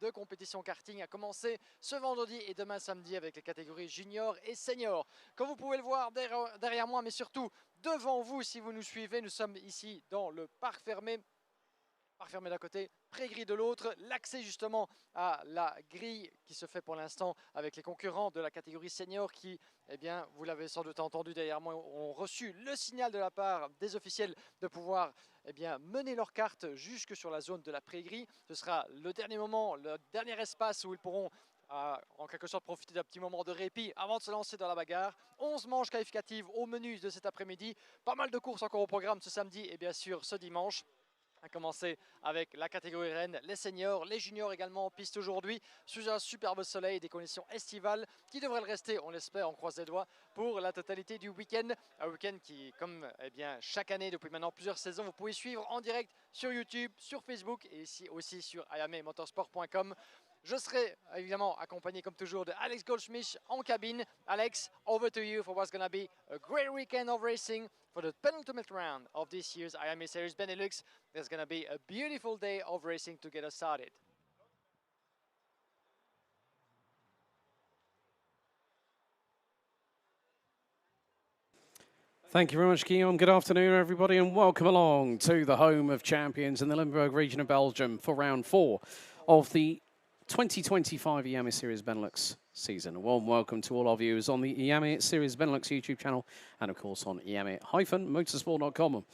de compétition karting a commencé ce vendredi et demain samedi avec les catégories junior et senior. Comme vous pouvez le voir derrière moi, mais surtout devant vous si vous nous suivez, nous sommes ici dans le parc fermé. Parc fermé d'un côté, pré-grille de l'autre, l'accès justement à la grille qui se fait pour l'instant avec les concurrents de la catégorie senior qui, eh bien, vous l'avez sans doute entendu derrière moi, ont reçu le signal de la part des officiels de pouvoir eh bien, mener leur carte jusque sur la zone de la pré-grille. Ce sera le dernier moment, le dernier espace où ils pourront en quelque sorte profiter d'un petit moment de répit avant de se lancer dans la bagarre. 11 manches qualificatives au menu de cet après-midi, pas mal de courses encore au programme ce samedi et bien sûr ce dimanche. A commencer avec la catégorie reine, les seniors, les juniors également en piste aujourd'hui, sous un superbe soleil et des conditions estivales qui devraient le rester, on l'espère, on croise les doigts, pour la totalité du week-end. Un week-end qui, comme eh bien, chaque année depuis maintenant plusieurs saisons, vous pouvez suivre en direct sur YouTube, sur Facebook et ici aussi sur iamemotorsport.com. Je serai évidemment accompagné comme toujours de Alex Goldschmidt en cabine. Alex, over to you for what's going to be a great weekend of racing for the penultimate round of this year's Iame Series Benelux. There's going to be a beautiful day of racing to get us started. Thank you very much, Guillaume. Good afternoon, everybody, and welcome along to the home of champions in the Limburg region of Belgium for round 4 of the 2025 Iame Series Benelux season. A warm welcome to all our viewers on the Iame Series Benelux YouTube channel and, of course, on iame-motorsport.com.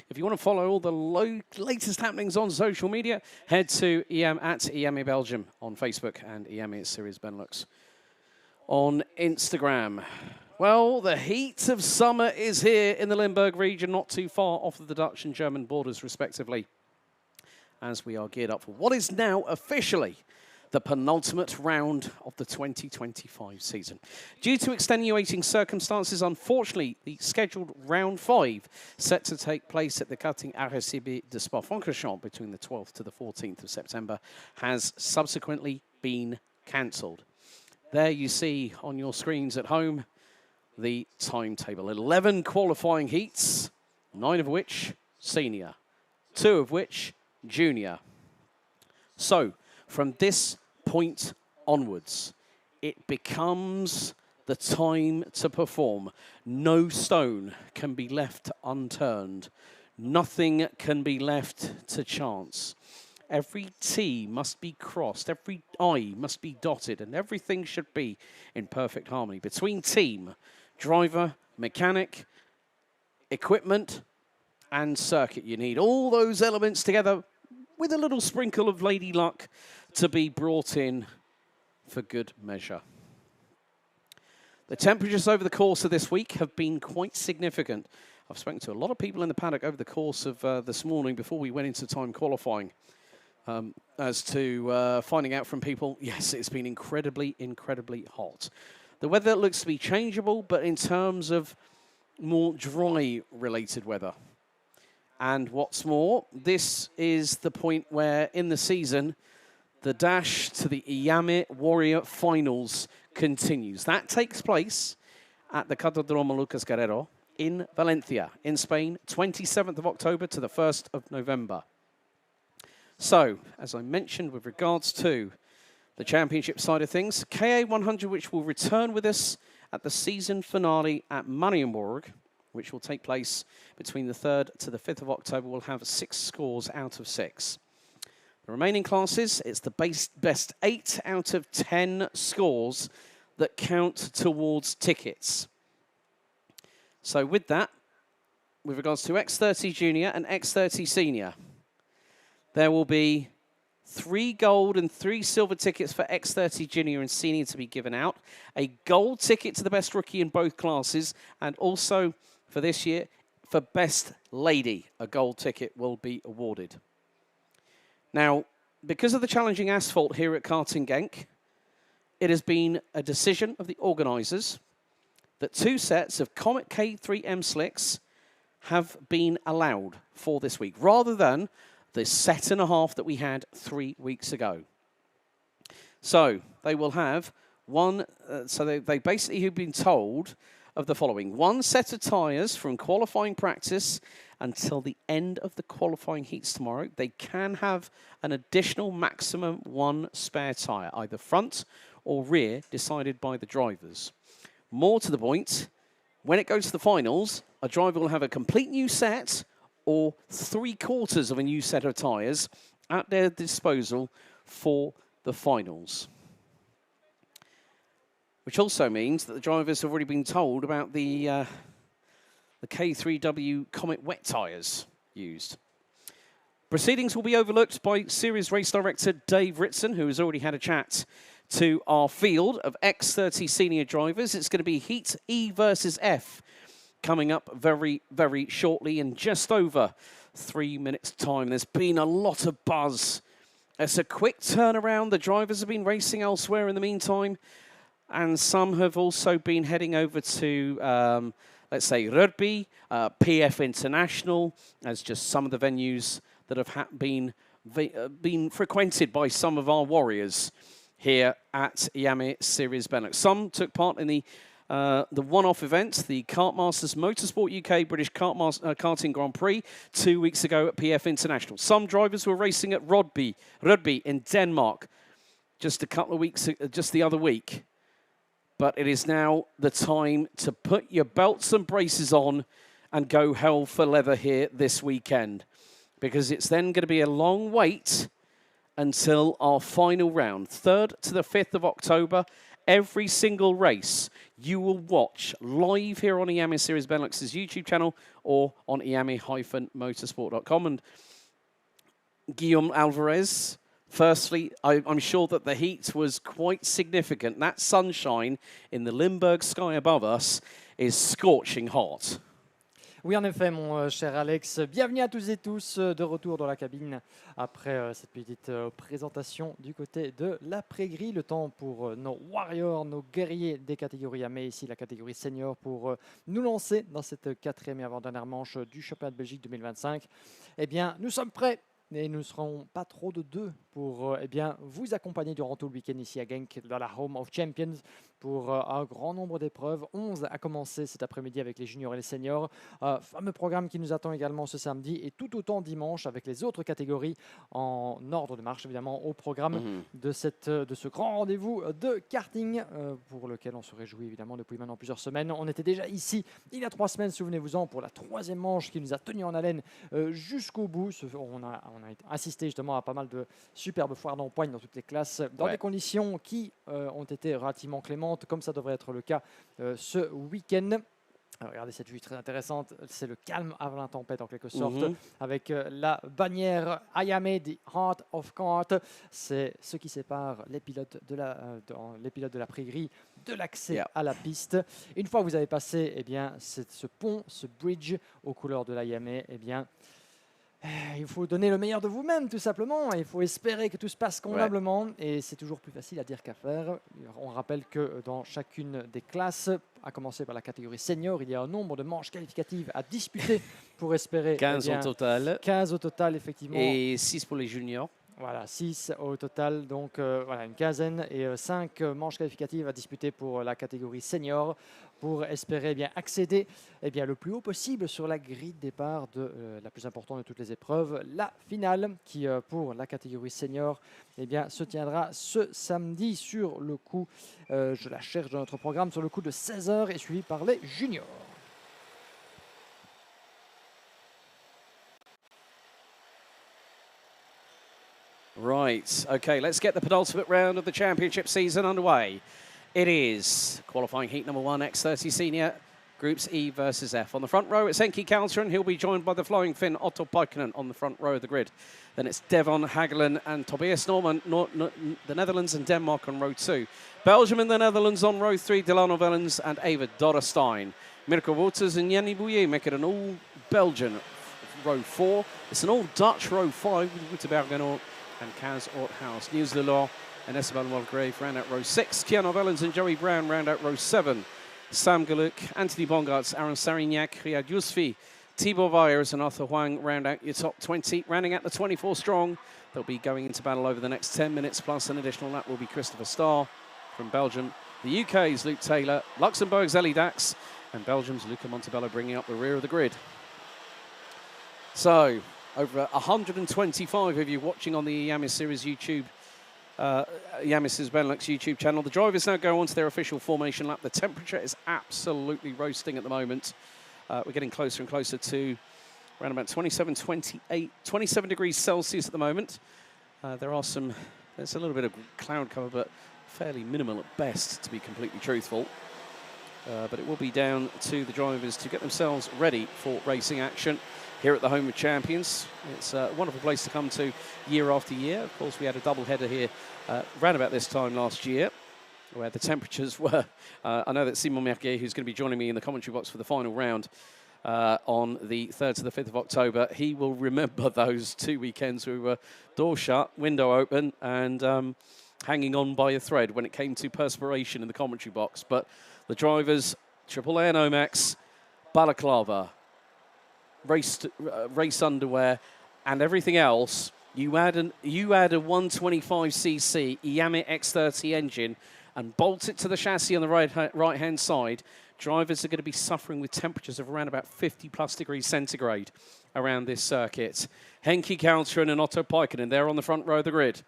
If you want to follow all the latest happenings on social media, head to Iame Belgium on Facebook and Iame Series Benelux on Instagram. Well, the heat of summer is here in the Limburg region, not too far off of the Dutch and German borders, respectively, as we are geared up for what is now officially the penultimate round of the 2025 season. Due to extenuating circumstances, unfortunately, the scheduled round 5 set to take place at the Karting RSCB de Spa-Francorchamps between the 12th to the 14th of September has subsequently been cancelled. There you see on your screens at home the timetable. 11 qualifying heats, 9 of which senior, 2 of which junior. So, from this point onwards, it becomes the time to perform. No stone can be left unturned. Nothing can be left to chance. Every T must be crossed, every I must be dotted, and everything should be in perfect harmony between team, driver, mechanic, equipment, and circuit. You need all those elements together with a little sprinkle of lady luck to be brought in for good measure. The temperatures over the course of this week have been quite significant. I've spoken to a lot of people in the paddock over the course of this morning before we went into time qualifying as to finding out from people, yes, it's been incredibly, incredibly hot. The weather looks to be changeable, but in terms of more dry-related weather. And what's more, this is the point where, in the season, the dash to the Iame Warrior Finals continues. That takes place at the Cartódromo Lucas Guerrero in Valencia, in Spain, 27th of October to the 1st of November. So, as I mentioned with regards to the championship side of things, KA100, which will return with us at the season finale at Marienborg, which will take place between the 3rd to the 5th of October, will have 6 scores out of 6. The remaining classes, it's the best 8 out of 10 scores that count towards tickets. So with that, with regards to X30 Junior and X30 Senior, there will be 3 gold and 3 silver tickets for X30 Junior and Senior to be given out, a gold ticket to the best rookie in both classes, and also for this year, for best lady, a gold ticket will be awarded. Now, because of the challenging asphalt here at Karting Genk, it has been a decision of the organisers that 2 sets of Comet K3M slicks have been allowed for this week, rather than the set and a half that we had 3 weeks ago. So they will have one, they basically have been told of the following. 1 set of tyres from qualifying practice until the end of the qualifying heats tomorrow. They can have an additional maximum 1 spare tyre, either front or rear, decided by the drivers. More to the point, when it goes to the finals, a driver will have a complete new set or 3/4 of a new set of tyres at their disposal for the finals. Which also means that the drivers have already been told about the K3W Comet wet tyres used. Proceedings will be overlooked by Series Race Director Dave Ritson, who has already had a chat to our field of X30 Senior drivers. It's going to be Heat E versus F coming up very, very shortly in just over 3 minutes' time. There's been a lot of buzz. It's a quick turnaround. The drivers have been racing elsewhere in the meantime, and some have also been heading over to, let's say, Rugby, PF International, as just some of the venues that have been frequented by some of our warriors here at Iame Series Benelux. Some took part in the one-off event, the Kartmasters Motorsport UK British Karting Grand Prix 2 weeks ago at PF International. Some drivers were racing at Rugby in Denmark just a couple of weeks, just the other week. But it is now the time to put your belts and braces on and go hell for leather here this weekend, because it's then going to be a long wait until our final round, 3rd to the 5th of October. Every single race you will watch live here on Iame Series Benelux's YouTube channel or on iame-motorsport.com. And Guillaume Alvarez, firstly, I'm sure that the heat was quite significant. That sunshine in the Limburg sky above us is scorching hot. Oui, en effet, mon cher Alex. Bienvenue à tous et tous de retour dans la cabine après cette petite présentation du côté de l'après-grille. Le temps pour nos warriors, nos guerriers des catégories Iame, ici la catégorie senior, pour nous lancer dans cette 4e et avant-dernière manche du championnat de Belgique 2025. Eh bien, nous sommes prêts. Et nous ne serons pas trop de 2 pour vous accompagner durant tout le week-end ici à Genk, dans la Home of Champions, pour un grand nombre d'épreuves. 11 à commencer cet après-midi avec les juniors et les seniors. Fameux programme qui nous attend également ce samedi et tout autant dimanche avec les autres catégories en ordre de marche, évidemment, au programme de ce grand rendez-vous de karting pour lequel on se réjouit évidemment depuis maintenant plusieurs semaines. On était déjà ici il y a 3 semaines, souvenez-vous-en, pour la 3e manche qui nous a tenus en haleine jusqu'au bout. On a assisté justement à pas mal de superbes foires d'empoigne dans toutes les classes, dans des conditions qui ont été relativement clémentes, comme ça devrait être le cas ce week-end. Alors, regardez cette vue très intéressante, c'est le calme avant la tempête en quelque sorte, avec la bannière Iame, the Heart of Kart. C'est ce qui sépare les pilotes de l'après-grille de l'accès à la piste. Une fois que vous avez passé ce pont, ce bridge aux couleurs de l'Iame, il faut donner le meilleur de vous-même, tout simplement. Il faut espérer que tout se passe convenablement. Et c'est toujours plus facile à dire qu'à faire. On rappelle que dans chacune des classes, à commencer par la catégorie senior, il y a un nombre de manches qualificatives à disputer pour espérer 15 au total. 15 au total, effectivement. Et 6 pour les juniors. Voilà, 6 au total, donc voilà, une quinzaine et 5 manches qualificatives à disputer pour la catégorie senior pour espérer accéder le plus haut possible sur la grille de départ de la plus importante de toutes les épreuves, la finale qui pour la catégorie senior se tiendra ce samedi sur le coup, je la cherche dans notre programme, sur le coup de 16h et suivi par les juniors. Right, okay, let's get the penultimate round of the championship season underway. It is qualifying heat number 1, X30 Senior, groups E versus F. On the front row, it's Enki Kalteren. He'll be joined by the flying Finn Otto Paikkonen on the front row of the grid. Then it's Devon Hagelen and Tobias Norman, the Netherlands and Denmark on row 2. Belgium and the Netherlands on row 3, Delano Wellens and Ava Dorrestein. Mirko Wouters and Jenny Bouillet make it an all-Belgian row 4. It's an all-Dutch row 5 with Wouter Bergenot and Kaz Orthaus. Niels Lelor and Esteban Walgrave round out row 6. Keanu Vellens and Joey Brown round out row 7. Sam Galuk, Anthony Bongartz, Aaron Sarignac, Riyad Yousfi, Thibaut Vyers and Arthur Huang round out your top 20. Rounding out the 24 strong, they'll be going into battle over the next 10 minutes, plus an additional lap will be Christopher Starr from Belgium. The UK's Luke Taylor, Luxembourg's Ellie Dax, And Belgium's Luca Montebello bringing up the rear of the grid. So, over 125 of you watching on the Iame Series YouTube, Iame Series Benelux YouTube channel. The drivers now go on to their official formation lap. The temperature is absolutely roasting at the moment. We're getting closer and closer to around about 27 degrees Celsius at the moment. There's a little bit of cloud cover, but fairly minimal at best, to be completely truthful. But it will be down to the drivers to get themselves ready for racing action here at the home of champions. It's a wonderful place to come to year after year. Of course, we had a double header here round about this time last year, where the temperatures were... I know that Simon Merguet, who's going to be joining me in the commentary box for the final round on the 3rd to the 5th of October, he will remember those 2 weekends we were door shut, window open, and hanging on by a thread when it came to perspiration in the commentary box. But the drivers, Triple A and Omax, balaclava, race underwear, and everything else. You add a 125cc Iame X30 engine and bolt it to the chassis on the right-hand side. Drivers are going to be suffering with temperatures of around about 50+ degrees centigrade around this circuit. Henki Kalteren and Otto Paikkonen, they're on the front row of the grid.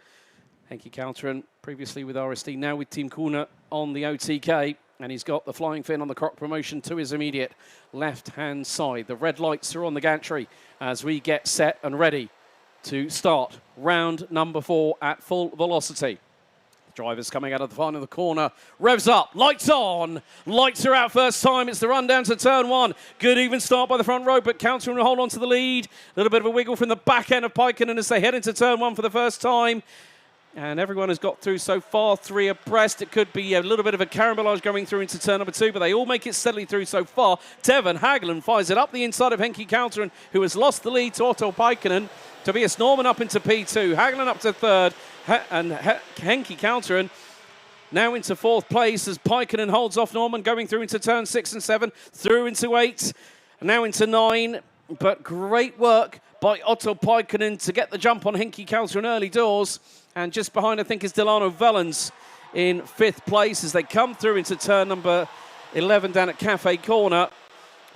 Henki Kalteren, previously with RSD, now with Team Kuhne on the OTK. And he's got the flying fin on the Croc promotion to his immediate left-hand side. The red lights are on the gantry as we get set and ready to start round number 4 at full velocity. The drivers coming out of the front of the corner. Revs up, lights on. Lights are out first time. It's the run down to turn 1. Good even start by the front row, but Kalteren will hold on to the lead. A little bit of a wiggle from the back end of Paikkonen as they head into turn 1 for the first time. And everyone has got through so far, 3 abreast. It could be a little bit of a carambolage going through into turn number 2, but they all make it steadily through so far. Devon Hagelin fires it up the inside of Henki Kalteren, who has lost the lead to Otto Paikkonen. Tobias Norman up into P2, Hagelin up to 3rd, and Henki Kalteren now into 4th place as Paikkonen holds off Norman, going through into turn 6 and 7, through into 8, and now into 9. But great work by Otto Paikkonen to get the jump on Henki Kalteren early doors. And just behind, I think, is Delano Vellens in 5th place as they come through into turn number 11 down at Cafe Corner.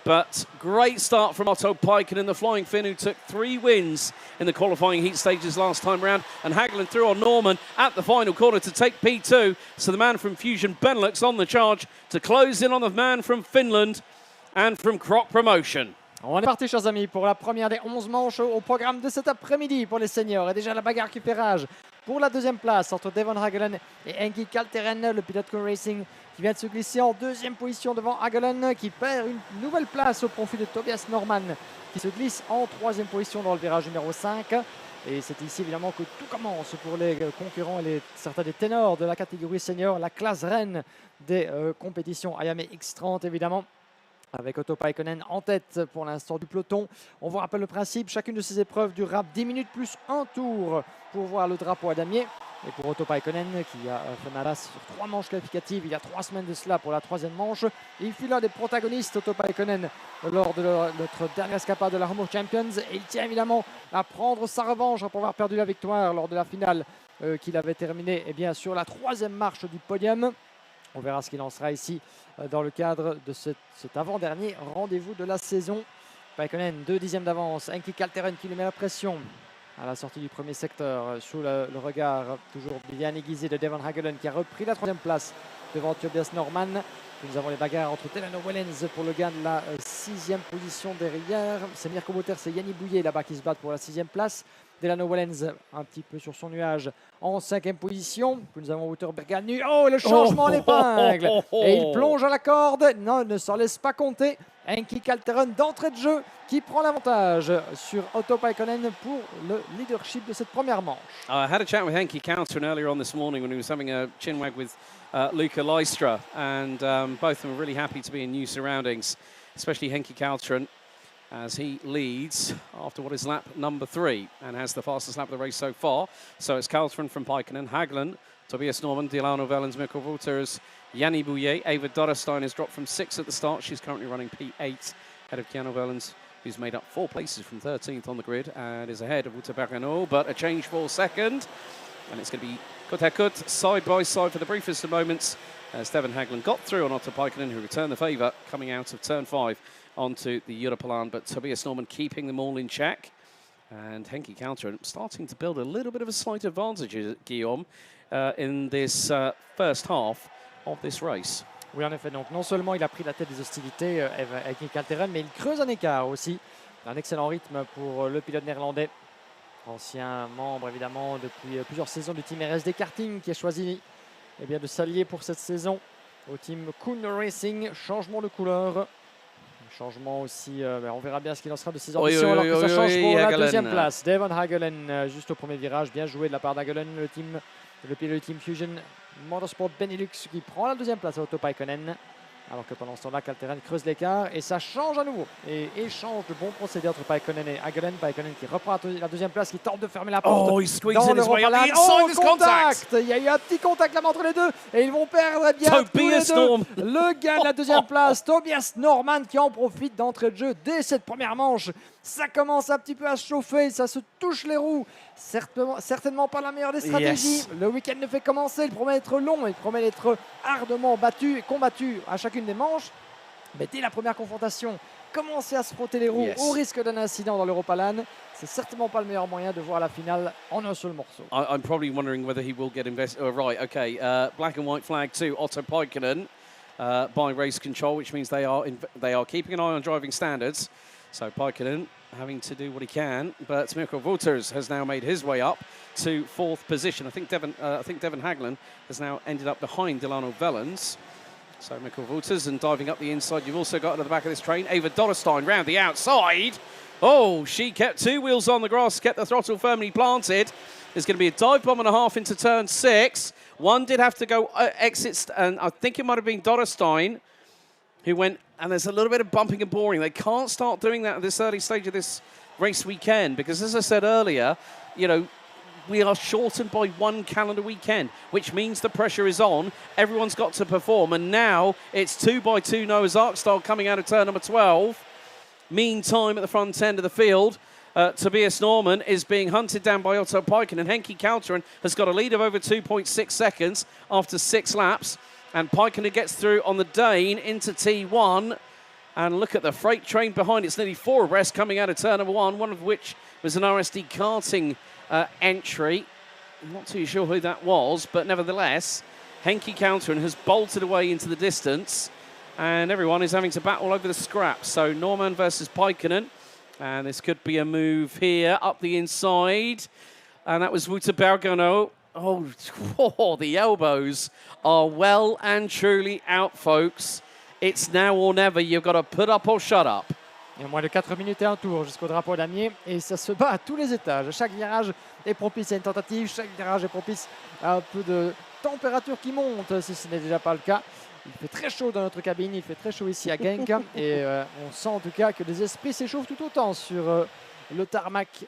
But great start from Otto Paikkonen, the flying Finn, who took 3 wins in the qualifying heat stages last time round. And Hagelin through on Norman at the final corner to take P2. So the man from Fusion Benelux on the charge to close in on the man from Finland and from Croc Promotion. On est parti, chers amis, pour la première des 11 manches au programme de cet après-midi pour les seniors. Et déjà la bagarre qui fait rage pour la 2e place entre Devon Hagelin et Henki Kalteren, le pilote Kuhne Racing qui vient de se glisser en 2e position devant Hagelin, qui perd une nouvelle place au profit de Tobias Norman, qui se glisse en 3e position dans le virage numéro 5. Et c'est ici évidemment que tout commence pour les concurrents et certains des ténors de la catégorie senior, la classe reine des compétitions Iame X30 évidemment. Avec Otto Paikkonen en tête pour l'instant du peloton. On vous rappelle le principe, chacune de ces épreuves durera 10 minutes plus un tour pour voir le drapeau à damier. Et pour Otto Paikkonen, qui a fait malasse sur 3 manches qualificatives il y a 3 semaines de cela pour la 3e manche. Il fut l'un des protagonistes, Otto Paikkonen, lors de notre dernière escapade de la Home of Champions. Et il tient évidemment à prendre sa revanche après avoir perdu la victoire lors de la finale qu'il avait terminée sur la 3e marche du podium. On verra ce qu'il en sera ici dans le cadre de cet avant-dernier rendez-vous de la saison. Paikkonen, 2 dixièmes d'avance. Henki Kalteren qui lui met la pression à la sortie du premier secteur, sous le regard toujours bien aiguisé de Devon Hagelin qui a repris la 3e place devant Tobias Norman. Puis nous avons les bagarres entre Delano Wellens pour le gain de la 6e position derrière. C'est Mirko Boter, c'est Yanni Bouillet là-bas qui se battent pour la 6e place. Delano Wellens un petit peu sur son nuage en 5e position. Puis nous avons Wouter Berganu. Oh, le changement d'épingle. Et il plonge à la corde. Non, il ne s'en laisse pas compter. Henki Kalteren d'entrée de jeu qui prend l'avantage sur Otto Paikkonen pour le leadership de cette première manche. I had a chat with Henki Kalteren earlier on this morning when he was having a chinwag with Luca Lystra, and both of them are really happy to be in new surroundings, especially Henki Kalteren, as he leads after what is lap number 3 and has the fastest lap of the race so far. So it's Kalteren from Paikkonen, Hagelin, Tobias Norman, Delano Vellens, Mirko Wouters, Yanni Bouillet. Ava Dorrestein has dropped from 6 at the start. She's currently running P8 ahead of Keanu Vellens, who's made up 4 places from 13th on the grid and is ahead of Wouter Bergano, but a change for 2nd. And it's going to be côte à côte, side by side for the briefest of moments as Devon Hagland got through on Otto Paikkonen, who returned the favour coming out of turn 5 onto the Europalan, but Tobias Norman keeping them all in check. And Henki Kalteren starting to build a little bit of a slight advantage, Guillaume, in this first half of this race. Oui, en effet. Donc, non seulement il a pris la tête des hostilités avec Henki Kalteren, mais il creuse un écart aussi. Un excellent rythme pour le pilote néerlandais. Ancien membre, évidemment, depuis plusieurs saisons du team RSD Karting, qui a choisi de s'allier pour cette saison au team Kuhn Racing. Changement de couleur. Changement aussi, on verra bien ce qu'il en sera de ses ambitions alors que ça change pour la deuxième place. Devon Hagelen, juste au premier virage, bien joué de la part d'Hagelen, le pilote du team Fusion Motorsport Benelux qui prend la deuxième place à Otto Paikkonen. Alors que pendant ce temps-là, Kalteren creuse l'écart et ça change à nouveau. Et échange de bons procédés entre Paikkonen et Hagelen. Paikkonen qui reprend la deuxième place, qui tente de fermer la porte. Oh, he's squeezing dans his way up the inside. Oh, There's contact. Il y a eu un petit contact là entre les deux et ils vont perdre tous les deux. Norman. Le gars de la deuxième place, Tobias Norman, qui en profite d'entrée de jeu dès cette première manche. Ça commence un petit peu à se chauffer, ça se touche les roues. Certainement pas la meilleure des stratégies. Yes. Le week-end ne fait commencer, il promet d'être long, il promet d'être ardemment battu et combattu à chacune des manches. Mais dès la première confrontation, commencer à se frotter les roues au risque d'un incident dans l'Europalan, c'est certainement pas le meilleur moyen de voir la finale en un seul morceau. I'm probably wondering whether he will get invested. Oh, right, okay. Black and white flag to Otto Paikkonen by race control, which means they are keeping an eye on driving standards. So Paikkonen having to do what he can, but Mirko Wouters has now made his way up to 4th position. I think Devon Hagland has now ended up behind Delano Vellens. So Mikkel Wouters and diving up the inside. You've also got at the back of this train, Ava Dorrestein round the outside. Oh, she kept 2 wheels on the grass, kept the throttle firmly planted. There's going to be a dive bomb and a half into turn 6. One did have to go exits, and I think it might have been Dorrestein who went, and there's a little bit of bumping and boring. They can't start doing that at this early stage of this race weekend because, as I said earlier, you know, we are shortened by 1 calendar weekend, which means the pressure is on. Everyone's got to perform, and now it's 2x2 Noah's Ark style coming out of turn number 12. Meantime, at the front end of the field, Tobias Norman is being hunted down by Otto Paikkonen, and Henki Kalteren has got a lead of over 2.6 seconds after 6 laps. And Paikkonen gets through on the Dane into T1. And look at the freight train behind. It's nearly 4 abreast coming out of turn number 1, one of which was an RSD karting entry. I'm not too sure who that was, but nevertheless, Henki Kalteren has bolted away into the distance, and everyone is having to battle over the scraps. So Norman versus Paikkonen, and this could be a move here up the inside, and that was Wouter Bergono. Oh, the elbows are well and truly out, folks. It's now or never. You've got to put up or shut up. Il y a moins de 4 minutes et un tour jusqu'au drapeau damier et ça se bat à tous les étages. Chaque virage est propice à une tentative, chaque virage est propice à un peu de température qui monte, si ce n'est déjà pas le cas. Il fait très chaud dans notre cabine, il fait très chaud ici à Genk et on sent en tout cas que les esprits s'échauffent tout autant sur le tarmac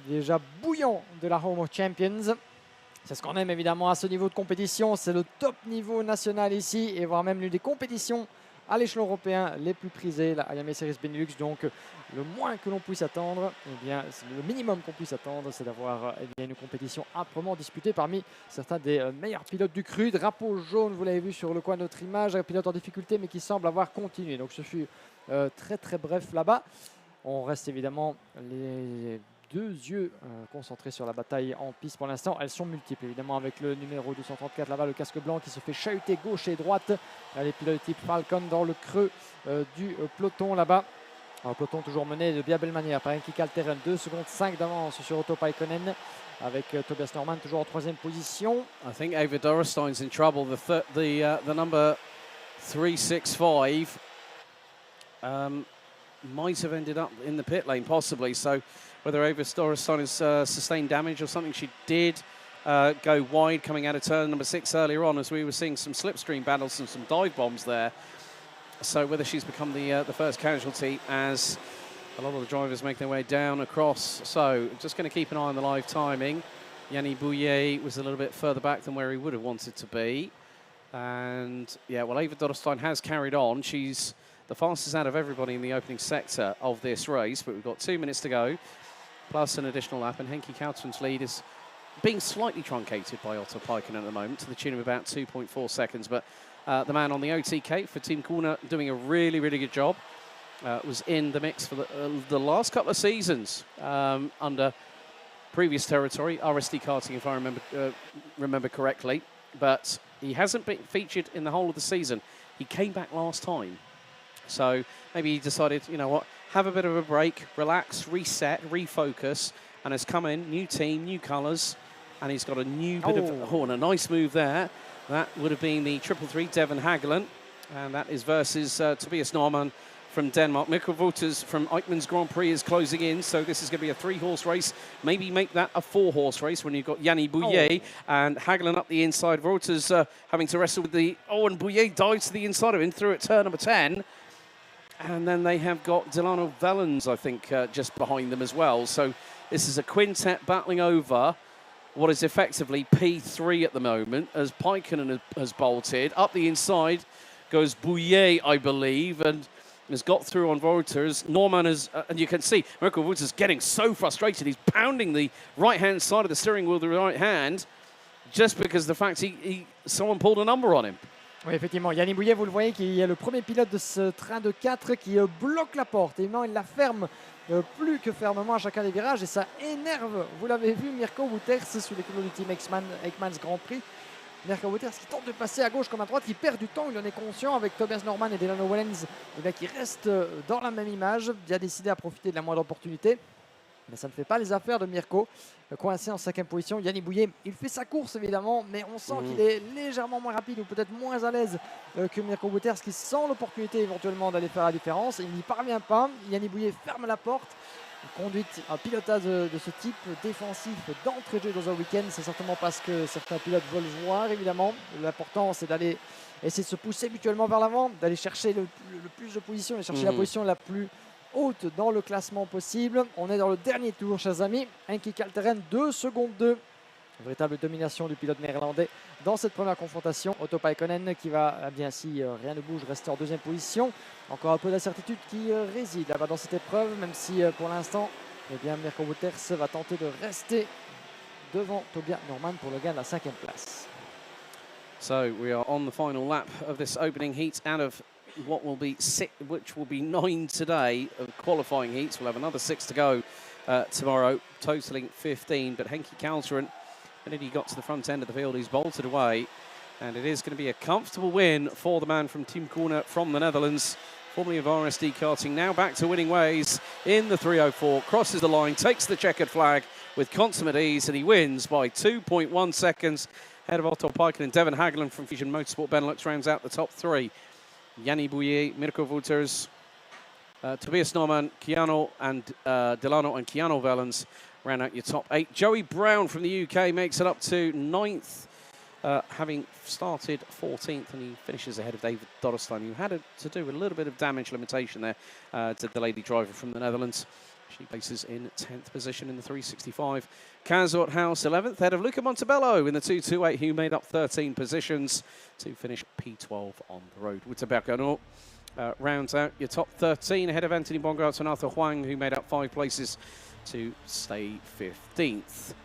déjà bouillant de la Home of Champions. C'est ce qu'on aime évidemment à ce niveau de compétition, c'est le top niveau national ici et voire même l'une des compétitions à l'échelon européen les plus prisées, la Iame Series Benelux. Donc le moins que l'on puisse attendre, le minimum qu'on puisse attendre, c'est d'avoir une compétition âprement disputée parmi certains des meilleurs pilotes du cru. Drapeau jaune, vous l'avez vu sur le coin de notre image, un pilote en difficulté mais qui semble avoir continué. Donc ce fut très bref là-bas. On reste évidemment les 2 yeux concentrés sur la bataille en piste pour l'instant. Elles sont multiples évidemment avec le numéro 234 là-bas, le casque blanc qui se fait chahuter gauche et droite. Les pilotes type Falcon dans le creux du peloton là-bas. Un peloton toujours mené de bien belle manière par Henki Kalteren, 2 secondes 5 d'avance sur Otto Paikkonen avec Tobias Norman toujours en 3e position. I think Ava Dorrestein's in trouble. The number 365 might have ended up in the pit lane possibly. So whether Ava Dorrestein has sustained damage or something, she did go wide coming out of turn number 6 earlier on, as we were seeing some slipstream battles and some dive bombs there. So whether she's become the first casualty as a lot of the drivers make their way down across. So just going to keep an eye on the live timing. Yanni Bouillet was a little bit further back than where he would have wanted to be. And yeah, well, Ava Dorrestein has carried on. She's the fastest out of everybody in the opening sector of this race, but we've got 2 minutes to go, plus an additional lap, and Henki Kalteren's lead is being slightly truncated by Otto Paikkonen at the moment, to the tune of about 2.4 seconds, but the man on the OTK for Team Corner, doing a really, really good job. Was in the mix for the last couple of seasons under previous territory, RSD Karting, if I remember correctly. But he hasn't been featured in the whole of the season. He came back last time. So maybe he decided, you know what, have a bit of a break, relax, reset, refocus, and has come in, new team, new colours, and he's got a new bit of, and a nice move there. That would have been the 333 Devon Hagelin, and that is versus Tobias Norman from Denmark. Mikkel Wouters from Eichmann's Grand Prix is closing in, so this is going to be a 3-horse race. Maybe make that a 4-horse race when you've got Yanni Bouillet and Hagelin up the inside. Wouters having to wrestle with the... and Bouillet dives to the inside of him, through at turn number 10. And then they have got Delano Vellens, I think, just behind them as well. So this is a quintet battling over what is effectively P3 at the moment, as Paikkonen has bolted. Up the inside goes Bouillet, I believe, and has got through on Wouters. Norman is, and you can see Mirko Wouters getting so frustrated. He's pounding the right-hand side of the steering wheel with the right hand, just because the fact someone pulled a number on him. Oui, effectivement, Yanni Bouillet, vous le voyez, qui est le premier pilote de ce train de 4 qui bloque la porte. Évidemment, il la ferme plus que fermement à chacun des virages et ça énerve, vous l'avez vu, Mirko Wouters sous les couleurs du team Ekmans Grand Prix. Mirko Wouters qui tente de passer à gauche comme à droite, qui perd du temps, il en est conscient avec Tobias Norman et Delano Wellens, qui restent dans la même image. Il a décidé à profiter de la moindre opportunité. Mais ça ne fait pas les affaires de Mirko, coincé en 5e position. Yanni Bouillet, il fait sa course évidemment, mais on sent qu'il est légèrement moins rapide ou peut-être moins à l'aise que Mirko Wouters, qui sent l'opportunité éventuellement d'aller faire la différence. Il n'y parvient pas. Yanni Bouillet ferme la porte. Conduite, un pilotage de ce type défensif d'entrée de jeu dans un week-end, c'est certainement parce que certains pilotes veulent voir évidemment. L'important, c'est d'aller essayer de se pousser mutuellement vers l'avant, d'aller chercher le plus de positions et chercher la position la plus haute dans le classement possible. On est dans le dernier tour, chers amis. Henki Kalteren, 2 secondes 2. Véritable domination du pilote néerlandais dans cette première confrontation. Otto Paikkonen qui va, eh bien si rien ne bouge, rester en 2e position. Encore un peu d'incertitude qui réside là-bas dans cette épreuve, même si pour l'instant, eh bien Mirko Wouters va tenter de rester devant Tobias Norman pour le gain de la 5e place. So we are on the final lap of this opening heat out of what will be 6, which will be 9 today of qualifying heats. We'll have another 6 to go tomorrow, totaling 15. But Henki Kalteren, the minute he got to the front end of the field, he's bolted away. And it is going to be a comfortable win for the man from Team Corner from the Netherlands, formerly of RSD Karting, now back to winning ways in the 304. Crosses the line, takes the checkered flag with consummate ease, and he wins by 2.1 seconds. Ahead of Otto Paikkonen and Devon Hagelin from Fusion Motorsport Benelux rounds out the top 3. Yanni Bouillet, Mirko Wouters, Tobias Norman, Delano and Keanu Vellens round out your top 8. Joey Brown from the UK makes it up to 9th, having started 14th, and he finishes ahead of David Dodderstein, who had to do a little bit of damage limitation there to the lady driver from the Netherlands. She places in 10th position in the 365. Kaz Orthaus 11th, ahead of Luca Montebello in the 228, who made up 13 positions to finish P12 on the road. Wutabakano rounds out your top 13, ahead of Anthony Bongartz and Arthur Huang, who made up 5 places to stay 15th.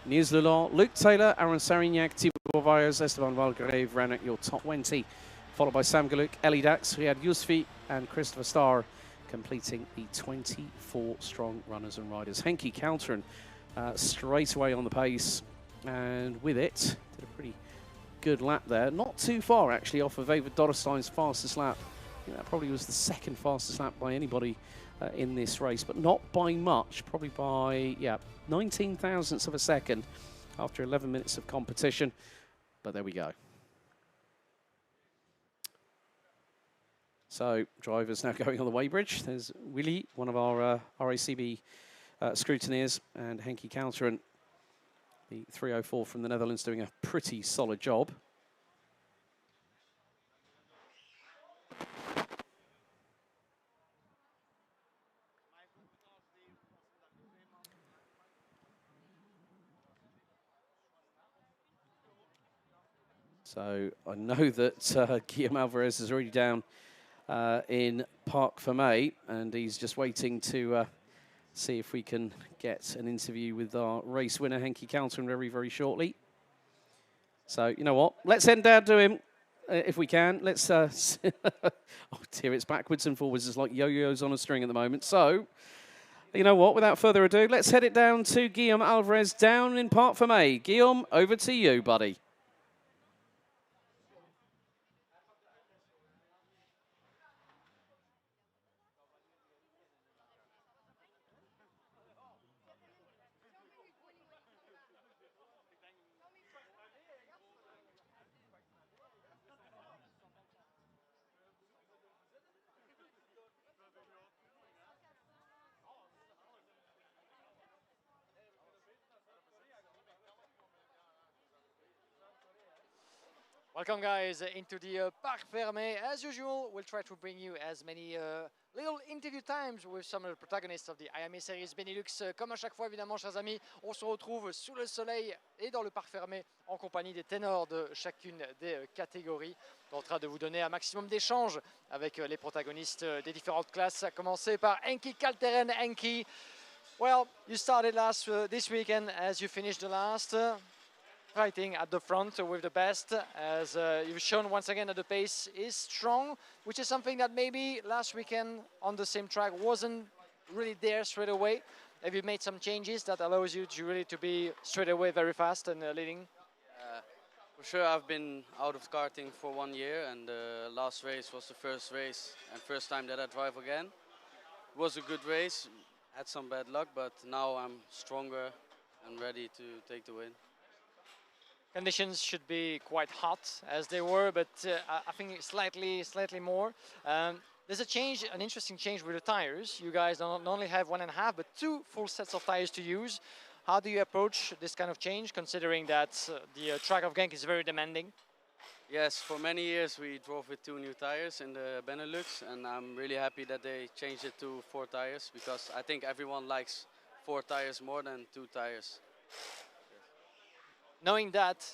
Niels Lulon, Luke Taylor, Aaron Sarignac, Thibaut Valles, Esteban Valgrave round out your top 20, followed by Sam Galuk, Ellie Dax, Riyad Yousfi and Christopher Starr, completing the 24 strong runners and riders. Henki Kalteren straight away on the pace, and with it, did a pretty good lap there. Not too far, actually, off of David Dodderstein's fastest lap. I think that probably was the 2nd fastest lap by anybody in this race, but not by much, probably by, 19 thousandths of a second after 11 minutes of competition. But there we go. So, drivers now going on the weighbridge. There's Willie, one of our RACB scrutineers, and Henki Kalteren, the 304 from the Netherlands, doing a pretty solid job. So, I know that Guillaume Alvarez is already down in Parc Fermé, and he's just waiting to see if we can get an interview with our race winner, Henki Kalteren, very, very shortly. So, you know what? Let's head down to him if we can. Let's, oh dear, it's backwards and forwards. It's like yo-yos on a string at the moment. So, you know what, without further ado, let's head it down to Guillaume Alvarez down in Parc Fermé. Guillaume, over to you, buddy. Welcome guys into the Parc Fermé. As usual, we'll try to bring you as many little interview times with some of the protagonists of the Iame series Benelux. Comme à chaque fois évidemment chers amis, on se retrouve sous le soleil et dans le Parc Fermé en compagnie des ténors de chacune des catégories. En train de vous donner un maximum d'échanges avec les protagonistes des différentes classes. À commencer par Enki Kalteren. Enki, well, you started this weekend as you finished the last. Fighting at the front with the best, as you've shown once again that the pace is strong, which is something that maybe last weekend on the same track wasn't really there straight away. Have you made some changes that allows you to really to be straight away very fast and leading? For sure, I've been out of karting for 1 year, and the last race was the first race and first time that I drive again. It was a good race, had some bad luck, but now I'm stronger and ready to take the win. Conditions should be quite hot as they were, but I think slightly more. There's a change, an interesting change with the tires. You guys not only have 1.5, but 2 full sets of tires to use. How do you approach this kind of change, considering that the track of Genk is very demanding? Yes, for many years we drove with 2 new tires in the Benelux, and I'm really happy that they changed it to 4 tires, because I think everyone likes 4 tires more than 2 tires. Knowing that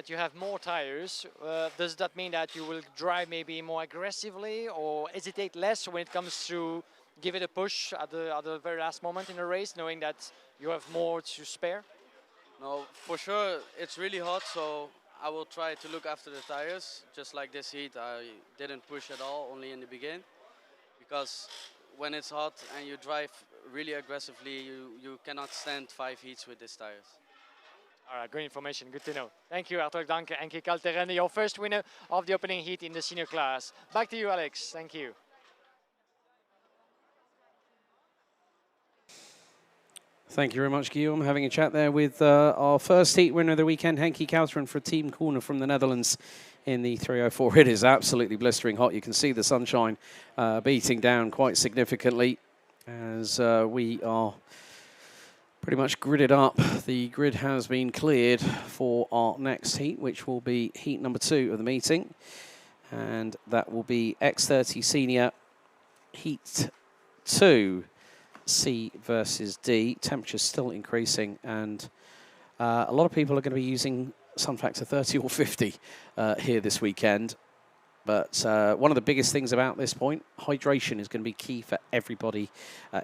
you have more tires, does that mean that you will drive maybe more aggressively or hesitate less when it comes to give it a push at the very last moment in the race, knowing that you have more to spare? No, for sure it's really hot, so I will try to look after the tires. Just like this heat, I didn't push at all, only in the beginning, because when it's hot and you drive really aggressively, you cannot stand 5 heats with these tires. All right, good information, good to know. Thank you, hartelijk dank, Enki Kalteren, your first winner of the opening heat in the senior class. Back to you, Alex. Thank you. Thank you very much, Guillaume. Having a chat there with our first heat winner of the weekend, Henki Kalteren for Team Corner from the Netherlands in the 304. It is absolutely blistering hot. You can see the sunshine beating down quite significantly as we are pretty much gridded up. The grid has been cleared for our next heat, which will be heat number 2 of the meeting. And that will be X30 Senior Heat 2, C versus D. Temperature's still increasing, and a lot of people are going to be using sun factor 30 or 50 here this weekend. But one of the biggest things about this point, hydration is going to be key for everybody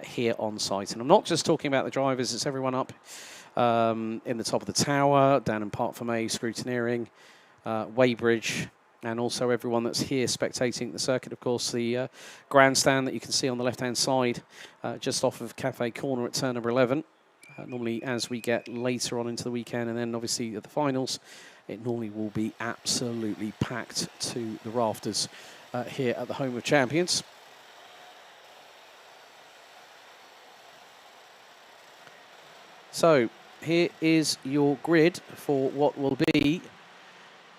here on site. And I'm not just talking about the drivers, it's everyone up in the top of the tower, down in Parc Fermé, scrutineering, Weybridge, and also everyone that's here spectating the circuit. Of course, the grandstand that you can see on the left-hand side, just off of Cafe Corner at turn number 11. Normally, as we get later on into the weekend, and then obviously at the finals, it normally will be absolutely packed to the rafters here at the Home of Champions. So here is your grid for what will be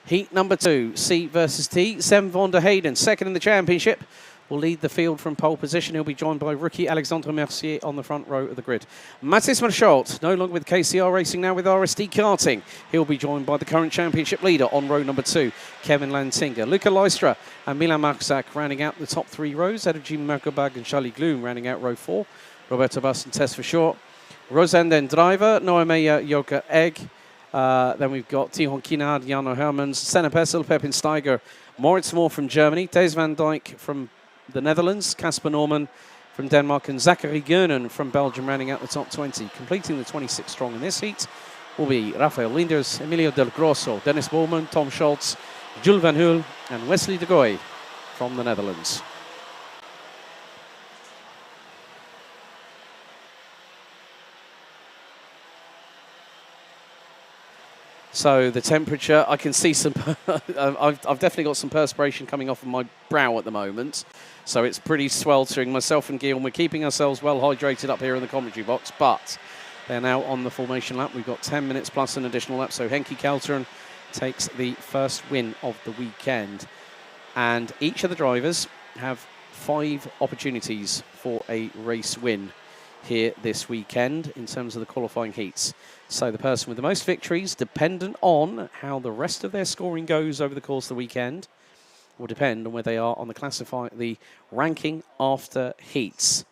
heat number 2, C versus D. Sam van der Hayden, second in the championship, will lead the field from pole position. He'll be joined by rookie Alexandre Mercier on the front row of the grid. Mathis Marchalt, no longer with KCR Racing, now with RSD Karting. He'll be joined by the current championship leader on row number 2, Kevin Lantinga. Luca Lystra and Milan Marczak rounding out the top 3 rows. Edwin Merkebag and Charlie Gloom rounding out row 4. Roberto Bus and Tess for short. Rosanden Driver, Noemeya Yoka Egg. Then we've got Tihon Kinard, Jano Hermans, Senna Pessel, Pepin Steiger, Moritz Moore from Germany, Des van Dijk from the Netherlands, Casper Norman from Denmark, and Zachary Gernen from Belgium rounding out the top 20. Completing the 26 strong in this heat will be Rafael Linders, Emilio Del Grosso, Dennis Bowman, Tom Schultz, Jules Van Hoel and Wesley de Goy from the Netherlands. So the temperature, I can see some, I've definitely got some perspiration coming off of my brow at the moment. So it's pretty sweltering. Myself and Guillaume, we're keeping ourselves well hydrated up here in the commentary box, but they're now on the formation lap. We've got 10 minutes plus an additional lap. So Henki Kelteren takes the first win of the weekend. And each of the drivers have 5 opportunities for a race win here this weekend in terms of the qualifying heats. So the person with the most victories, dependent on how the rest of their scoring goes over the course of the weekend, will depend on where they are on the ranking after heats.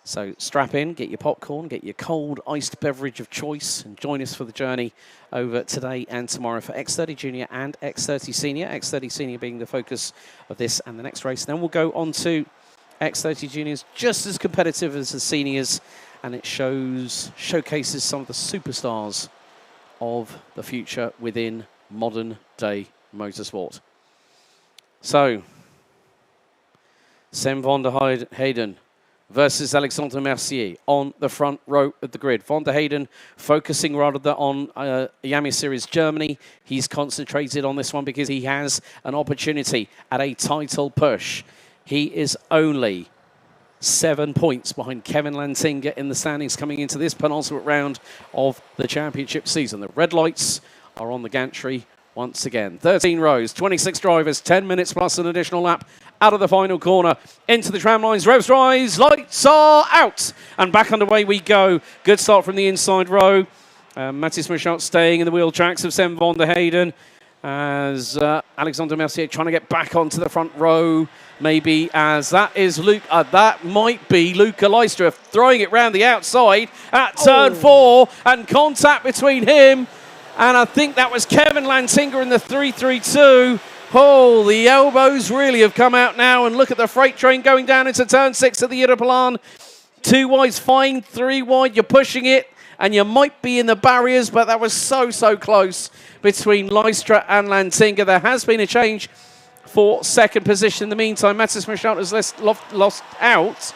So strap in, get your popcorn, get your cold iced beverage of choice, and join us for the journey over today and tomorrow for X30 Junior and X30 Senior. X30 Senior being the focus of this and the next race. Then we'll go on to X30 Juniors, just as competitive as the seniors, and it showcases some of the superstars of the future within modern day motorsport. So, Sam van der Heyden versus Alexandre Mercier on the front row of the grid. Van der Heyden focusing rather on Iame Series Germany. He's concentrated on this one because he has an opportunity at a title push. He is only 7 points behind Kevin Lantinga in the standings coming into this penultimate round of the championship season. The red lights are on the gantry once again. 13 rows, 26 drivers, 10 minutes plus an additional lap out of the final corner. Into the tram lines, revs rise, lights are out. And back underway we go. Good start from the inside row. Mathis Michaud staying in the wheel tracks of Sam van der Heyden as Alexandre Mercier trying to get back onto the front row. Maybe as that is Luke, that might be Luca Leistra throwing it round the outside at turn 4, and contact between him and I think that was Kevin Lantinga in the 332. Oh, the elbows really have come out now, and look at the freight train going down into turn 6 of the European. 2 wide's fine, 3 wide, you're pushing it, and you might be in the barriers, but that was so close between Leistra and Lantinga. There has been a change for second position in the meantime. Mathis Michaud has lost out.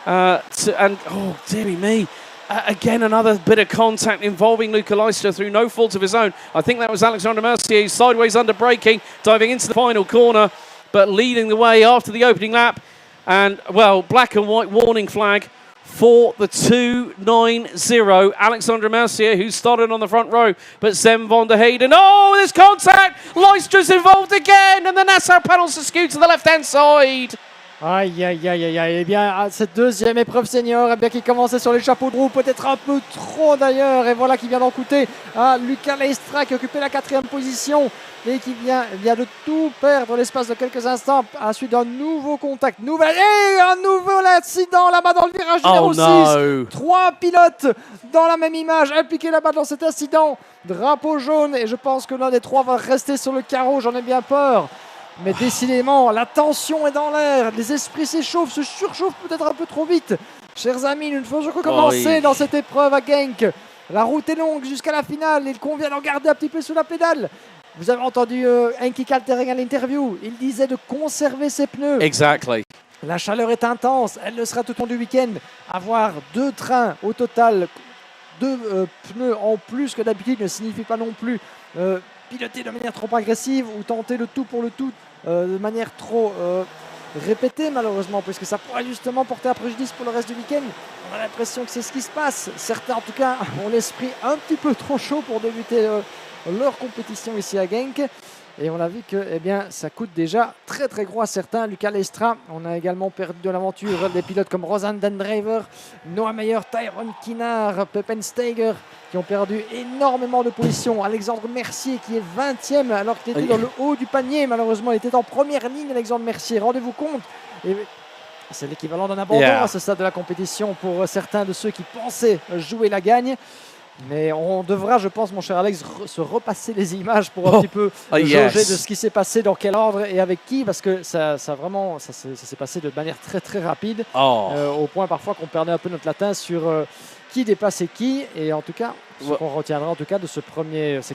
And, oh, dearie me. Again, another bit of contact involving Luca Leistra through no fault of his own. I think that was Alexandre Mercier sideways under braking, diving into the final corner, but leading the way after the opening lap. And, well, black and white warning flag for the 290. Alexandre Mercier, who started on the front row, but Sam van der Heyden. Oh, there's contact! Leistra's involved again, and the Nassau pedals to skew to the left-hand side. Aïe, aïe, aïe, aïe, aïe. Eh bien, cette deuxième épreuve senior, eh bien, qui commençait sur les chapeaux de roue, peut-être un peu trop d'ailleurs. Et voilà qui vient d'en coûter à Luca Leistra, qui occupait la 4e position et qui vient de tout perdre l'espace de quelques instants à la suite d'un nouveau contact. Un nouvel accident là-bas dans le virage numéro 6. 3 pilotes dans la même image, impliqués là-bas dans cet incident. Drapeau jaune, et je pense que l'un des 3 va rester sur le carreau, j'en ai bien peur. Mais décidément, la tension est dans l'air, les esprits s'échauffent, se surchauffent peut-être un peu trop vite. Chers amis, nous ne faisons que commencer dans cette épreuve à Genk. La route est longue jusqu'à la finale, il convient d'en garder un petit peu sous la pédale. Vous avez entendu Henki Kelteren à l'interview, il disait de conserver ses pneus. Exactly. La chaleur est intense, elle le sera tout au long du week-end. Avoir 2 trains au total, 2 pneus en plus que d'habitude ne signifie pas non plus piloter de manière trop agressive ou tenter le tout pour le tout de manière trop répétée malheureusement, puisque ça pourrait justement porter un préjudice pour le reste du week-end. On a l'impression que c'est ce qui se passe. Certains en tout cas ont l'esprit un petit peu trop chaud pour débuter leur compétition ici à Genk. Et on a vu que ça coûte déjà très gros à certains. Luca Leistra, on a également perdu de l'aventure des pilotes comme Rosan Dendriver, Noah Meyer, Tyrone Kinnar, Pepen Steiger, qui ont perdu énormément de positions. Alexandre Mercier qui est 20e alors qu'il était dans le haut du panier. Malheureusement, il était en première ligne, Alexandre Mercier. Rendez-vous compte. Et c'est l'équivalent d'un abandon à ce stade de la compétition pour certains de ceux qui pensaient jouer la gagne. Mais on devra, je pense, mon cher Alex, se repasser les images pour un petit peu jauger de ce qui s'est passé, dans quel ordre et avec qui, parce que ça s'est passé de manière très rapide, au point parfois qu'on perdait un peu notre latin sur qui dépassait qui. Et en tout cas, Ce qu'on retiendra en tout cas de ces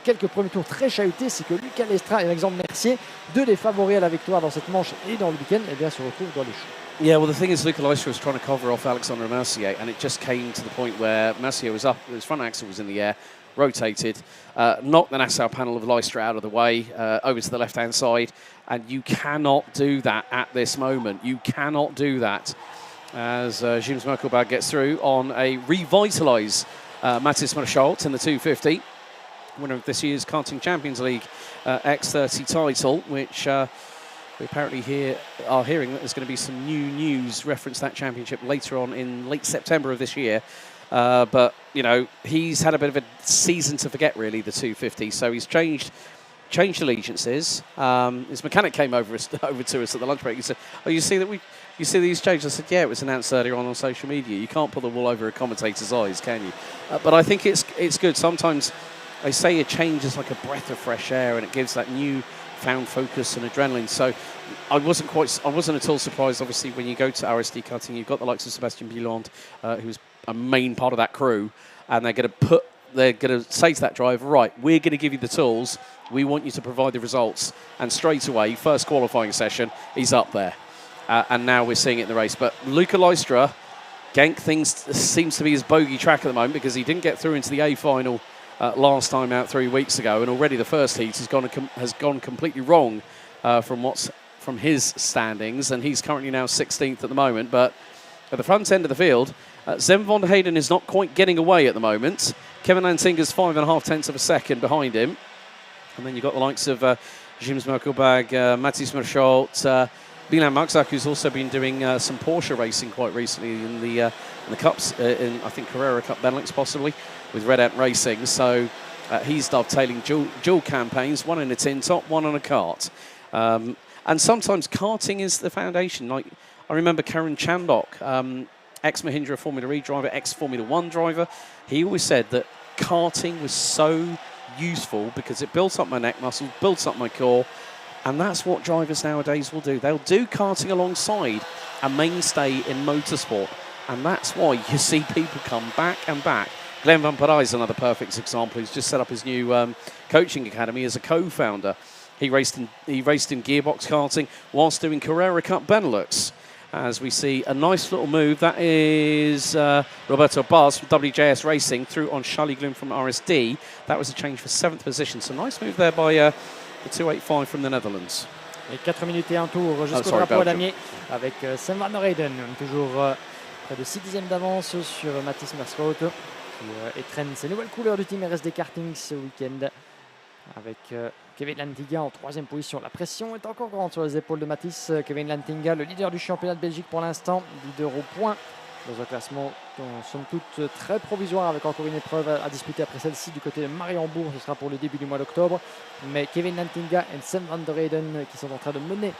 quelques premiers tours très chahutés, c'est que Luca Lestra et Alexandre Mercier, deux des favoris à la victoire dans cette manche et dans le week-end, eh bien, se retrouvent dans les choux. Yeah, well, the thing is, Luca Leistra was trying to cover off Alexandre Mercier, and it just came to the point where Mercier was up, his front axle was in the air, rotated, knocked the Nassau panel of Leistra out of the way, over to the left-hand side, and you cannot do that at this moment. You cannot do that as James Merkelberg gets through on a revitalised Mathis Marchalt in the 250, winner of this year's Karting Champions League X30 title, which we apparently are hearing that there's going to be some new news reference that championship later on in late September of this year. But, you know, he's had a bit of a season to forget, really, the 250, so he's changed allegiances. His mechanic came over to us at the lunch break. He said, "Oh, you see these changes?" I said, "Yeah, it was announced earlier on social media. You can't pull the wool over a commentator's eyes, can you?" But I think it's good. Sometimes they say a change is like a breath of fresh air, and it gives that new found focus and adrenaline. So I wasn't at all surprised. Obviously, when you go to RSD Karting, you've got the likes of Sebastian Bieland, who's a main part of that crew, and they're going to say to that driver, right, we're going to give you the tools. We want you to provide the results. And straight away, first qualifying session, he's up there. And now we're seeing it in the race. But Luca Leistra, Genk seems to be his bogey track at the moment because he didn't get through into the A final last time out 3 weeks ago. And already the first heat has gone completely wrong from his standings. And he's currently now 16th at the moment. But at the front end of the field, Zem van der Heyden is not quite getting away at the moment. Kevin Lantinga's 5.5 tenths of a second behind him. And then you've got the likes of James Merkelberg, Mathis Marchalt, Bilan Magzak, who's also been doing some Porsche racing quite recently in the Cups, in I think Carrera Cup Benelux possibly, with Red Ant Racing. So he's dovetailing dual campaigns, one in a tin top, one on a kart. And sometimes karting is the foundation. Like I remember Karan Chandok, ex-Mahindra Formula E driver, ex-Formula 1 driver, he always said that karting was so useful because it built up my neck muscles, built up my core, and that's what drivers nowadays will do. They'll do karting alongside a mainstay in motorsport, and that's why you see people come back and back. Glenn Van Parijs is another perfect example. He's just set up his new coaching academy as a co-founder. He raced in gearbox karting whilst doing Carrera Cup Benelux. As we see a nice little move, that is Roberto Baz from WJS Racing through on Charlie Gloom from RSD. That was a change for 7th position. So nice move there by the 285 from the Netherlands. Et 4 minutes et un tour jusqu'au drapeau damier avec Sam van der Heyden, toujours près de 6 dixièmes d'avance sur Mathis Marchalt qui étrenne ses nouvelles couleurs du team RSD Karting ce week-end avec Kevin Lantinga en 3e position. La pression est encore grande sur les épaules de Mathis. Kevin Lantinga, le leader du championnat de Belgique pour l'instant, leader au point dans un classement somme toute très provisoire avec encore une épreuve à disputer après celle-ci du côté de Mariembourg. Ce sera pour le début du mois d'octobre. Mais Kevin Lantinga et Sam van der Heyden qui sont en train de mener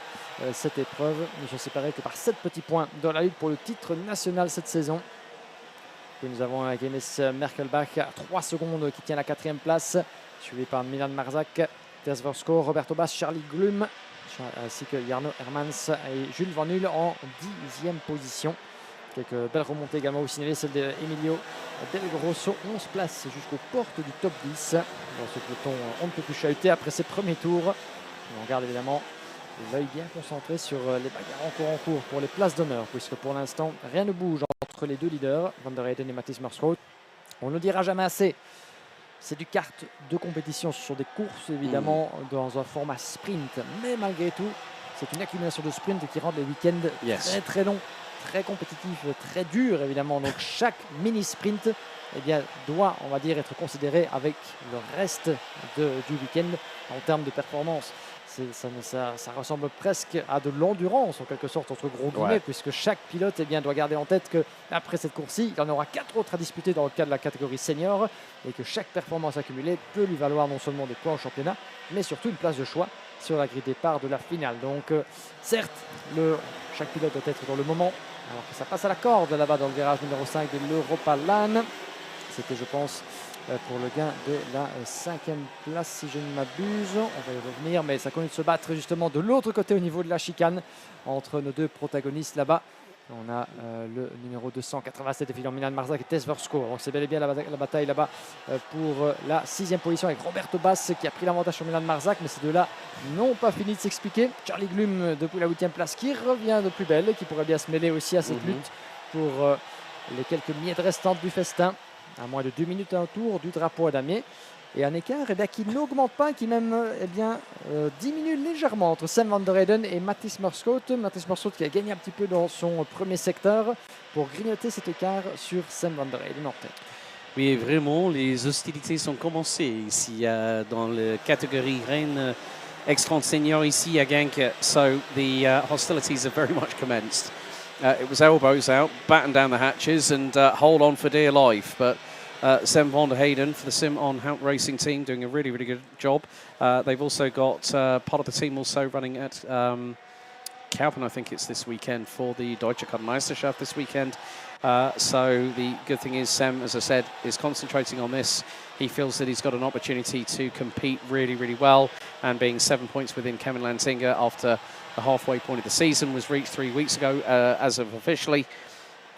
cette épreuve ne sont séparés que par 7 petits points dans la lutte pour le titre national cette saison. Puis nous avons Jonas Merkelbach à 3 secondes qui tient la 4e place, suivi par Milan Marzak, Tess Versko, Roberto Baz, Charlie Glum, ainsi que Jarno Hermans et Jules Van Hul en 10e position. Quelques belles remontées également vous signalez, celle d'Emilio Del Grosso, 11 places jusqu'aux portes du top 10 dans ce peloton on ne peut plus chahuter après ses premiers tours. Et on garde évidemment l'œil bien concentré sur les bagarres encore en cours pour les places d'honneur, puisque pour l'instant rien ne bouge entre les deux leaders, Van der Heyden et Mathis Marchalt. On ne le dira jamais assez, c'est du kart de compétition, ce sont des courses évidemment dans un format sprint, mais malgré tout c'est une accumulation de sprint qui rend les week-ends très très longs, très compétitifs, très durs évidemment. Donc chaque mini sprint doit, on va dire, être considéré avec le reste du week-end en termes de performance. Ça ressemble presque à de l'endurance en quelque sorte entre gros guillemets, puisque chaque pilote doit garder en tête qu'après cette course-ci, il y en aura 4 autres à disputer dans le cadre de la catégorie senior et que chaque performance accumulée peut lui valoir non seulement des points au championnat, mais surtout une place de choix sur la grille départ de la finale. Donc certes, chaque pilote doit être dans le moment, alors que ça passe à la corde là-bas dans le virage numéro 5 de l'Europa LAN. C'était, je pense, pour le gain de la 5e place, si je ne m'abuse. On va y revenir, mais ça continue de se battre justement de l'autre côté au niveau de la chicane entre nos deux protagonistes là-bas. On a le numéro 287 défilant Milan Marzak et Tess Versko. Donc c'est bel et bien la bataille là-bas pour la 6e position avec Roberto Bass qui a pris l'avantage sur Milan Marzak, mais ces deux-là n'ont pas fini de s'expliquer. Charlie Glum depuis la 8e place qui revient de plus belle, qui pourrait bien se mêler aussi à cette lutte pour les quelques miettes restantes du festin. À moins de 2 minutes à un tour du drapeau à damier. Et un écart qui n'augmente pas, qui même diminue légèrement entre Sam van der Heyden et Mathis Merschoot. Mathis Merschoot qui a gagné un petit peu dans son premier secteur pour grignoter cet écart sur Sam van der Heyden en tête. Oui, vraiment, les hostilités sont commencées ici dans la catégorie reine X30 Senior ici à Genk. So the hostilities have very much commenced. It was elbows out, batten down the hatches and hold on for dear life. But Sam van der Heyden for the Sim on Hout Racing team doing a really, really good job. They've also got part of the team also running at Kaupen, I think it's this weekend, for the Deutsche Meisterschaft this weekend. So the good thing is Sam, as I said, is concentrating on this. He feels that he's got an opportunity to compete really, really well, and being 7 points within Kevin Lantinga after the halfway point of the season was reached 3 weeks ago as of officially.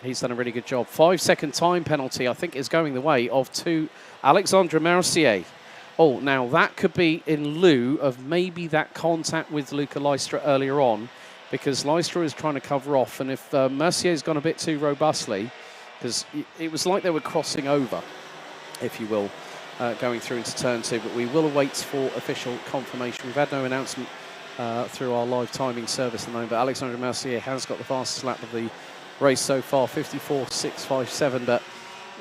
He's done a really good job. 5-second time penalty, I think, is going the way of Alexandre Mercier. Oh, now that could be in lieu of maybe that contact with Luca Leistra earlier on, because Leistra is trying to cover off, and if Mercier's gone a bit too robustly, because it was like they were crossing over, if you will, going through into turn 2, but we will await for official confirmation. We've had no announcement through our live timing service at the moment, but Alexandre Mercier has got the fastest lap of the race so far, 54.657. But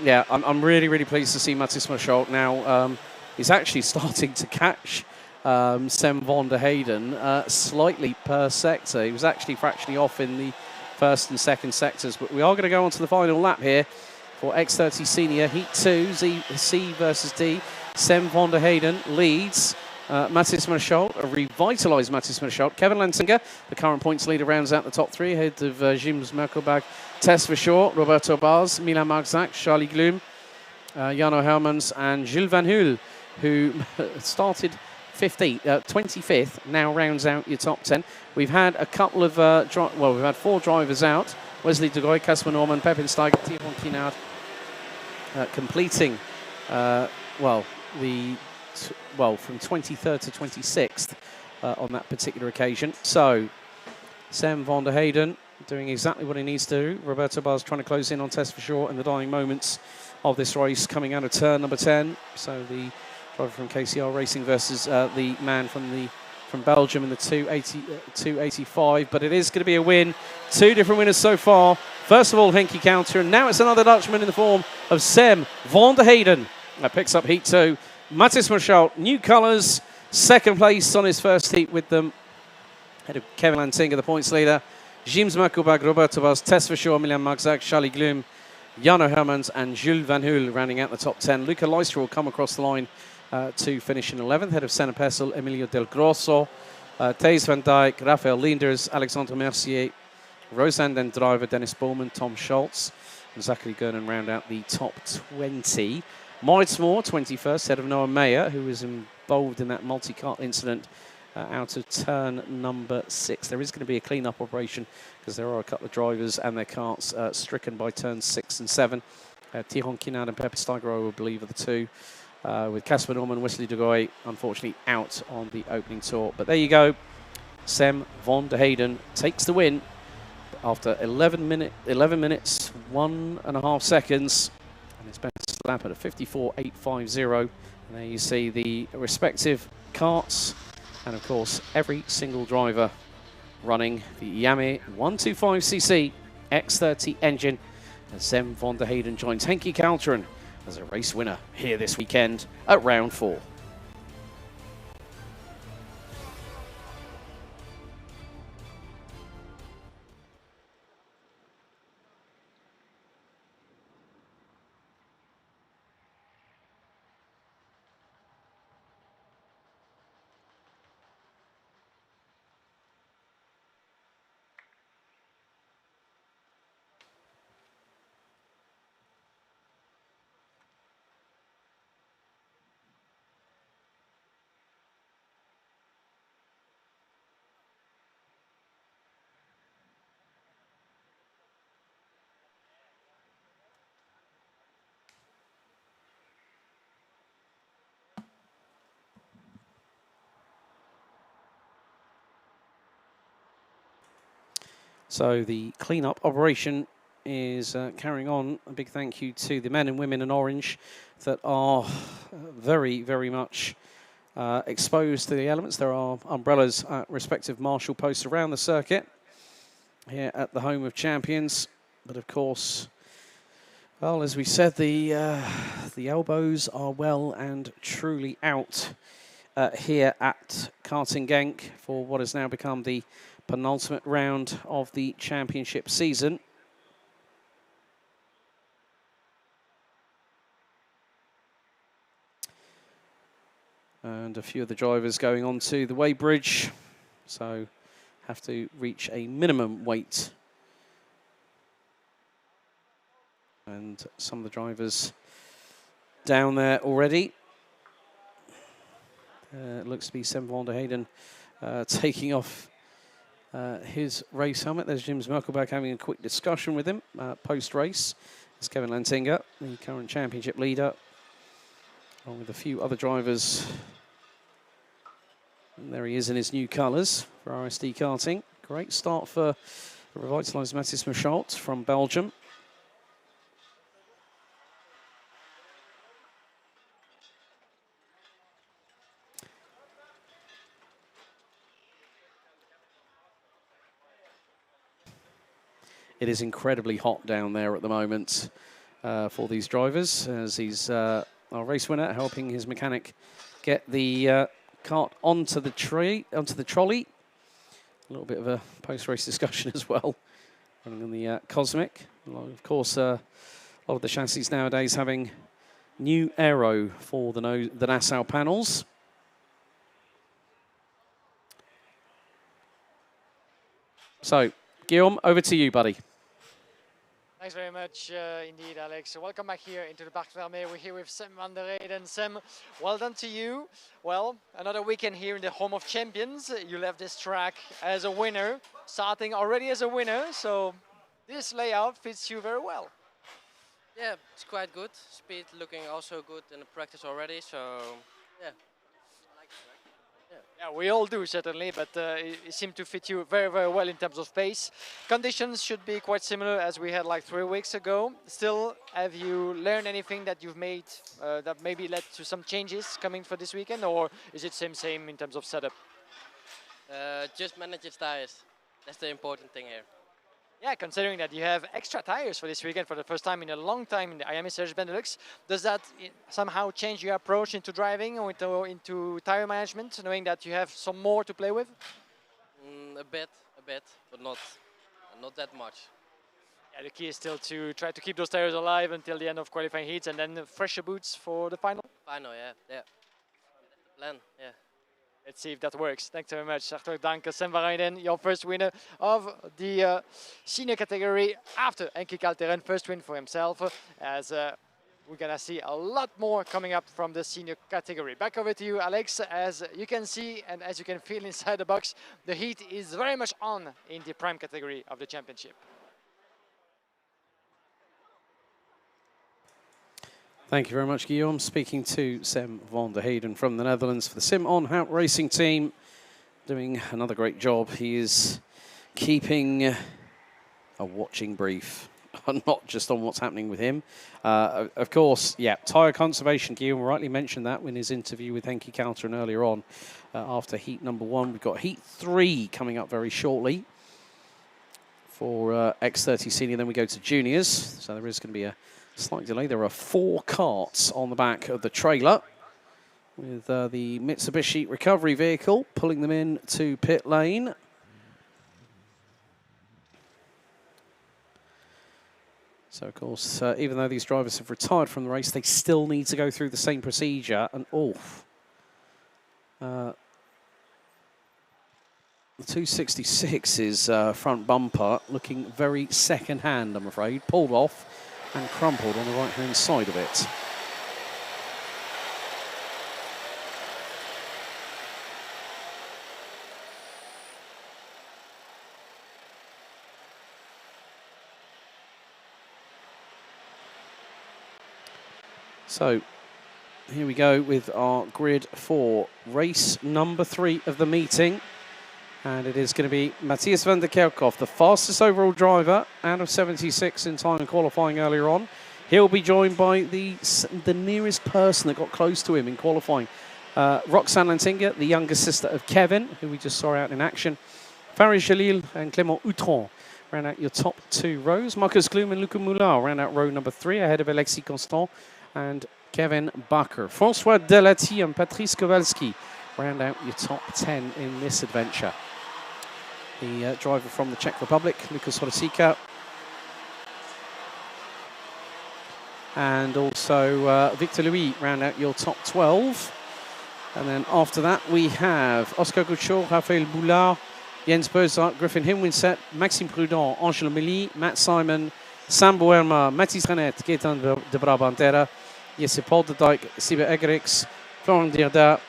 yeah, I'm really, really pleased to see Mathis Merschoot now. He's actually starting to catch Sam van der Heyden slightly per sector. He was actually fractionally off in the first and second sectors, but we are going to go on to the final lap here for X30 Senior Heat 2, C versus D. Sam van der Heyden leads. Mathis Merschoot, a revitalised Mathis Merschoot. Kevin Lantinga, the current points leader, rounds out the top 3 ahead of Jims Merkelbach, Tess Verschoor, Roberto Baz, Milan Marzak, Charlie Glum, Jano Hermans and Jules Van Hul, who started 25th, now rounds out your top 10. We've had a couple of, we've had 4 drivers out. Wesley de Goy, Casper Norman, Pepin Steiger, Thierry Kinard, completing, from 23rd to 26th on that particular occasion. So, Sam van der Heyden doing exactly what he needs to do. Roberto Baz trying to close in on Tess Verschoor in the dying moments of this race, coming out of turn number 10. So the driver from KCR Racing versus the man from Belgium in the 285. But it is going to be a win. 2 different winners so far. First of all, Henky Counter, and now it's another Dutchman in the form of Sam van der Heyden. That picks up Heat 2. Mathis Merschoot, new colours, second place on his first heat with them. Ahead of Kevin Lantinga, the points leader. Jims Merkelbach, Roberto Baz, Tess Verschoor, Milan Marzak, Charlie Glum, Jano Hermans and Jules Van Hul rounding out the top 10. Luca Leistra will come across the line to finish in 11th. Head of Senna Pessel, Emilio Del Grosso, Thijs van Dijk, Rafael Leenders, Alexandre Mercier, Rosanne driver Dennis Bowman, Tom Schultz, and Zachary Gernon round out the top 20. Moritz Moore, 21st, head of Noah Mayer, who was involved in that multi-cart incident out of turn number 6. There is going to be a clean-up operation because there are a couple of drivers and their carts stricken by turns 6 and 7. Thierry Kinard and Pepper Steiger, I believe, are the 2. With Casper Norman, Wesley de Goy, unfortunately, out on the opening tour. But there you go. Sam van der Heyden takes the win after 11 minutes, 1.5 seconds. And his best lap at a 54.850. And there you see the respective carts. And of course, every single driver running the Iame 125cc X30 engine. And Sam van der Heyden joins Henky Kalteren as a race winner here this weekend at round 4. So the clean-up operation is carrying on. A big thank you to the men and women in orange that are very, very much exposed to the elements. There are umbrellas at respective marshal posts around the circuit here at the home of champions. But of course, well, as we said, the elbows are well and truly out here at Karting Genk for what has now become the penultimate round of the championship season. And a few of the drivers going on to the weighbridge, so have to reach a minimum weight. And some of the drivers down there already. It looks to be Sam van der Heyden taking off his race helmet. There's Jim Merkelberg having a quick discussion with him post-race. It's Kevin Lantinga, the current championship leader, along with a few other drivers. And there he is in his new colours for RSD Karting. Great start for the revitalised Mathis Michault from Belgium. It is incredibly hot down there at the moment for these drivers, as he's our race winner helping his mechanic get the cart onto the trolley. A little bit of a post-race discussion as well, running on the Cosmic. Of course, a lot of the chassis nowadays having new aero for the Nassau panels. So, Guillaume, over to you, buddy. Thanks very much indeed, Alex. Welcome back here into the Parc Fermé. We're here with Sam van der Heyden. Sam, well done to you. Well, another weekend here in the home of champions. You left this track as a winner, starting already as a winner. So this layout fits you very well. Yeah, it's quite good. Speed looking also good in the practice already. So yeah. Yeah, we all do certainly, but it seemed to fit you very, very well in terms of pace. Conditions should be quite similar as we had like 3 weeks ago. Still, have you learned anything that you've made that maybe led to some changes coming for this weekend, or is it same in terms of setup? Just manage your tires. That's the important thing here. Yeah, considering that you have extra tires for this weekend for the first time in a long time in the Iame Series Benelux, does that somehow change your approach into driving or into tire management, knowing that you have some more to play with? A bit, but not that much. Yeah, the key is still to try to keep those tires alive until the end of qualifying heats, and then fresher boots for the final. Final, yeah. That's the plan, yeah. Let's see if that works. Thanks very much. Hartelijk dank, Sam van der Heyden, your first winner of the senior category after Enki Kalteren. First win for himself, as we're going to see a lot more coming up from the senior category. Back over to you, Alex. As you can see and as you can feel inside the box, the heat is very much on in the prime category of the championship. Thank you very much, Guillaume. Speaking to Sam van der Heyden from the Netherlands for the Sim On Hout Racing team. Doing another great job. He is keeping a watching brief, not just on what's happening with him. Of course, yeah, tyre conservation. Guillaume rightly mentioned that in his interview with Henki Kalteren earlier on. After heat number 1, we've got heat 3 coming up very shortly for X30 Senior. Then we go to juniors. So there is going to be a slight delay. There are 4 carts on the back of the trailer with the Mitsubishi recovery vehicle pulling them in to pit lane. So, of course, even though these drivers have retired from the race, they still need to go through the same procedure. And, the 266's front bumper looking very second-hand, I'm afraid. Pulled off and crumpled on the right-hand side of it. So, here we go with our grid for race number 3 of the meeting. And it is going to be Matthias van der Kerkhoff, the fastest overall driver out of 76 in time qualifying earlier on. He'll be joined by the nearest person that got close to him in qualifying. Roxane Lantinga, the younger sister of Kevin, who we just saw out in action. Farid Jalil and Clément Outron round out your top 2 rows. Marcus Gloom and Luca Moulin round out row number 3 ahead of Alexis Constant and Kevin Bakker. François Delati and Patrice Kowalski round out your top 10 in this adventure. The driver from the Czech Republic, Lukas Horosika. And also Victor Louis round out your top 12. And then after that we have Oscar Gouchot, Raphael Boulard, Jens Bozart, Griffin Himwinset, Maxime Prudent, Angelo Milly, Matt Simon, Sam Boerma, Mathis Renet, Gaetan de Brabantera, Jesse Paul de Dijk, Siba Egerix, Florent Dierda,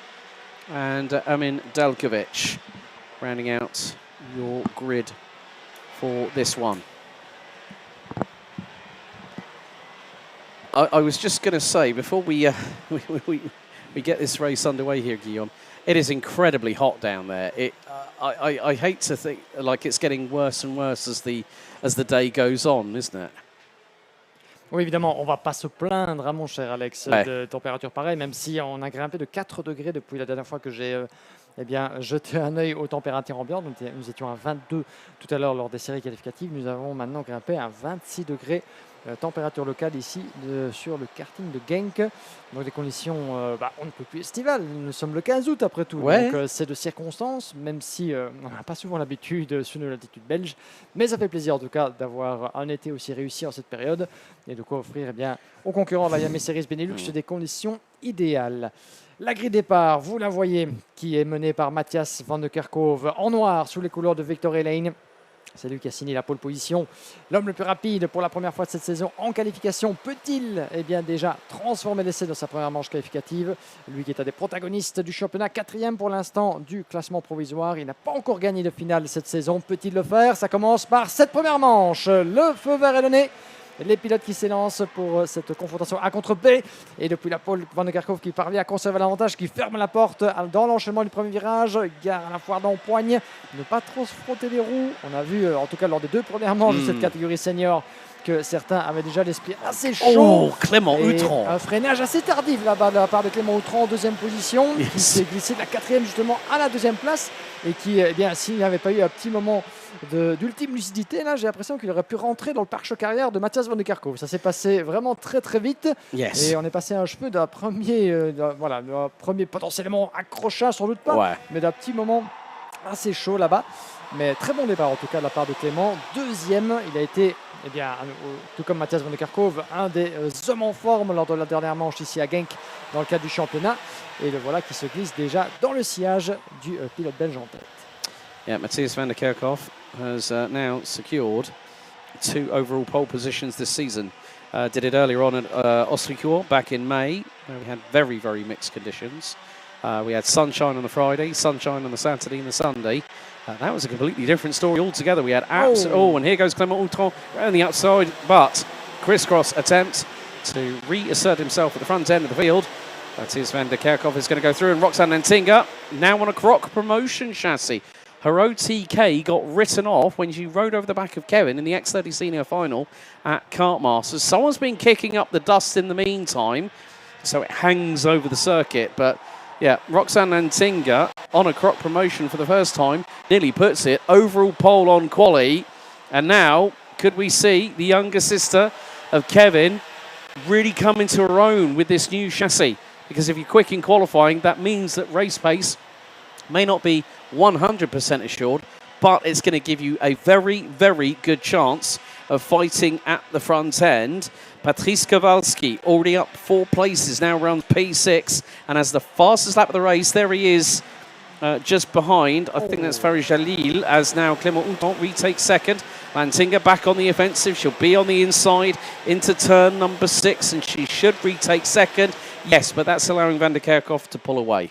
and Amin Dalkovic rounding out your grid for this one. I was just going to say, before we get this race underway here, Guillaume, it is incredibly hot down there. I hate to think like it's getting worse and worse as the day goes on, isn't it? Oui, évidemment, on ne va pas se plaindre, hein, mon cher Alex, de température pareille, même si on a grimpé de 4 degrés depuis la dernière fois que j'ai jeté un œil aux températures ambiantes. Nous étions à 22 tout à l'heure lors des séries qualificatives. Nous avons maintenant grimpé à 26 degrés. Température locale ici sur le karting de Genk. Donc des conditions, on ne peut plus estivales. Nous sommes le 15 août après tout. Ouais. Donc c'est de circonstances, même si on n'a pas souvent l'habitude sur nos latitudes belges. Mais ça fait plaisir en tout cas d'avoir un été aussi réussi en cette période et de quoi offrir aux concurrents de la Iame Series Benelux des conditions idéales. La grille départ, vous la voyez, qui est menée par Matthias van der Kerkhoff en noir sous les couleurs de Victory Lane. C'est lui qui a signé la pole position. L'homme le plus rapide pour la première fois de cette saison en qualification. Peut-il déjà transformer l'essai dans sa première manche qualificative? Lui qui est un des protagonistes du championnat, 4e pour l'instant du classement provisoire. Il n'a pas encore gagné de finale cette saison. Peut-il le faire? Ça commence par cette première manche. Le feu vert est donné. Les pilotes qui s'élancent pour cette confrontation A contre B. Et depuis la pole, Van der Kerkhoff qui parvient à conserver l'avantage, qui ferme la porte dans l'enchaînement du premier virage. Gare à la foire d'empoigne. Ne pas trop se frotter les roues. On a vu, en tout cas lors des 2 premières manches de cette catégorie senior, que certains avaient déjà l'esprit assez chaud. Oh, Clément Outron. Un freinage assez tardif là-bas de la part de Clément Outron en 2e position, qui s'est glissé de la 4e justement à la 2e place et qui, s'il n'y avait pas eu un petit moment d'ultime lucidité, là, j'ai l'impression qu'il aurait pu rentrer dans le pare-choc arrière de Matthias van der Kerkhoff. Ça s'est passé vraiment très très vite. Et on est passé à un cheveu d'un premier, potentiellement accrochage, sans doute pas, mais d'un petit moment assez chaud là-bas. Mais très bon départ en tout cas de la part de Clément. 2e, il a été, tout comme Matthias van der Kerkhoff, un des hommes en forme lors de la dernière manche ici à Genk dans le cadre du championnat. Et le voilà qui se glisse déjà dans le sillage du pilote belge en tête. Yeah, Matthias van der Kerkhoff has now secured 2 overall pole positions this season. Did it earlier on at Oslicourt back in May, where we had very, very mixed conditions. We had sunshine on the Friday, sunshine on the Saturday and the Sunday. That was a completely different story altogether. We had and here goes Clément Outron around the outside, but crisscross attempt to reassert himself at the front end of the field. Matthias van der Kerkhoff is going to go through, and Roxane Lantinga now on a Croc promotion chassis. Her OTK got written off when she rode over the back of Kevin in the X30 Senior final at Kartmasters. Someone's been kicking up the dust in the meantime, so it hangs over the circuit. But yeah, Roxane Lantinga on a Croc promotion for the first time, nearly puts it, overall pole on quali. And now, could we see the younger sister of Kevin really come into her own with this new chassis? Because if you're quick in qualifying, that means that race pace may not be 100% assured, but it's going to give you a very, very good chance of fighting at the front end. Patrice Kowalski already up 4 places, now around P6, and as the fastest lap of the race, there he is just behind. I think that's Farid Jalil, as now Clément Outron retakes second. Lantinga back on the offensive. She'll be on the inside into turn number 6, and she should retake second. Yes, but that's allowing van der Kerkhoff to pull away.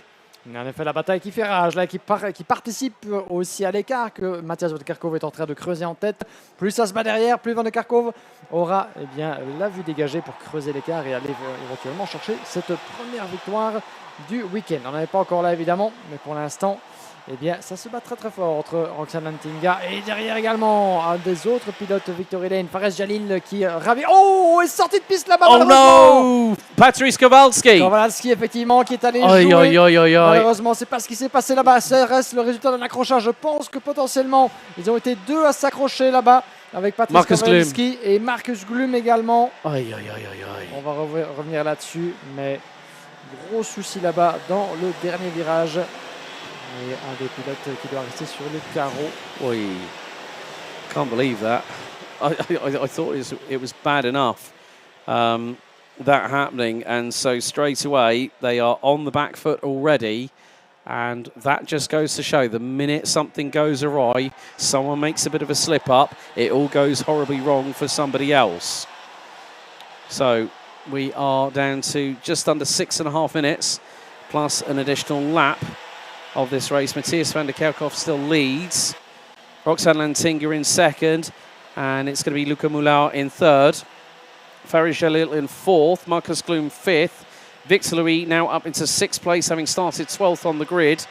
En effet, la bataille qui fait rage, là, qui participe aussi à l'écart que Mathias Van der Kerkhove est en train de creuser en tête. Plus ça se bat derrière, plus Van der Kerkhove aura la vue dégagée pour creuser l'écart et aller éventuellement chercher cette première victoire du week-end. On n'en est pas encore là évidemment, mais pour l'instant, ça se bat très très fort entre Roxane Lantinga et derrière également un des autres pilotes Victory Lane, Fares Jalil qui ravit. Oh, est sorti de piste là-bas. Oh no, Patrice Kowalski. Kowalski effectivement qui est allé jouer. Malheureusement, c'est pas ce qui s'est passé là-bas. Ça reste le résultat d'un accrochage. Je pense que potentiellement, ils ont été deux à s'accrocher là-bas avec Patrice Kowalski et Marcus Glum également. On va revenir là-dessus, mais gros souci là-bas dans le dernier virage. Et un des pilotes qui doit rester sur le carreau. Oui, can't believe that. I thought it was bad enough that happening, and so straight away they are on the back foot already, and that just goes to show the minute something goes awry, someone makes a bit of a slip up, it all goes horribly wrong for somebody else. So we are down to just under 6.5 minutes plus an additional lap of this race. Matthias Van der Kerkhoff still leads. Roxane Lantinga in second, and it's going to be Luca Moulin in third. Fares Jalil in fourth, Marcus Glum fifth. Victor Louis now up into sixth place, having started 12th on the grid.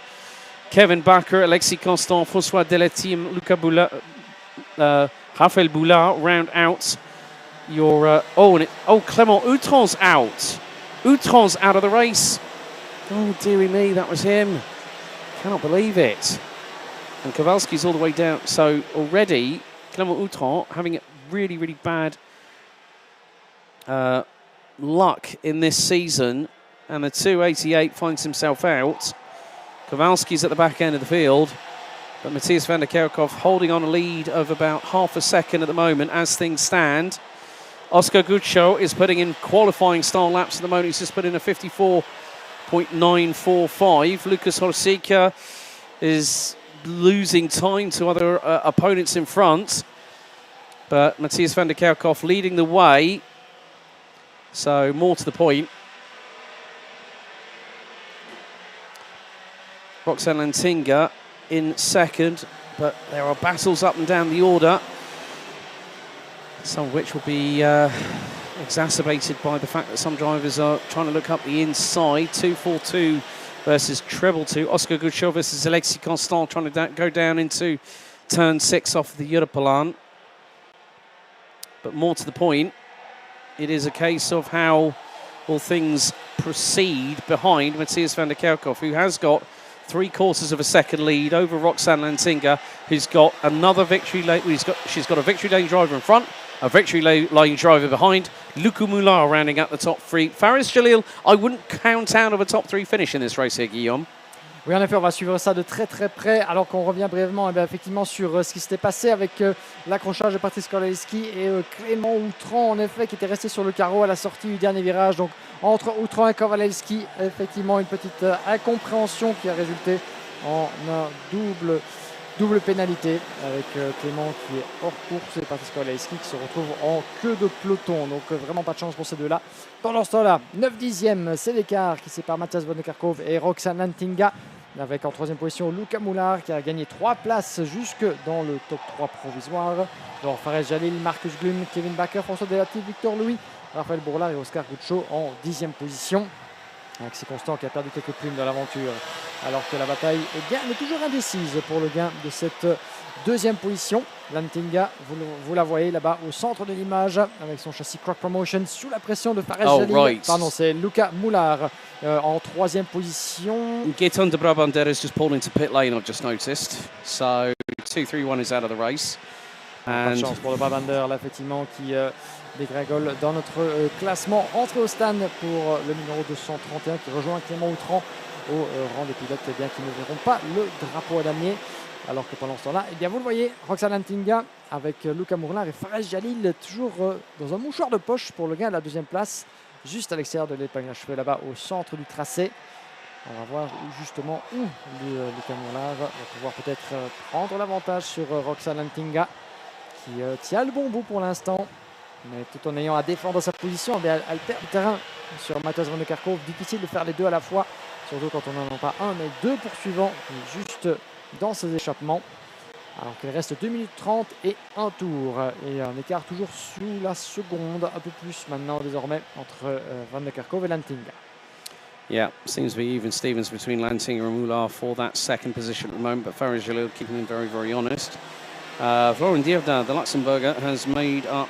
Kevin Bakker, Alexis Constant, François Deletim, Luca Boula, Raphaël Boulard round out your... Clément Outron's out. Outron's out of the race. Oh, dearie me, that was him. Cannot believe it. And Kowalski's all the way down. So already, Clément Outron having a really, really bad luck in this season. And the 288 finds himself out. Kowalski's at the back end of the field. But Matthias Van der Kerkhoff holding on a lead of about half a second at the moment as things stand. Oscar Gutschow is putting in qualifying style laps at the moment. He's just put in a 54.945. Lucas Horsika is losing time to other opponents in front. But Matthias Van der Kerkhoff leading the way. So more to the point. Roxane Lantinga in second. But there are battles up and down the order. Some of which will be exacerbated by the fact that some drivers are trying to look up the inside. 242 versus treble 2. Oscar Gutschow versus Alexis Constant trying to go down into turn 6 off the Europalan. But more to the point, it is a case of how will things proceed behind Matthias Van der Kerkhoff, who has got 3/4 of a second lead over Roxane Lantinga, who's got another victory lane. She's got a victory lane driver in front, a victory lane driver behind. Luca Moulin rounding out the top three. Fares Jalil, I wouldn't count out of a top 3 finish in this race here, Guillaume. Oui, en effet, on va suivre ça de très très près, alors qu'on revient brièvement effectivement sur ce qui s'était passé avec l'accrochage de Patrice Kowalski et Clément Outron, en effet, qui était resté sur le carreau à la sortie du dernier virage. Donc, entre Outron et Kowalski, effectivement, une petite incompréhension qui a résulté en un double pénalité avec Clément qui est hors course et Patrice Kowalski qui se retrouve en queue de peloton. Donc vraiment pas de chance pour ces deux-là. Pendant ce temps-là, 9 dixièmes, c'est l'écart qui sépare Matthias Van der Kerkhoff et Roxane Lantinga, avec en troisième position Luca Moulin qui a gagné 3 places jusque dans le top 3 provisoire. Alors Fares Jalil, Marcus Glum, Kevin Bakker, François Delatif, Victor Louis, Raphaël Bourlard et Oscar Gutschow en 10e position. Alexis Constant qui a perdu quelques plumes dans l'aventure, alors que la bataille est toujours indécise pour le gain de cette deuxième position. Lantinga, vous la voyez là-bas au centre de l'image, avec son châssis Croc Promotion sous la pression de Fares Jalil. Right. Pardon, c'est Luca Moulard en 3e position. Gaetan de Brabander has just pulled into pit lane, I've just noticed. So 2-3-1 is out of the race. Pas de chance pour le Brabander, là, effectivement, qui dégringole dans notre classement. Rentré au stand pour le numéro 231 qui rejoint Clément Outron au rang des pilotes qui ne verront pas le drapeau à damier. Alors que pendant ce temps-là, vous le voyez, Roxane Lantinga avec Luca Moulin et Fares Jalil toujours dans un mouchoir de poche pour le gain à la 2e place, juste à l'extérieur de l'épingle à cheveux là-bas au centre du tracé. On va voir justement où Luca Moulin va pouvoir peut-être prendre l'avantage sur Roxane Lantinga qui tient le bon bout pour l'instant. Mais tout en ayant à défendre sa position, elle perd le terrain sur Matthias Van der Kerkhoff. Difficile de faire les deux à la fois surtout quand on n'en a pas un mais deux poursuivants juste dans ces échappements. Alors qu'il reste 2 minutes 30 et un tour. Et un écart toujours sous la seconde, un peu plus maintenant désormais, entre Van de Kerkhove et Lantinga. Yeah, seems to be even Stevens between Lantinga and Moulard for that second position at the moment, but Farid Jalil keeping him very, very honest. Florian Diavda, the Luxembourger, has made up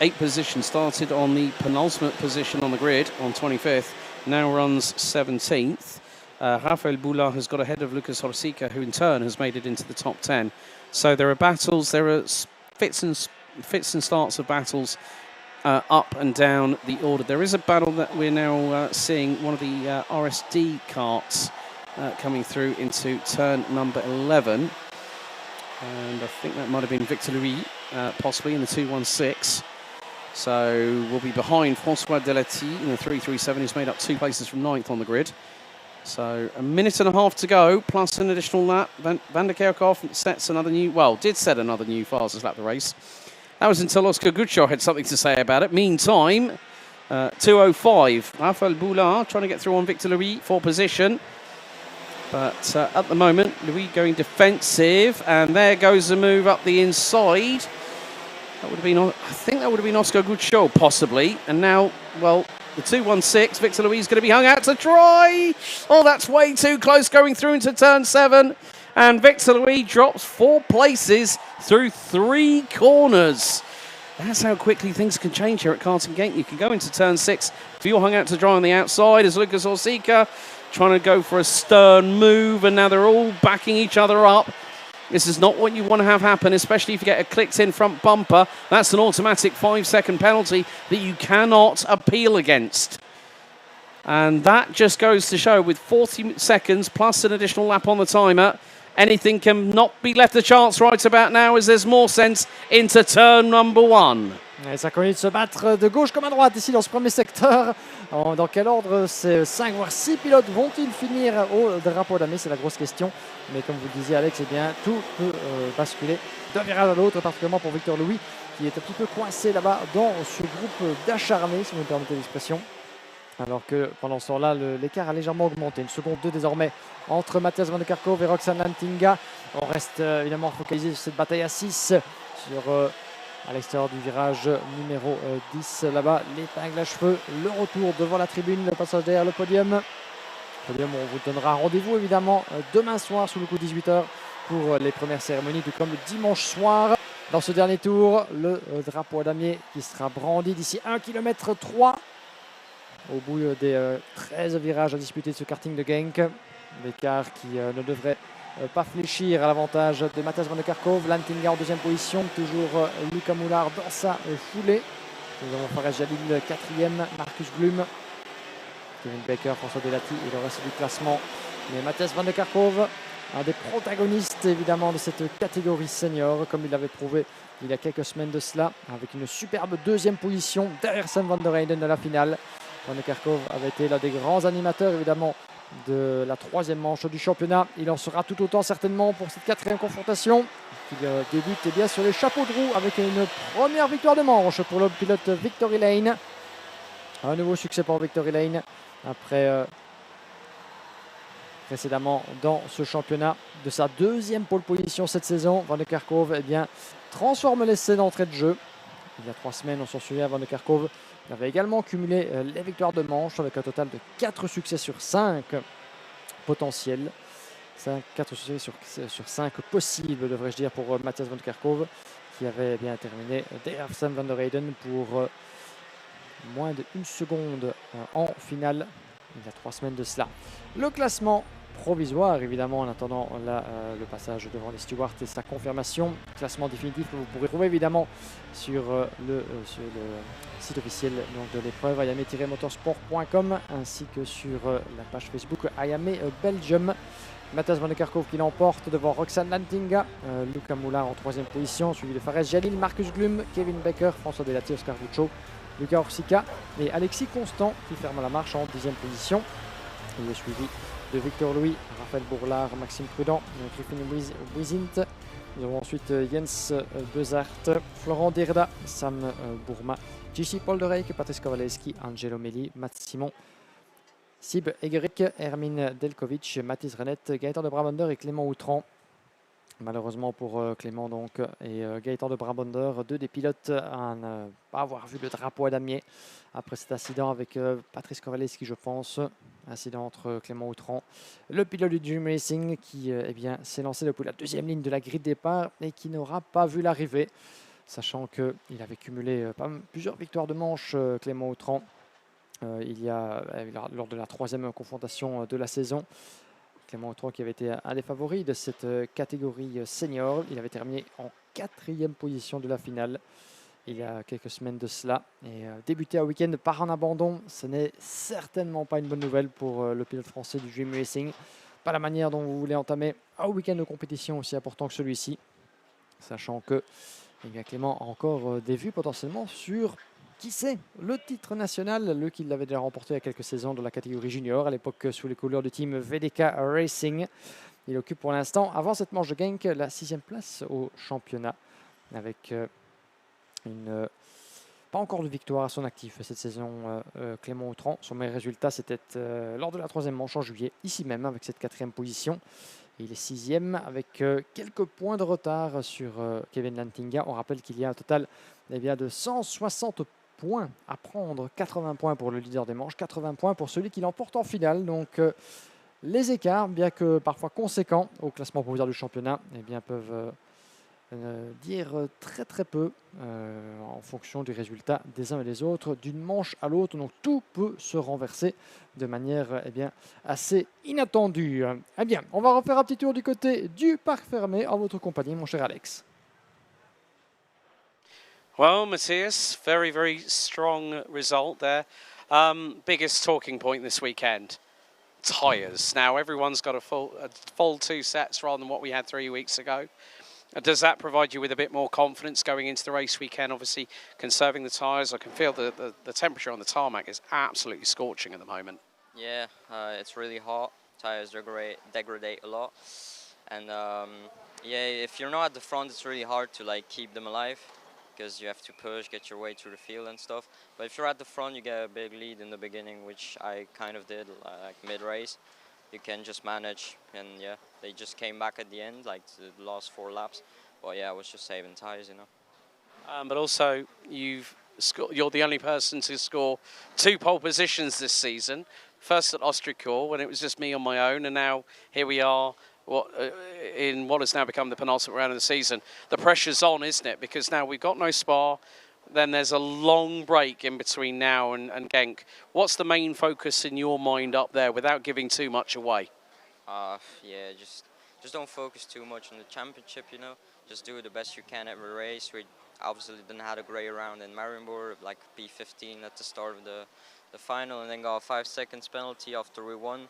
8 positions, started on the penultimate position on the grid on 25th, now runs 17th. Rafael Boulard has got ahead of Lucas Horsica, who in turn has made it into the top 10. So there are battles, there are fits and starts of battles up and down the order. There is a battle that we're now seeing, one of the RSD carts coming through into turn number 11. And I think that might have been Victor Louis, possibly in the 216. So we'll be behind François Delati in the 337, who's made up 2 places from 9th on the grid. So a minute and a half to go, plus an additional lap. Van der Kerkhoff sets another new, well, did set another new fastest lap of the race. That was until Oscar Gutschow had something to say about it. Meantime, 2:05. Rafael Boulard trying to get through on Victor Louis for position. But at the moment, Louis going defensive, and there goes the move up the inside. That would have been, I think that would have been Oscar Gutschow, possibly. And now, well, the 216, Victor Louis is going to be hung out to dry. Oh, that's way too close going through into turn 7. And Victor Louis drops 4 places through 3 corners. That's how quickly things can change here at Karting Genk. You can go into turn 6, feel hung out to dry on the outside as Lucas Horsica trying to go for a stern move, and now they're all backing each other up. This is not what you want to have happen, especially if you get a clicked-in front bumper. That's an automatic 5-second penalty that you cannot appeal against. And that just goes to show, with 40 seconds plus an additional lap on the timer, anything can not be left a chance right about now, as there's more sense into turn number 1. Et ça continue de se battre de gauche comme à droite ici dans ce premier secteur. Dans quel ordre ces 5 voire 6 pilotes vont-ils finir au drapeau d'Amé? C'est la grosse question. Mais comme vous le disiez Alex, eh bien, tout peut basculer d'un virage à l'autre, particulièrement pour Victor Louis, qui est un petit peu coincé là-bas dans ce groupe d'acharnés, si vous me permettez l'expression. Alors que pendant ce temps-là, l'écart a légèrement augmenté. 1 seconde 2 désormais entre Matthias Van de Kerkhove et Roxane Lantinga. On reste évidemment focalisé sur cette bataille à 6 sur... à l'extérieur du virage numéro 10, là-bas, l'épingle à cheveux, le retour devant la tribune, le passage derrière le podium. On vous donnera rendez-vous évidemment demain soir sous le coup de 18h pour les premières cérémonies, tout comme le dimanche soir. Dans ce dernier tour, le drapeau à damier qui sera brandi d'ici 1,3 km au bout des 13 virages à disputer de ce karting de Genk. L'écart qui ne devrait pas fléchir à l'avantage de Matthias Van de Kerkhove. Lantinga en deuxième position, toujours Luca Moulard dans sa foulée. Nous avons Fares Jalil 4e, Marcus Glum, Kevin Baker, François Delati et le reste du classement. Mais Matthias Van de Kerkhove, un des protagonistes évidemment de cette catégorie senior, comme il l'avait prouvé il y a quelques semaines de cela, avec une superbe deuxième position derrière Sam van der Heyden de la finale. Van de Kerkhove avait été l'un des grands animateurs évidemment de la 3e manche du championnat. Il en sera tout autant certainement pour cette 4e confrontation qui débute bien sur les chapeaux de roue avec une première victoire de manche pour le pilote Victory Lane. Un nouveau succès pour Victory Lane après précédemment dans ce championnat de sa 2e pole position cette saison. Van de Kerkhove transforme l'essai d'entrée de jeu. Il y a 3 semaines, on s'en souvient, Van de Kerkhove avait également cumulé les victoires de manche avec un total de 4 succès sur 5 potentiels. 4 succès sur 5 possibles, devrais-je dire, pour Matthias Van de Kerkhove, qui avait bien terminé derrière Sam van der Heyden pour moins de 1 seconde en finale il y a 3 semaines de cela. Le classement provisoire, évidemment, en attendant le passage devant les stewards et sa confirmation. Classement définitif que vous pourrez trouver évidemment sur le site officiel donc, de l'épreuve iame-motorsport.com ainsi que sur la page Facebook Iame Belgium. Matthias Van de Kerkhove qui l'emporte devant Roxane Lantinga, Luca Moulard en 3e position, suivi de Fares Jalil, Marcus Glum, Kevin Baker, François Delati, Oscar Gutschow, Luca Horsica et Alexis Constant qui ferme la marche en 10e position. Il est suivi de Victor Louis, Raphaël Bourlard, Maxime Prudent, Griffin Wizint. Nous avons ensuite Jens Bezart, Florent Dirda, Sam Bourma, JC Polderek, Patrice Kowalewski, Angelo Melli, Mats Simon, Sib Egeric, Hermine Delkovic, Mathis Renette, Gaëtan de Brabander et Clément Outran. Malheureusement pour Clément donc, et Gaëtan de Brabander, deux des pilotes à ne pas avoir vu le drapeau à damier après cet incident avec Patrice Kowaleski, je pense. Incident entre Clément Outran, le pilote du Dream Racing qui s'est lancé depuis la deuxième ligne de la grille de départ et qui n'aura pas vu l'arrivée, sachant qu'il avait cumulé plusieurs victoires de manche, Clément Outran, lors de la troisième confrontation de la saison. Clément Outran qui avait été un des favoris de cette catégorie senior. Il avait terminé en 4e position de la finale il y a quelques semaines de cela. Et débuter un week-end par un abandon, ce n'est certainement pas une bonne nouvelle pour le pilote français du Dream Racing. Pas la manière dont vous voulez entamer un week-end de compétition aussi important que celui-ci. Sachant que Clément a encore des vues potentiellement sur, qui sait, le titre national, le qu'il avait déjà remporté il y a quelques saisons dans la catégorie junior, à l'époque sous les couleurs du team VDK Racing. Il occupe pour l'instant, avant cette manche de Genk, la 6e place au championnat, avec pas encore de victoire à son actif cette saison. Clément Outran, son meilleur résultat, c'était lors de la 3e manche en juillet, ici même, avec cette 4e position. Et il est 6e avec quelques points de retard sur Kevin Lantinga. On rappelle qu'il y a un total de 160 points à prendre, 80 points pour le leader des manches, 80 points pour celui qui l'emporte en finale. Donc les écarts, bien que parfois conséquents au classement provisoire du championnat, peuvent dire très très peu en fonction du résultat des uns et des autres, d'une manche à l'autre. Donc tout peut se renverser de manière assez inattendue. On va refaire un petit tour du côté du parc fermé en votre compagnie, mon cher Alex. Well, Matthias, very, very strong result there. Biggest talking point this weekend, tyres. Now, everyone's got a full 2 sets rather than what we had 3 weeks ago. Does that provide you with a bit more confidence going into the race weekend? Obviously, conserving the tyres. I can feel the temperature on the tarmac is absolutely scorching at the moment. Yeah, it's really hot. Tyres degrade a lot. And if you're not at the front, it's really hard to keep them alive, because you have to push, get your way through the field and stuff. But if you're at the front, you get a big lead in the beginning, which I kind of did, mid-race. You can just manage, and they just came back at the end, the last 4 laps. But I was just saving tyres, But also, you're the only person to score 2 pole positions this season. First at Austricourt, when it was just me on my own, and now here we are in what has now become the penultimate round of the season. The pressure's on, isn't it? Because now we've got no Spa, then there's a long break in between now and Genk. What's the main focus in your mind up there without giving too much away? Just don't focus too much on the championship, Just do the best you can every race. We obviously didn't have a great round in Marienburg, P15 at the start of the final, and then got a 5 seconds penalty after we won.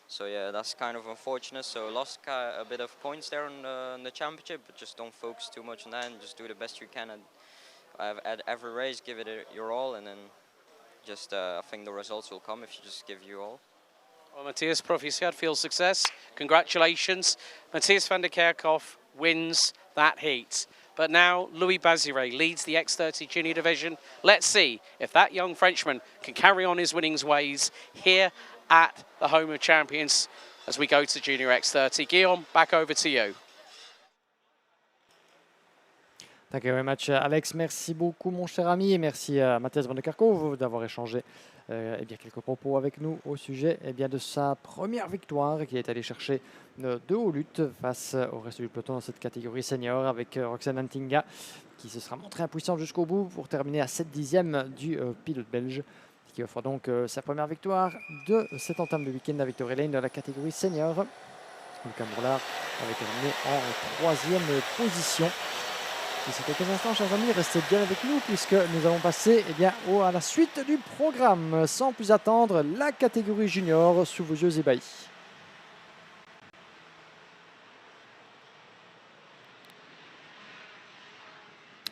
So that's kind of unfortunate. So lost a bit of points there on the championship, but just don't focus too much on that and just do the best you can at every race. Give it your all, and then just I think the results will come if you just give you all. Well, Matthias, proficiat, field success. Congratulations. Matthias van der Kerkhoff wins that heat. But now Louis Bazire leads the X30 Junior division. Let's see if that young Frenchman can carry on his winnings ways here at the home of champions as we go to Junior X30. Guillaume, back over to you. Thank you very much, Alex. Merci beaucoup, mon cher ami, et merci à Matthias van der Kerkhoff d'avoir échangé quelques propos avec nous au sujet de sa première victoire qui est allé chercher de haut lutte face au reste du peloton dans cette catégorie senior, avec Roxane Antinga qui se sera montré impuissante jusqu'au bout pour terminer à 7/10 du pilote belge, qui offre donc sa première victoire de cette entame de week-end à Victory Lane dans la catégorie senior. Lucas Mourlard avait terminé en 3e position. D'ici quelques instants, chers amis, restez bien avec nous puisque nous allons passer à la suite du programme. Sans plus attendre, la catégorie junior sous vos yeux ébahis.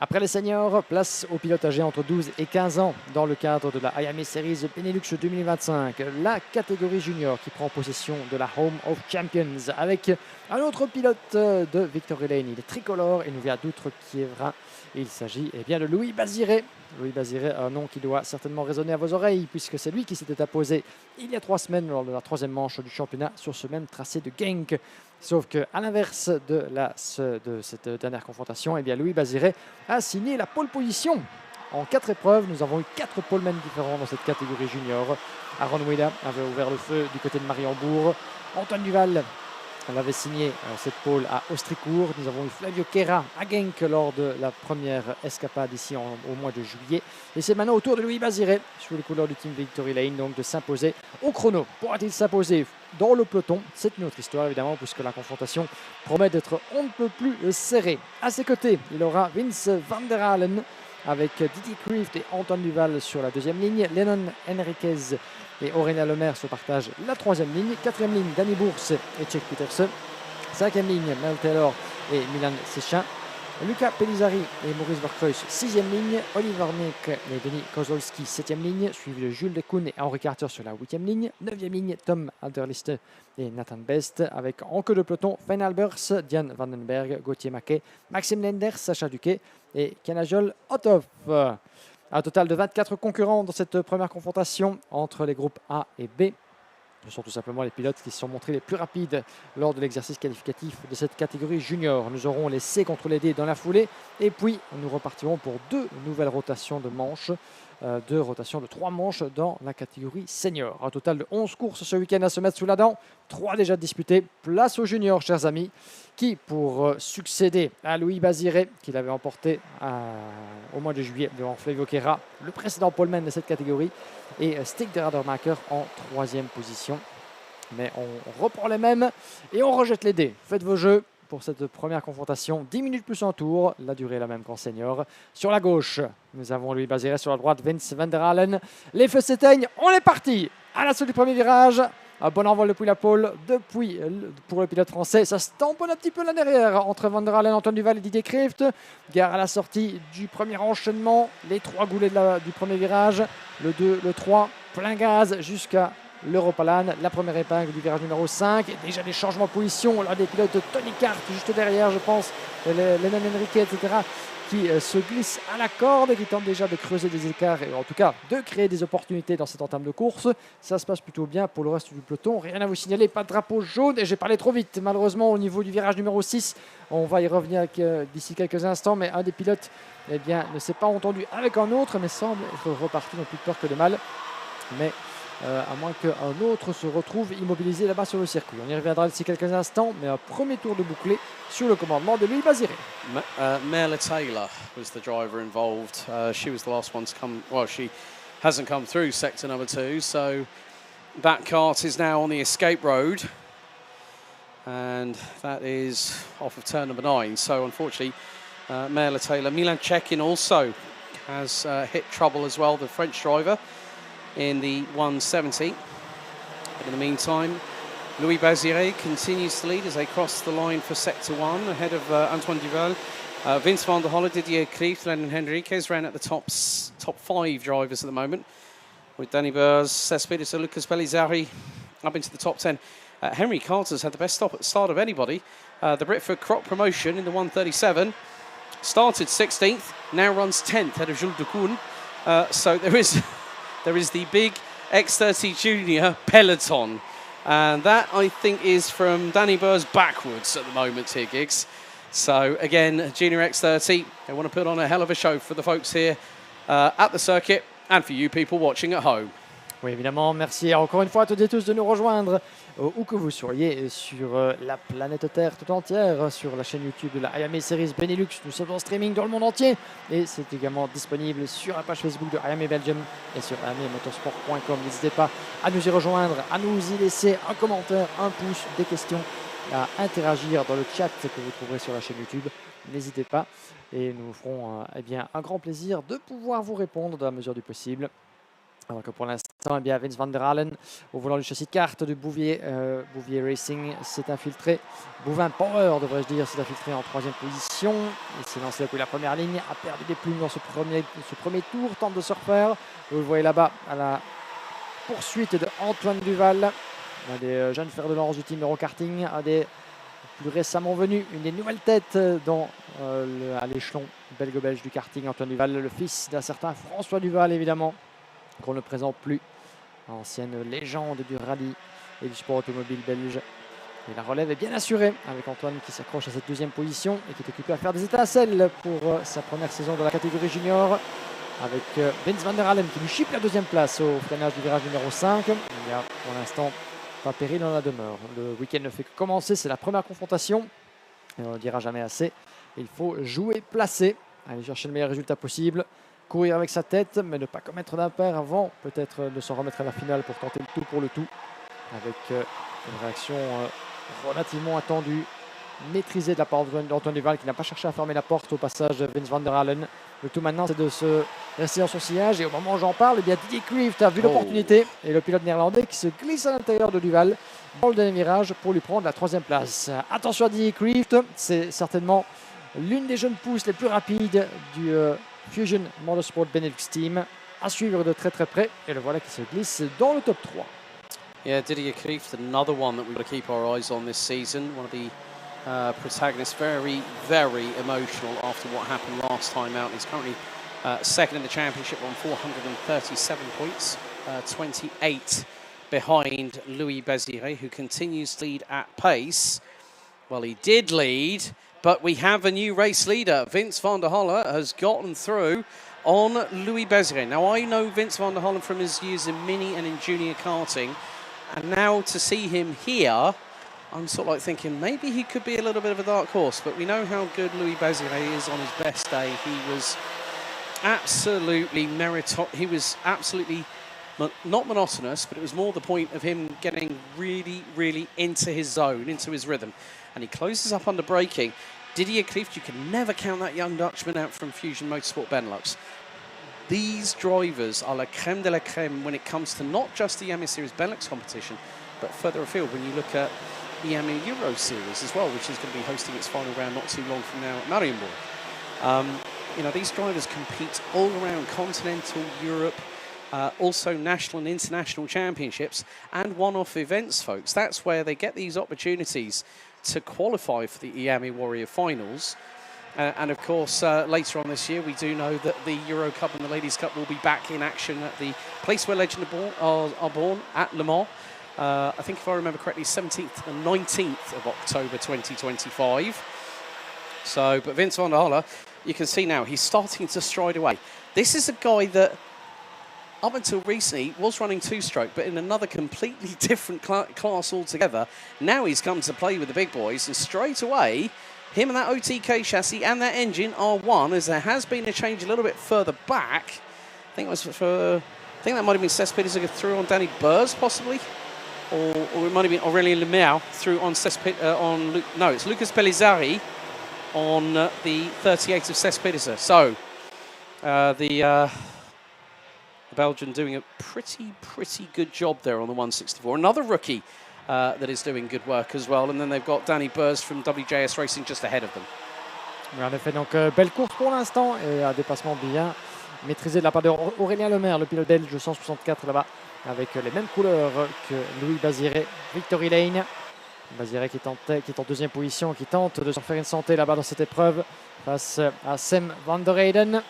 Après les seniors, place aux pilotes âgés entre 12 et 15 ans dans le cadre de la Iame Series Benelux 2025. La catégorie junior qui prend possession de la Home of Champions avec un autre pilote de Victory Lane. Il est tricolore et nous vient d'Outre-Quiévrain. Il s'agit de Louis Bazire. Louis Baziré, un nom qui doit certainement résonner à vos oreilles puisque c'est lui qui s'était imposé il y a 3 semaines lors de la 3e manche du championnat sur ce même tracé de Genk. Sauf qu'à l'inverse de cette dernière confrontation, eh bien Louis Baziré a signé la pole position. En 4 épreuves, nous avons eu 4 polemen différents dans cette catégorie junior. Aaron Vida avait ouvert le feu du côté de Mariembourg. Antoine Duval avait signé cette pole à Austricourt. Nous avons eu Flavio Quera à Genk lors de la première escapade ici au mois de juillet. Et c'est maintenant au tour de Louis Baziré, sous les couleurs du team Victory Lane, donc de s'imposer au chrono. Pourra-t-il s'imposer dans le peloton? C'est une autre histoire évidemment, puisque la confrontation promet d'être on ne peut plus serrée. À ses côtés, il aura Vince van der Halen avec Didier Krieft et Antoine Duval sur la 2e ligne. Lennon Henriquez et Aurélien Lemaire se partagent la 3e ligne. 4e ligne, Danny Bourse et Tchèque Petersen. 5e ligne, Mel Taylor et Milan Sechin. Luca Pellizzari et Maurice Verkreuz, 6e ligne. Oliver Nick et Denis Kozolski, 7e ligne. Suivi de Jules Dekoun et Henri Carter sur la 8e ligne. 9e ligne, Tom Alderliste et Nathan Best. Avec en queue de peloton, Fen Albers, Diane Vandenberg, Gauthier Maquet, Maxime Lenders, Sacha Duquet et Kanajol Otov. Un total de 24 concurrents dans cette première confrontation entre les groupes A et B. Ce sont tout simplement les pilotes qui se sont montrés les plus rapides lors de l'exercice qualificatif de cette catégorie junior. Nous aurons les C contre les D dans la foulée et puis nous repartirons pour 2 nouvelles rotations de manches, 2 rotations de 3 manches dans la catégorie senior. Un total de 11 courses ce week-end à se mettre sous la dent, 3 déjà disputées. Place aux juniors, chers amis, qui pour succéder à Louis Baziré, qu'il avait emporté au mois de juillet devant Flavio Quera, le précédent poleman de cette catégorie, et Stig de Radermacher en 3e position. Mais on reprend les mêmes et on rejette les dés. Faites vos jeux pour cette première confrontation. 10 minutes plus un tour, la durée est la même qu'en senior. Sur la gauche, nous avons Louis Baziré, sur la droite, Vince van der Halen. Les feux s'éteignent, on est parti à l'assaut du premier virage. Un bon envol depuis la pole, pour le pilote français. Ça se tamponne un petit peu là derrière entre Van der Halen, Antoine Duval et Didier Krieft. Gare à la sortie du premier enchaînement. Les 3 goulets du premier virage. Le 2, le 3, plein gaz jusqu'à l'Europalane. La première épingle du virage numéro 5. Et déjà des changements de position. Là, des pilotes de Tony Kart juste derrière, je pense. Lennon Henriquez, etc. qui se glissent à la corde et qui tentent déjà de creuser des écarts et en tout cas de créer des opportunités dans cette entame de course. Ça se passe plutôt bien pour le reste du peloton. Rien à vous signaler, pas de drapeau jaune et j'ai parlé trop vite. Malheureusement au niveau du virage numéro 6, on va y revenir d'ici quelques instants, mais un des pilotes ne s'est pas entendu avec un autre mais semble être reparti dans plus de peur que de mal. Mais à moins qu'un autre se retrouve immobilisé là-bas sur le circuit. On y reviendra d'ici quelques instants, mais un premier tour de bouclé sur le commandement de Louis Baziré. Merla Taylor was the driver involved. She was the last one to come. Well, she hasn't come through sector number 2, so that kart is now on the escape road, and that is off of turn number 9. So unfortunately, Merla Taylor, Milan Chekin also has hit trouble as well, the French driver, in the 170. But in the meantime, Louis Baziré continues to lead as they cross the line for sector 1 ahead of Antoine Duval. Vince van der Holle, Didier Krieft, Lennon Henriquez ran at the top 5 drivers at the moment, with Danny Burrs, Cespedes, Lucas Pellizzari up into the top 10. Henry Carter's had the best start of anybody. The Britford Crop promotion in the 137 started 16th, now runs 10th ahead of Jules Decoun. So there is the big X30 Junior peloton. And that, I think, is from Danny Burrs backwards at the moment here, Giggs. So, again, Junior X30, they want to put on a hell of a show for the folks here at the circuit and for you people watching at home. Oui, évidemment, merci encore une fois à toutes et tous de nous rejoindre où que vous soyez sur la planète Terre tout entière, sur la chaîne YouTube de la Iame Series Benelux. Nous sommes en streaming dans le monde entier et c'est également disponible sur la page Facebook de Iame Belgium et sur iamemotorsport.com. N'hésitez pas à nous y rejoindre, à nous y laisser un commentaire, un pouce, des questions, à interagir dans le chat que vous trouverez sur la chaîne YouTube. N'hésitez pas et nous ferons un grand plaisir de pouvoir vous répondre dans la mesure du possible. Alors que pour l'instant, Vince van der Halen, au volant du châssis de carte de Bouvier Racing, s'est infiltré. Bouvin Power, devrais-je dire, s'est infiltré en 3e position. Il s'est lancé depuis la première ligne, a perdu des plumes dans ce premier tour, tente de se refaire. Vous le voyez là-bas à la poursuite de Antoine Duval, un des jeunes fers de lance du team Euro Karting, un des plus récemment venu, une des nouvelles têtes à l'échelon belgo-belge du karting, Antoine Duval, le fils d'un certain François Duval évidemment, qu'on ne présente plus, ancienne légende du rallye et du sport automobile belge. Et la relève est bien assurée avec Antoine qui s'accroche à cette deuxième position et qui est occupé à faire des étincelles pour sa première saison de la catégorie junior, avec Vince van der Halen qui lui chipe la deuxième place au freinage du virage numéro 5. Il n'y a pour l'instant pas péril dans la demeure. Le week-end ne fait que commencer, c'est la première confrontation et on ne le dira jamais assez. Il faut jouer placé, aller chercher le meilleur résultat possible, courir avec sa tête mais ne pas commettre d'impair avant peut-être de s'en remettre à la finale pour tenter le tout pour le tout, avec une réaction relativement attendue, maîtrisée de la part d'Antoine Duval qui n'a pas cherché à fermer la porte au passage de Vince van der Halen. Le tout maintenant c'est de se rester dans son sillage et au moment où j'en parle, eh bien Didier Krieft a vu l'opportunité et le pilote néerlandais qui se glisse à l'intérieur de Duval dans le dernier virage pour lui prendre la troisième place. Attention à Didier Krieft, c'est certainement l'une des jeunes pousses les plus rapides du Fusion Motorsport Benelux Team, à suivre de très très près et le voilà qui se glisse dans le top 3. Yeah, Didier Krieft, another one that we've got to keep our eyes on this season. One of the protagonists, very, very emotional after what happened last time out. He's currently second in the championship on 437 points, 28 behind Louis Béziré, who continues to lead at pace. Well, he did lead, but we have a new race leader. Vince van der Holle has gotten through on Louis Béziré. Now, I know Vince van der Holle from his years in mini and in junior karting, and now to see him here, I'm sort of like thinking maybe he could be a little bit of a dark horse, but we know how good Louis Béziré is on his best day. He was absolutely he was absolutely not monotonous, but it was more the point of him getting really, really into his zone, into his rhythm. And he closes up under braking. Didier Krieft, you can never count that young Dutchman out from Fusion Motorsport Benelux. These drivers are la creme de la creme when it comes to not just the Iame Series Benelux competition, but further afield when you look at Iame Euro Series as well, which is going to be hosting its final round not too long from now at Marienborg. You know, these drivers compete all around continental Europe, also national and international championships and one-off events, folks. That's where they get these opportunities to qualify for the Iame Warrior Finals. And of course, later on this year, we do know that the Euro Cup and the Ladies' Cup will be back in action at the place where legends are born, at Le Mans. I think if I remember correctly, 17th and 19th of October 2025. So, but Vince van der Holle, you can see now, he's starting to stride away. This is a guy that, up until recently, was running two-stroke, but in another completely different class altogether. Now he's come to play with the big boys, and straight away, him and that OTK chassis and that engine are one, as there has been a change a little bit further back. I think that might have been Cesc Pedersen through on Danny Burrs, possibly. Or it might have been Aurélien Lemaire through on no, it's Lucas Pellizzari on the 38 of Cesc Pedersen. So, the Belgian doing a pretty good job there on the 164. Another rookie that is doing good work as well. And then they've got Danny Burrs from WJS Racing just ahead of them. Mais en effet, donc belle course pour l'instant et un dépassement bien maîtrisé de la part d'Aurélien Lemaire, le pilote belge 164 là-bas, avec les mêmes couleurs que Louis Béziré, Victory Lane. Béziré qui est en deuxième position, qui tente de se faire une santé là-bas dans cette épreuve face à Sam van der Heyden.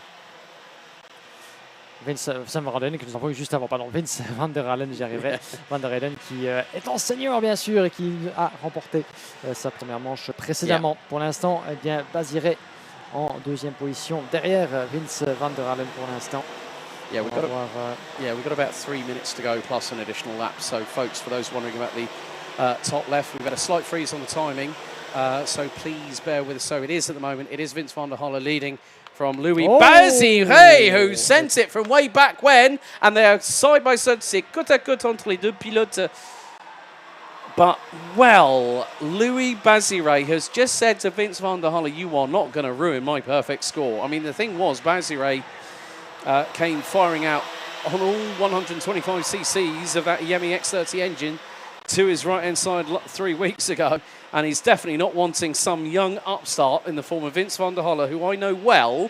Sam van der Heyden que nous avons vu juste avant, pardon, Vince van der Halen, j'y arriverai. Van der Heyden qui est en senior bien sûr et qui a remporté sa première manche précédemment. Pour l'instant, eh bien Béziré en deuxième position derrière Vince van der Halen pour l'instant. Yeah, we've got about 3 minutes to go plus an additional lap. So, folks, for those wondering about the top left, we've had a slight freeze on the timing. So please bear with us. So it is at the moment. It is Vince van der Holle leading from Louis Béziré, who sent it from way back when, and they are side by side. C'est côte à côte entre les deux pilotes. But, well, Louis Béziré has just said to Vince van der Holle, you are not going to ruin my perfect score. I mean, the thing was, Béziré came firing out on all 125 cc's of that Iame X30 engine to his right-hand side 3 weeks ago, and he's definitely not wanting some young upstart in the form of Vince van der Holle, who I know well,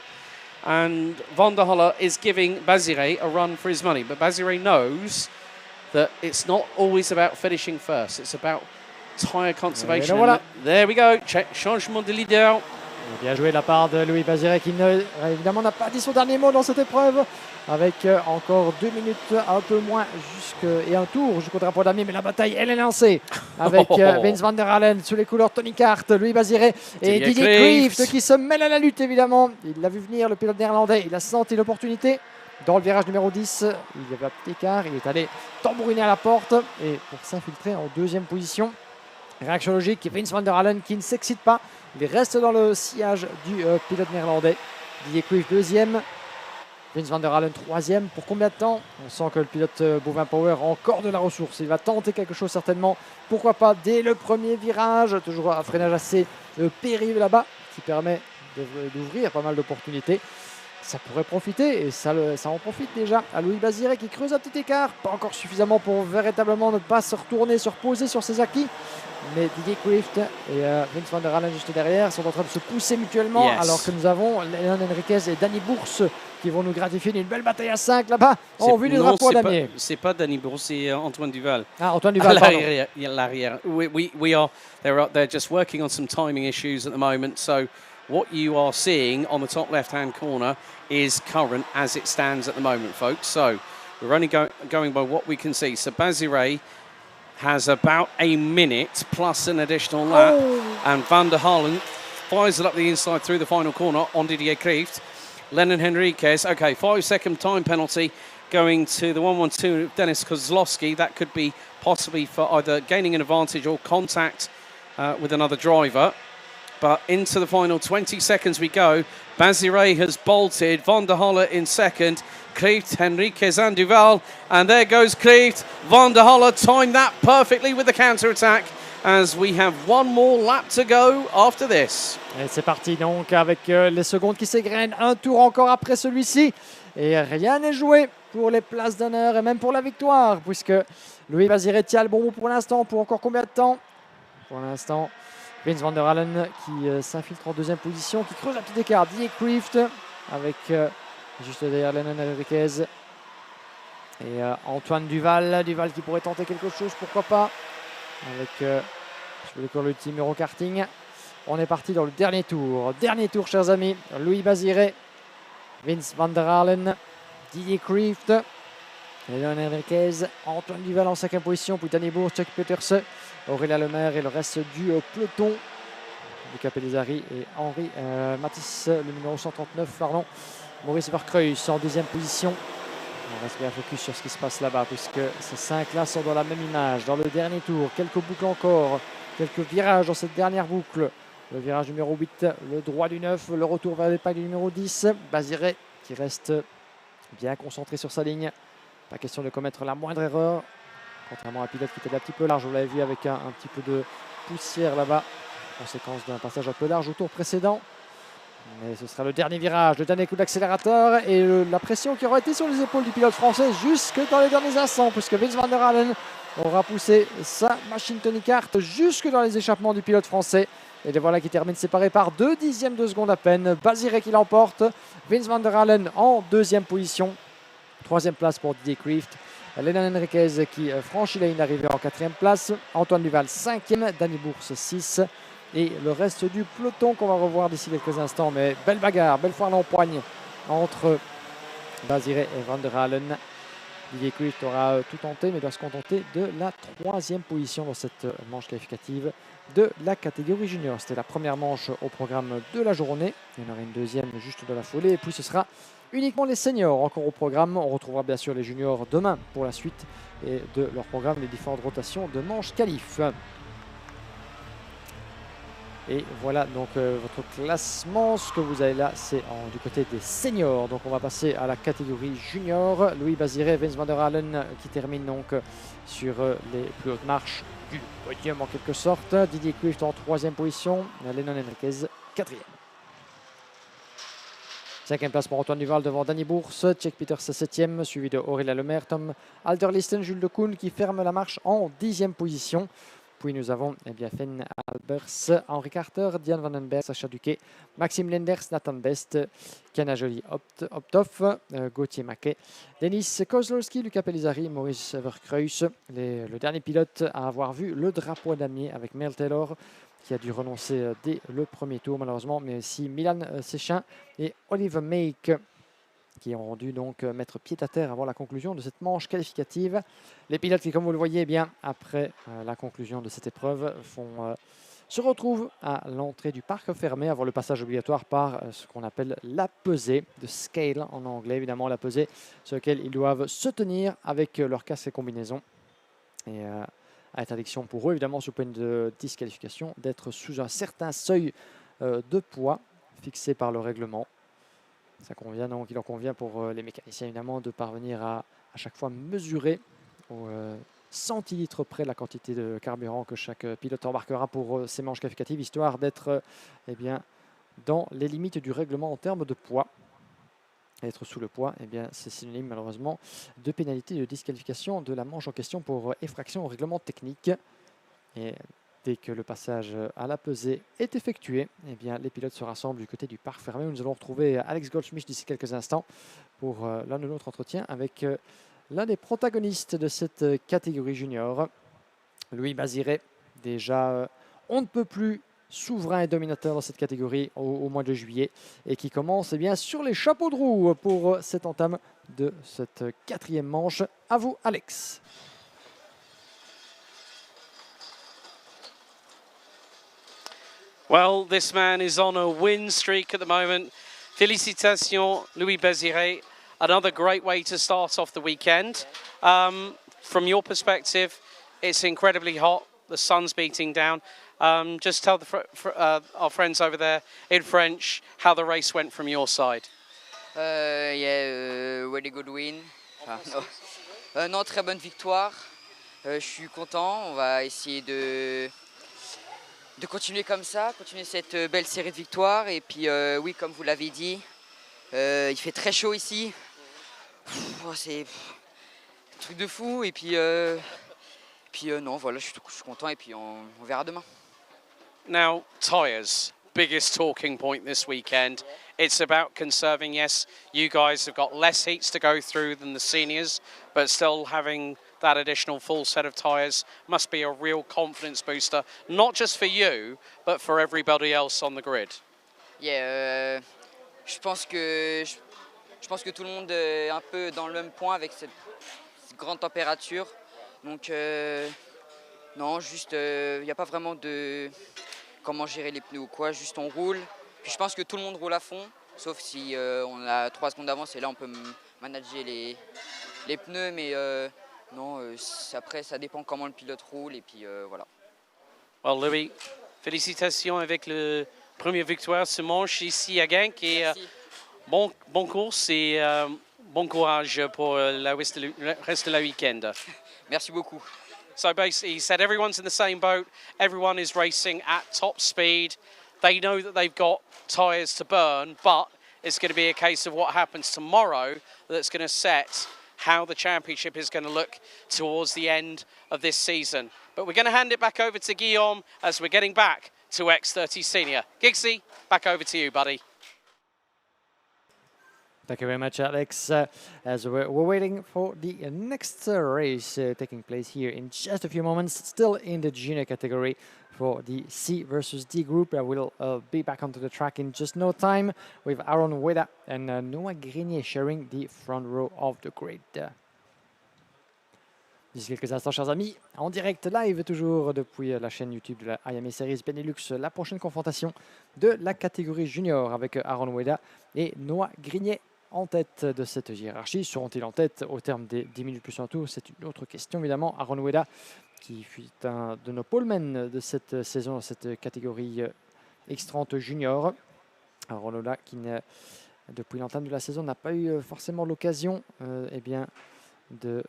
and van der Holle is giving Béziré a run for his money, but Béziré knows that it's not always about finishing first, it's about tyre conservation. Voilà. There we go. Changement de leader. Bien joué de la part de Louis Baziré qui évidemment n'a pas dit son dernier mot dans cette épreuve avec encore 2 minutes, un peu moins et un tour jusqu'au drapeau d'Amiens, mais la bataille elle est lancée avec Vince van der Halen sous les couleurs Tony Kart, Louis Baziré et Didier Krieft qui se mêlent à la lutte évidemment. Il l'a vu venir le pilote néerlandais, il a senti l'opportunité dans le virage numéro 10, il y avait un petit écart, il est allé tambouriner à la porte et pour s'infiltrer en deuxième position. Réaction logique, Vince van der Halen qui ne s'excite pas, il reste dans le sillage du pilote néerlandais. Didier Krieft deuxième, Vince van der Halen troisième. Pour combien de temps? On sent que le pilote Bovin Power a encore de la ressource. Il va tenter quelque chose certainement. Pourquoi pas dès le premier virage. Toujours un freinage assez périlleux là-bas qui permet d'ouvrir pas mal d'opportunités. Ça pourrait profiter et ça en profite déjà à Louis Baziré qui creuse un petit écart. Pas encore suffisamment pour véritablement ne pas se retourner, se reposer sur ses acquis. Mais Didier Krieft et Vince van der Halen juste derrière sont en train de se pousser mutuellement alors que nous avons Leon Henriquez et Danny Bourse qui vont nous gratifier d'une belle bataille à 5 là-bas en vue du drapeau d'Amiens. C'est pas Danny Bourse, c'est Antoine Duval. Ah, Antoine Duval, l'arrière. They're just working on some timing issues at the moment. So what you are seeing on the top left-hand corner is current as it stands at the moment, folks. So we're only going by what we can see. So Baziré has about a minute plus an additional lap, and Van der Halen fires it up the inside through the final corner on Didier Krieft. Lennon Henriquez, okay, 5-second time penalty going to the 112 of Denis Kozlowski. That could be possibly for either gaining an advantage or contact with another driver. But into the final 20 seconds we go. Baziré has bolted, Van der Halen in second, Krieft, Henriquez and Duval, and there goes Krieft. Van der Halen timed that perfectly with the counter-attack as we have one more lap to go after this. Et c'est parti donc avec les secondes qui s'égrènent, un tour encore après celui-ci et rien n'est joué pour les places d'honneur et même pour la victoire puisque Louis Baziré tient le bon bout pour l'instant. Pour encore combien de temps? Pour l'instant, Vince van der Halen qui s'infiltre en deuxième position, qui creuse un petit écart. Didier Krieft avec juste derrière Lennon Henriquez et Antoine Duval qui pourrait tenter quelque chose, pourquoi pas, avec je vais le team Euro Karting. On est parti dans le dernier tour, chers amis. Louis Baziré, Vince van der Halen, Didier Krieft, Lennon Henriquez, Antoine Duval en 5e position, puis Danny Bourse, Chuck Peterse, Aurélien Lemaire et le reste du peloton. Lucas Pellizzari et Henri Matisse, le numéro 139, pardon. Maurice Verkreuz en deuxième position. On reste bien focus sur ce qui se passe là-bas puisque ces 5-là sont dans la même image. Dans le dernier tour, quelques boucles encore, quelques virages dans cette dernière boucle. Le virage numéro 8, le droit du 9, le retour vers l'épingle du numéro 10. Baziré qui reste bien concentré sur sa ligne. Pas question de commettre la moindre erreur. Contrairement à un pilote qui était un petit peu large, vous l'avez vu avec un petit peu de poussière là-bas. Conséquence d'un passage un peu large au tour précédent. Mais ce sera le dernier virage, le dernier coup d'accélérateur et la pression qui aura été sur les épaules du pilote français jusque dans les derniers instants puisque Vince van der Halen aura poussé sa machine Tony Kart jusque dans les échappements du pilote français. Et les voilà qui terminent séparés par 2 dixièmes de seconde à peine. Baziré qui l'emporte, Vince van der Halen en deuxième position. 3e place pour Didier Krieft. Lennon Henriquez qui franchit la ligne d'arrivée en 4e place. Antoine Duval 5e, Danny Bourse 6. Et le reste du peloton qu'on va revoir d'ici quelques instants. Mais belle bagarre, belle foire l'empoigne entre Baziré et van der Halen. Didier Krieft aura tout tenté mais doit se contenter de la 3e position dans cette manche qualificative de la catégorie junior. C'était la première manche au programme de la journée. Il y en aura une deuxième juste de la folie. Et puis ce sera uniquement les seniors encore au programme. On retrouvera bien sûr les juniors demain pour la suite et de leur programme, les différentes rotations de manches qualif. Et voilà donc votre classement. Ce que vous avez là, c'est du côté des seniors. Donc on va passer à la catégorie junior. Louis Baziré, Vince van der Halen qui termine donc sur les plus hautes marches du podium en quelque sorte. Didier Krieft en 3e position. Lennon Henriquez 4e. 5e place pour Antoine Duval devant Danny Bourse. Chuck Peters 7e, suivi de Aurélien Lemaire, Tom Alderlisten, Jules de Koen qui ferme la marche en 10e position. Puis nous avons Finn Albers, Henri Carter, Diane Vandenberg, Sacha Duquet, Maxime Lenders, Nathan Best, Kiana Joly Optoff, Gauthier Maquet, Denis Kozlowski, Luca Pellizzari, Maurice Verkreus. Le dernier pilote à avoir vu le drapeau damier avec Mel Taylor, qui a dû renoncer dès le premier tour malheureusement, mais aussi Milan Séchin et Oliver Make, qui ont dû donc mettre pied à terre avant la conclusion de cette manche qualificative. Les pilotes qui, comme vous le voyez, après la conclusion de cette épreuve, se retrouvent à l'entrée du parc fermé avant le passage obligatoire par ce qu'on appelle la pesée, de scale en anglais, évidemment la pesée sur laquelle ils doivent se tenir avec leur casque et combinaison. Et interdiction pour eux, évidemment, sous peine de disqualification, d'être sous un certain seuil de poids fixé par le règlement. Ça convient donc, il en convient pour les mécaniciens, évidemment, de parvenir à chaque fois mesurer au centilitre près la quantité de carburant que chaque pilote embarquera pour ces manches qualificatives, histoire d'être dans les limites du règlement en termes de poids. Être sous le poids, c'est synonyme malheureusement de pénalité de disqualification de la manche en question pour effraction au règlement technique. Et dès que le passage à la pesée est effectué, les pilotes se rassemblent du côté du parc fermé où nous allons retrouver Alex Goldschmidt d'ici quelques instants pour l'un de notre entretien avec l'un des protagonistes de cette catégorie junior, Louis Baziré, déjà on ne peut plus souverain et dominateur dans cette catégorie au mois de juillet et qui commence sur les chapeaux de roue pour cette entame de cette quatrième manche. À vous, Alex. Well, this man is on a win streak at the moment. Félicitations, Louis Baziré. Another great way to start off the weekend. From your perspective, it's incredibly hot. The sun's beating down. Just tell our friends over there in French how the race went from your side. Really good win. Non, très bonne victoire. Je suis content. On va essayer de continuer comme ça, continuer cette belle série de victoires. Et puis oui, comme vous l'avez dit, il fait très chaud ici. C'est un truc de fou. Et puis non, voilà, je suis content et puis on verra demain. Now, tyres, biggest talking point this weekend. It's about conserving. Yes, you guys have got less heats to go through than the seniors, but still having that additional full set of tyres must be a real confidence booster, not just for you, but for everybody else on the grid. Yeah, je pense que tout le monde est un peu dans le même point avec cette grande température. Donc non, juste il n'y a pas vraiment de comment gérer les pneus ou quoi, juste on roule. Puis je pense que tout le monde roule à fond, sauf si on a 3 secondes d'avance et là on peut manager les pneus, mais non, après ça dépend comment le pilote roule et puis voilà. Well, Louis, félicitations avec le première victoire ce manche ici à Genk et bon course et bon courage pour le reste de la week-end. Merci beaucoup. So basically, he said everyone's in the same boat. Everyone is racing at top speed. They know that they've got tyres to burn, but it's going to be a case of what happens tomorrow that's going to set how the championship is going to look towards the end of this season. But we're going to hand it back over to Guillaume as we're getting back to X30 Senior. Giggsy, back over to you, buddy. Thank you very much, Alex. As we're waiting for the next race taking place here in just a few moments, still in the junior category for the C versus D group. I will be back onto the track in just no time with Aaron Weda and Noah Grenier sharing the front row of the grid. D'ici quelques instants, chers amis, en direct live toujours depuis la chaîne YouTube de la Iame Series Benelux, la prochaine confrontation de la catégorie junior avec Aaron Weda et Noah Grenier en tête de cette hiérarchie. Seront-ils en tête au terme des 10 minutes plus un tour? C'est une autre question évidemment. Aaron Weda, qui fut un de nos polemen de cette saison dans cette catégorie X30 Junior. Aaron Weda qui, depuis l'entame de la saison, n'a pas eu forcément l'occasion de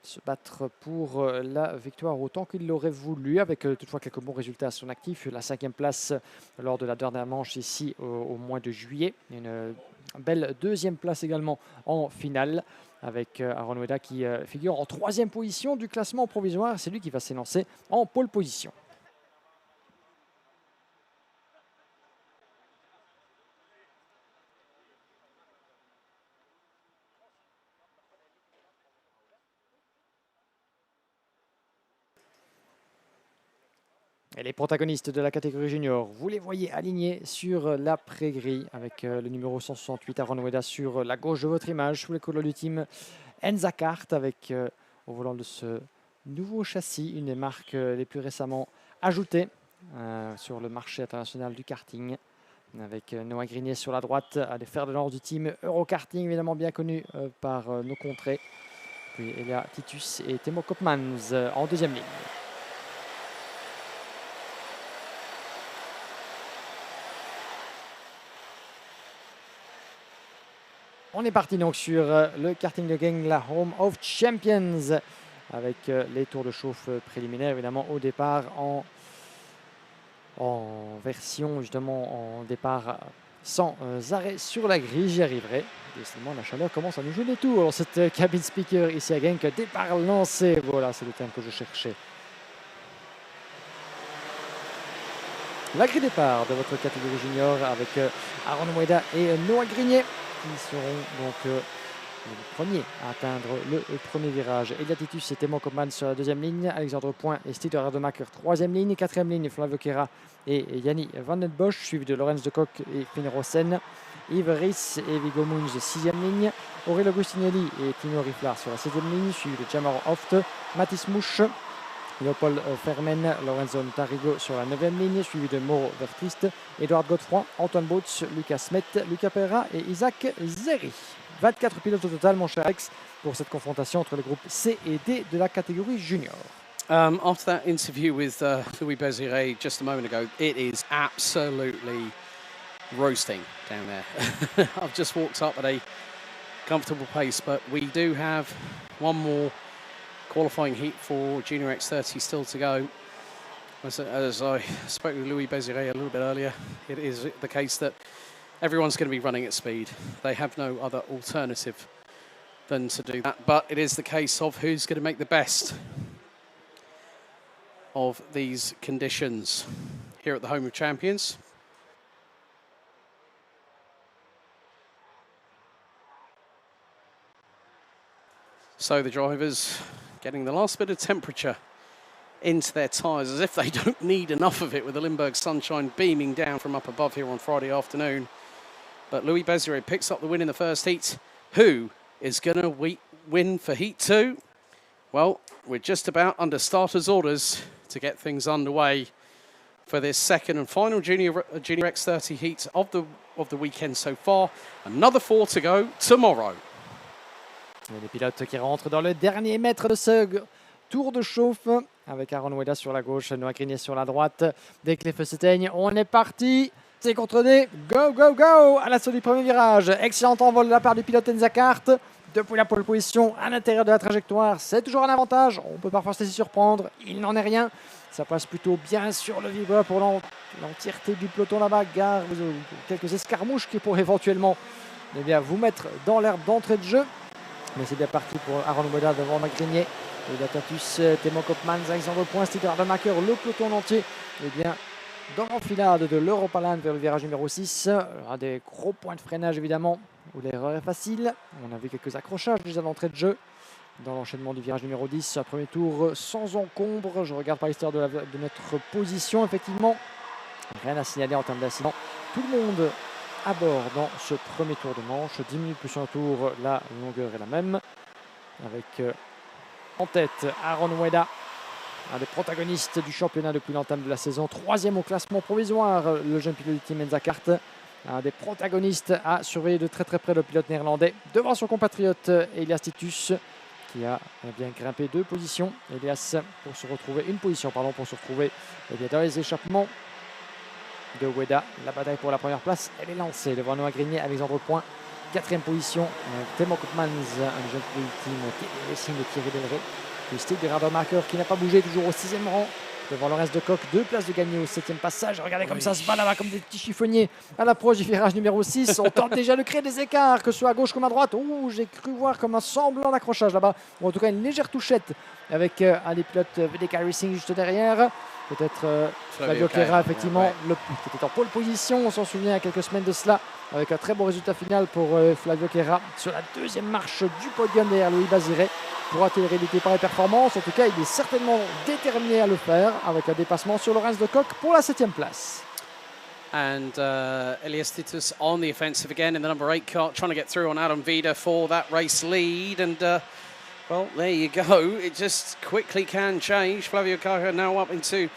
se battre pour la victoire autant qu'il l'aurait voulu, avec toutefois quelques bons résultats à son actif. La 5e place lors de la dernière manche ici au mois de juillet. Une belle 2e place également en finale. avec Aaron Weda qui figure en 3e position du classement provisoire. C'est lui qui va s'élancer en pole position. Et les protagonistes de la catégorie junior, vous les voyez alignés sur la pré-grille avec le numéro 168, Aaron Weda, sur la gauche de votre image, sous les couleurs du team Enzakart, avec au volant de ce nouveau châssis, une des marques les plus récemment ajoutées sur le marché international du karting, avec Noah Grinier sur la droite, à les fers de lance du team Eurokarting, évidemment bien connu par nos contrées. Puis Elia Titus et Timo Koopmans en 2e ligne. On est parti donc sur le karting de Genk, la Home of Champions, avec les tours de chauffe préliminaires, évidemment au départ en version justement en départ sans arrêt sur la grille. J'y arriverai. Décidément, la chaleur commence à nous jouer des tours. Alors cette cabine speaker ici à Genk, départ lancé, voilà, c'est le terme que je cherchais. La grille départ de votre catégorie junior avec Aaron Weda et Noah Grinier, qui seront donc les premiers à atteindre le premier virage. Elia Titus et Timo Koopmans sur la 2e ligne, Alexandre Point et Steve Rademacher 3e ligne, 4e ligne Flavio Kera et Yanni Van den Bosch, suivi de Lorenz de Kock et Finn Rossen, Yves Ries et Viggo Moons 6e ligne, Aurelio Agustinelli et Timo Riflar sur la 7e ligne, suivi de Jamaro Hoft, Mathis Mouche, Leopold Fermen, Lorenzo Tarigo sur la 9e ligne, suivi de Mauro Vertrist, Edouard Godefroy, Antoine Bautz, Lucas Smet, Lucas Pereira et Isaac Zeri. 24 pilotes au total, mon cher Alex, pour cette confrontation entre les groupes C et D de la catégorie junior. After that interview with Louis Béziré just a moment ago, it is absolutely roasting down there. I've just walked up at a comfortable pace, but we do have one more qualifying heat for Junior X30 still to go. As I spoke with Louis Béziré a little bit earlier, it is the case that everyone's going to be running at speed. They have no other alternative than to do that. But it is the case of who's going to make the best of these conditions here at the Home of Champions. So the drivers getting the last bit of temperature into their tyres, as if they don't need enough of it with the Limburg sunshine beaming down from up above here on Friday afternoon. But Louis Béziré picks up the win in the first heat. Who is going to win for Heat 2? Well, we're just about under starters' orders to get things underway for this second and final Junior X30 heat of the weekend so far. Another 4 to go tomorrow. Et les pilotes qui rentrent dans le dernier mètre de ce tour de chauffe avec Aaron Weda sur la gauche, Noah Grinier sur la droite. Dès que les feux s'éteignent, on est parti. C'est contre D. Go, go, go à l'assaut du premier virage. Excellent envol de la part du pilote Enzakart. Depuis la pole position à l'intérieur de la trajectoire, c'est toujours un avantage. On peut parfois se laisser surprendre. Il n'en est rien. Ça passe plutôt bien sur le vibreur pour l'entièreté du peloton là-bas. Gare, quelques escarmouches qui pourraient éventuellement vous mettre dans l'herbe d'entrée de jeu. Mais c'est bien parti pour Aaron Weda devant Grinier. Elia Titus, Timo Koopmans, Alexandre Point, Steve Rademacher, le peloton entier. Dans l'enfilade de l'Europaland vers le virage numéro 6. Un des gros points de freinage évidemment, où l'erreur est facile. On a vu quelques accrochages déjà d'entrée de jeu. Dans l'enchaînement du virage numéro 10, un premier tour sans encombre. Je regarde par l'histoire de notre position, effectivement. Rien à signaler en termes d'accident. Tout le monde à bord dans ce premier tour de manche. 10 minutes plus un tour, la longueur est la même. Avec en tête Aaron Weda, un des protagonistes du championnat depuis l'entame de la saison. 3e au classement provisoire, le jeune pilote du team Enzakart. Un des protagonistes à surveiller de très très près le pilote néerlandais. Devant son compatriote Elias Titus, qui a bien grimpé 2 positions. Elias pour se retrouver, pour se retrouver dans les échappements de Weda. La bataille pour la première place, elle est lancée devant Noah Grinier, Alexandre Point. 4e position, Timo Koopmans, un jeune pilote du team Racing de Thierry Delray. Puis Steve Rademacher qui n'a pas bougé, toujours au 6e rang. devant le reste de coque. 2 places de gagner au 7e passage. Regardez comme ça se bat là-bas comme des petits chiffonniers à l'approche du virage numéro 6. On tente déjà de créer des écarts, que ce soit à gauche comme à droite. Oh, j'ai cru voir comme un semblant d'accrochage là-bas. Ou en tout cas une légère touchette avec un des pilotes VDK Racing juste derrière. Peut-être Flavio Queira, effectivement, qui était en pole position. On s'en souvient il y a quelques semaines de cela, avec un très beau résultat final pour Flavio Queira sur la 2e marche du podium derrière Louis Baziré. Pourra-t-il rééditer par les performances? En tout cas, il est certainement déterminé à le faire avec un dépassement sur le reste de coque pour la 7e place. And Elias Titus on the offensive again in the number 8 car, trying to get through on Adam Vida for that race lead. And well, there you go. It just quickly can change. Flavio Queira now up into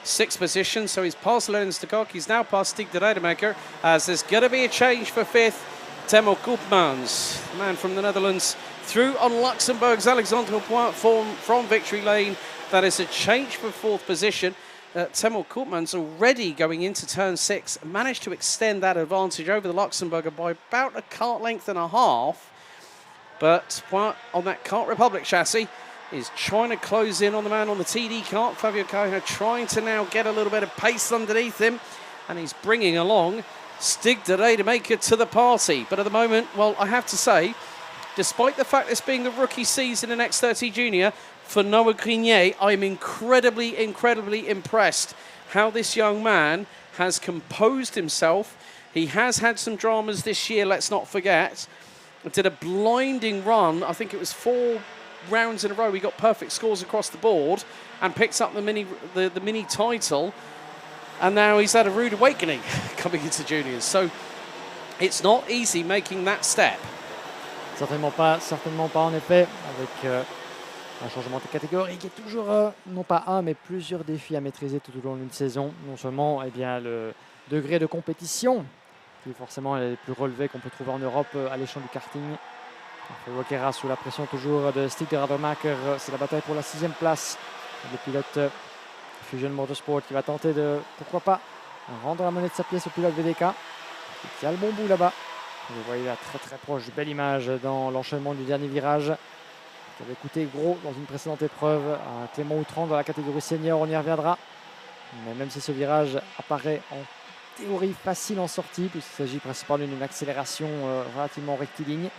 6th position, so he's past Lenz de Kock. He's now past Stig de Rademacher, as there's going to be a change for 5th. Temo Koopmans, the man from the Netherlands, through on Luxembourg's Alexandre Point from victory lane. That is a change for 4th position. Temo Koopmans already going into turn 6, managed to extend that advantage over the Luxembourger by about a kart length and a half. But Point on that Kart Republic chassis is trying to close in on the man on the TD kart. Flavio Queira trying to now get a little bit of pace underneath him, and he's bringing along Stig de Rademacher to the party. But at the moment, well, I have to say, despite the fact this being the rookie season in X30 Junior for Noah Grenier, I'm incredibly impressed how this young man has composed himself. He has had some dramas this year, let's not forget. Did a blinding run. I think it was 4 rounds in a row. He got perfect scores across the board and picks up the mini title. And now he's had a rude awakening coming into juniors. So it's not easy making that step. Certainement pas en effet, avec un changement de catégorie qui est toujours non pas un mais plusieurs défis à maîtriser tout au long d'une saison. Non seulement le degré de compétition, qui forcément est le plus relevé qu'on peut trouver en Europe à l'échelon du karting. Flavio Queira sous la pression toujours de Stig de Rademacher. C'est la bataille pour la 6e place. Le pilote Fusion Motorsport qui va tenter de, pourquoi pas, rendre la monnaie de sa pièce au pilote VDK. Qui a le bon bout là-bas. Vous voyez là très proche, belle image dans l'enchaînement du dernier virage. Qui avait coûté gros dans une précédente épreuve à Clément Outrand dans la catégorie senior, on y reviendra. Mais même si ce virage apparaît en théorie facile en sortie, puisqu'il s'agit principalement d'une accélération relativement rectiligne,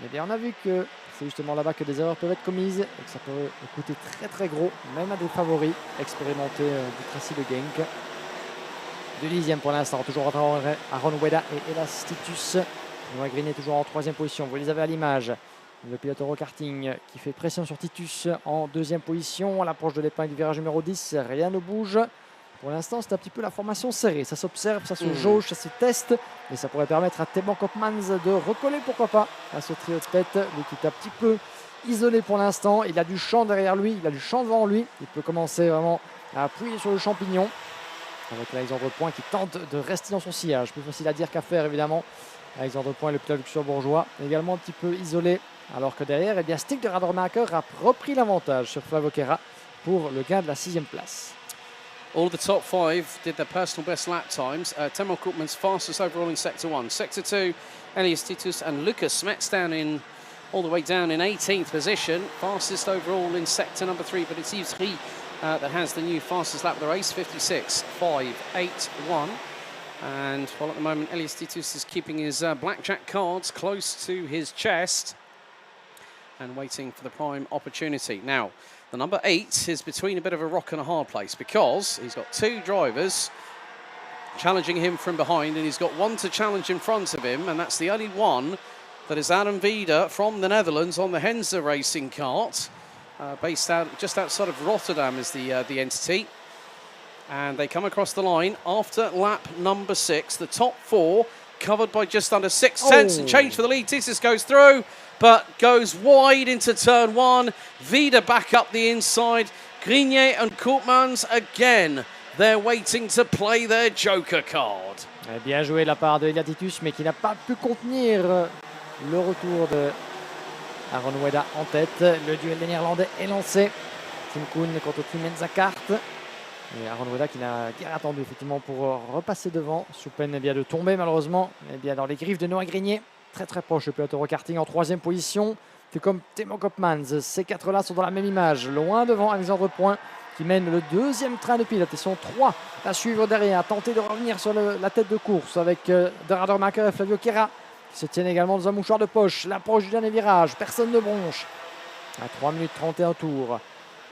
eh bien on a vu que c'est justement là-bas que des erreurs peuvent être commises et que ça peut coûter très gros, même à des favoris expérimentés du tracé de Genk. De 10e pour l'instant, toujours Aaron Weda et Elias Titus. Noah Grenier toujours en 3e position, vous les avez à l'image. Le pilote Eurokarting qui fait pression sur Titus en 2e position. À l'approche de l'épingle du virage numéro 10, rien ne bouge. Pour l'instant, c'est un petit peu la formation serrée. Ça s'observe, ça se jauge, ça se teste. Et ça pourrait permettre à Temo Koopmans de recoller, pourquoi pas, à ce trio de tête. Lui qui est un petit peu isolé pour l'instant. Il a du champ derrière lui, il a du champ devant lui. Il peut commencer vraiment à appuyer sur le champignon. Avec Alexandre Point qui tente de rester dans son sillage. Plus facile à dire qu'à faire, évidemment. Alexandre Point, le pilote luxembourgeois, également un petit peu isolé. Alors que derrière, eh bien, Stig de Rademacher a repris l'avantage sur Flavio Queira pour le gain de la 6e place. All the top 5 did their personal best lap times. Temo Koopmans fastest overall in Sector 1. Sector 2, Elias Titus and Lucas Smets all the way down in 18th position. Fastest overall in Sector number 3, but it's Yves Rie that has the new fastest lap of the race, 56.581. And well, at the moment, Elias Titus is keeping his blackjack cards close to his chest and waiting for the prime opportunity. Now, the number 8 is between a bit of a rock and a hard place because he's got 2 drivers challenging him from behind and he's got 1 to challenge in front of him, and that's the only one that is Adam Vida from the Netherlands on the Henze racing kart, based out just outside of Rotterdam is the entity. And they come across the line after lap number 6. The top 4 covered by just under 6 tenths and change for the lead. Titus goes through, but goes wide into turn 1. Vida back up the inside. Grenier and Koopmans again. They're waiting to play their joker card. Bien joué de la part de Elias Titus, mais qui n'a pas pu contenir le retour de Aaron Weda en tête. Le duel des Néerlandais est lancé. Tim Koen contre Tim Menzakart. Et Aaron Weda qui n'a guère attendu effectivement pour repasser devant, sous peine eh bien, de tomber malheureusement dans les griffes de Noah Grenier. Très proche le pilote Eurokarting en 3e position. Tout comme Temo Koopmans. Ces 4-là sont dans la même image. Loin devant Alexandre Point qui mène le deuxième train de pilote. Ils sont 3 à suivre derrière, à tenter de revenir sur la tête de course avec De Radermacher et Flavio Chiara qui se tiennent également dans un mouchoir de poche. L'approche du dernier virage, personne ne bronche. À 3 minutes 31 tours.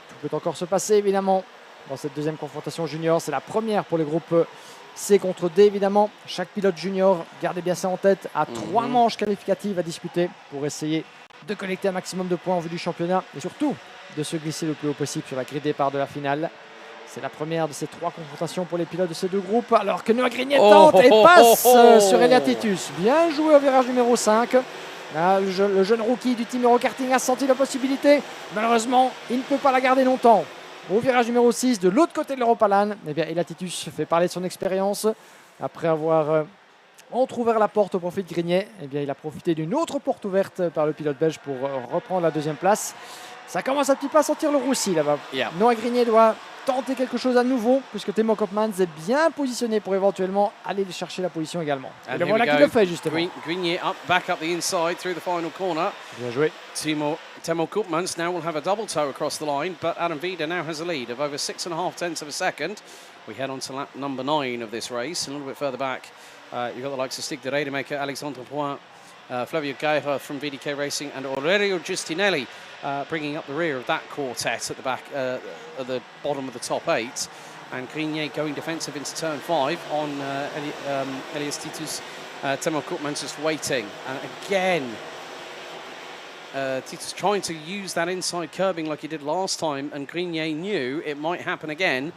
Tout peut encore se passer évidemment dans cette deuxième confrontation junior. C'est la première pour les groupes C contre D évidemment. Chaque pilote junior, gardez bien ça en tête, a 3 manches qualificatives à disputer pour essayer de collecter un maximum de points en vue du championnat et surtout de se glisser le plus haut possible sur la grille de départ de la finale. C'est la première de ces 3 confrontations pour les pilotes de ces 2 groupes alors que Noah Grignet tente et passe sur Elia Titus. Bien joué au virage numéro 5. Là, le jeune rookie du team Eurokarting a senti la possibilité. Malheureusement, il ne peut pas la garder longtemps. Au virage numéro 6, de l'autre côté de l'Europalane, eh bien, Elia Titus fait parler de son expérience. Après avoir entrouvert la porte au profit de Grignet, eh bien, il a profité d'une autre porte ouverte par le pilote belge pour reprendre la deuxième place. Ça commence un petit peu à sentir le roussi là-bas. Yeah. Noah Grignet doit tenter quelque chose à nouveau puisque Timo Koopmans est bien positionné pour éventuellement aller chercher la position également. Et le voilà qui le fait justement. Grignet back up the inside through the final corner. Bien joué. Timo Koopmans now will have a double tow across the line, but Adam Vida now has a lead of over 6.5 tenths of a second. We head on to lap number 9 of this race. A little bit further back, you've got the likes of Stig de Rademacher, Alexandre Point, Flavio Gaira from VDK Racing, and Aurelio Giustinelli bringing up the rear of that quartet at the back, at the bottom of the top 8. And Grignet going defensive into turn 5 on Elias Titus. Timo Koopmans just waiting. And again, Titus trying to use that inside curbing like he did last time, and Grignet knew it might happen again.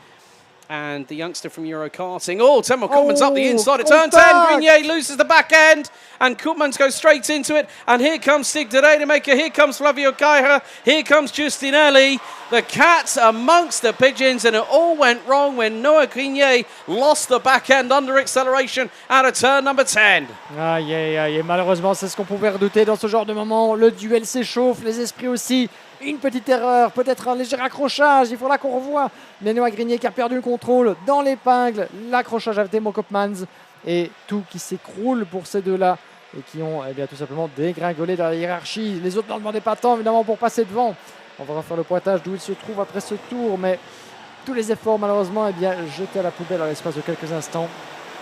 And the youngster from Eurokarting. Oh, Timo Koopmans up the inside at turn 10. Grignet loses the back end. And Koopmans goes straight into it. And here comes Stig de Rademacher. Here comes Flavio Gaira. Here comes Giustinelli. The cats amongst the pigeons. And it all went wrong when Noah Grignet lost the back end under acceleration out of turn number 10. Aïe, aïe, aïe. Et malheureusement, c'est ce qu'on pouvait redouter dans ce genre de moment. Le duel s'échauffe, les esprits aussi. Une petite erreur, peut-être un léger accrochage, il faudra qu'on revoie. Mais Noah Grignet qui a perdu le contrôle dans l'épingle, l'accrochage avec Timo Koopmans et tout qui s'écroule pour ces deux-là et qui ont bien, tout simplement dégringolé dans la hiérarchie. Les autres n'en demandaient pas tant évidemment pour passer devant. On va refaire le pointage d'où ils se trouvent après ce tour, mais tous les efforts malheureusement jetés à la poubelle dans l'espace de quelques instants.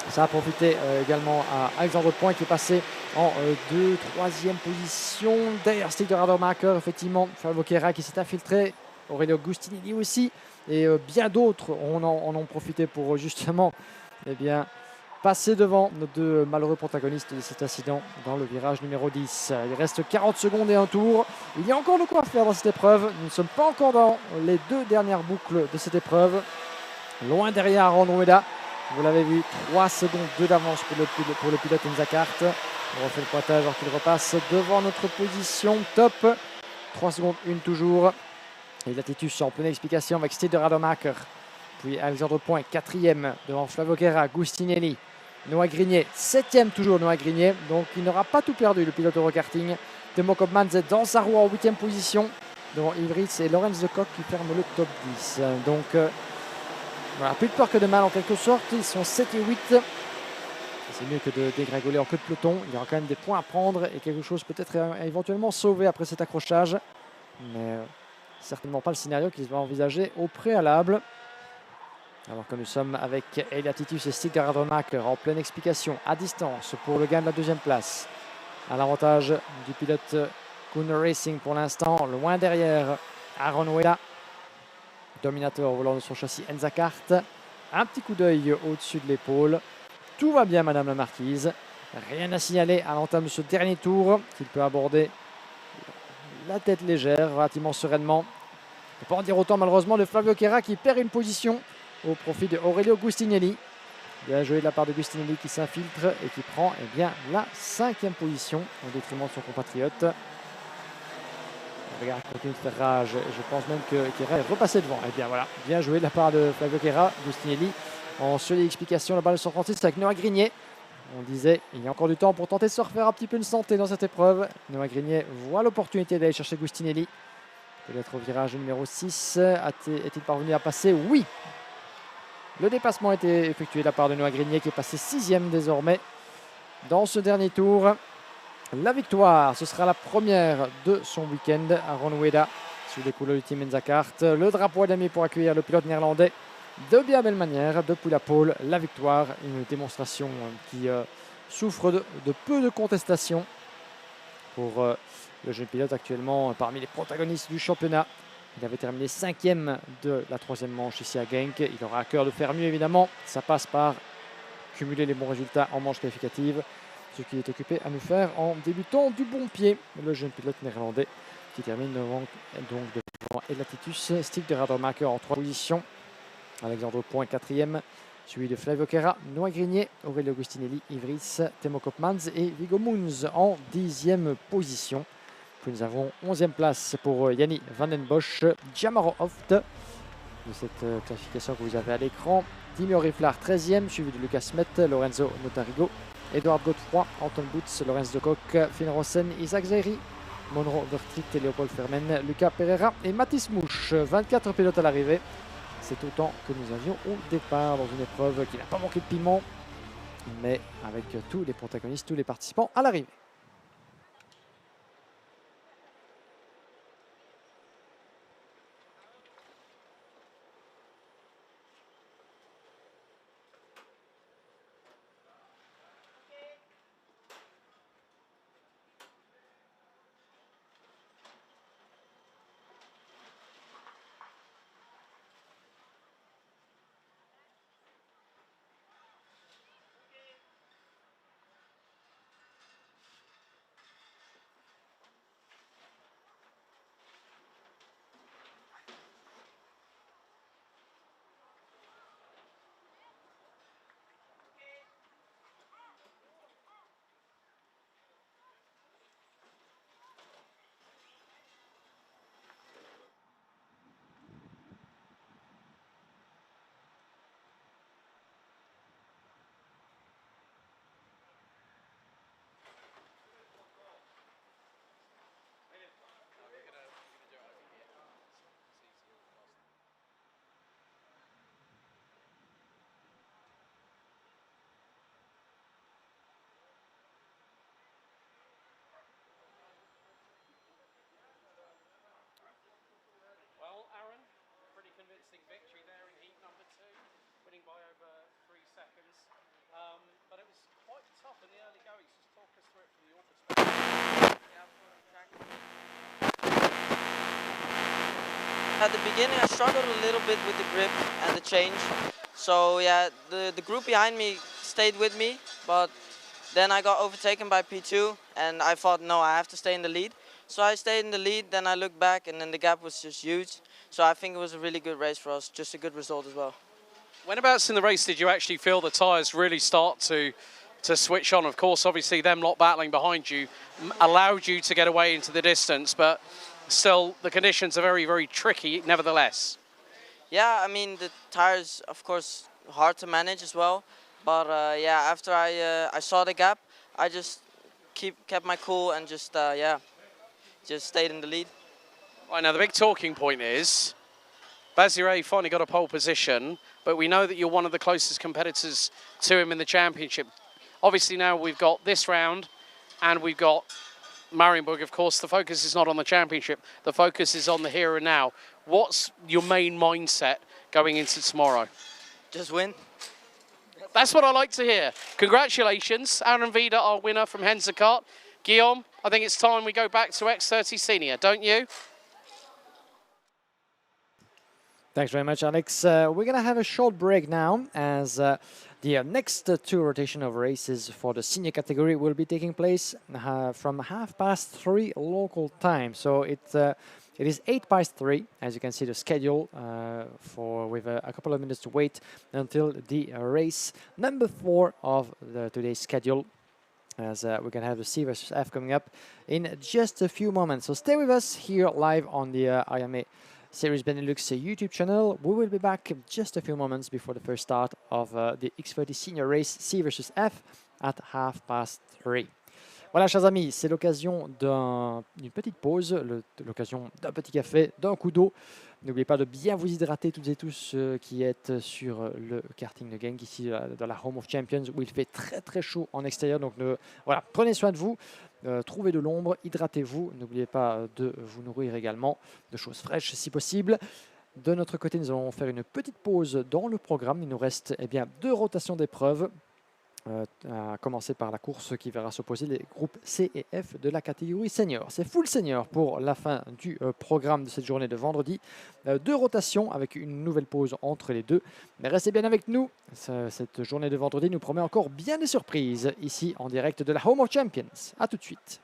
Ça a profité également à Alexandre Point qui est passé en 2e, 3e position. Derrière Stig de Radermacher, effectivement, Flavio Chiara qui s'est infiltré, Aurelio Giustinelli aussi. Et bien d'autres en ont profité pour justement passer devant nos 2 malheureux protagonistes de cet incident dans le virage numéro 10. Il reste 40 secondes et un tour. Il y a encore de quoi faire dans cette épreuve. Nous ne sommes pas encore dans les 2 dernières boucles de cette épreuve. Loin derrière Aaron Rueda. Vous l'avez vu, 3 secondes 2 d'avance pour le pilote Enza Kart. On refait le pointage alors qu'il repasse devant notre position top. 3 secondes 1 toujours. Et la Titus en pleine explication avec Stig de Radermacher. Puis Alexandre Point, 4e devant Flavio Guerra, Giustinelli. Noah Grignet, 7e toujours Noah Grignet. Donc il n'aura pas tout perdu le pilote Eurokarting. Timo Koopmans est dans sa roue en 8e position. Devant Ivritz et Lorenz de Kock qui ferment le top 10. Donc voilà, plus de peur que de mal en quelque sorte. Ils sont 7 et 8. C'est mieux que de dégringoler en queue de peloton. Il y aura quand même des points à prendre et quelque chose peut-être éventuellement sauvé après cet accrochage. Mais certainement pas le scénario qu'ils vont envisager au préalable. Alors que nous sommes avec Elia Titus et Stig de Radermacher en pleine explication à distance pour le gain de la 2e place. À l'avantage du pilote Kuhn Racing pour l'instant. Loin derrière Aaron Rueda. Dominateur au volant de son châssis Enza Kart. Un petit coup d'œil au-dessus de l'épaule. Tout va bien, Madame la Marquise. Rien à signaler à l'entame de ce dernier tour qu'il peut aborder la tête légère, relativement sereinement. On ne peut pas en dire autant malheureusement de Flavio Guerra qui perd une position au profit de Aurelio Giustinelli. Bien joué de la part de Giustinelli qui s'infiltre et qui prend la 5e position au détriment de son compatriote. Regarde, continue de faire rage. Je pense même que Guerra est repassé devant. Et bien voilà, bien joué de la part de Flavio Guerra, Giustinelli. En explication, la balle de 136 avec Noah Grignet. On disait, il y a encore du temps pour tenter de se refaire un petit peu une santé dans cette épreuve. Noah Grignet voit l'opportunité d'aller chercher Giustinelli. Peut-être au virage numéro 6. Est-il parvenu à passer? Oui. Le dépassement a été effectué de la part de Noah Grignet qui est passé 6e désormais dans ce dernier tour. La victoire, ce sera la première de son week-end. Aaron Rueda sous les couleurs du Team Enzakart. Le drapeau à damier pour accueillir le pilote néerlandais de bien belle manière, depuis la pole, la victoire. Une démonstration qui souffre de peu de contestation pour le jeune pilote actuellement parmi les protagonistes du championnat. Il avait terminé 5e de la 3e manche ici à Genk. Il aura à cœur de faire mieux évidemment. Ça passe par cumuler les bons résultats en manche qualificative. Ce qui est occupé à nous faire en débutant du bon pied. Le jeune pilote néerlandais qui termine devant Elatitus, Steve de Radermacher en 3 positions. Alexandre Point 4e, suivi de Flavio Kerra, Noah Grignier, Aurelio Agustinelli, Ivris, Temo Koopmans et Viggo Moons en 10e position. Puis nous avons 11e place pour Yanni Van den Bosch, Jamaro Hoft de cette classification que vous avez à l'écran. Dimio Riflar 13e, suivi de Lucas Smet, Lorenzo Notarigo, Edouard Godefroy, Anton Butz, Lorenz de Kock, Finn Rossen, Isaac Zeri, Monro Vertritt, Léopold Fermen, Lucas Pereira et Mathis Mouche. 24 pilotes à l'arrivée. C'est autant que nous avions au départ dans une épreuve qui n'a pas manqué de piment, mais avec tous les protagonistes, tous les participants à l'arrivée. Victory there in heat number 2, winning by over 3 seconds. But it was quite tough in the early goings. Just talk us through it from your perspective. At the beginning, I struggled a little bit with the grip and the change. So yeah, the group behind me stayed with me, but then I got overtaken by P2, and I thought, no, I have to stay in the lead. So I stayed in the lead, then I looked back, and then the gap was just huge. So I think it was a really good race for us, just a good result as well. Whenabouts in the race did you actually feel the tyres really start to switch on? Of course, obviously, them lot battling behind you allowed you to get away into the distance, but still, the conditions are very, very tricky nevertheless. Yeah, I mean, the tyres, of course, hard to manage as well. But yeah, after I saw the gap, I just kept my cool and just stayed in the lead. Right, now the big talking point is Bazire finally got a pole position, but we know that you're one of the closest competitors to him in the championship. Obviously now we've got this round and we've got Marienburg. Of course, the focus is not on the championship. The focus is on the here and now. What's your main mindset going into tomorrow? Just win. That's what I like to hear. Congratulations, Aaron Vida, our winner from Enzakart. Guillaume, I think it's time we go back to X30 Senior, don't you? Thanks very much, Alex. We're going to have a short break now as the next two rotation of races for the senior category will be taking place from 3:30 local time. So it is 3:08, as you can see the schedule, with a couple of minutes to wait until the race number 4 of today's schedule, as we're going to have the C versus F coming up in just a few moments. So stay with us here live on the Iame Series Benelux YouTube channel. We will be back in just a few moments before the first start of the X30 Senior race C versus F at 3:30. Voilà, chers amis, c'est l'occasion d'une petite pause, l'occasion d'un petit café, d'un coup d'eau. N'oubliez pas de bien vous hydrater toutes et tous qui êtes sur le karting de Genk, ici dans la Home of Champions, où il fait très très chaud en extérieur. Donc voilà, prenez soin de vous. trouvez de l'ombre, hydratez-vous, n'oubliez pas de vous nourrir également de choses fraîches si possible. De notre côté, nous allons faire une petite pause dans le programme. Il nous reste 2 rotations d'épreuves, à commencer par la course qui verra s'opposer les groupes C et F de la catégorie senior. C'est full senior pour la fin du programme de cette journée de vendredi. 2 rotations avec une nouvelle pause entre les deux. Mais restez bien avec nous. Cette journée de vendredi nous promet encore bien des surprises ici en direct de la Home of Champions. A tout de suite.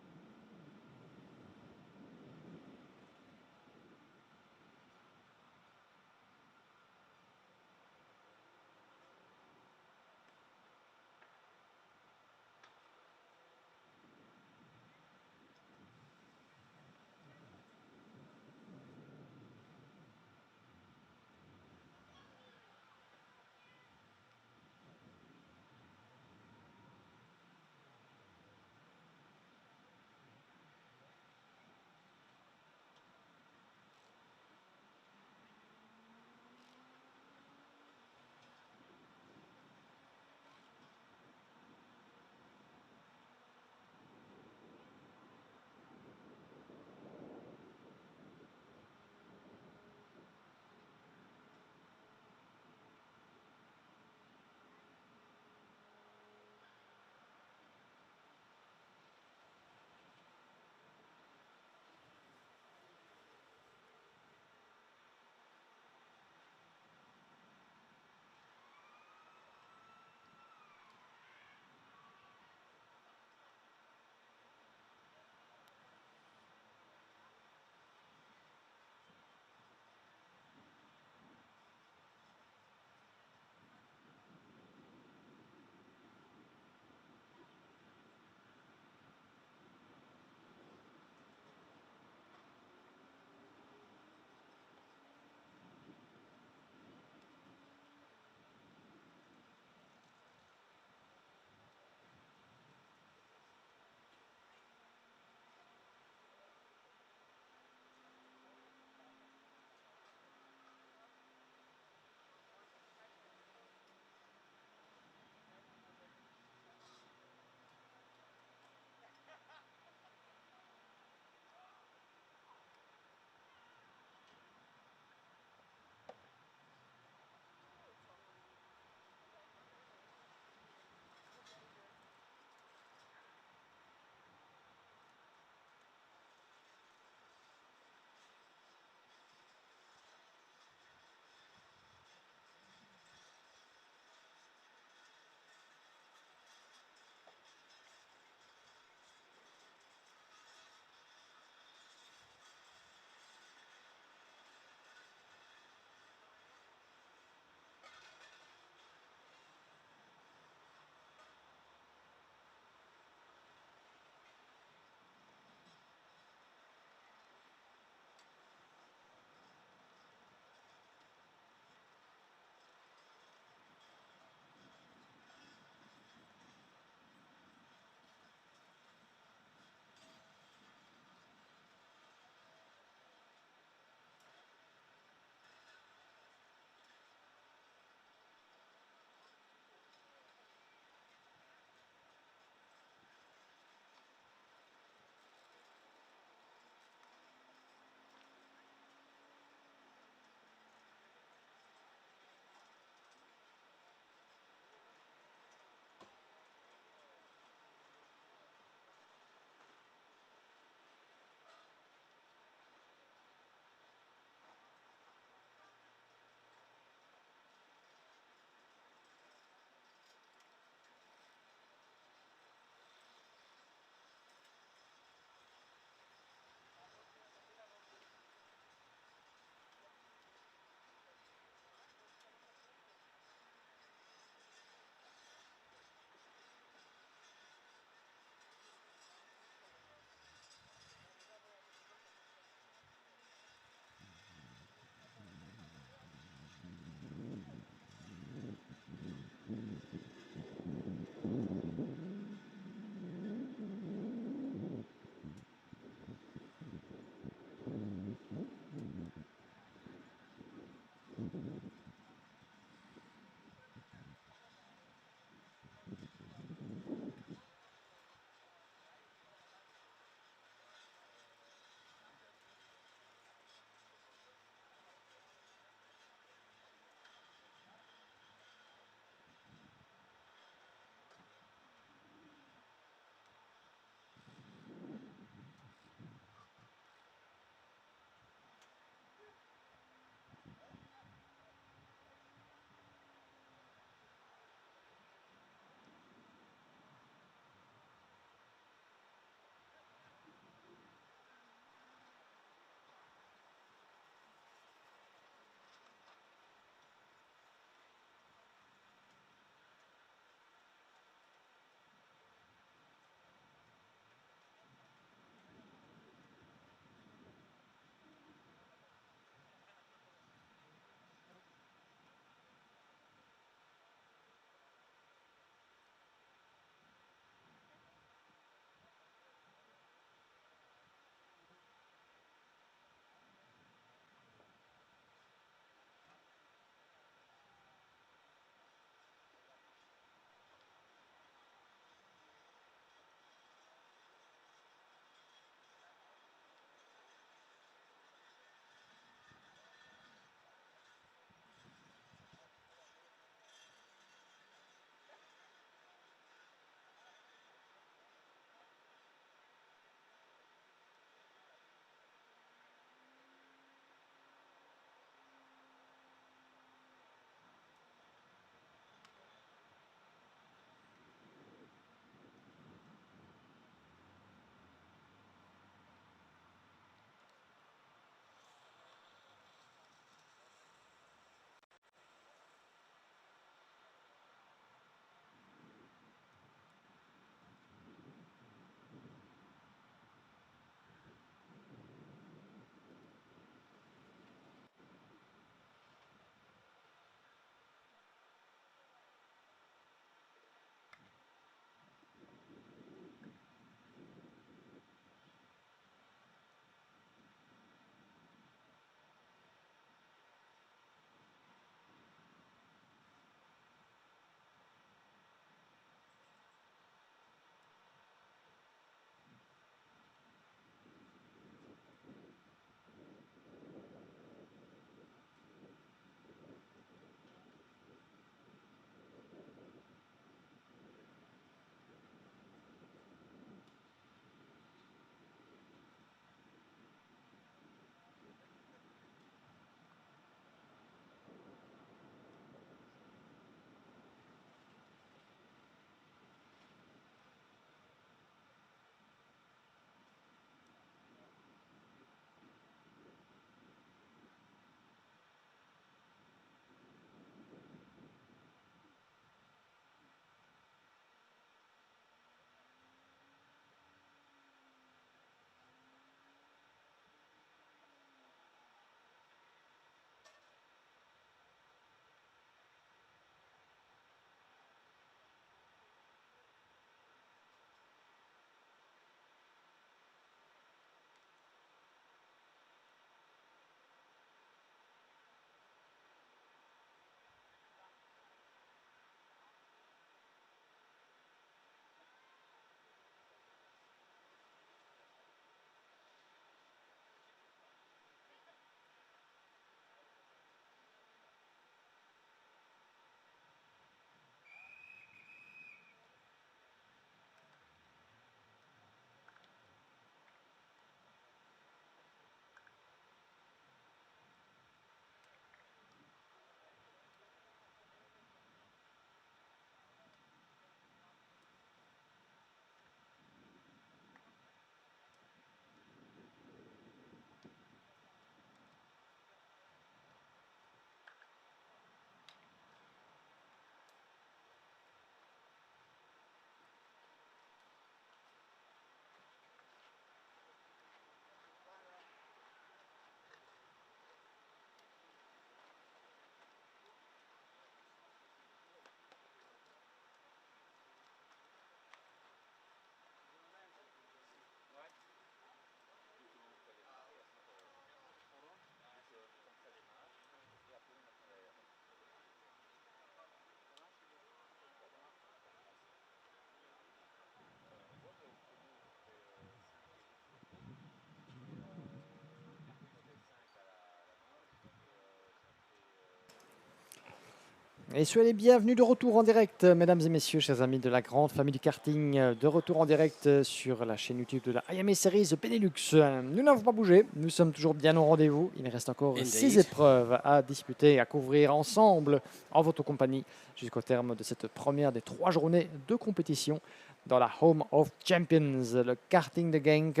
Et soyez les bienvenus de retour en direct, mesdames et messieurs, chers amis de la grande famille du karting, de retour en direct sur la chaîne YouTube de la Iame Series Benelux. Nous n'avons pas bougé, nous sommes toujours bien au rendez-vous. Il reste encore 6 épreuves à disputer, à couvrir ensemble en votre compagnie jusqu'au terme de cette première des 3 journées de compétition dans la Home of Champions, le karting de Genk.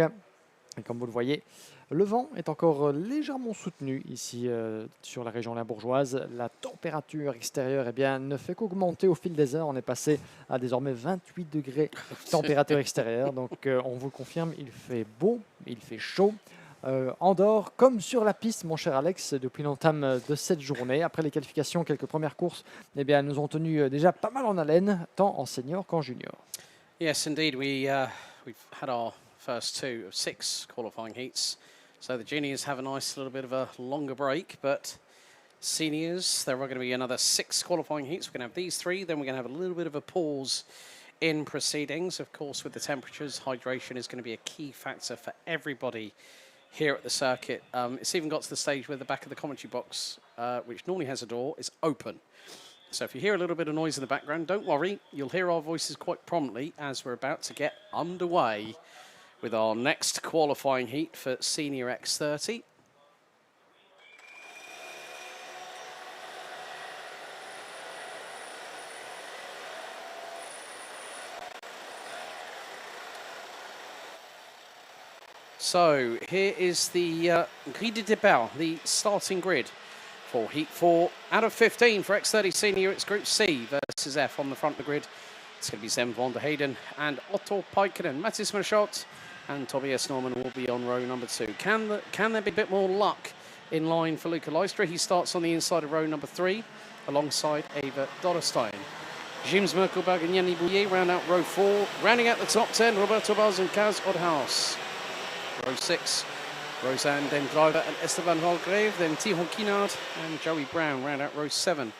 Et comme vous le voyez, le vent est encore légèrement soutenu ici sur la région limbourgeoise. La température extérieure ne fait qu'augmenter au fil des heures. On est passé à désormais 28 degrés température extérieure. Donc on vous le confirme, il fait beau, il fait chaud. En dehors, comme sur la piste, mon cher Alex, depuis l'entame de cette journée. Après les qualifications, quelques premières courses, nous ont tenu déjà pas mal en haleine, tant en senior qu'en junior. Yes, indeed. We've had our first 2 of 6 qualifying heats. So the juniors have a nice little bit of a longer break, but seniors, there are going to be another 6 qualifying heats. We're going to have these 3, then we're going to have a little bit of a pause in proceedings. Of course, with the temperatures, hydration is going to be a key factor for everybody here at the circuit. It's even got to the stage where the back of the commentary box, which normally has a door, is open. So if you hear a little bit of noise in the background, don't worry. You'll hear our voices quite prominently as we're about to get underway with our next qualifying heat for Senior X30. So here is the grille de départ, the starting grid for Heat 4 out of 15 for X30 Senior. It's Group C versus F on the front of the grid. It's going to be Sven van der Heyden and Otto Paikkonen. Mattis Merschott and Tobias Norman will be on row number 2. Can there be a bit more luck in line for Luca Leistra? He starts on the inside of row number 3 alongside Eva Dorrestein. James Merkelberg and Yanni Bouillet round out row 4. Rounding out the top 10, Roberto Baz and Kaz Oddhaus. Row 6, Roseanne, then Driver and Esteban Valgrave, then Tihon Kinard and Joey Brown round out row 7.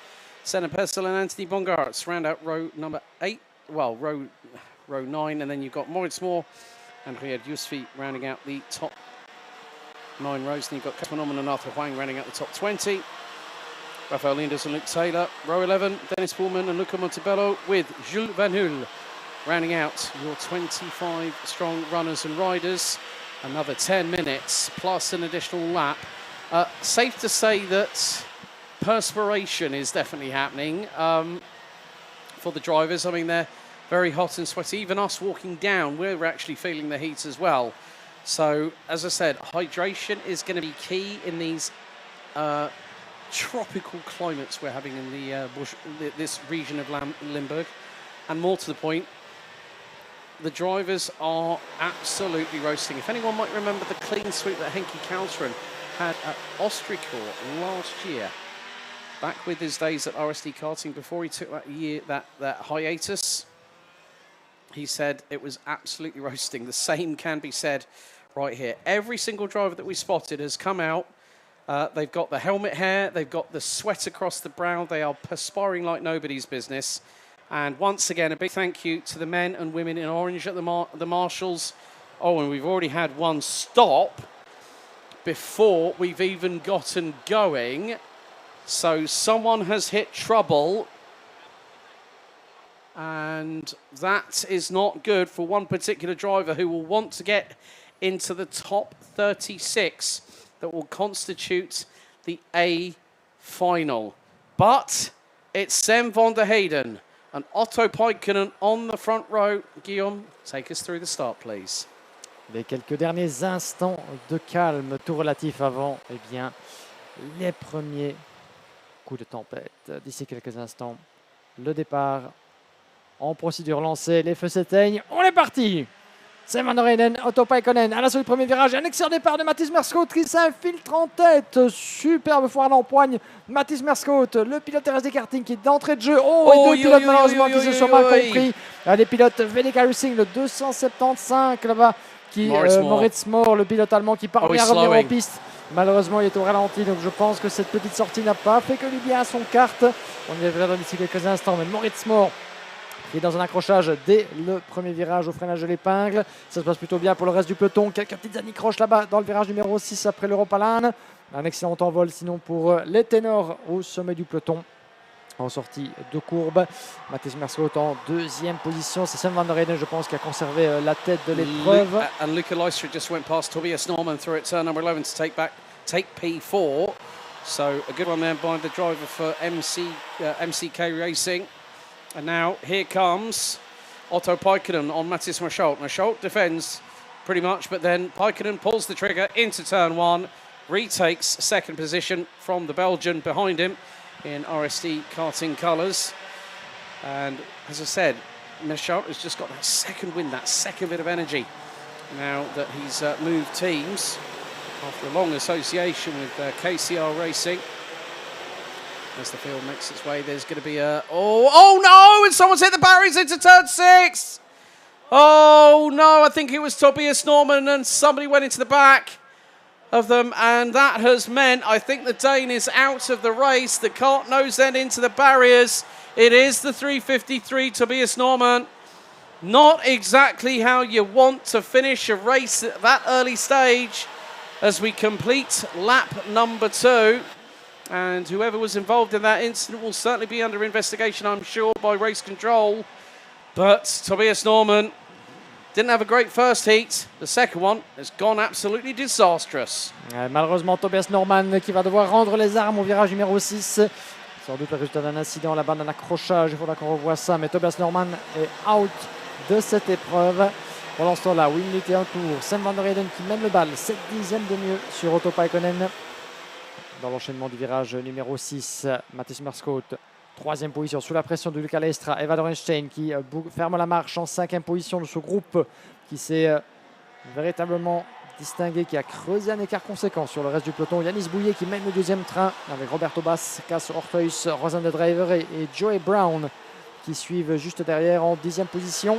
Senna Pessel and Anthony Bongarts round out row number 8, well, row 9, and then you've got Moritz Moore and Riyad Yousfi rounding out the top 9 rows. And you've got Kasper Norman and Arthur Huang rounding out the top 20. Rafael Linders and Luke Taylor. Row 11, Dennis Pullman and Luca Montebello with Jules Van Hul rounding out your 25 strong runners and riders. Another 10 minutes plus an additional lap. Safe to say that perspiration is definitely happening for the drivers. I mean, they're very hot and sweaty. Even us walking down, we're actually feeling the heat as well. So, as I said, hydration is going to be key in these tropical climates we're having in the this region of Limburg. And more to the point, the drivers are absolutely roasting. If anyone might remember the clean sweep that Henki Kalteren had at Austricourt last year, back with his days at RSD Karting before he took that hiatus, he said it was absolutely roasting. The same can be said right here. Every single driver that we spotted has come out. They've got the helmet hair, they've got the sweat across the brow, they are perspiring like nobody's business. And once again, a big thank you to the men and women in orange at the marshals. Oh, and we've already had one stop before we've even gotten going. So someone has hit trouble. And that is not good for one particular driver who will want to get into the top 36 that will constitute the A final. But it's Sven van der Heyden and Otto Paikkonen on the front row. Guillaume, take us through the start, please. Les quelques derniers instants de calme, tout relatif avant, les premiers coups de tempête. D'ici quelques instants, le départ en procédure lancée, les feux s'éteignent, on est parti! Sven van der Heyden, Otto Paikkonen à l'assaut du premier virage. Un excellent départ de Mattis Merschott qui s'infiltre en tête. Superbe foire d'empoigne. Mattis Merschott, le pilote terrestre des karting qui est d'entrée de jeu. Et deux pilotes malheureusement qui se sont mal compris. Les pilotes VDK Racing, le 275 là-bas, Moritz Moore, le pilote allemand qui parvient à revenir en piste. Malheureusement, il est au ralenti, donc je pense que cette petite sortie n'a pas fait que lui bien à son kart. On y reviendra d'ici quelques instants, mais Moritz Moore qui est dans un accrochage dès le premier virage au freinage de l'épingle. Ça se passe plutôt bien pour le reste du peloton. Quelques petites anicroches là-bas dans le virage numéro 6 après l'Europalan. Un excellent envol sinon pour les ténors au sommet du peloton. en sortie de courbe. Matthijs Merschoot en deuxième position. C'est Sam van der Heyden, je pense, qui a conservé la tête de l'épreuve. And Luca Leistrid just went past Tobias Norman through at turn number 11 to take P4. So a good one there by the driver for MCK Racing. And now here comes Otto Paikkonen on Matthijs Merschoot. Merschoot defends pretty much, but then Paikkonen pulls the trigger into turn 1, retakes second position from the Belgian behind him in RSD karting colours. And as I said, Merschoot has just got that second win, that second bit of energy now that he's moved teams after a long association with KCR Racing. As the field makes its way, there's going to be a... Oh no! And someone's hit the barriers into turn 6! Oh no, I think it was Tobias Norman and somebody went into the back of them, and that has meant, I think the Dane is out of the race. The cart nose then into the barriers. It is the 353 Tobias Norman. Not exactly how you want to finish a race at that early stage as we complete lap number 2. And whoever was involved in that incident will certainly be under investigation, I'm sure, by race control. But Tobias Norman didn't have a great first heat. The second one has gone absolutely disastrous. Malheureusement, Tobias Norman qui va devoir rendre les armes au virage numéro 6. Sans doute le résultat d'un incident là-bas, d'un accrochage. Il faudra qu'on revoie ça. Mais Tobias Norman est out de cette épreuve. Pendant ce temps-là, 8 minutes et un tour. Sam van der Heyden qui mène le bal. 7 dixièmes de mieux sur Otto Paikkonen. Dans l'enchaînement du virage numéro 6, Matthijs Merschoot, 3e position sous la pression de Luca Leistra. Eva Dorenstein qui ferme la marche en 5e position de ce groupe qui s'est véritablement distingué, qui a creusé un écart conséquent sur le reste du peloton. Yanis Bouillet qui mène le 2e train avec Roberto Bas, Cas Orthuis, Rosan de Driver et Joey Brown qui suivent juste derrière en 10e position.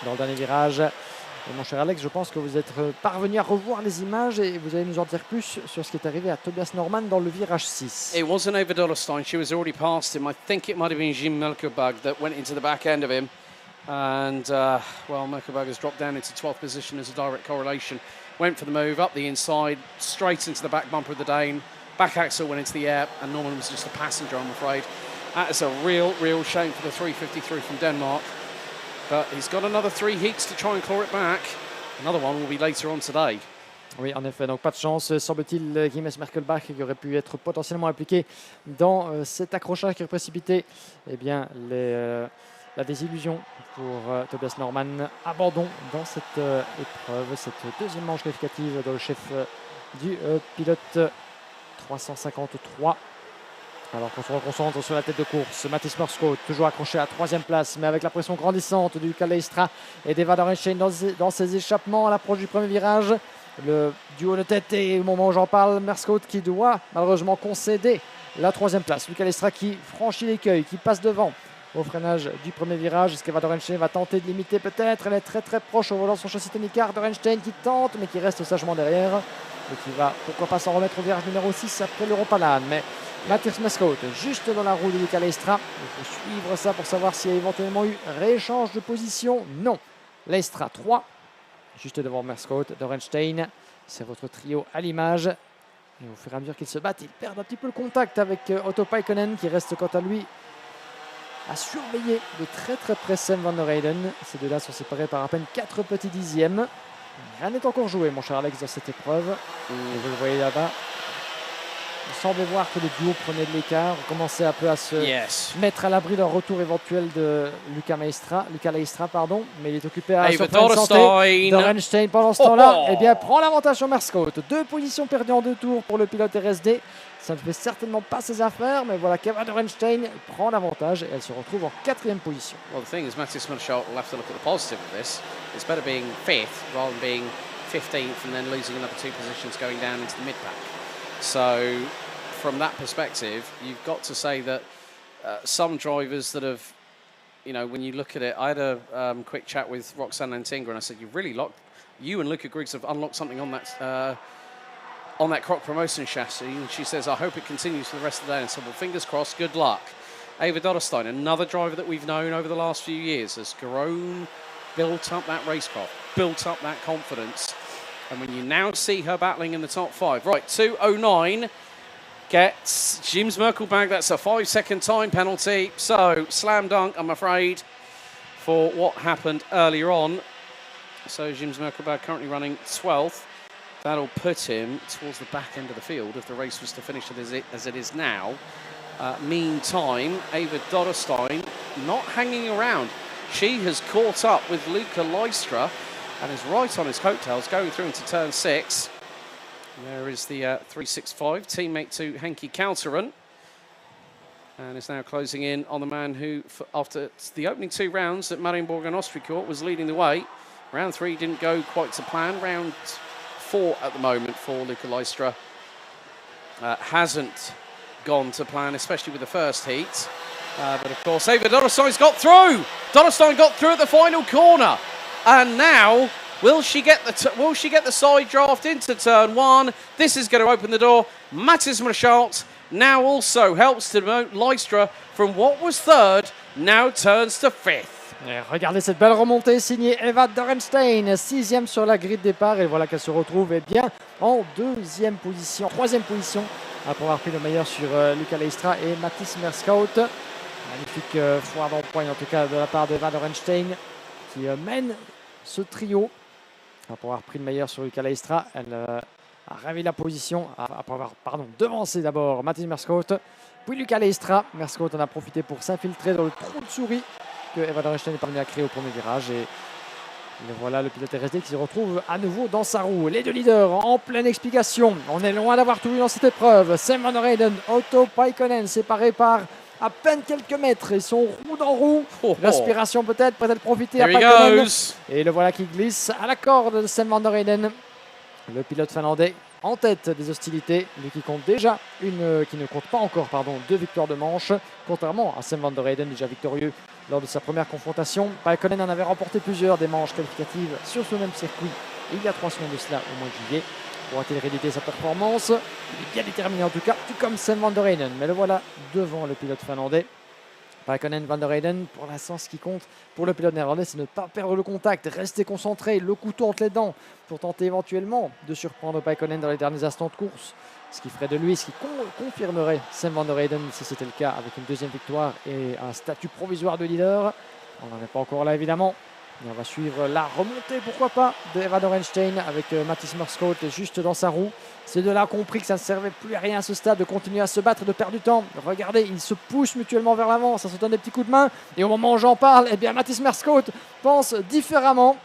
Dans le dernier virage, et mon cher Alex, je pense que vous êtes parvenu à revoir les images et vous allez nous en dire plus sur ce qui est arrivé à Tobias Norman dans le virage 6. It wasn't Eva Dollerstein, she was already past him. I think it might have been Jim Melkerbug that went into the back end of him. And, well, Melkerbug has dropped down into 12th position as a direct correlation. Went for the move, up the inside, straight into the back bumper of the Dane. Back axle went into the air, and Norman was just a passenger, I'm afraid. That is a real shame for the 353 from Denmark. But he's got another 3 heats to try and claw it back. Another one will be later on today. Oui, en effet, donc pas de chance, semble-t-il, Guillaume Merkelbach qui aurait pu être potentiellement impliqué dans cet accrochage qui aurait précipité bien, la désillusion pour Tobias Norman. Abandon dans cette épreuve, cette deuxième manche qualificative dans le chef du pilote 353. Alors qu'on se reconcentre sur la tête de course, Matthijs Merschoot toujours accroché à la 3e place, mais avec la pression grandissante du Luca Leistra et d'Eva Dorenstein dans ses échappements à l'approche du premier virage. Le duo de tête, et au moment où j'en parle, Merschoot qui doit malheureusement concéder la 3e place. Luca Leistra qui franchit l'écueil, qui passe devant au freinage du premier virage. Est-ce qu'Eva Dorenstein va tenter de limiter peut-être? Elle est très proche au volant de son châssis Ténicard. Dorenstein qui tente, mais qui reste sagement derrière. Et qui va, pourquoi pas, s'en remettre au virage numéro 6 après l'Europalan. Mais Matthijs Merschoot, juste dans la roue de Luca Leistra. Il faut suivre ça pour savoir s'il y a éventuellement eu rééchange de position. Non. Leistra 3, juste devant Merschoot. Dorenstein, c'est votre trio à l'image. Et au fur et à mesure qu'ils se battent, ils perdent un petit peu le contact avec Otto Paikkonen qui reste quant à lui à surveiller de très près Sam van der Heyden. Ces deux-là sont séparés par à peine 4 petits dixièmes. Rien n'est encore joué, mon cher Alex, dans cette épreuve. Et vous le voyez là-bas. Il semblait voir que le duo prenait de l'écart, commençait un peu à se mettre à l'abri d'un retour éventuel de Luca Leistra, mais il est occupé à se santé. Dorenstein, pendant ce temps-là, prend l'avantage sur Merschoot. 2 positions perdues en 2 tours pour le pilote RSD. Ça ne fait certainement pas ses affaires, mais voilà qu'Eva Dorenstein prend l'avantage et elle se retrouve en 4e position. Well, the thing is, Matthijs Merschoot will have to look at the positive of this. It's better being 5th rather than being 15th and then losing another 2 positions going down into the mid-pack. So, from that perspective, you've got to say that some drivers that have, you know, when you look at it, I had a quick chat with Roxanne Antingra and I said, you and Luca Griggs have unlocked something on that Croc Promotion chassis. And she says, I hope it continues for the rest of the day. And I said, well, fingers crossed, good luck. Eva Doderstein, another driver that we've known over the last few years, has grown, built up that racecraft, built up that confidence. And when you now see her battling in the top 5, right, 2:09, gets James Merkelbach. That's a 5-second time penalty. So slam dunk, I'm afraid, for what happened earlier on. So James Merkelbach currently running 12th. That'll put him towards the back end of the field if the race was to finish as it is now. Meantime, Ava Dodderstein not hanging around. She has caught up with Luca Lystra and is right on his coattails going through into turn 6. There is the 365, teammate to Henki Kalteren. And is now closing in on the man who, after the opening 2 rounds at Marienborg and Ostricourt, was leading the way. Round 3 didn't go quite to plan. Round 4 at the moment for Luca Lystra hasn't gone to plan, especially with the first heat. But of course, Ava Dodderstein's got through. Dodderstein got through at the final corner, and now will she get the side draft into turn 1? This is going to open the door. Mathis Marchalt now also helps to demote Lystra from what was 3rd, now turns to 5th. Et regardez cette belle remontée signée Eva Dorenstein, 6e sur la grille de départ, et voilà qu'elle se retrouve bien en 3e position, après avoir pris le meilleur sur Luca Lystra et Mathis Merskaut. Magnifique foire d'empoigne en tout cas de la part d'Eva Dorenstein qui mène ce trio. Après avoir pris le meilleur sur Luca Lystra, elle a ravi la position, après avoir devancé d'abord Mathis Merskaut, puis Luca Lystra. Merskaut en a profité pour s'infiltrer dans le trou de souris que Eva Dorenstein est parvenue à créer au premier virage. Et voilà le pilote RSD qui se retrouve à nouveau dans sa roue. Les 2 leaders en pleine explication. On est loin d'avoir tout vu dans cette épreuve. Sam Van der Heyden, Otto Paikkonen séparés par à peine quelques mètres. Ils sont roue dans roue. L'aspiration peut-être profiter à Paikkonen. Et le voilà qui glisse à la corde de Sam Van der Heyden. Le pilote finlandais en tête des hostilités, lui qui compte déjà qui ne compte pas encore 2 victoires de manche, contrairement à Sam Van der Heyden déjà victorieux lors de sa première confrontation. Paikkonen en avait remporté plusieurs des manches qualificatives sur ce même circuit il y a 3 semaines de cela au mois de juillet. Pourra-t-il rééditer sa performance? Il est bien déterminé en tout cas, tout comme Sam Van der Heyden, mais le voilà devant le pilote finlandais. Paikkonen, Van der Heyden, pour l'instant ce qui compte pour le pilote néerlandais, c'est ne pas perdre le contact, rester concentré, le couteau entre les dents pour tenter éventuellement de surprendre Paikkonen dans les derniers instants de course. Ce qui ferait de lui, ce qui confirmerait Sam Van der Heyden si c'était le cas, avec une 2e victoire et un statut provisoire de leader. On n'en est pas encore là évidemment. Et on va suivre la remontée, pourquoi pas, de Eva Dorenstein avec Mathis Merskaut juste dans sa roue. Ces deux-là ont compris que ça ne servait plus à rien à ce stade de continuer à se battre et de perdre du temps. Regardez, ils se poussent mutuellement vers l'avant, ça se donne des petits coups de main. Et au moment où j'en parle, eh bien Mathis Merskaut pense différemment.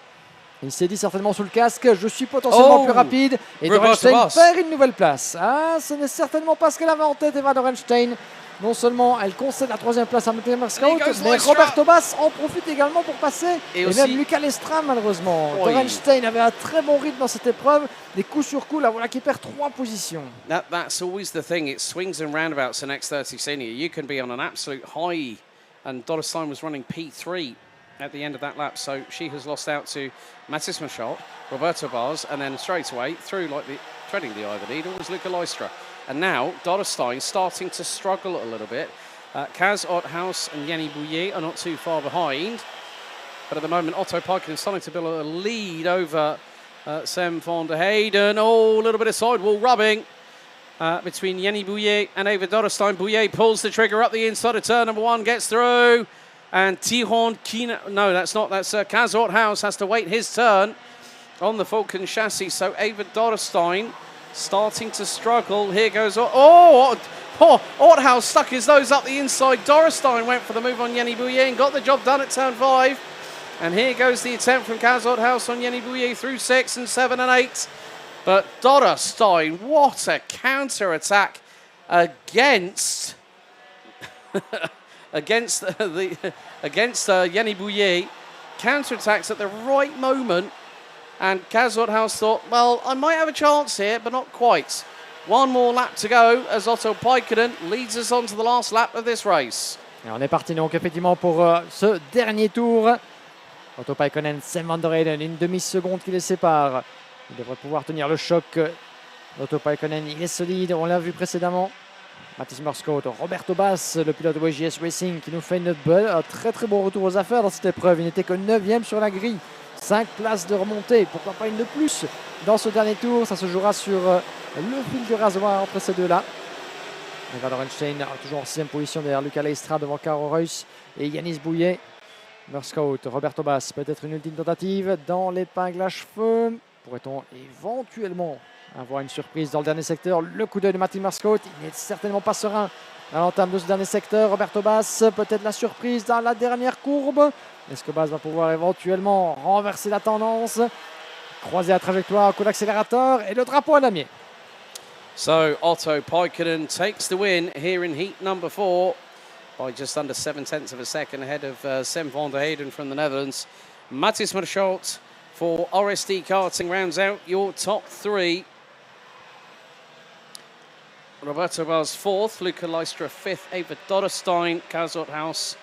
Il s'est dit certainement sous le casque, je suis potentiellement plus rapide. Et Dorenstein perd une nouvelle place. Ah, ce n'est certainement pas ce qu'elle avait en tête, Eva Dorenstein. Non seulement elle concède la 3e place à Mathis Merskaut, mais Roberto Bass en profite également pour passer. Et même Luca Lystra, malheureusement. Dorenstein avait un très bon rythme dans cette épreuve. Des coups sur coups, là voilà qui perd 3 positions. That's always the thing. It swings and roundabouts in X30 Senior. You can be on an absolute high. And Dodderstein was running P3 at the end of that lap. So she has lost out to Mathis Marchalt, Roberto Bass, and then straight away through treading the eye of the leader was Luca Lystra. And now Dodderstein starting to struggle a little bit. Kaz Otthaus and Jenny Bouillet are not too far behind. But at the moment, Otto Paikkonen is starting to build a lead over Sam Van der Heyden. Oh, a little bit of sidewall rubbing between Jenny Bouillet and Eva Dodderstein. Bouillet pulls the trigger up the inside of turn number 1, gets through. And Tihon Kina, no, that's Kaz Otthaus has to wait his turn on the Falcon chassis. So Eva Dodderstein starting to struggle. Here goes Otthaus stuck his nose up the inside. Dodderstein went for the move on Jenny Bouillet and got the job done at turn 5. And here goes the attempt from Kaz Otthaus on Jenny Bouillet through 6 and 7 and 8. But Dodderstein, what a counter-attack against Jenny Bouillet. Counter-attacks at the right moment. And Kaz Otthaus thought, well, I might have a chance here, but not quite. One more lap to go as Otto Paikkonen leads us on to the last lap of this race. Et on est parti donc effectivement pour ce dernier tour. Otto Paikkonen, Sam Van der Heyden, une demi-seconde qui les sépare. Il devrait pouvoir tenir le choc. Otto Paikkonen, il est solide, on l'a vu précédemment. Mathis Merskaut, Roberto Bass, le pilote de YJS Racing qui nous fait un très très bon retour aux affaires dans cette épreuve. Il n'était que 9e sur la grille. 5 places de remontée, pourquoi pas une de plus dans ce dernier tour. Ça se jouera sur le fil du rasoir entre ces deux-là. Van Orenstein, toujours en 6e position derrière Luca Leistra devant Caro Reus et Yanis Bouillet. Merscout, Roberto Bass, peut-être une ultime tentative dans l'épingle à cheveux. Pourrait-on éventuellement avoir une surprise dans le dernier secteur? Le coup d'œil de Martin Merscout, il n'est certainement pas serein à l'entame de ce dernier secteur. Roberto Bass, peut-être la surprise dans la dernière courbe. Est-ce que Bass va pouvoir éventuellement renverser la tendance? Croiser la trajectoire, coup d'accélérateur et le drapeau à damier. So Otto Paikkonen takes the win here in heat number 4 by just under 7/10 of a second ahead of Sem van der Heyden from the Netherlands. Matthias Merschout for RSD Karting rounds out your top 3. Roberto Bass 4th, Luca Leistra 5th, Eva Dodderstein, Kazothaus,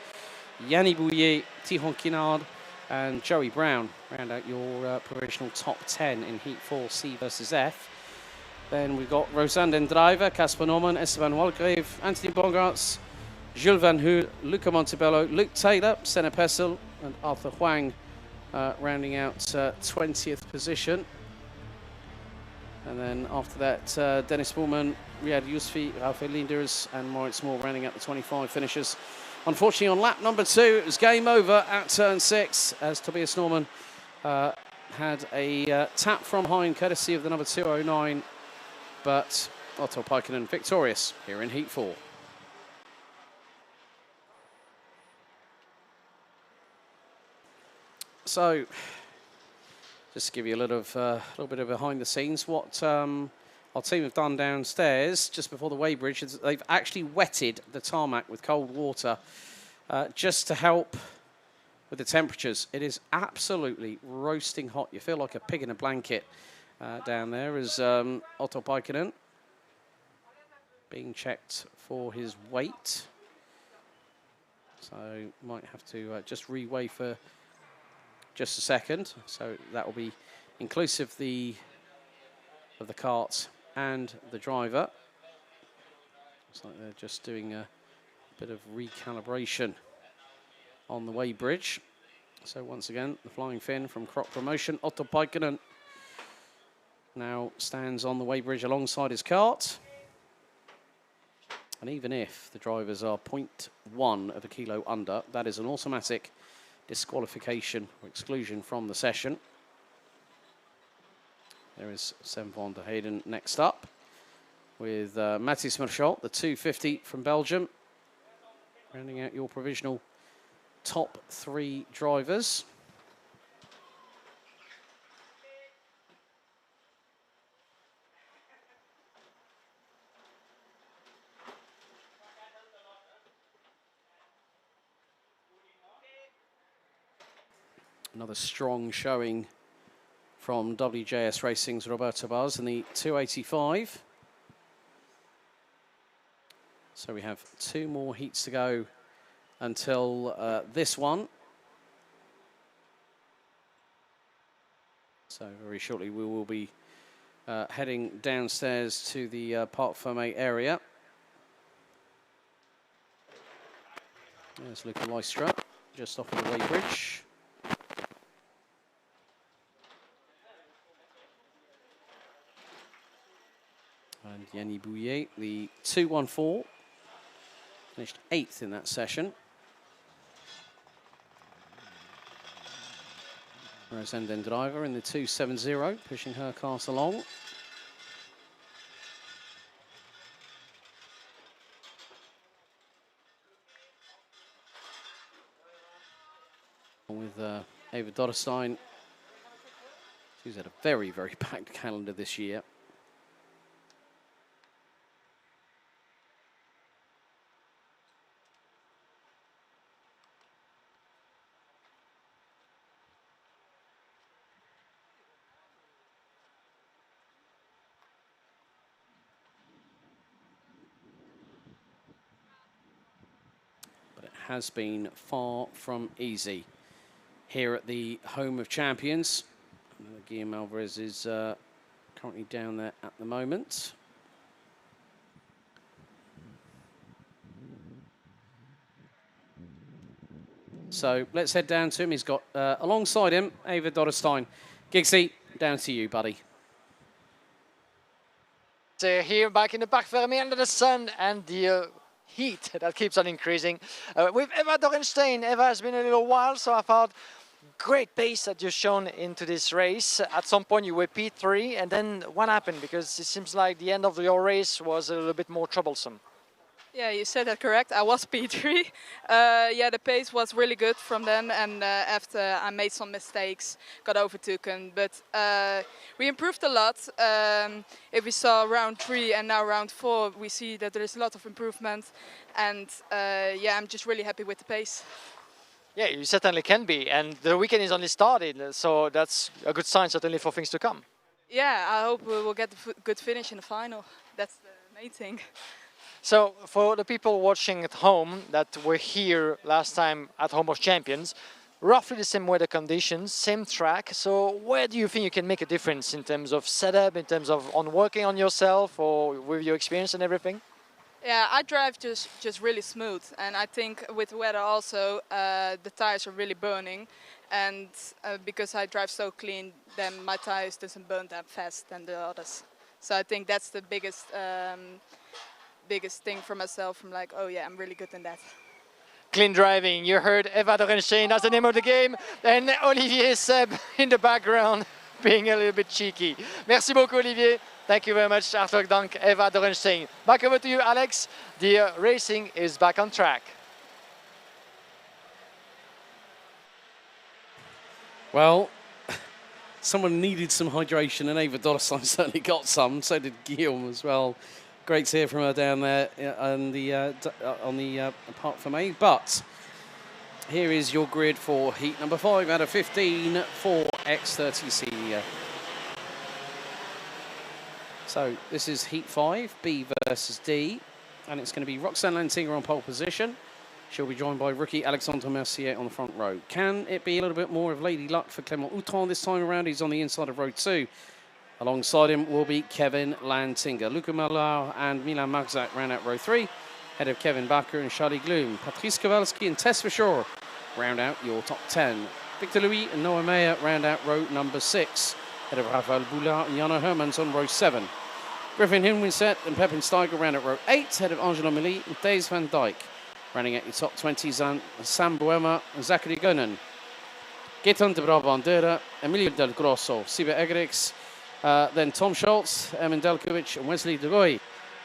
Yanni Bouillet, Tihon Kinard and Joey Brown round out your provisional top 10 in Heat 4 C versus F. Then we've got Rosanne Driver, Casper Norman, Esteban Walgrave, Anthony Bogarts, Jules Van Hoel, Luca Montebello, Luke Taylor, Senna Pessel and Arthur Huang rounding out 20th position. And then after that, Dennis Bullman, Riyad Yousfi, Rafael Linders and Moritz Moore rounding out the 25 finishers. Unfortunately, on lap number 2, it was game over at turn 6 as Tobias Norman had a tap from behind, courtesy of the number 209. But Otto Paikkonen victorious here in Heat 4. So, just to give you a little bit of behind the scenes, what our team have done downstairs just before the weighbridge is they've actually wetted the tarmac with cold water just to help with the temperatures. It is absolutely roasting hot. You feel like a pig in a blanket down there as Otto Paikkonen being checked for his weight. So might have to just re-weigh for just a second. So that will be inclusive of the cart and the driver. Looks like they're just doing a bit of recalibration on the weighbridge. So once again, the flying fin from Crop Promotion. Otto Paikkonen now stands on the weighbridge alongside his cart. And even if the drivers are 0.1 of a kilo under, that is an automatic disqualification or exclusion from the session. There is Sem van der Heyden next up with Matthias Merschout, the 250 from Belgium, rounding out your provisional top 3 drivers. Another strong showing from WJS Racing's Roberto Bass in the 285. So we have 2 more heats to go until this one. So very shortly we will be heading downstairs to the Parc Fermé area. There's Luca Leistra just off of the weighbridge. And Yanni Bouillet, the 214, finished 8th in that session. Rosanne Driver in the 270, pushing her cart along. With Eva Dodderstein, she's had a very, very packed calendar this year. Has been far from easy here at the home of champions. Guillaume Alvarez is currently down there at the moment. So let's head down to him. He's got alongside him Eva Dodderstein. Giggsy, down to you, buddy. So here back in the Parc Fermé under the sun and the heat that keeps on increasing. With Eva Dorenstein. Eva has been a little while, so I thought great pace that you've shown into this race. At some point you were P3, and then what happened? Because it seems like the end of your race was a little bit more troublesome. Yeah, you said that correct. I was P3. Yeah, the pace was really good from then, and after I made some mistakes, got overtaken. But we improved a lot. If we saw round 3 and now round 4, we see that there is a lot of improvement. And yeah, I'm just really happy with the pace. Yeah, you certainly can be. And the weekend is only started, so that's a good sign certainly for things to come. Yeah, I hope we will get a good finish in the final. That's the main thing. So for the people watching at home that were here last time at Home of Champions, roughly the same weather conditions, same track. So where do you think you can make a difference in terms of setup, in terms of working on yourself or with your experience and everything? Yeah, I drive just really smooth, and I think with the weather also the tires are really burning, and because I drive so clean, then my tires doesn't burn that fast than the others. So I think that's the biggest thing for myself. I'm like, oh yeah, I'm really good in that. Clean driving. You heard Eva Dorenstein, that's the name of the game, and Olivier Seb in the background being a little bit cheeky. Merci beaucoup, Olivier. Thank you very much. Hartelijk dank, Eva Dorenstein. Back over to you, Alex. The racing is back on track. Well, someone needed some hydration, and Eva Dorenstein certainly got some. So did Guillaume as well. Great to hear from her down there on the Parc Fermé. But here is your grid for heat number 5 out of 15 for X30 Senior. So this is heat 5, B versus D, and it's going to be Roxane Lantinger on pole position. She'll be joined by rookie Alexandre Mercier on the front row. Can it be a little bit more of lady luck for Clément Outron this time around? He's on the inside of row 2. Alongside him will be Kevin Lantinger. Luca Mallar and Milan Marzak round out row 3, ahead of Kevin Bakker and Charlie Gloom. Patrice Kowalski and Tess Verschoor round out your top 10. Victor Louis and Noah Meyer round out row number 6, ahead of Rafael Boulard and Jana Hermans on row 7. Griffin Hinwinset and Pepin Steiger round out row 8, ahead of Angelo Milly and Thijs van Dijk. Running at your top 20, Sam Boema and Zachary Gunnan. Gaetan de Brabandera, Emilio Del Grosso, Sibe Egerix, then Tom Schultz, Emin Delkovic and Wesley de Goy.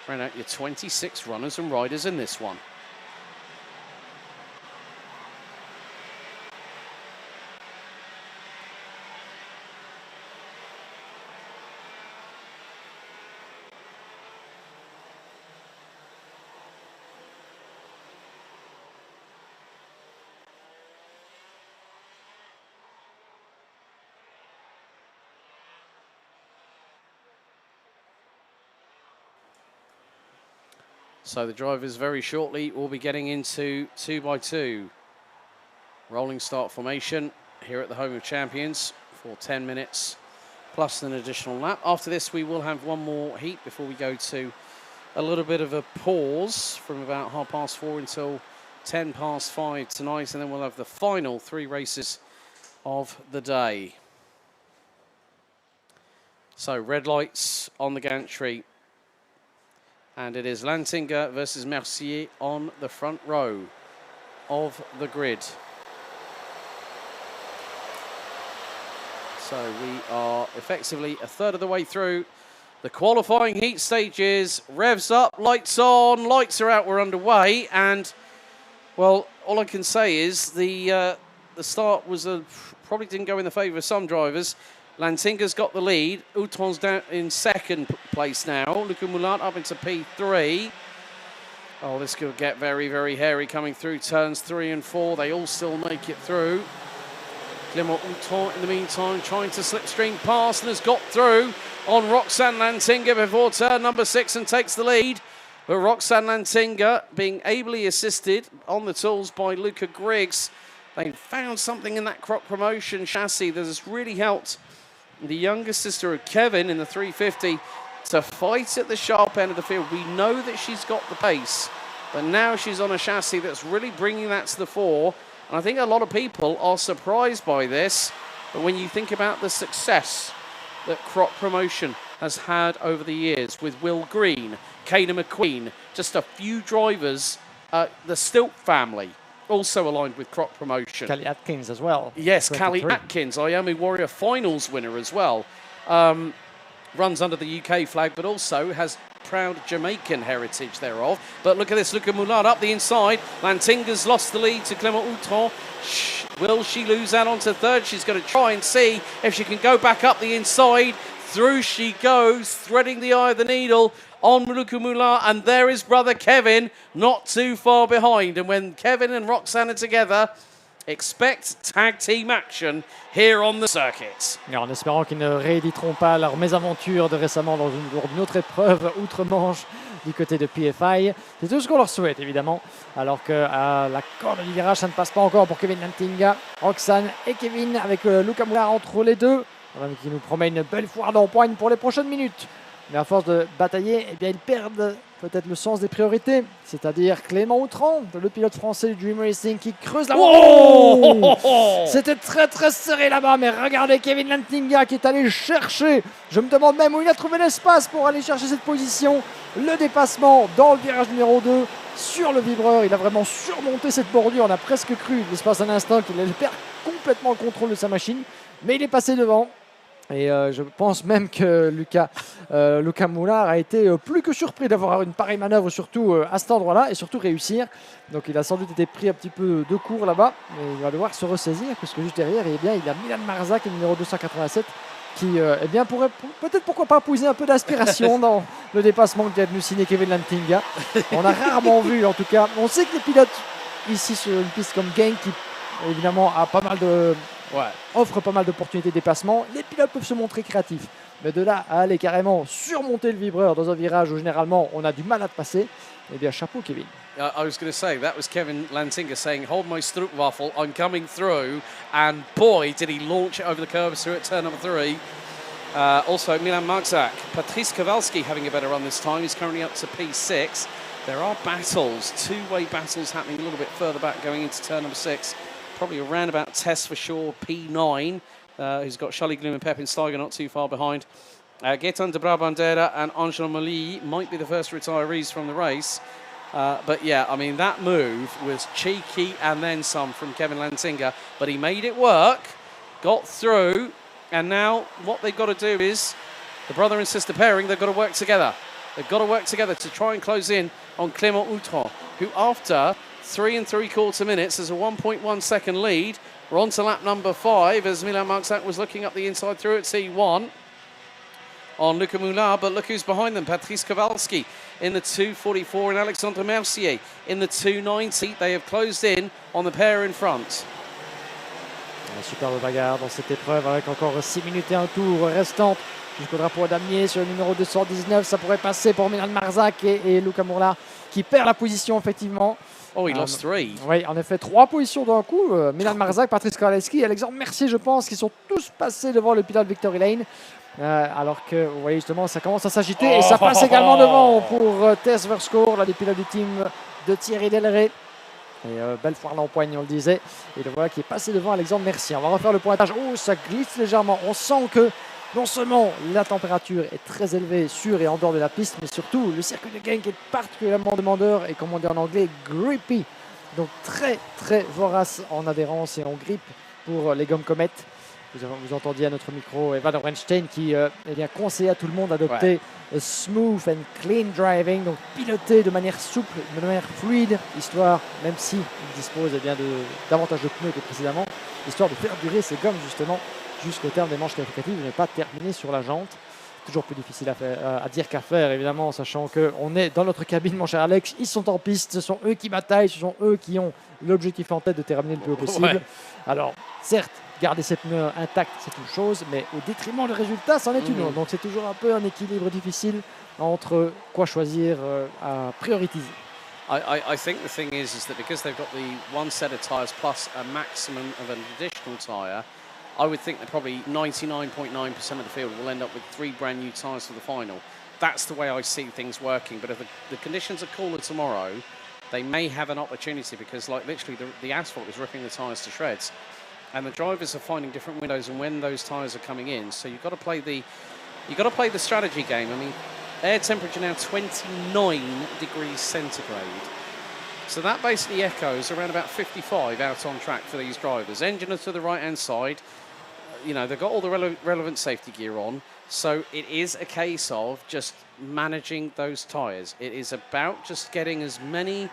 Round out your 26 runners and riders in this one. So the drivers very shortly will be getting into 2x2. Rolling start formation here at the Home of Champions for 10 minutes plus an additional lap. After this, we will have one more heat before we go to a little bit of a pause from about 4:30 until 5:10 tonight, and then we'll have the final 3 races of the day. So red lights on the gantry. And it is Lantinger versus Mercier on the front row of the grid. So we are effectively a third of the way through the qualifying heat stages. Revs up, lights on, lights are out, we're underway. And, well, all I can say is the start was probably didn't go in the favour of some drivers. Lantinger's got the lead. Outron's down in second place now. Luca Moulin up into P3. Oh, this could get very, very hairy coming through turns 3 and 4. They all still make it through. Clément Outron, in the meantime, trying to slipstream past and has got through on Roxane Lantinger before turn number 6 and takes the lead. But Roxane Lantinger being ably assisted on the tools by Luca Griggs. They found something in that Croc Promotion chassis that has really helped the younger sister of Kevin in the 350 to fight at the sharp end of the field. We know that she's got the pace, but now she's on a chassis that's really bringing that to the fore. And I think a lot of people are surprised by this. But when you think about the success that Croc Promotion has had over the years with Will Green, Kana McQueen, just a few drivers, the Stilt family, also aligned with crop promotion. Callie Atkins as well. Yes, Callie Atkins, Iame Warrior finals winner as well. Runs under the UK flag, but also has proud Jamaican heritage thereof. But look at this, Luca Moulard up the inside. Lantinga's lost the lead to Clément Outron. Will she lose out onto third? She's going to try and see if she can go back up the inside. Through she goes, threading the eye of the needle on Luca Moulard, and there is brother Kevin, not too far behind. And when Kevin and Roxanne are together, expect tag team action here on the circuit. Et en espérant qu'ils ne rééditeront pas leur mésaventure de récemment lors d'une autre épreuve outre-Manche du côté de PFI. C'est tout ce qu'on leur souhaite évidemment. Alors que à la corde du virage, ça ne passe pas encore pour Kevin Lantinga, Roxanne et Kevin avec Luca Moulard entre les deux, qui nous promet une belle foire d'empoigne pour les prochaines minutes. Mais à force de batailler, eh bien, ils perdent peut-être le sens des priorités. C'est-à-dire Clément Outran, le pilote français du Dream Racing qui creuse la... Oh, c'était très très serré là-bas, mais regardez Kevin Lantinga qui est allé chercher. Je me demande même où il a trouvé l'espace pour aller chercher cette position. Le dépassement dans le virage numéro 2 sur le vibreur. Il a vraiment surmonté cette bordure. On a presque cru, l'espace d'un instant, qu'il allait perdre complètement le contrôle de sa machine. Mais il est passé devant. Et je pense même que Luca Moulard a été plus que surpris d'avoir une pareille manœuvre, surtout à cet endroit-là, et surtout réussir. Donc il a sans doute été pris un petit peu de court là-bas, mais il va devoir se ressaisir, puisque juste derrière, il y a Milan Marzak, numéro 287, qui eh bien, pourrait peut-être, pourquoi pas, poser un peu d'aspiration dans le dépassement qui a venu signer Kevin Lantinga. On a rarement vu, en tout cas. On sait que les pilotes ici sur une piste comme Genk, qui évidemment a pas mal de... offre pas mal d'opportunités de dépassement. Les pilotes peuvent se montrer créatifs. Mais de là à aller carrément surmonter le vibreur dans un virage où généralement on a du mal à te passer, eh bien chapeau Kevin. I was going to say, that was Kevin Lantinga saying, hold my Stroopwafel, I'm coming through. And boy, did he launch it over the curves through at turn number 3. Also, Milan Marzak, Patrice Kowalski having a better run this time. He's currently up to P6. There are battles, two-way battles happening a little bit further back going into turn number 6. Probably a roundabout test for sure. P9, who's got Charlie Gloom and Pepin Steiger not too far behind. Gaetan de Brabandera and Angela Mali might be the first retirees from the race. But yeah, I mean, that move was cheeky and then some from Kevin Lantinga, but he made it work, got through, and now what they've got to do is, the brother and sister pairing, they've got to work together. They've got to work together to try and close in on Clément Outron, who after 3 3/4 minutes has a 1.1 second lead. We're on to lap number 5 as Milan Marzak was looking up the inside through at T1 on Luca Moulard, but look who's behind them. Patrice Kowalski in the 2:44 and Alexandre Mercier in the 2:90. They have closed in on the pair in front. Superbe bagarre dans cette épreuve avec encore 6 minutes et un tour restantes jusqu'au drapeau damier sur le numéro 219. Ça pourrait passer pour Milan Marzak et Luca Moulard qui perd la position effectivement. Oh, he lost 3. Oui, en effet, 3 positions d'un coup. Milan Marzak, Patrice Kowalski et Alexandre Mercier, je pense, qui sont tous passés devant le pilote Victory Lane. Alors que, vous voyez justement, ça commence à s'agiter. Et ça passe également devant pour Tess Verskoor, là, des pilotes du team de Thierry Delray. Et belle foire l'empoigne, on le disait. Et le voilà qui est passé devant Alexandre Mercier. On va refaire le pointage. Oh, ça glisse légèrement. On sent que non seulement la température est très élevée sur et en dehors de la piste, mais surtout le circuit de Genk est particulièrement demandeur et, comme on dit en anglais, grippy. Donc très très vorace en adhérence et en grip pour les gommes comètes. Vous entendiez à notre micro Evan Orenstein qui eh bien, conseille à tout le monde d'adopter smooth and clean driving, donc piloter de manière souple, de manière fluide, histoire, même si il dispose eh bien, davantage de pneus que précédemment, histoire de faire durer ces gommes justement jusqu'au terme des manches qualificatives et ne pas terminer sur la jante. Toujours plus difficile à dire qu'à faire, évidemment, sachant qu'on est dans notre cabine, mon cher Alex. Ils sont en piste, ce sont eux qui bataillent, ce sont eux qui ont l'objectif en tête de terminer le plus haut possible. Ouais. Alors, certes, garder ses pneus intacts, c'est une chose, mais au détriment du résultat, c'en est une autre. Donc, c'est toujours un peu un équilibre difficile entre quoi choisir à prioriser. I think the thing is that because they've got the one set of tyres plus a maximum of an additional tyre, I would think that probably 99.9% of the field will end up with 3 brand new tyres for the final. That's the way I see things working. But if the conditions are cooler tomorrow, they may have an opportunity because, like, literally the asphalt is ripping the tyres to shreds. And the drivers are finding different windows and when those tyres are coming in. So you've got to play the You've got to play the strategy game. I mean, air temperature now 29 degrees centigrade. So that basically echoes around about 55 out on track for these drivers. Engine to the right-hand side. You know, they've got all the relevant safety gear on. So it is a case of just managing those tyres. It is about just getting as many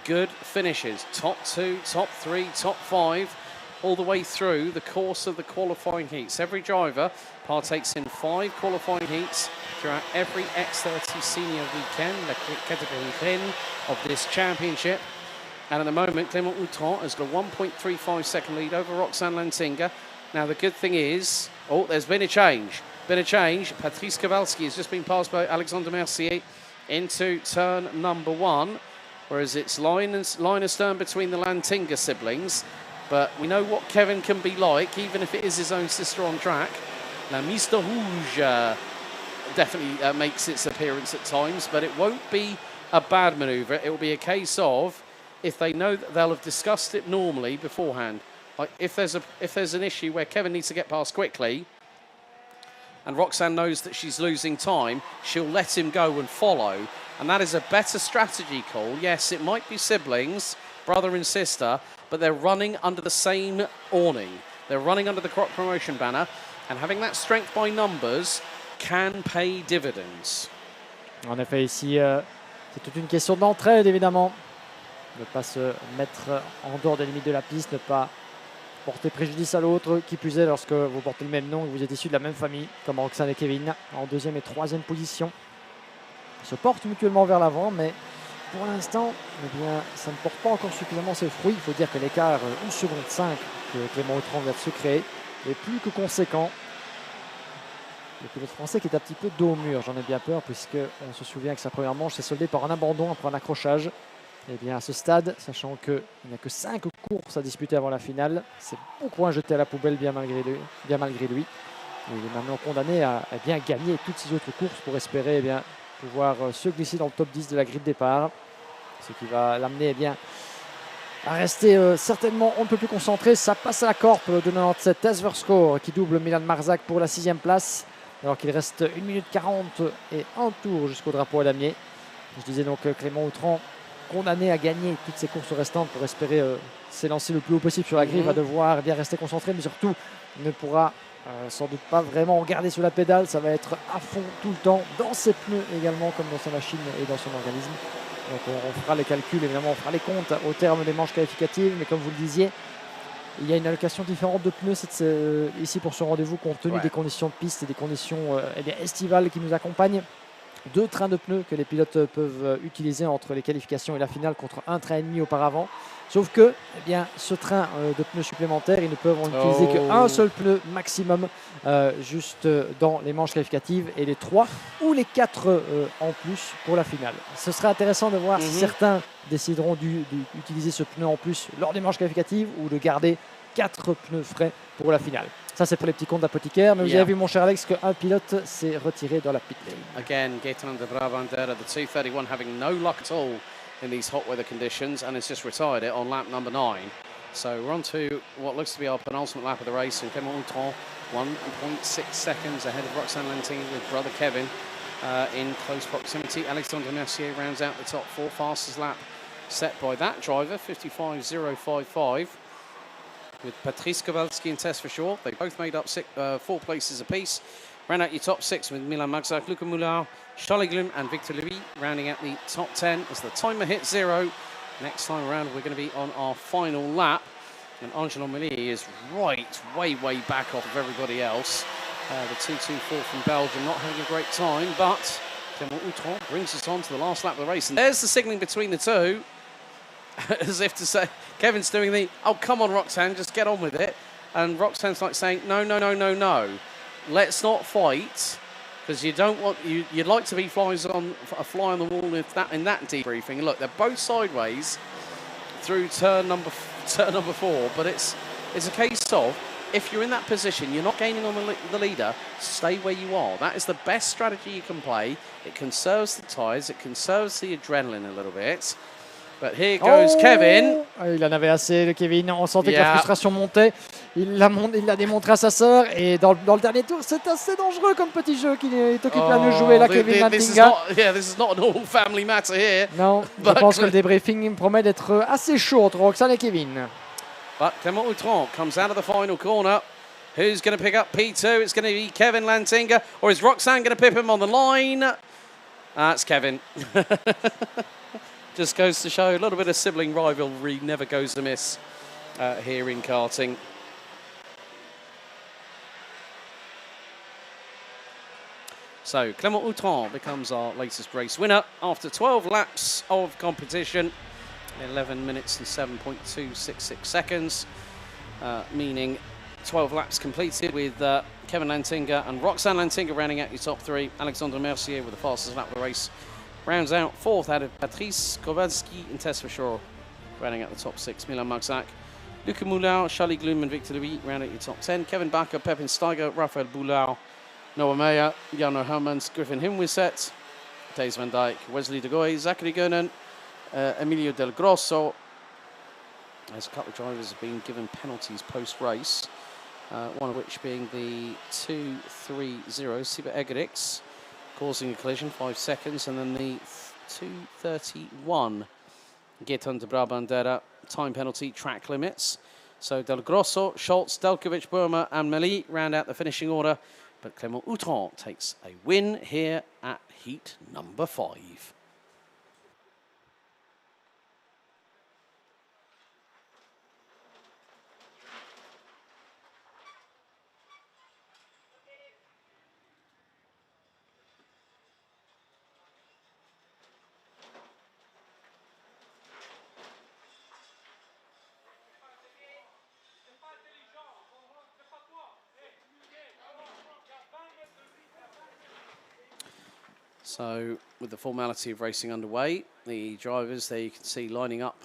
good finishes, top 2, top 3, top 5, all the way through the course of the qualifying heats. Every driver partakes in 5 qualifying heats throughout every X30 Senior weekend, the category 10 of this championship. And at the moment, Clément Outran has got a 1.35 second lead over Roxane Lantinga. Now, the good thing is, there's been a change. Patrice Kowalski has just been passed by Alexandre Mercier into turn number 1, whereas it's line astern between the Lantinga siblings. But we know what Kevin can be like, even if it is his own sister on track. Now, Mr. Rouge definitely makes its appearance at times, but it won't be a bad manoeuvre. It will be a case of, if they know that they'll have discussed it normally beforehand. Like if there's an issue where Kevin needs to get past quickly, and Roxane knows that she's losing time, she'll let him go and follow. And that is a better strategy call. Yes, it might be siblings, brother and sister, but they're running under the same awning. They're running under the crop promotion banner, and having that strength by numbers can pay dividends. En effet, ici, c'est toute une question d'entraide, évidemment. Ne pas se mettre en dehors des limites de la piste, ne pas porter préjudice à l'autre, qui plus est lorsque vous portez le même nom et que vous êtes issus de la même famille, comme Roxane et Kevin, en 2e et 3e position. Ils se portent mutuellement vers l'avant, mais pour l'instant, eh bien, ça ne porte pas encore suffisamment ses fruits. Il faut dire que l'écart 1 seconde 5 que Clément Outran vient de se créer est plus que conséquent. Le pilote français qui est un petit peu dos au mur, j'en ai bien peur, puisqu'on se souvient que sa première manche s'est soldée par un abandon après un accrochage. Et bien à ce stade, sachant qu'il n'y a que 5 courses à disputer avant la finale, c'est beaucoup à jeter à la poubelle bien malgré lui. Et il est maintenant condamné à bien gagner toutes ces autres courses pour espérer pouvoir se glisser dans le top 10 de la grille de départ. Ce qui va l'amener à rester certainement un peu plus concentré. Ça passe à la corpe de 97 Esverscore qui double Milan Marzac pour la 6e place. Alors qu'il reste 1 minute 40 et un tour jusqu'au drapeau à damier. Je disais donc Clément Outran, condamné à gagner toutes ces courses restantes pour espérer s'élancer le plus haut possible sur la grille, va devoir bien rester concentré, mais surtout ne pourra sans doute pas vraiment garder sur la pédale. Ça va être à fond tout le temps, dans ses pneus également, comme dans sa machine et dans son organisme. Donc on fera les calculs, évidemment, on fera les comptes au terme des manches qualificatives, mais comme vous le disiez, il y a une allocation différente de pneus ici pour ce rendez-vous, compte tenu des conditions de piste et des conditions estivales qui nous accompagnent. 2 trains de pneus que les pilotes peuvent utiliser entre les qualifications et la finale contre un train et demi auparavant. Sauf que ce train de pneus supplémentaires, ils ne peuvent en utiliser qu'un seul pneu maximum juste dans les manches qualificatives et les 3 ou les 4 en plus pour la finale. Ce serait intéressant de voir si certains décideront d'utiliser ce pneu en plus lors des manches qualificatives ou de garder 4 pneus frais pour la finale. Ça, c'est pour les petits comptes d'apothicaire. Mais vous avez vu, mon cher Alex, qu'un pilote s'est retiré dans la pit lane. Again, Gaetan de Brabantera, the 231 having no luck at all in these hot weather conditions, and has just retired it on lap number 9. So we're on to what looks to be our penultimate lap of the race, and Clément Outran 1.6 seconds ahead of Roxane Lantinga with brother Kevin in close proximity. Alexandre Mercier rounds out the top 4, fastest lap set by that driver, 55.055. With Patrice Kowalski and Tess for sure. They both made up 4 places apiece. Round out your top 6 with Milan Magzac, Luca Moulin, Charles Glum and Victor Louis rounding out the top 10 as the timer hits 0. Next time around we're going to be on our final lap, and Angelo Milly is way back off of everybody else. The 224 from Belgium not having a great time, but Clément Outran brings us on to the last lap of the race, and there's the signalling between the two. As if to say, Kevin's doing the, oh, come on, Roxane, just get on with it. And Roxane's like saying, no. Let's not fight, because you don't want, you'd like to be a fly on the wall in that debriefing. Look, they're both sideways through turn number 4, but it's a case of, if you're in that position, you're not gaining on the leader, stay where you are. That is the best strategy you can play. It conserves the tyres, it conserves the adrenaline a little bit. But here goes Kevin. Il en avait assez, le Kevin. On sentait que la frustration montait. Il l'a démontré à sa sœur et dans le dernier tour, c'est assez dangereux comme petit jeu qu'il est occupé à nous jouer là, Kevin Lantinga. This is not an all family matter here. Non, je pense que le débriefing promet d'être assez chaud entre Roxane et Kevin. But Clément Outran comes out of the final corner. Who's going to pick up P2? It's going to be Kevin Lantinga, or is Roxane going to pip him on the line? It's Kevin. Just goes to show a little bit of sibling rivalry never goes amiss here in karting. So Clément Outran becomes our latest race winner after 12 laps of competition, 11 minutes and 7.266 seconds, meaning 12 laps completed with Kevin Lantinga and Roxane Lantinga rounding out your top three. Alexandre Mercier with the fastest lap of the race rounds out fourth out of Patrice Kowalski and Tess Fischer rounding out the top six. Milan Magzak, Luca Moulin, Charlie Gloom and Victor Louis round out your top 10. Kevin Bakker, Pepin Steiger, Rafael Boulard, Noah Meyer, Jarno Hermans, Griffin Himwiset, Days van Dijk, Wesley de Goy, Zachary Gernon, Emilio Del Grosso. As a couple of drivers have been given penalties post-race, one of which being the 230 Siba Egerix, causing a collision, 5 seconds, and then the 231 Gaetan de Brabandera, time penalty, track limits. So Del Grosso, Schultz, Delkovic, Burma and Meli round out the finishing order. But Clément Outran takes a win here at heat number 5. So, with the formality of racing underway, the drivers there you can see lining up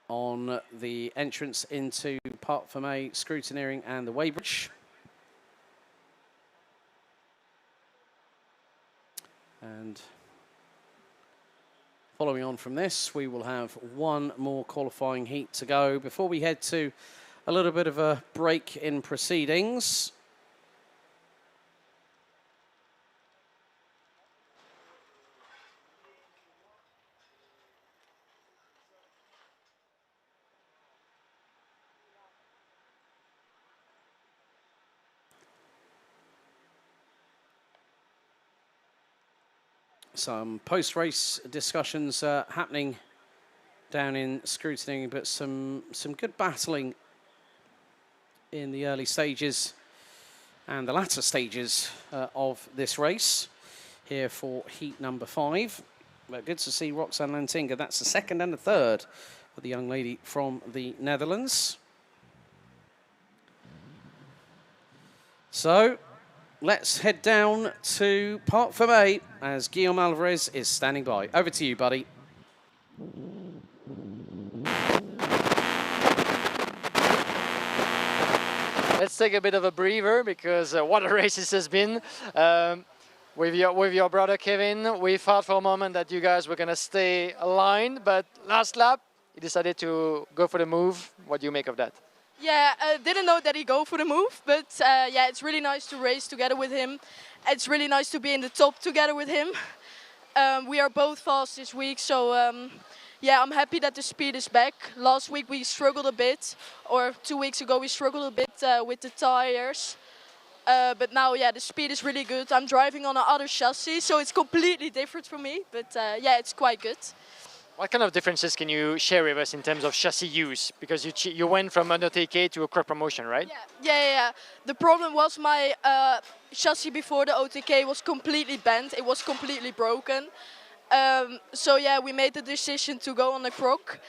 on the entrance into Parc Fermé, scrutineering and the weighbridge. And following on from this, we will have one more qualifying heat to go before we head to a little bit of a break in proceedings. Some post-race discussions happening down in scrutineering, but some good battling in the early stages and the latter stages of this race here for heat number 5. But good to see Roxane Lantinga. That's the second and the third for the young lady from the Netherlands. So let's head down to Parc Fermé as Guillaume Alvarez is standing by. Over to you, buddy. Let's take a bit of a breather because what a race this has been. With your brother Kevin, we thought for a moment that you guys were going to stay aligned, but last lap, you decided to go for the move. What do you make of that? Yeah, I didn't know that he'd go for the move, but yeah, it's really nice to race together with him. It's really nice to be in the top together with him. We are both fast this week, so yeah, I'm happy that the speed is back. Last week we struggled a bit, or 2 weeks ago we struggled a bit with the tires. But now, yeah, the speed is really good. I'm driving on another chassis, so it's completely different for me, but yeah, it's quite good. What kind of differences can you share with us in terms of chassis use? Because you went from an OTK to a crop promotion, right? Yeah. The problem was my chassis before the OTK was completely bent. It was completely broken. So yeah, we made the decision to go on the croc.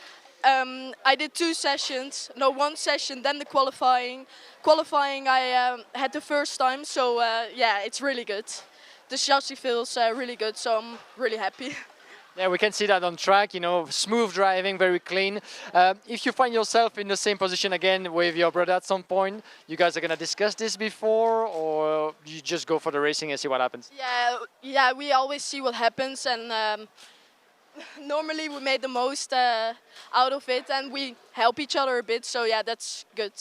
I did 2 sessions, no, 1 session, then the qualifying. Qualifying I had the first time, so yeah, it's really good. The chassis feels really good, so I'm really happy. Yeah, we can see that on track, you know, smooth driving, very clean. If you find yourself in the same position again with your brother at some point, you guys are going to discuss this before, or you just go for the racing and see what happens? Yeah, we always see what happens, and normally we made the most out of it, and we help each other a bit. So yeah, that's good.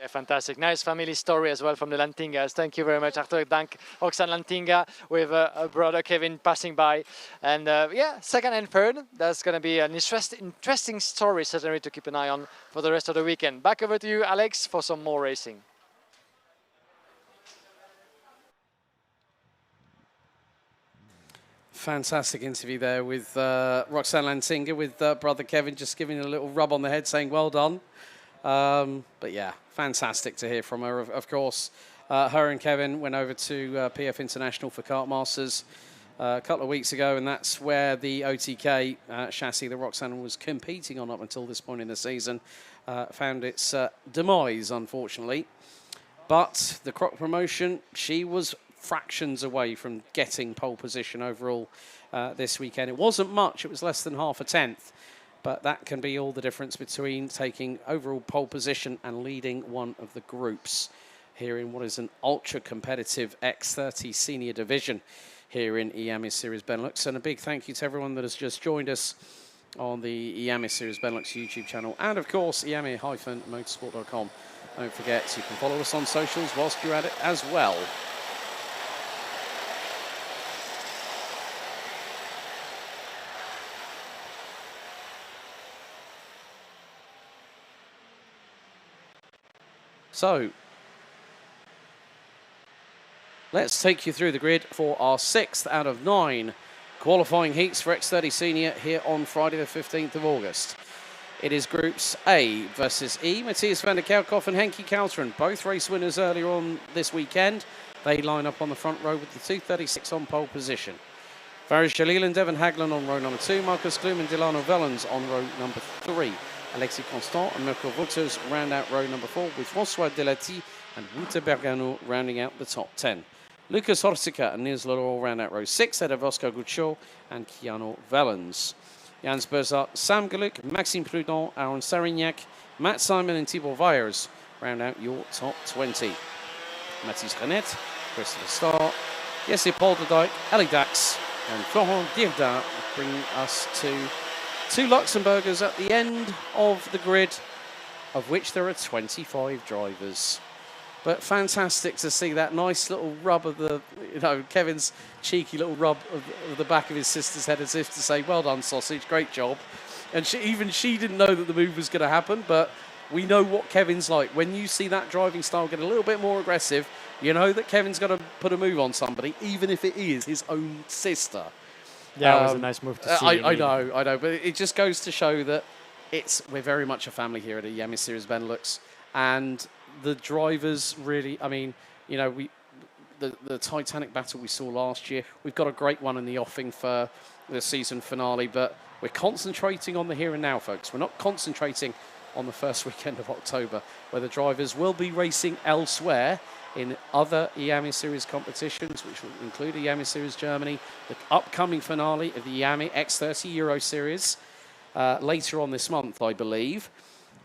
Yeah, fantastic. Nice family story as well from the Lantingas. Thank you very much, Arthur. Thank Roxane Lantinga with a brother Kevin passing by. And yeah, second and third. That's going to be an interesting story certainly to keep an eye on for the rest of the weekend. Back over to you, Alex, for some more racing. Fantastic interview there with Roxane Lantinga, with brother Kevin just giving a little rub on the head saying well done. But yeah, fantastic to hear from her. Of course, her and Kevin went over to PF International for Kart Masters a couple of weeks ago, and that's where the OTK chassis that Roxane was competing on up until this point in the season found its demise, unfortunately. But the Croc promotion, she was fractions away from getting pole position overall this weekend. It wasn't much, it was less than half a tenth. But that can be all the difference between taking overall pole position and leading one of the groups here in what is an ultra-competitive X30 Senior division here in Iame Series Benelux. And a big thank you to everyone that has just joined us on the Iame Series Benelux YouTube channel. And, of course, Iame-motorsport.com. Don't forget, you can follow us on socials whilst you're at it as well. So, let's take you through the grid for our 6th out of 9 qualifying heats for X30 Senior here on Friday the 15th of August. It is Groups A versus E. Matthias van der Kerkhoff and Henki Kalteren, both race winners earlier on this weekend. They line up on the front row with the 236 on pole position. Faris Jalil and Devon Hagland on row number 2. Marcus Klum and Delano Vellens on row number 3. Alexis Constant and Mirko Wouters round out row number 4, with François Delati and Wouter Bergano rounding out the top 10. Lucas Horsika and Niels Leroy round out row 6, ahead of Oscar Guccio and Keanu Vellens. Jans Berzat, Sam Geluk, Maxime Prudent, Aaron Sarignac, Matt Simon and Thibaut Veyers round out your top 20. Mathis Renet, Christopher Starr, Jesse Paul de Dijk, Ellie Dax and Florent Dierdin bring us to 2 Luxembourgers at the end of the grid, of which there are 25 drivers. But fantastic to see that nice little rub of the, Kevin's cheeky little rub of the back of his sister's head, as if to say, well done, sausage, great job. And even she didn't know that the move was going to happen, but we know what Kevin's like. When you see that driving style get a little bit more aggressive, you know that Kevin's going to put a move on somebody, even if it is his own sister. Yeah, it was a nice move to see. I know, but it just goes to show that we're very much a family here at the Iame Series Benelux, and the drivers really, the Titanic battle we saw last year, we've got a great one in the offing for the season finale, but we're concentrating on the here and now, folks. We're not concentrating on the first weekend of October, where the drivers will be racing elsewhere in other Iame Series competitions, which will include Iame Series Germany, the upcoming finale of the Iame X30 Euro Series later on this month, I believe.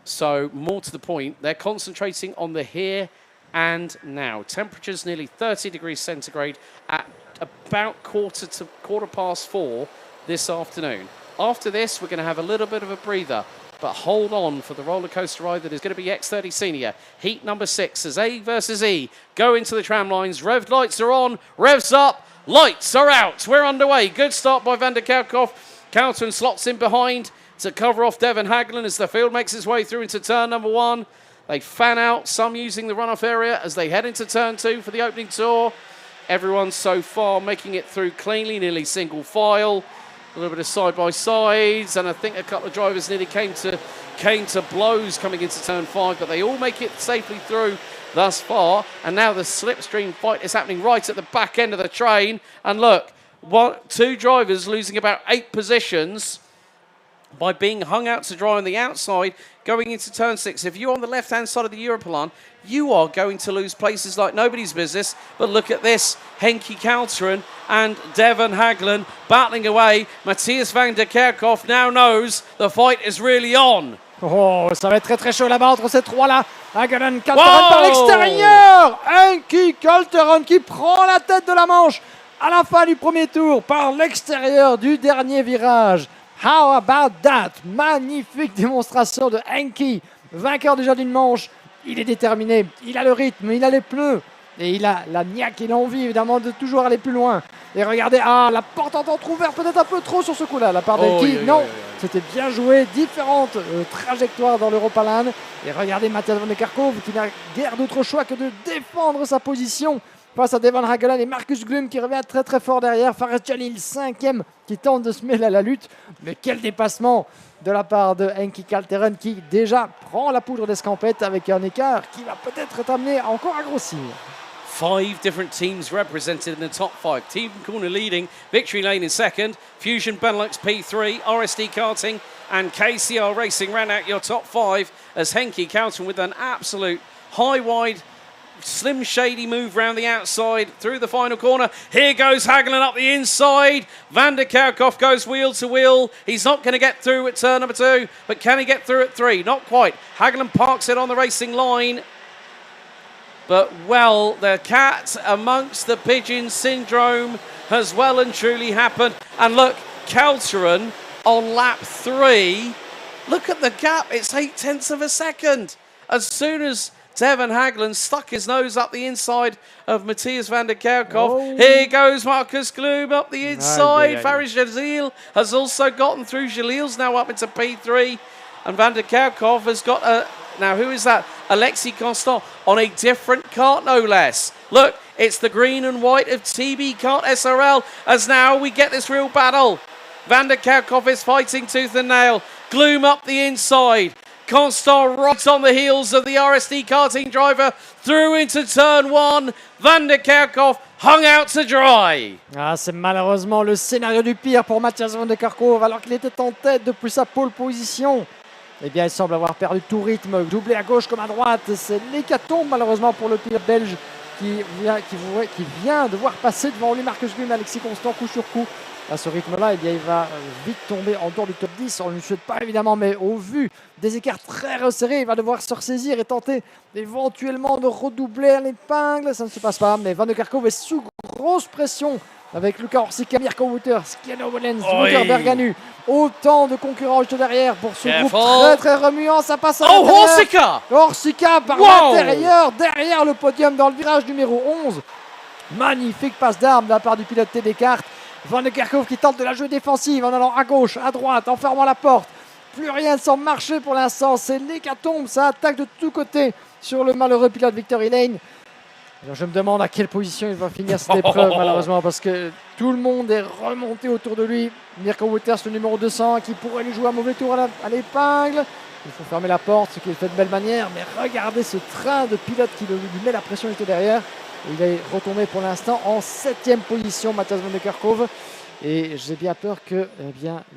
So more to the point, they're concentrating on the here and now. Temperatures nearly 30 degrees centigrade at about quarter past 4 this afternoon. After this, we're going to have a little bit of a breather. But hold on for the roller coaster ride that is going to be X30 Senior. Heat number 6 as A versus E go into the tram lines. Rev lights are on, revs up, lights are out. We're underway. Good start by Van der Kerkhoff. Kalteren slots in behind to cover off Devon Hagland as the field makes its way through into turn number 1. They fan out, some using the runoff area as they head into turn 2 for the opening tour. Everyone so far making it through cleanly, nearly single file. A little bit of side-by-sides, and I think a couple of drivers nearly came to blows coming into turn 5, but they all make it safely through thus far. And now the slipstream fight is happening right at the back end of the train. And look, 2 drivers losing about 8 positions by being hung out to dry on the outside going into turn 6. If you're on the left-hand side of the Europolon, you are going to lose places like nobody's business. But look at this, Henki Kalteren and Devon Hagland battling away. Matthias van der Kerkhoff now knows the fight is really on. Oh, ça va être très très chaud là-bas entre ces trois-là. Hagland, Kalteren par l'extérieur. Henki Kalteren qui prend la tête de la manche à la fin du premier tour par l'extérieur du dernier virage. How about that? Magnifique démonstration de Henki, vainqueur déjà d'une manche. Il est déterminé, il a le rythme, il a les pneus. Et il a la niaque et l'envie évidemment de toujours aller plus loin. Et regardez, la porte en entrouverte peut-être un peu trop sur ce coup-là, la part d'Henki. Non, c'était bien joué, différentes trajectoires dans l'Europaland. Et regardez Matthias van der Kerkhoff qui n'a guère d'autre choix que de défendre sa position face à Devon Hagelen et Marcus Glum qui revient très très fort derrière. Fares Jalil, 5e, qui tente de se mêler à la lutte. Mais quel dépassement de la part de Henki Kalteren qui déjà prend la poudre d'escampette avec un écart qui va peut-être être amené à encore à grossir. 5 different teams represented in the top 5. Team Corner leading, Victory Lane in second, Fusion Benelux P3, RSD Karting and KCR Racing ran out your top 5 as Henki counting with an absolute high wide slim shady move round the outside through the final corner. Here goes Hagelen up the inside. Van der Kerkhoff goes wheel to wheel. He's not going to get through at turn number 2, but can he get through at 3? Not quite. Hagelen parks it on the racing line. But, well, the cat amongst the pigeon syndrome has well and truly happened. And look, Kalteren on lap 3. Look at the gap. It's 0.8 of a second. As soon as Devon Hagelen stuck his nose up the inside of Matthias van der Kerkhoff. Here goes Marcus Glum up the inside. Faris Jalil has also gotten through. Jalil's now up into P3. And van der Kerkhoff has got a... Now, who is that? Alexis Constant on a different kart, no less. Look, it's the green and white of TB Kart SRL, as now we get this real battle. Van der Kerkhoff is fighting tooth and nail. Glum up the inside. Constant right on the heels of the RSD karting driver through into turn 1. Van der Kerkhoff hung out to dry. C'est malheureusement le scénario du pire pour Matthias van der Kerkhoff alors qu'il était en tête depuis sa pole position. Eh bien, il semble avoir perdu tout rythme, doublé à gauche comme à droite. C'est l'hécatombe malheureusement pour le pilote belge qui vient de voir passer devant lui Marcus Glum, Alexis Constant coup sur coup. À ce rythme-là, eh bien, il va vite tomber en dehors du top 10. On ne lui souhaite pas évidemment, mais au vu des écarts très resserrés, il va devoir se ressaisir et tenter éventuellement de redoubler à l'épingle. Ça ne se passe pas, mais Van der Kerkhoff est sous grosse pression avec Luca Orsica, Mirko Wouters, Kiano Wellens, Wouter Berganu. Autant de concurrents juste derrière pour ce groupe très très remuant. Ça passe à l'intérieur. Orsica par l'intérieur, derrière le podium dans le virage numéro 11. Magnifique passe d'armes de la part du pilote TD Kart. Van der Kerkhoff qui tente de la jouer défensive en allant à gauche, à droite, en fermant la porte. Plus rien sans marcher pour l'instant. C'est l'hécatombe. Ça attaque de tous côtés sur le malheureux pilote Victory Lane. Alors je me demande à quelle position il va finir cette épreuve malheureusement parce que tout le monde est remonté autour de lui. Mirko Wouters, le numéro 200, qui pourrait lui jouer un mauvais tour à l'épingle. Il faut fermer la porte, ce qu'il fait de belle manière. Mais regardez ce train de pilote qui lui met la pression juste derrière. Il est retombé pour l'instant en 7e position, Matthias van der Kerkhoff. Et j'ai bien peur que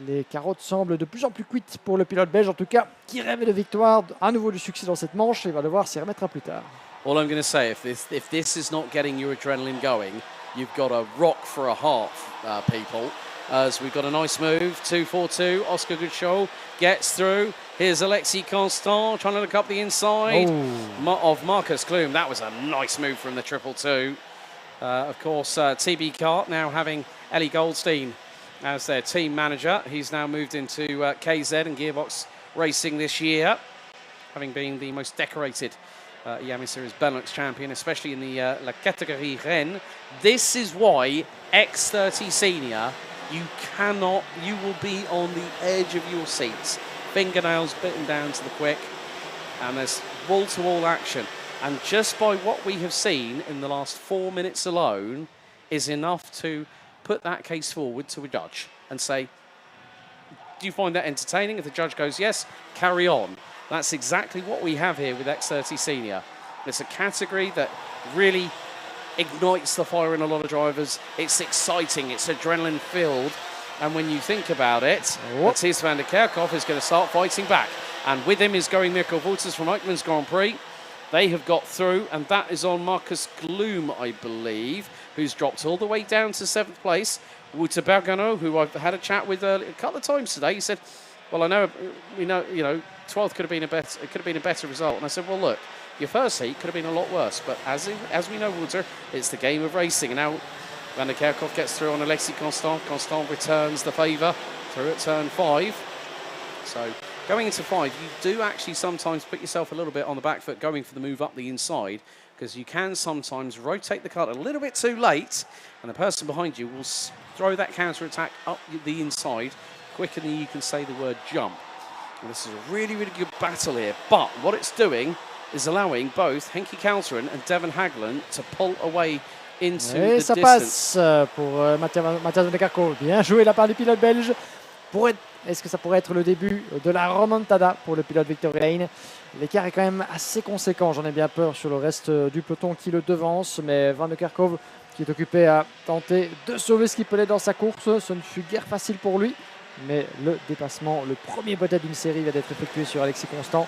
les carottes semblent de plus en plus cuites pour le pilote belge, en tout cas, qui rêve de victoire, à nouveau du succès dans cette manche. Il va devoir s'y remettre à plus tard. All I'm going to say, if this is not getting your adrenaline going, you've got a rock for a half, people. As we've got a nice move, 2-4-2, Oscar Goodschall gets through. Here's Alexis Constant trying to look up the inside of Marcus Glum. That was a nice move from the 222. Of course, TB Kart now having Ellie Goldstein as their team manager. He's now moved into KZ and Gearbox Racing this year, having been the most decorated Iame Series Benelux champion, especially in the La Categorie Rennes. This is why X30 Senior, you will be on the edge of your seats. Fingernails bitten down to the quick, and there's wall-to-wall action. And just by what we have seen in the last 4 minutes alone is enough to put that case forward to a judge and say, do you find that entertaining? If the judge goes, yes, carry on. That's exactly what we have here with X30 Senior. It's a category that really ignites the fire in a lot of drivers. It's exciting, it's adrenaline-filled. And when you think about it, Matthias van der Kerkhoff is going to start fighting back. And with him is going Mirko Wouters from Eichmann's Grand Prix. They have got through, and that is on Marcus Glum, I believe, who's dropped all the way down to 7th place. Wouter Bergano, who I've had a chat with a couple of times today, he said, well, I know, you know, 12th could have been a better result. And I said, well, look, your first heat could have been a lot worse. But as we know, Wouter, it's the game of racing. And now Van der Kerkhoff gets through on Alexis Constant. Constant returns the favour through at turn 5. So going into 5, you do actually sometimes put yourself a little bit on the back foot going for the move up the inside, because you can sometimes rotate the kart a little bit too late, and the person behind you will throw that counter attack up the inside quicker than you can say the word jump. And this is a really, really good battle here, but what it's doing is allowing both Henki Kalteren and Devon Hagland to pull away into the ça distance. Passe pour Mathias Van der Kerkhoff. Bien joué la part du pilote belge. Est-ce que ça pourrait être le début de la remontada pour le pilote Victory Lane? L'écart est quand même assez conséquent, j'en ai bien peur sur le reste du peloton qui le devance, mais Van der Kerkhoff qui est occupé à tenter de sauver ce qu'il peut l'être dans sa course. Ce ne fut guère facile pour lui, mais le dépassement, le premier peut-être d'une série, va d'être effectué sur Alexis Constant.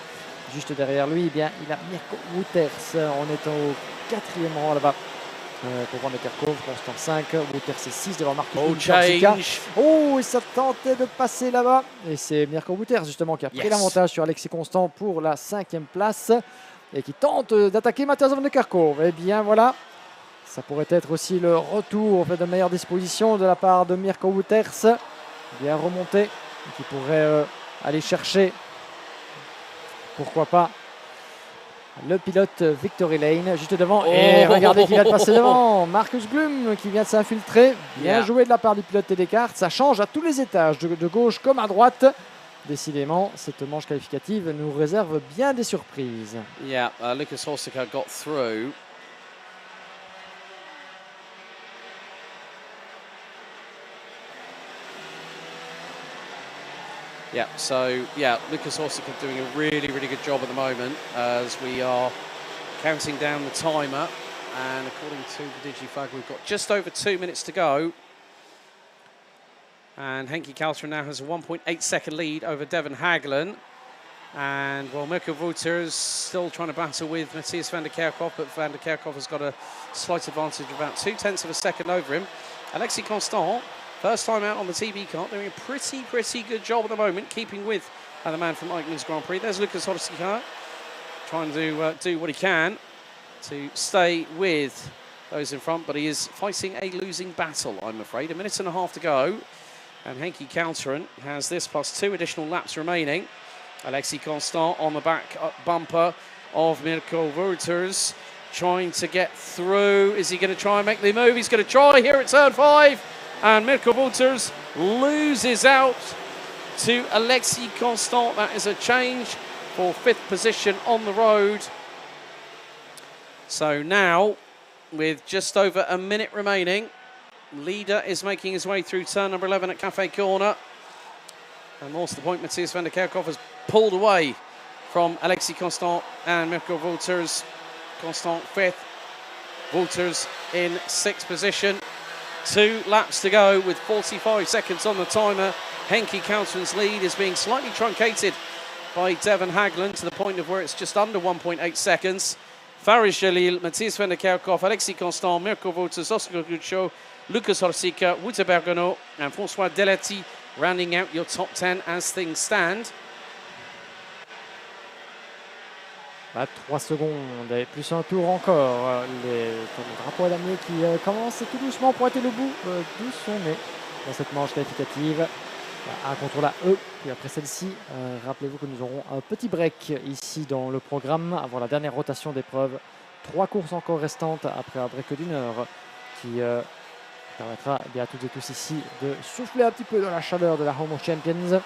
Juste derrière lui, eh bien, il a Mirko Wouters en étant au 4e rang là-bas. Pour Van der Kerkhoff, Constant 5, Wouters c'est 6 devant Marcus Guillaume. Oh, il s'est tenté de passer là-bas. Et c'est Mirko Wouters justement qui a pris l'avantage sur Alexis Constant pour la 5e place et qui tente d'attaquer Mathias Van der Kerkhoff. Eh bien voilà, ça pourrait être aussi le retour de meilleure disposition de la part de Mirko Wouters. Bien remonté, qui pourrait aller chercher, pourquoi pas, le pilote Victory Lane juste devant. Et regardez qui vient de passer devant, Marcus Glum qui vient de s'infiltrer. Bien joué de la part du pilote Télécart. Ça change à tous les étages, de gauche comme à droite. Décidément, cette manche qualificative nous réserve bien des surprises. Yeah, Lucas Horsica got through. Yeah, so yeah, Lucas Horsica doing a really, really good job at the moment as we are counting down the timer. And according to the DigiFlag, we've got just over 2 minutes to go. And Henki Kalteren now has a 1.8 second lead over Devon Hagland. And well, Mirko Wouters still trying to battle with Matthias Van der Kerkhoff, but Van der Kerkhoff has got a slight advantage of about 0.2 of a second over him. Alexis Constant, first time out on the TB kart, doing a pretty good job at the moment, keeping with the man from Eichmann's Grand Prix. There's Lucas Horsica trying to do what he can to stay with those in front, but he is fighting a losing battle, I'm afraid. 1.5 minutes to go, and Henki Kalteren has this plus 2 additional laps remaining. Alexis Constant on the back bumper of Mirko Wouters, trying to get through. Is he going to try and make the move? He's going to try here at turn 5. And Mirko Wouters loses out to Alexis Constant. That is a change for 5th position on the road. So now, with just over a minute remaining, leader is making his way through turn number 11 at Cafe Corner. And more to the point, Matthias Van der Kerkhoff has pulled away from Alexis Constant and Mirko Wouters. Constant 5th, Wouters in 6th position. 2 laps to go with 45 seconds on the timer. Henki Kalteren's lead is being slightly truncated by Devon Hagland to the point of where it's just under 1.8 seconds. Faris Jalil, Matthias Van der Kerkhoff, Alexis Constant, Mirko Wouters, Oscar Guccio, Lucas Horsica, Wouter Bergono and François Delati rounding out your top 10 as things stand. 3 secondes et plus un tour encore. Le drapeau à damier qui commence tout doucement pour être le bout de son nez dans cette manche qualificative. Un contre la E, puis après celle-ci, rappelez-vous que nous aurons un petit break ici dans le programme avant la dernière rotation d'épreuve. 3 courses encore restantes après un break d'1 heure qui permettra bien à toutes et tous ici de souffler un petit peu dans la chaleur de la Home of Champions.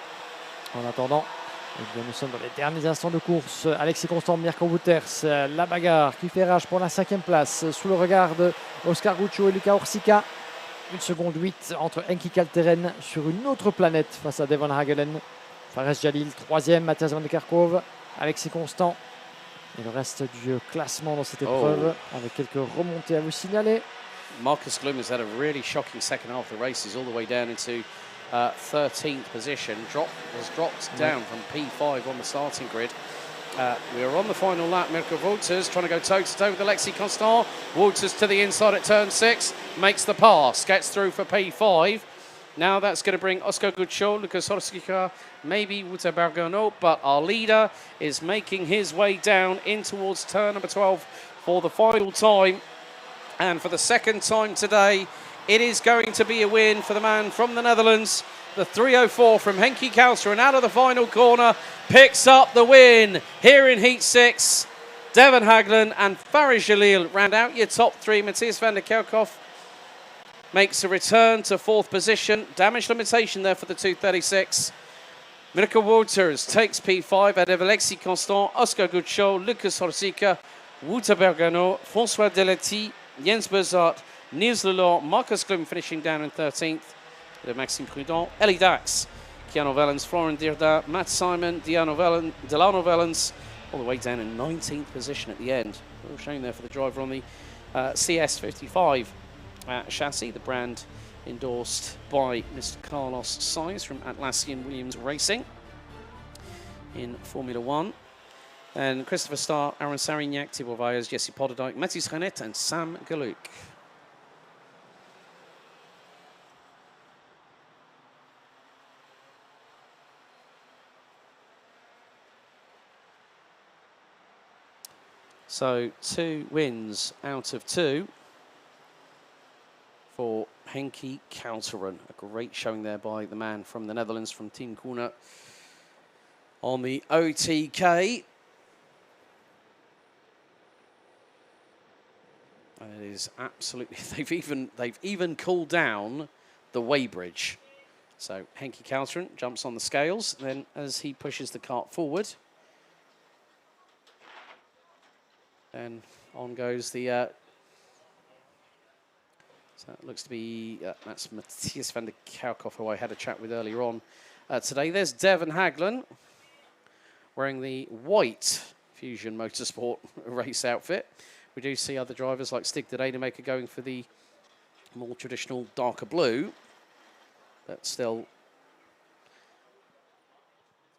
En attendant, eh bien, nous sommes dans les derniers instants de course. Alexis Constant, Mirko Wouters, la bagarre qui fait rage pour la 5e place sous le regard de Oscar Guccio et Lucas Horsica. 1 seconde 8 entre Henki Kalteren sur une autre planète face à Devon Hagland. Fares Jalil 3e, Matthias Van der Kerkhoff, Alexis Constant et le reste du classement dans cette épreuve avec quelques remontées à vous signaler. Marcus Glum has had a really shocking second half of the races, all the way down into 13th position. Was dropped down from P5 on the starting grid. We are on the final lap. Mirko Wouters trying to go toe-to-toe with Alexis Constant. Wouters to the inside at turn 6, makes the pass, gets through for P5. Now that's going to bring Oscar Guccio, Lucas Horsica, maybe Wouter Bergono, but our leader is making his way down in towards turn number 12 for the final time. And for the second time today It is going to be a win for the man from the Netherlands. The 304 from Henki Kouser, and out of the final corner, picks up the win here in Heat 6. Devon Haglen and Faris Jalil round out your top three. Matthias van der Kerkhoff makes a return to fourth position. Damage limitation there for the 236. Mirko Wouters takes P5 ahead of Alexis Constant, Oscar Gutschot, Lucas Horsika, Wouter Bergano, François Delety, Jens Bezart, Niels Lelor, Marcus Klum finishing down in 13th. Maxime Prudent, Ellie Dax, Keanu Vellens, Florent Dirda, Matt Simon, Delano Vellens, all the way down in 19th position at the end. All shown there for the driver on the CS55 chassis, the brand endorsed by Mr. Carlos Sainz from Atlassian Williams Racing in Formula 1. And Christopher Starr, Aaron Sarignac, Thibaut Vayers, Jesse Podderdijk, Mathis Renet and Sam Galuk. So 2 wins out of 2 for Henki Kouser. A great showing there by the man from the Netherlands, from Team Koerner on the OTK. And it is absolutely, they've even cooled down the weighbridge. So Henki Kouser jumps on the scales, then as he pushes the cart forward, and on goes the, so that looks to be, that's Matthias van der Kerkhoff, who I had a chat with earlier on today. There's Devon Haglen, wearing the white Fusion Motorsport race outfit. We do see other drivers like Stig de Rademaker going for the more traditional darker blue, but still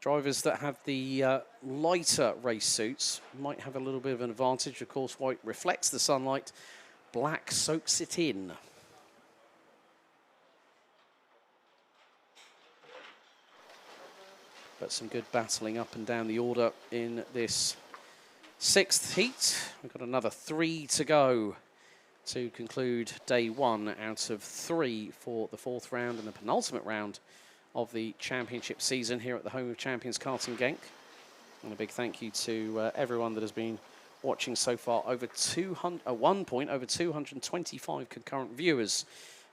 drivers that have the lighter race suits might have a little bit of an advantage. Of course, white reflects the sunlight, black soaks it in. But some good battling up and down the order in this 6th heat. We've got another 3 to go to conclude day 1 out of 3 for the 4th round and the penultimate round of the championship season here at the home of champions Karting Genk. And a big thank you to everyone that has been watching so far. Over 200, at one point, over 225 concurrent viewers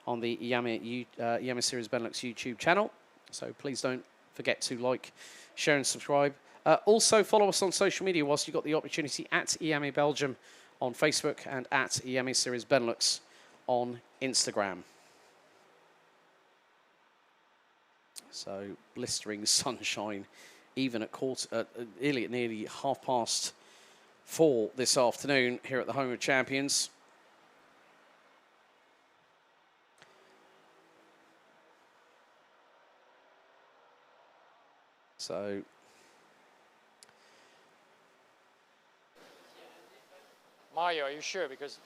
on the Iame Series Benelux YouTube channel. So please don't forget to like, share and subscribe. Also follow us on social media whilst you've got the opportunity, at Iame Belgium on Facebook and at Iame Series Benelux on Instagram. So blistering sunshine, even at nearly 4:30 this afternoon here at the home of champions. So Mario, are you sure? Because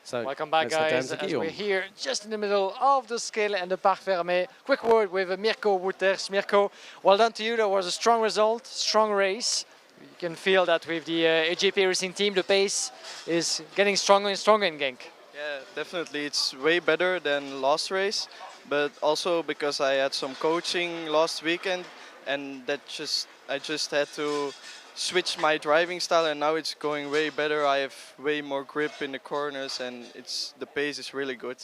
so welcome back, guys, as we're here just in the middle of the scale and the Parc Fermé. Quick word with Mirko Wouters. Mirko, well done to you. That was a strong result, strong race. You can feel that with the AJP Racing team, the pace is getting stronger and stronger in Genk. Yeah, definitely. It's way better than last race, but also because I had some coaching last weekend, and I just had to switch my driving style, and now it's going way better. I have way more grip in the corners, and the pace is really good.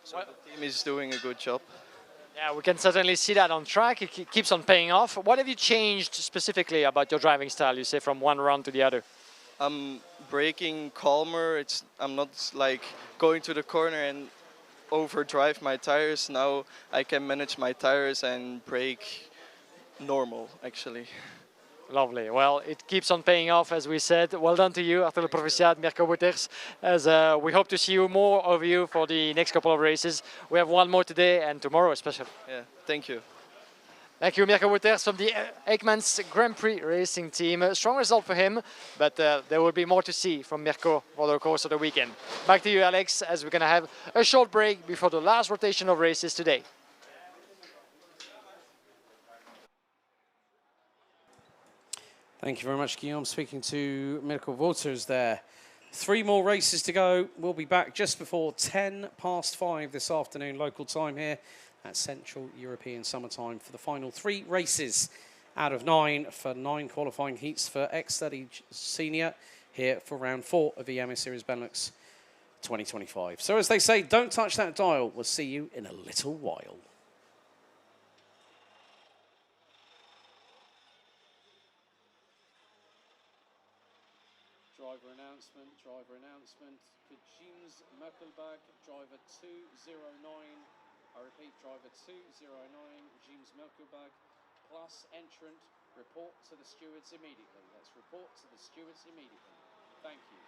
So the team is doing a good job. Yeah, we can certainly see that on track. It keeps on paying off. What have you changed specifically about your driving style, you say, from one run to the other? I'm braking calmer. I'm not like going to the corner and overdrive my tires. Now I can manage my tires and brake normal, actually. Lovely. Well, it keeps on paying off, as we said. Well done to you, Hartelijk proficiat, Mirko Wouters. As we hope to see more of you for the next couple of races. We have one more today and tomorrow especially. Yeah, thank you. Thank you, Mirko Wouters from the Eijkmans Grand Prix Racing team. A strong result for him, but there will be more to see from Mirko for the course of the weekend. Back to you, Alex, as we're going to have a short break before the last rotation of races today. Thank you very much, Guillaume. Speaking to Mirko Wouters there. 3 more races to go. We'll be back just before 5:10 this afternoon, local time here at Central European Summertime for the final 3 races out of 9 for 9 qualifying heats for X30 Senior here for round 4 of the Iame Series Benelux 2025. So as they say, don't touch that dial. We'll see you in a little while. Driver announcement. Guillaume Merkelberg, driver 209. I repeat, driver 209, Guillaume Merkelberg, plus entrant. Report to the stewards immediately. Let's report to the stewards immediately. Thank you.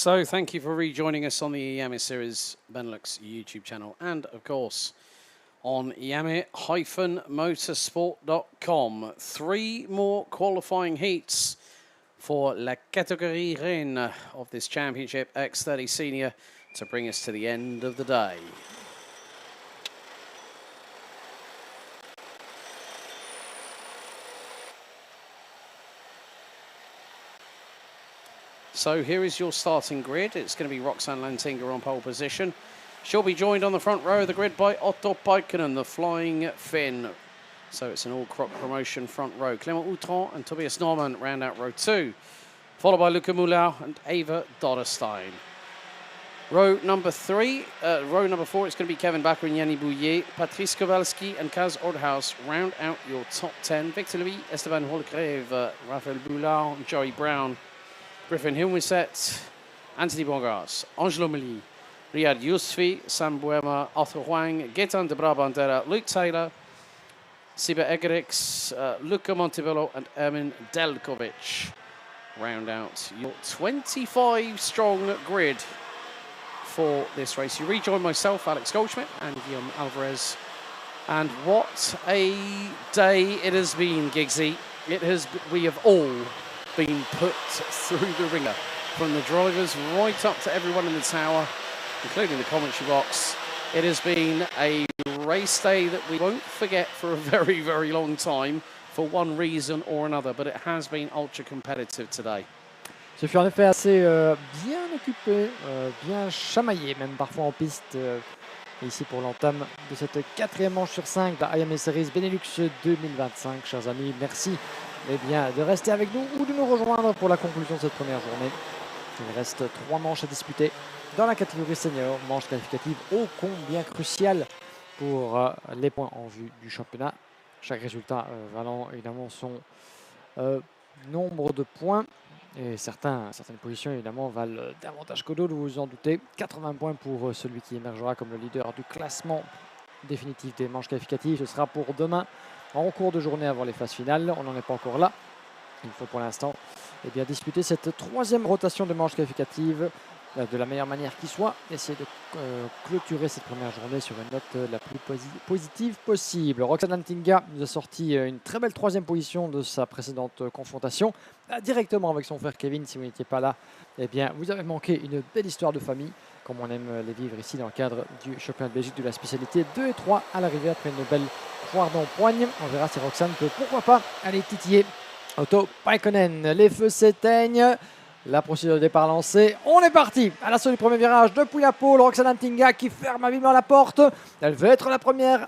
So thank you for rejoining us on the Iame Series Benelux YouTube channel and, of course, on Iame-motorsport.com. 3 more qualifying heats for La Catégorie Reine of this championship, X30 Senior, to bring us to the end of the day. So here is your starting grid. It's going to be Roxanne Lantinga on pole position. She'll be joined on the front row of the grid by Otto Paikkonen, the Flying Finn. So it's an all-croc promotion front row. Clément Outran and Tobias Norman round out row 2, followed by Luca Mulau and Eva Dodderstein. Row number 4, it's going to be Kevin Bakker and Yanni Bouillet. Patrice Kowalski and Kaz Ordhaus round out your top 10. Victor Louis, Esteban Holgrave, Raphael Boulard, and Joey Brown. Griffin Hilmiset, Anthony Bongas, Angelo Meli, Riyad Yousfi, Sam Buema, Arthur Huang, Gaetan de Brabantera, Luke Taylor, Siba Egerix, Luca Montebello, and Ermin Delkovic round out your 25-strong grid for this race. You rejoin myself, Alex Goldschmidt, and Guillaume Alvarez. And what a day it has been, Giggsy. We have all been put through the ringer, from the drivers right up to everyone in the tower, including the commentary box. It has been a race day that we won't forget for a very, very long time for one reason or another, but it has been ultra competitive today. Ce fut en effet assez bien occupé, bien chamaillé, même parfois en piste. Ici pour l'entame de cette 4e manche sur 5 de la Iame Series Benelux 2025. Chers amis, merci de rester avec nous ou de nous rejoindre pour la conclusion de cette première journée. Il reste 3 manches à disputer dans la catégorie senior, manche qualificative ô combien cruciale pour les points en vue du championnat. Chaque résultat valant évidemment son nombre de points. Et certaines positions, évidemment, valent davantage que d'autres, vous vous en doutez. 80 points pour celui qui émergera comme le leader du classement définitif des manches qualificatives. Ce sera pour demain, en cours de journée avant les phases finales. On n'en est pas encore là. Il faut pour l'instant disputer cette 3e rotation de manches qualificatives de la meilleure manière qui soit. Essayer de clôturer cette première journée sur une note la plus positive possible. Roxanne Lantinga nous a sorti une très belle 3e position de sa précédente confrontation. Directement avec son frère Kevin, si vous n'étiez pas là, vous avez manqué une belle histoire de famille, comme on aime les vivre ici dans le cadre du championnat de Belgique de la spécialité 2 et 3 à l'arrivée après une belle croire dans poigne. On verra si Roxanne peut, pourquoi pas, aller titiller Otto Paikkonen. Les feux s'éteignent. La procédure de départ lancée. On est parti à l'assaut du premier virage depuis la pole. Roxanne Lantinga qui ferme habilement la porte. Elle veut être la première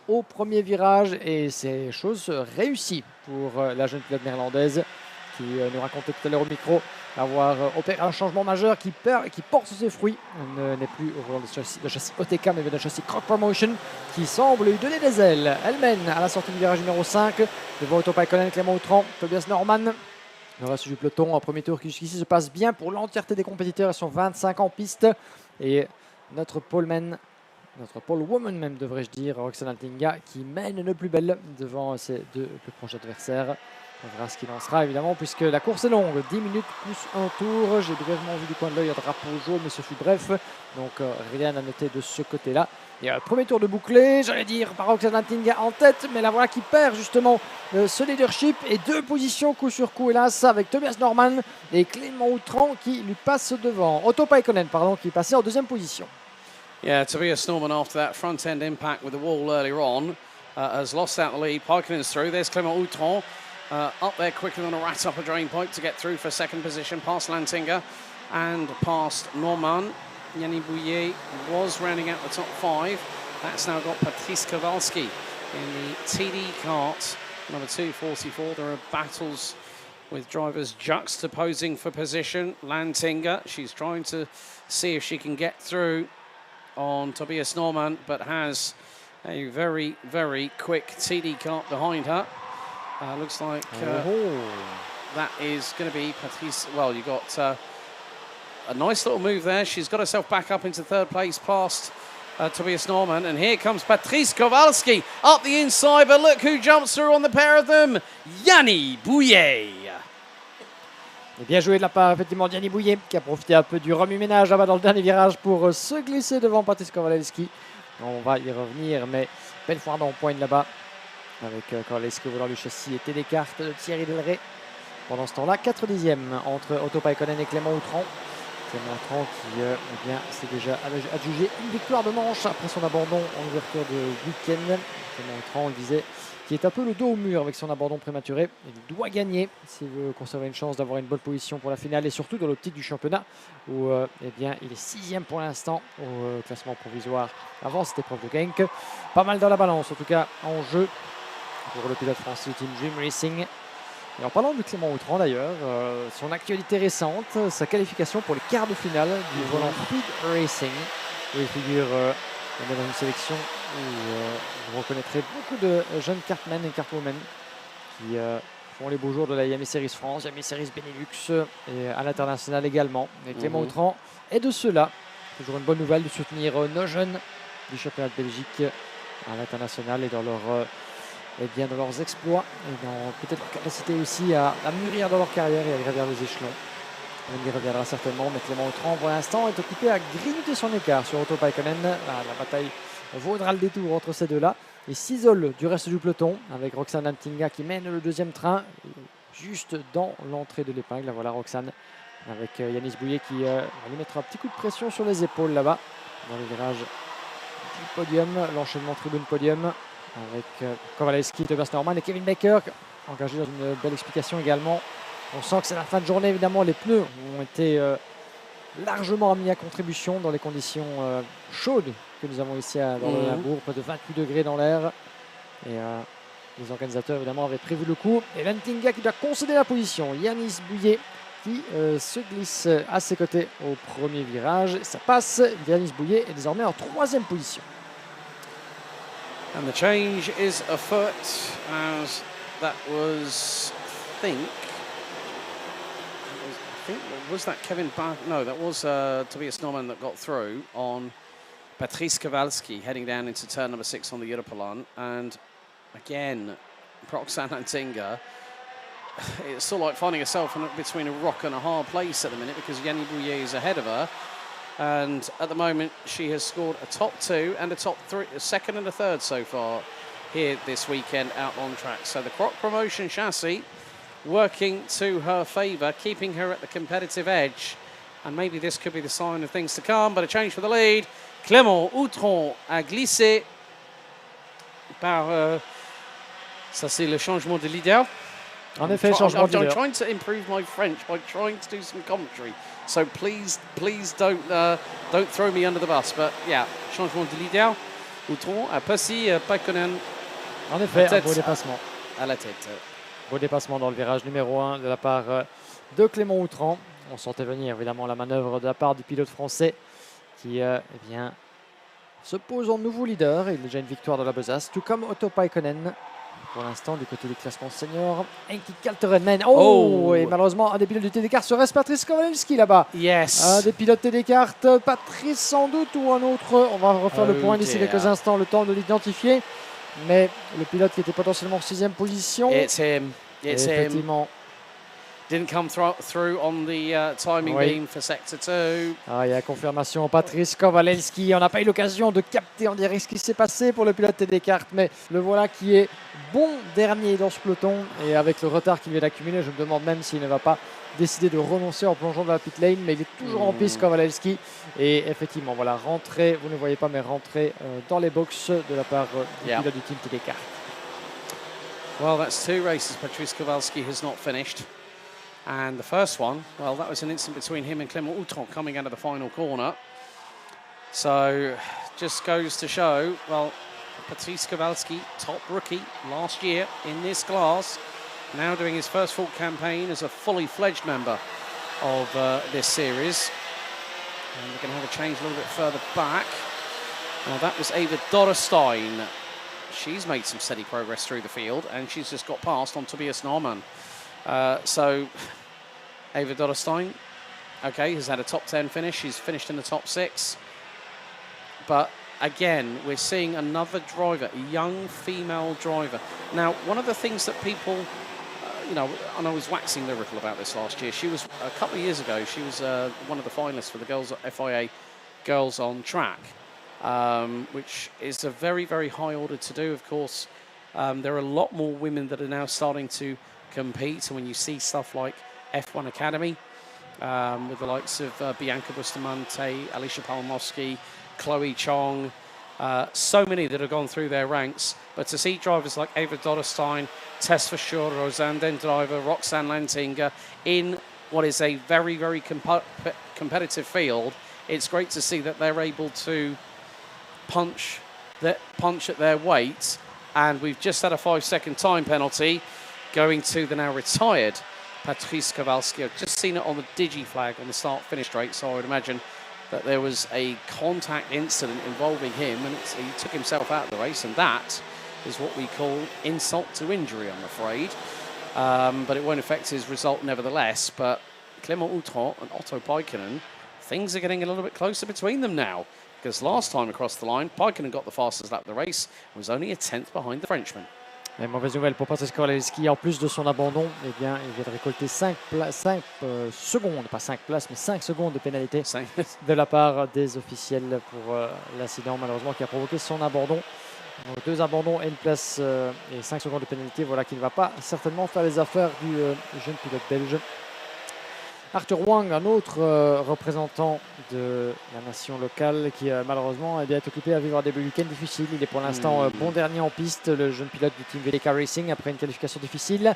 au premier virage et c'est chose réussie pour la jeune pilote néerlandaise qui nous racontait tout à l'heure au micro avoir opéré un changement majeur qui porte ses fruits. Elle n'est plus au volant de châssis OTK mais de châssis Croc Promotion qui semble lui donner des ailes. Elle mène à la sortie du virage numéro 5 devant Otto Paikkonen, Clément Outran, Tobias Norman. Le reste du peloton en premier tour qui jusqu'ici se passe bien pour l'entièreté des compétiteurs. Ils sont 25 en piste. Et notre polewoman même devrais-je dire, Roxanne Lantinga, qui mène le plus belle devant ses 2 plus proches adversaires. On verra ce qu'il en sera évidemment puisque la course est longue. 10 minutes plus un tour. J'ai brièvement vu du coin de l'œil un drapeau jaune mais ce fut bref. Donc rien à noter de ce côté-là. Et premier tour de bouclé, j'allais dire, par Roxanne Lantinga en tête, mais la voilà qui perd justement ce leadership et 2 positions coup sur coup, hélas, avec Tobias Norman et Clément Outran qui lui passe devant. Otto Paikkonen, qui passait en 2e position. Yeah, Tobias Norman after that front-end impact with the wall earlier on has lost out the lead. Paikkonen's through. There's Clément Outran up there quicker than a rat up a drain pipe to get through for 2nd position, past Lantinga and past Norman. Yanni Bouillet was rounding out the top 5. That's now got Patrice Kowalski in the TD kart, number 244. There are battles with drivers juxtaposing for position. Lantinga, she's trying to see if she can get through on Tobias Norman, but has a very, very quick TD kart behind her. Looks like that is going to be Patrice. Well, you got a nice little move there. She's got herself back up into 3rd place past Tobias Norman. And here comes Patrice Kowalski up the inside. But look who jumps through on the pair of them. Yanni Bouillet. Et bien joué de la part effectivement d'Yannick Bouillet qui a profité un peu du remue-ménage là-bas dans le dernier virage pour se glisser devant Patrice Kowalewski. On va y revenir, mais belle foire d'empoigne là-bas avec Kowalewski au volant du châssis et des cartes de Thierry Delray. Pendant ce temps-là, 4 dixièmes entre Otto Paikkonen et Clément Outran. Clément Outran qui eh bien, s'est déjà adjugé une victoire de manche après son abandon en ouverture de week-end. Clément Outran, on le disait, qui est un peu le dos au mur avec son abandon prématuré. Il doit gagner s'il veut conserver une chance d'avoir une bonne position pour la finale et surtout dans l'optique du championnat où eh bien, il est 6e pour l'instant au classement provisoire avant cette épreuve de Genk. Pas mal dans la balance en tout cas en jeu pour le pilote français du team Dream Racing. Et en parlant de Clément Outran d'ailleurs, son actualité récente, sa qualification pour les quarts de finale du volant Speed Racing où il figure dans une sélection où vous reconnaîtrez beaucoup de jeunes kartmen et kartwomen qui font les beaux jours de la Iame Series France, Iame Series Benelux et à l'international également. Et Clément Outran est de ceux-là. Toujours une bonne nouvelle de soutenir nos jeunes du championnat de Belgique à l'international et dans dans leurs exploits et dans peut-être leur capacité aussi à mûrir dans leur carrière et à gravir les échelons. On y reviendra certainement, mais Clément Outran pour l'instant est occupé à grignoter son écart sur Otto Paikkonen. La bataille vaudra le détour entre ces deux-là. Il s'isole du reste du peloton avec Roxane Antinga qui mène le deuxième train juste dans l'entrée de l'épingle. Voilà Roxane avec Yanis Bouillet qui va lui mettre un petit coup de pression sur les épaules là-bas dans les virages du podium, l'enchaînement tribune-podium avec Kowalewski, Tobias Norman et Kevin Baker engagés dans une belle explication également. On sent que c'est la fin de journée évidemment, les pneus ont été largement mis à contribution dans les conditions chaudes que nous avons ici dans le Limbourg, près de 28 degrés dans l'air. Et les organisateurs évidemment avaient prévu le coup. Et Lantinga qui doit concéder la position. Yanis Bouillet qui se glisse à ses côtés au premier virage. Ça passe. Yanis Bouillet est désormais en 3e position. And the change is afoot as that was, was that Kevin Bach? No, that was Tobias Norman that got through on Patrice Kowalewski heading down into turn number 6 on the Europolan. And again, Roxane Antinga, it's sort of like finding herself between a rock and a hard place at the minute because Yannick Bouillet is ahead of her. And at the moment, she has scored a top 2 and a top 3, a second and a third so far here this weekend out on track. So the Croc Promotion chassis working to her favour, keeping her at the competitive edge. And maybe this could be the sign of things to come, but a change for the lead. Clément Outran a glissé par... ça, c'est le changement de leader. En effet, changement de leader. I'm trying to improve my French by trying to do some commentary. So please don't throw me under the bus. But yeah, changement de leader. Outran a passé Paikkonen. En effet, un beau dépassement. À la tête. Beau dépassement dans le virage numéro 1 de la part de Clément Outran. On sentait venir évidemment la manœuvre de la part du pilote français qui eh bien, se pose en nouveau leader. Il a déjà une victoire dans la besace, tout comme Otto Paikkonen. Pour l'instant, du côté du classement senior, Enki Kalteren mène. Et malheureusement, un des pilotes du TD-Kart serait Patrice Kowalewski là-bas. Yes. Un des pilotes TD-Kart, Patrice sans doute, ou un autre. On va refaire le point d'ici quelques instants, le temps de l'identifier. Mais le pilote qui était potentiellement en 6e position. It's him. Effectivement. Him. Didn't come through on the timing beam for sector 2. Il y a confirmation, Patrice Kowalewski. On n'a pas eu l'occasion de capter en direct ce qui s'est passé pour le pilote TD-Kart, mais le voilà qui est bon dernier dans ce peloton. Et avec le retard qu'il vient d'accumuler, je me demande même s'il ne va pas décider de renoncer en plongeant dans la pit lane, mais il est toujours en piste, Kowalewski. Et effectivement, voilà, rentrée, vous ne voyez pas, mais rentrée dans les box de la part du pilote du team TD-Kart. Well, that's 2 races Patrice Kowalewski has not finished. And the first one, well, that was an incident between him and Clément Outran coming out of the final corner. So, just goes to show, well, Patrice Kowalewski, top rookie last year in this class, now doing his first full campaign as a fully fledged member of this series. And we're going to have a change a little bit further back. Now, that was Ava Dorrestein. She's made some steady progress through the field, and she's just got past on Tobias Norman. So, Ava Dorrestein, okay, has had a top 10 finish. She's finished in the top 6. But again, we're seeing another driver, a young female driver. Now, one of the things that people you know, and I was waxing lyrical about this last year. She was, a couple of years ago, she was one of the finalists for the girls FIA Girls on Track, which is a very, very high order to do, of course. There are a lot more women that are now starting to compete, and when you see stuff like F1 Academy, with the likes of Bianca Bustamante, Alicia Palmowski, Chloe Chong, so many that have gone through their ranks. But to see drivers like Ava Dodderstein, Tess Verschoor, Rosanne Dendriver, Roxanne Lantinga in what is a very, very competitive field, it's great to see that they're able to punch at their weight. And we've just had a 5-second time penalty going to the now retired Patrice Kowalski. I've just seen it on the digi flag on the start-finish straight, so I would imagine that there was a contact incident involving him, and he took himself out of the race, and that is what we call insult to injury, I'm afraid. But it won't affect his result nevertheless. But Clément Outran and Otto Paikkonen, things are getting a little bit closer between them now, because last time across the line, Paikkonen got the fastest lap of the race and was only a 10th behind the Frenchman. Et mauvaise nouvelle pour Patrice Kowalski, en plus de son abandon, eh bien, il vient de récolter 5 secondes, pas 5 places, mais 5 secondes de pénalité de la part des officiels pour l'incident, malheureusement, qui a provoqué son abandon. Donc 2 abandons et une place et 5 secondes de pénalité, voilà qui ne va pas certainement faire les affaires du jeune pilote belge. Arthur Wang, un autre représentant de la nation locale qui malheureusement est occupé à vivre des week-ends difficiles. Il est pour l'instant bon dernier en piste, le jeune pilote du team VDK Racing après une qualification difficile.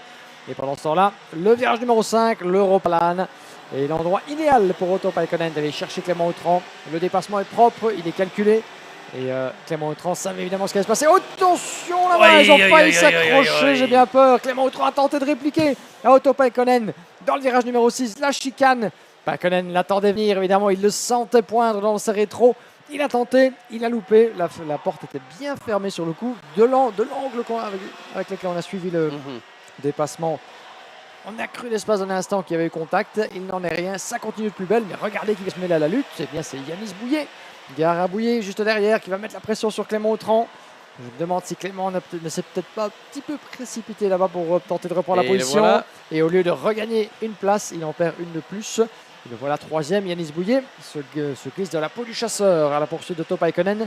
Et pendant ce temps-là, le virage numéro 5, l'Europlan, est l'endroit idéal pour Otto Paikkonen d'aller chercher Clément Outran. Le dépassement est propre, il est calculé. Et Clément Outran savait évidemment ce qui allait se passer. Oh, attention là-bas, ils ont failli s'accrocher, j'ai bien peur. Clément Outran a tenté de répliquer à Otto Paikkonen dans le virage numéro 6, la chicane. Paikkonen l'attendait venir, évidemment, il le sentait poindre dans ses rétros. Il a tenté, il a loupé. La porte était bien fermée sur le coup. De l'angle avec lequel on a suivi le dépassement. On a cru l'espace d'un instant qu'il y avait eu contact. Il n'en est rien, ça continue de plus belle. Mais regardez qui va se mêler à la lutte. Eh bien, c'est Yanis Bouillet. Gare à Bouillet juste derrière qui va mettre la pression sur Clément Outran. Je me demande si Clément ne s'est peut-être pas un petit peu précipité là-bas pour tenter de reprendre la position. Voilà. Et au lieu de regagner une place, il en perd une de plus. Et le voilà troisième, Yanis Bouillet se glisse de la peau du chasseur à la poursuite de Otto Paikkonen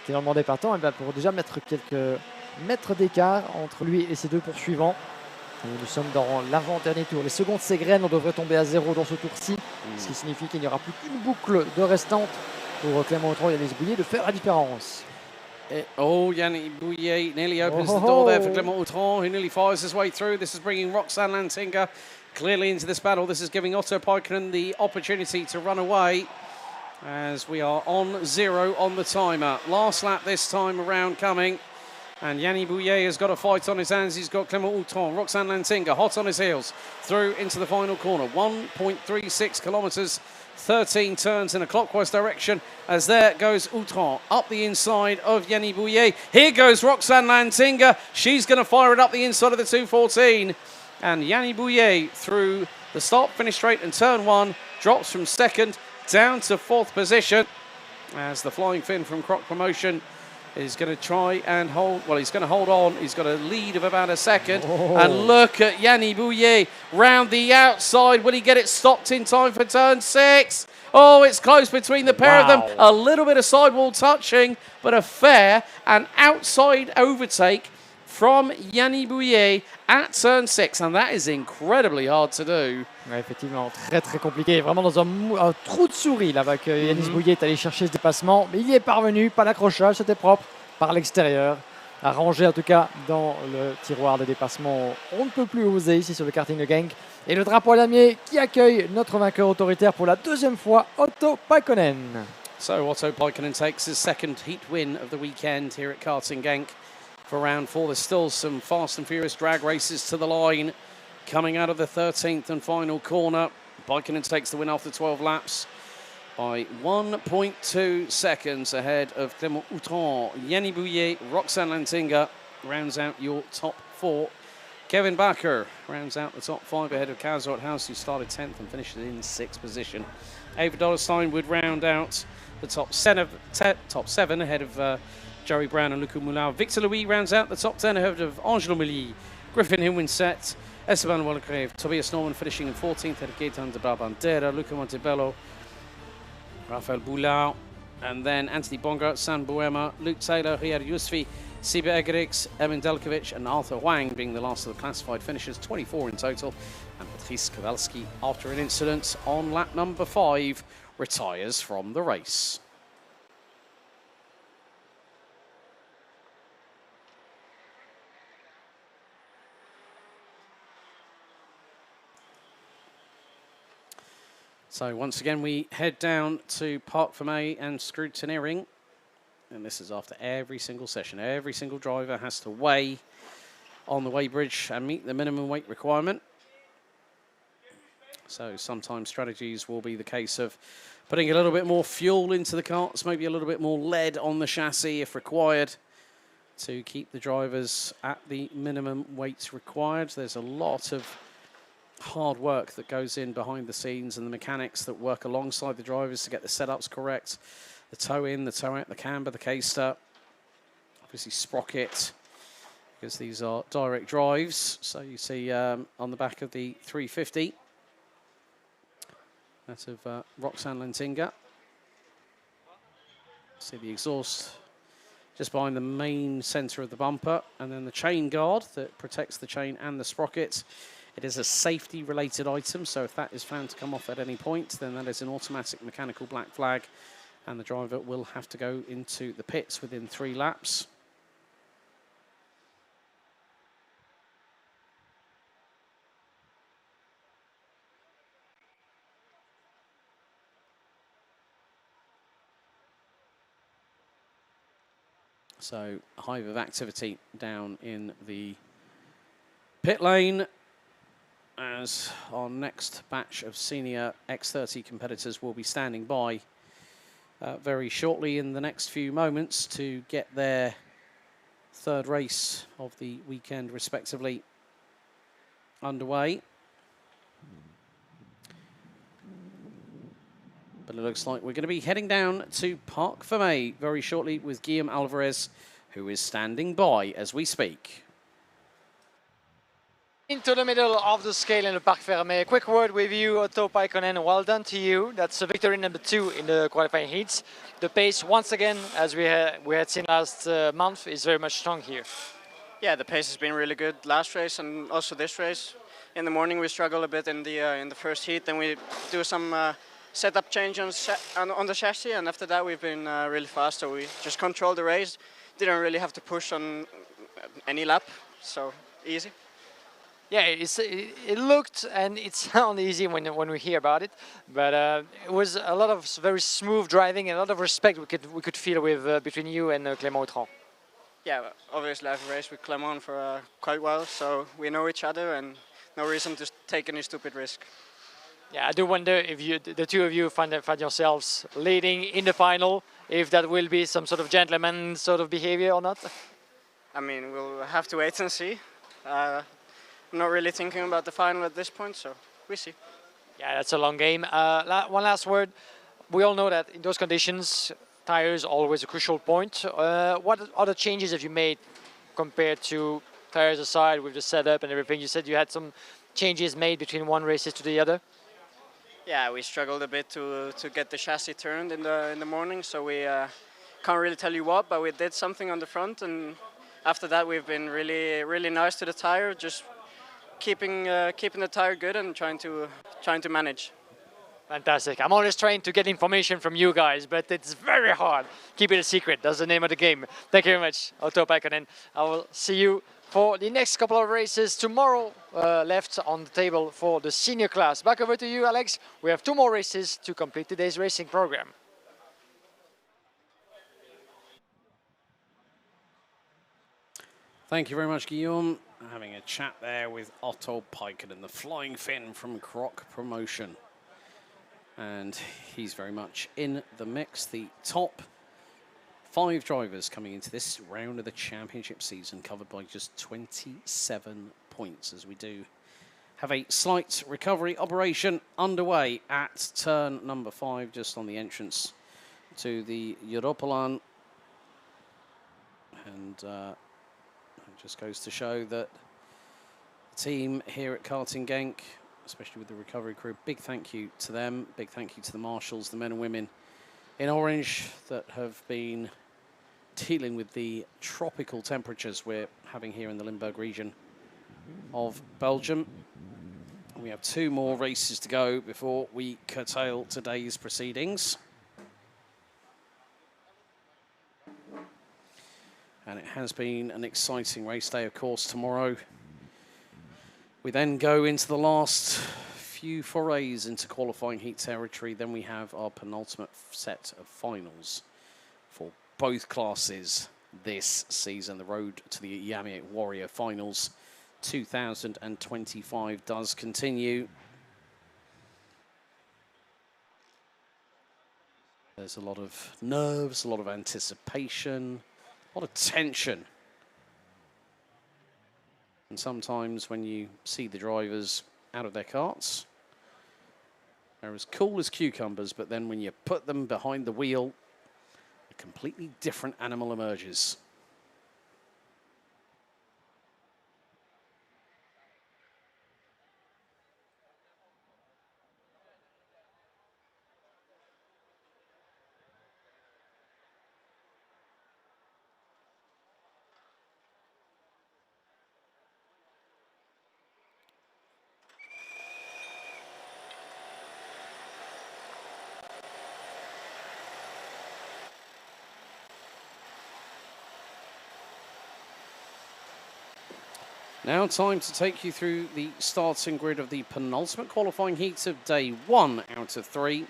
qui n'en demandait pas tant. Et bien pour déjà mettre quelques mètres d'écart entre lui et ses 2 poursuivants. Et nous sommes dans l'avant-dernier tour. Les secondes s'égrènent, on devrait tomber à 0 dans ce tour-ci. Ce qui signifie qu'il n'y aura plus qu'une boucle de restante pour Clément Outran et Yanis Bouillet de faire la différence. Yanis Bouillet nearly opens the door there for Clément Outran, who nearly fires his way through. This is bringing Roxanne Lantinga clearly into this battle. This is giving Otto Paikkonen the opportunity to run away as we are on 0 on the timer. Last lap this time around coming. And Yanis Bouillet has got a fight on his hands. He's got Clément Outran, Roxanne Lantinga hot on his heels through into the final corner. 1.36 kilometres, 13 turns in a clockwise direction as there goes Outran up the inside of Yanis Bouillet. Here goes Roxanne Lantinga. She's going to fire it up the inside of the 214. And Yanis Bouillet through the start-finish straight and turn 1 drops from 2nd down to 4th position as the Flying Finn from Croc Promotion is going to try and hold, well, he's going to hold on. He's got a lead of about a 2nd. And look at Yanis Bouillet round the outside. Will he get it stopped in time for turn 6? Oh, it's close between the pair of them. A little bit of sidewall touching, but a fair and outside overtake from Yanis Bouillet at turn 6. And that is incredibly hard to do. Ouais, effectivement, très très compliqué. Vraiment dans un trou de souris là, avec Yanis Bouillet est allé chercher ce dépassement. Mais il y est parvenu, pas d'accrochage, c'était propre par l'extérieur. À ranger en tout cas dans le tiroir des dépassements. On ne peut plus oser ici sur le karting de Genk. Et le drapeau à damier qui accueille notre vainqueur autoritaire pour la 2e fois, Otto Paikkonen. So Otto Paikkonen takes his 2nd heat win of the weekend here at Karting Genk for round 4. There's still some fast and furious drag races to the line. Coming out of the 13th and final corner, Paikkonen takes the win after 12 laps by 1.2 seconds ahead of Clément Outran. Yanis Bouillet, Roxanne Lantinga rounds out your top 4. Kevin Bakker rounds out the top 5 ahead of Kazort House, who started 10th and finished in 6th position. Ava Dollarstein would round out the top 7 ahead of Joey Brown and Lucu Moulin. Victor Louis rounds out the top 10 ahead of Angelo Milly, Griffin Hinwinsett, Esteban Walgrave, Tobias Norman finishing in 14th at Gaetan de Brabantera, Luca Montebello, Rafael Boulao, and then Anthony Bonga, San Buema, Luke Taylor, Riyad Yusfi, Siba Egerix, Emin Delkovic, and Arthur Wang being the last of the classified finishers, 24 in total. And Patrice Kowalski, after an incident on lap number 5, retires from the race. So once again, we head down to Parc Fermé and scrutineering. And this is after every single session. Every single driver has to weigh on the weighbridge and meet the minimum weight requirement. So sometimes strategies will be the case of putting a little bit more fuel into the carts, maybe a little bit more lead on the chassis if required, to keep the drivers at the minimum weights required. There's a lot of hard work that goes in behind the scenes, and the mechanics that work alongside the drivers to get the setups correct. The toe in, the toe out, the camber, the caster, obviously sprocket, because these are direct drives. So you see on the back of the 350, that of Roxanne Lentinga. See the exhaust just behind the main centre of the bumper, and then the chain guard that protects the chain and the sprocket. It is a safety-related item, so if that is found to come off at any point, then that is an automatic mechanical black flag, and the driver will have to go into the pits within 3 laps. So, a hive of activity down in the pit lane, as our next batch of senior X30 competitors will be standing by very shortly in the next few moments to get their 3rd race of the weekend respectively underway. But it looks like we're going to be heading down to Parc Fermé very shortly with Guillaume Alvarez, who is standing by as we speak. Into the middle of the scale in the Parc Fermé. A quick word with you, Otto Paikkonen. Well done to you. That's victory number 2 in the qualifying heats. The pace, once again, as we had seen last month, is very much strong here. Yeah, the pace has been really good last race and also this race. In the morning we struggle a bit in the first heat, then we do some setup change on the chassis, and after that we've been really fast. So we just controlled the race. Didn't really have to push on any lap, so easy. Yeah, it looked and it sounded easy when we hear about it, but it was a lot of very smooth driving and a lot of respect we could feel with between you and Clément Autran. Yeah, obviously I've raced with Clément for quite a while, so we know each other and no reason to take any stupid risk. Yeah, I do wonder if the two of you find yourselves leading in the final, if that will be some sort of gentleman sort of behavior or not. I mean, we'll have to wait and see. I'm not really thinking about the final at this point, so we see. Yeah, that's a long game. One last word. We all know that in those conditions, tires are always a crucial point. What other changes have you made compared to tires aside with the setup and everything? You said you had some changes made between one races to the other. Yeah, we struggled a bit to get the chassis turned in the morning, so we can't really tell you what, but we did something on the front, and after that we've been really nice to the tire, just keeping the tire good and trying to manage. Fantastic. I'm always trying to get information from you guys, but it's very hard. Keep it a secret. That's the name of the game. Thank you very much, Otto Paikkonen. I will see you for the next couple of races tomorrow left on the table for the senior class. Back over to you, Alex. We have 2 more races to complete today's racing program. Thank you very much, Guillaume. Having a chat there with Otto Paikkonen, the Flying Finn from Croc Promotion. And he's very much in the mix. The top 5 drivers coming into this round of the championship season, covered by just 27 points, as we do have a slight recovery operation underway at turn number 5, just on the entrance to the Europalan. And it just goes to show that the team here at Karting Genk, especially with the recovery crew. Big thank you to them. Big thank you to the marshals, the men and women in orange that have been dealing with the tropical temperatures we're having here in the Limburg region of Belgium. We have 2 more races to go before we curtail today's proceedings. And it has been an exciting race day, of course, tomorrow. We then go into the last few forays into qualifying heat territory. Then we have our penultimate set of finals for both classes this season. The road to the Iame Warrior Finals 2025 does continue. There's a lot of nerves, a lot of anticipation, a lot of tension. And sometimes when you see the drivers out of their karts, they're as cool as cucumbers, but then when you put them behind the wheel, a completely different animal emerges. Now time to take you through the starting grid of the penultimate qualifying heats of day 1 out of 3.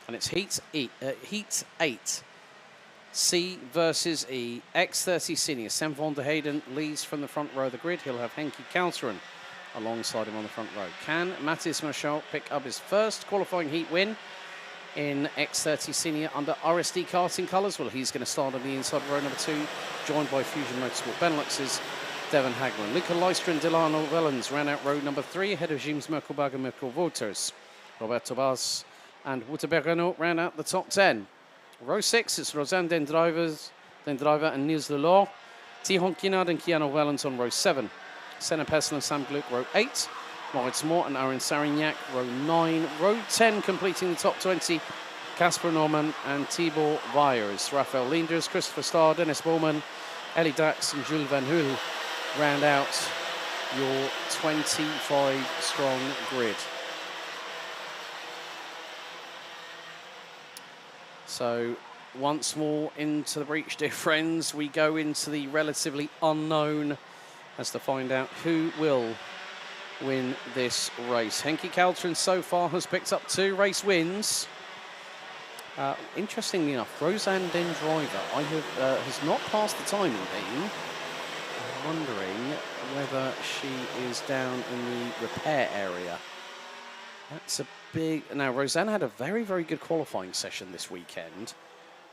And it's heat 8. C versus E. X30 Senior. Sam van der Heyden leads from the front row of the grid. He'll have Henki Kalteren alongside him on the front row. Can Mathis Marchal pick up his first qualifying heat win in X30 Senior under RSD karting colours? Well, he's going to start on the inside row number 2, joined by Fusion Motorsport Benelux's Devon Hagman. Luca Leistra and Delano Wellens ran out row number 3 ahead of James Merkelbach and Mirko Wouters. Roberto Bas and Wouter Bergano ran out the top 10. Row 6, it's Rosanne Dendriver and Niels Lelor. Tihon Kinnard and Keanu Wellens on row 7. Senna Pessel and Sam Gluck, row 8. Moritz Moore and Aaron Sarignac, row 9. Row 10, completing the top 20. Casper Norman and Tibor Weyers. Raphael Linders, Christopher Starr, Dennis Bowman, Ellie Dax and Jules Van Hul round out your 25-strong grid. So once more into the breach, dear friends, we go into the relatively unknown as to find out who will win this race. Henki Kalteren so far has picked up 2 race wins. Interestingly enough, Rosanne Dendriver has not passed the timing beam. I'm wondering whether she is down in the repair area. That's a big... Now, Rosanne had a very, very good qualifying session this weekend.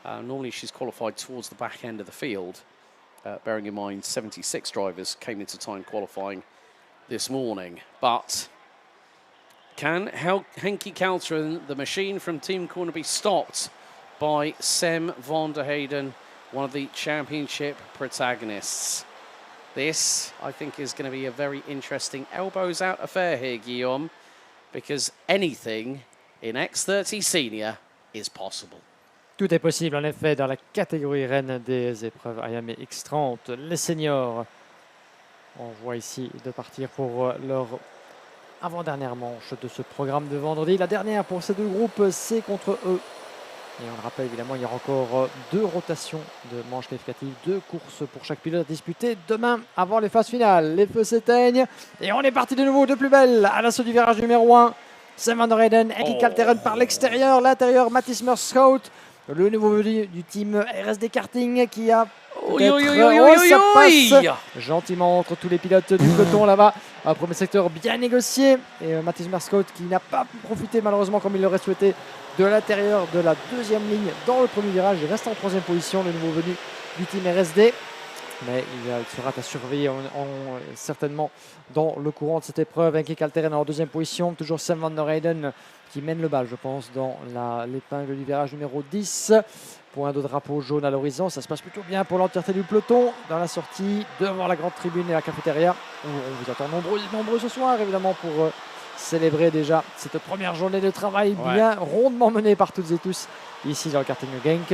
Normally, she's qualified towards the back end of the field. Bearing in mind, 76 drivers came into time qualifying this morning. But can Henki Kalteren, the machine from Team Corner, be stopped by Sam van der Heyden, one of the championship protagonists? This, I think, is going to be a very interesting elbows-out affair here, Guillaume, because anything in X30 Senior is possible. Tout est possible, en effet, dans la catégorie reine des épreuves Iame X30. Les seniors, on voit ici de partir pour leur avant-dernière manche de ce programme de vendredi. La dernière pour ces 2 groupes, c'est contre eux. Et on le rappelle, évidemment, il y aura encore 2 rotations de manches qualificatives, 2 courses pour chaque pilote disputées demain avant les phases finales. Les feux s'éteignent et on est parti de nouveau de plus belle à l'assaut du virage numéro 1. Sam van der Heyden, Henki Kalteren par l'extérieur, l'intérieur Mathis Merschout, le nouveau venu du team RSD Karting qui a ça passe gentiment entre tous les pilotes du peloton là-bas. Un premier secteur bien négocié et Mathis Merschout qui n'a pas pu profiter malheureusement comme il l'aurait souhaité de l'intérieur de la 2e ligne dans le premier virage. Il reste en 3e position, le nouveau venu du team RSD. Mais il sera à surveiller certainement dans le courant de cette épreuve. Henki Kalteren en 2e position, toujours Sam van der Heyden qui mène le bal, je pense, dans l'épingle du virage numéro 10. point de drapeau jaune à l'horizon. Ça se passe plutôt bien pour l'entièreté du peloton dans la sortie devant la grande tribune et la cafétéria. Où on vous attend nombreux ce soir, évidemment, pour célébrer déjà cette première journée de travail bien rondement menée par toutes et tous ici dans le karting de Genk.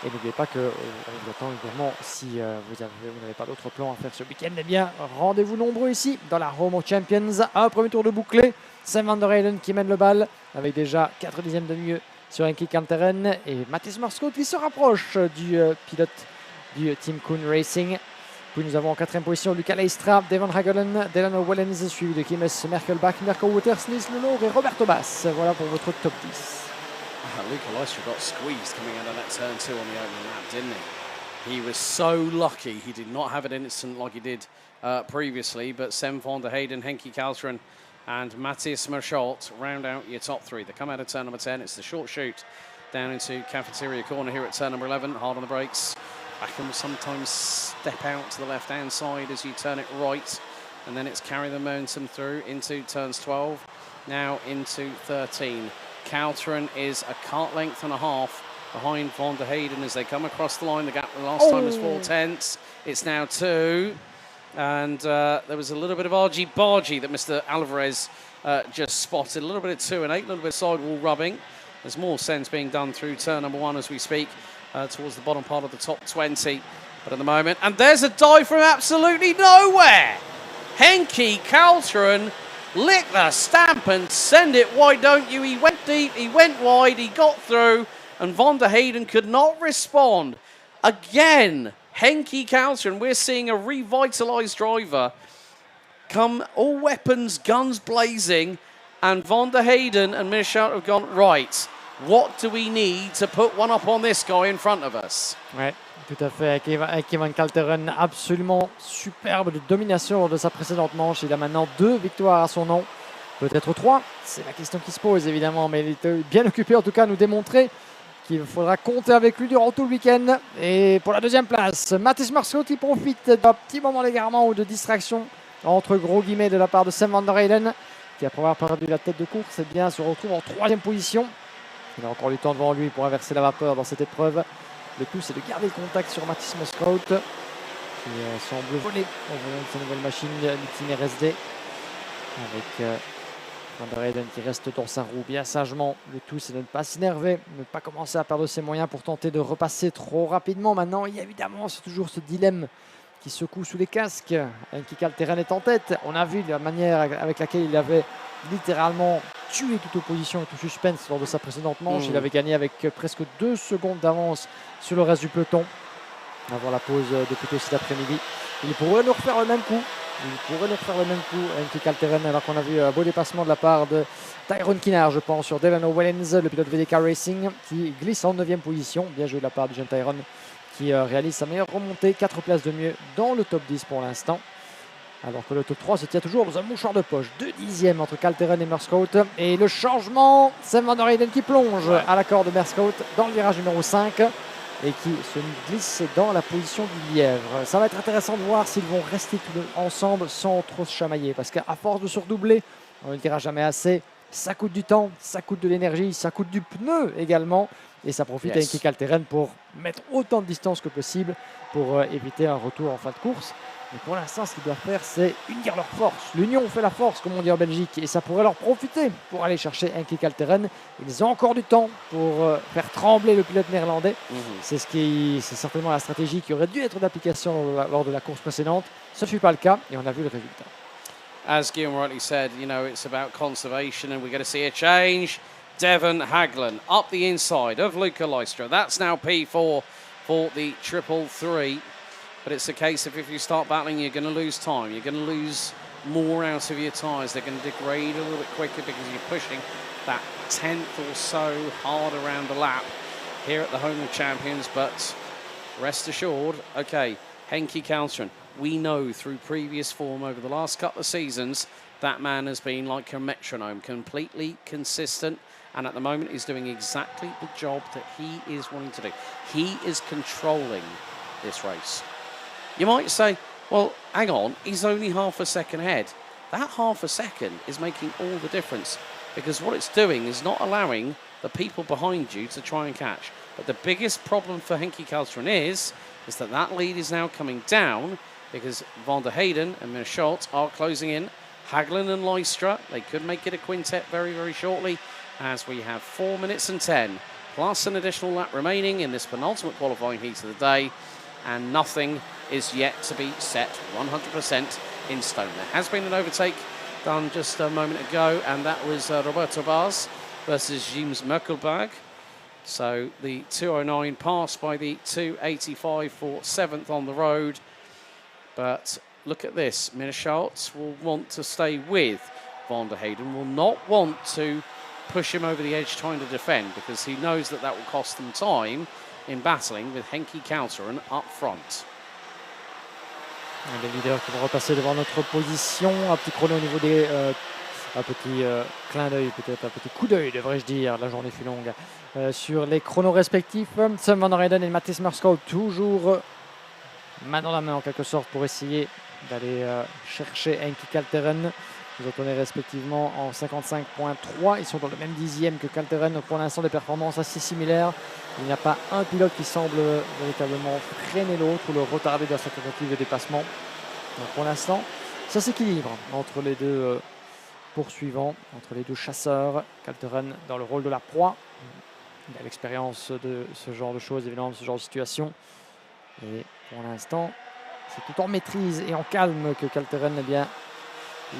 Et n'oubliez pas qu'on vous attend évidemment si vous n'avez pas d'autres plans à faire ce week-end. Eh bien, rendez-vous nombreux ici dans la Home of Champions. Un premier tour de bouclé. Sam van der Heyden qui mène le bal avec déjà 4 dixièmes de mieux sur Henki Kalteren et Mathis Marskoot qui se rapproche du pilote du Team Kuhn Racing. Puis nous avons en 4e position Luca Leistra, Devon Hagelen, Delano Wellens, suivi de Kimes Merkelbach, Mirko Wouters, Nils Lenoir et Roberto Bass. Voilà pour votre top 10. Luca Leistra got squeezed coming out of that turn 2 on the opening lap, didn't he? He was so lucky he did not have an incident like he did previously, but Sam van der Heyden, Henki Kalteren and Matthias Marschalt round out your top 3. They come out of turn number 10. It's the short shoot down into Cafeteria Corner here at turn number 11. Hard on the brakes. Back and sometimes step out to the left-hand side as you turn it right. And then it's carry the momentum through into turns 12. Now into 13. Kalteren is a kart length and a half behind van der Heyden as they come across the line. The gap last time was 4 tenths. It's now 2. And there was a little bit of argy-bargy that Mr. Alvarez just spotted. A little bit of 2 and 8, a little bit of sidewall rubbing. There's more sense being done through turn number 1 as we speak, towards the bottom part of the top 20. But at the moment, and there's a dive from absolutely nowhere. Henki Kalteren lick the stamp and send it wide, don't you? He went deep, he went wide, he got through, and van der Heyden could not respond. Again, Henki Kalteren, we're seeing a revitalised driver come all weapons, guns blazing, and van der Heyden and Marschalt have gone, right, what do we need to put one up on this guy in front of us? Ouais, tout à fait. Avec Evan Kalteren, absolument superbe de domination lors de sa précédente manche. Il a maintenant 2 victoires à son nom, peut-être 3. C'est la question qui se pose évidemment, mais il est bien occupé en tout cas à nous démontrer qu'il faudra compter avec lui durant tout le week-end. Et pour la 2e place, Mathis Marskoot qui profite d'un petit moment d'égarement ou de distraction entre gros guillemets de la part de Sam van der Heyden, qui après avoir perdu la tête de course, eh bien, se retrouve en 3e position. Il a encore du temps devant lui pour inverser la vapeur dans cette épreuve. Le tout, c'est de garder le contact sur Mathis Marskoot, qui semble voler en volant de sa nouvelle machine, l'Ultime RSD, avec van der Heyden qui reste dans sa roue bien sagement. Le tout, c'est de ne pas s'énerver, ne pas commencer à perdre ses moyens pour tenter de repasser trop rapidement. Maintenant, il y a évidemment toujours ce dilemme qui secoue sous les casques. Henki Kalteren est en tête. On a vu la manière avec laquelle il avait littéralement tué toute opposition et tout suspense lors de sa précédente manche. Il avait gagné avec presque 2 secondes d'avance sur le reste du peloton avant la pause de plus tôt cet après-midi. Il pourrait nous refaire le même coup. Henki Kalteren, alors qu'on a vu un beau dépassement de la part de Tyrone Kinnaird, je pense, sur Delano Wellens, le pilote VDK Racing, qui glisse en 9e position. Bien joué de la part du jeune Tyrone, qui réalise sa meilleure remontée, 4 places de mieux dans le top 10 pour l'instant. Alors que le top 3 se tient toujours dans un mouchoir de poche. 2 dixièmes entre Kalteren et Marskoot. Et le changement, Sam van der Heyden qui plonge à l'accord de Marskoot dans le virage numéro 5 et qui se glisse dans la position du lièvre. Ça va être intéressant de voir s'ils vont rester tous ensemble sans trop se chamailler. Parce qu'à force de se redoubler, on ne dira jamais assez. Ça coûte du temps, ça coûte de l'énergie, ça coûte du pneu également. Et ça profite à Henki Kalteren pour mettre autant de distance que possible pour éviter un retour en fin de course. Mais pour l'instant, ce qu'ils doivent faire, c'est unir leurs forces. L'union fait la force, comme on dit en Belgique. Et ça pourrait leur profiter pour aller chercher Henki Kalteren. Ils ont encore du temps pour faire trembler le pilote néerlandais. C'est certainement la stratégie qui aurait dû être d'application lors de la course précédente. Ce ne fut pas le cas et on a vu le résultat. As Guillaume rightly said, you know, it's about conservation and we're going to see a change. Devon Haglen up the inside of Luca Leistra. That's now P4 for the 333. But it's a case of if you start battling, you're going to lose time. You're going to lose more out of your tyres. They're going to degrade a little bit quicker because you're pushing that 10th or so hard around the lap here at the Home of Champions. But rest assured, okay, Henki Kalteren, we know through previous form over the last couple of seasons, that man has been like a metronome, completely consistent. And at the moment, he's doing exactly the job that he is wanting to do. He is controlling this race. You might say, well, hang on, he's only half a second ahead. That half a second is making all the difference because what it's doing is not allowing the people behind you to try and catch. But the biggest problem for Henki Kalteren is that lead is now coming down because Van der Heyden and Michelt are closing in. Hagelin and Leistra, they could make it a quintet very, very shortly, as we have 4 minutes and 10 plus an additional lap remaining in this penultimate qualifying heat of the day, and nothing is yet to be set 100% in stone. There has been an overtake done just a moment ago, and that was Roberto Bars versus James Merkelberg. So the 209 passed by the 285 for 7th on the road. But look at this, Michelt will want to stay with Van der Heyden, will not want to push him over the edge trying to defend, because he knows that will cost them time in battling with Henki Kalteren up front. Les leaders qui vont repasser devant notre position. Un petit chrono au niveau des... un petit clin d'œil, peut-être un petit coup d'œil, devrais-je dire. La journée fut longue. Sur les chronos respectifs, Sam Van der Heyden et Mathis Merskov toujours main dans la main en quelque sorte pour essayer d'aller chercher Henki Kalteren. Ils ont tourné respectivement en 55.3. Ils sont dans le même dixième que Kalteren. Donc pour l'instant, des performances assez similaires. Il n'y a pas un pilote qui semble véritablement freiner l'autre ou le retarder dans sa tentative de dépassement. Donc pour l'instant, ça s'équilibre entre les deux poursuivants, entre les deux chasseurs. Kalteren dans le rôle de la proie. Il a l'expérience de ce genre de choses, évidemment, de ce genre de situation. Et pour l'instant, c'est tout en maîtrise et en calme que Kalteren, eh bien,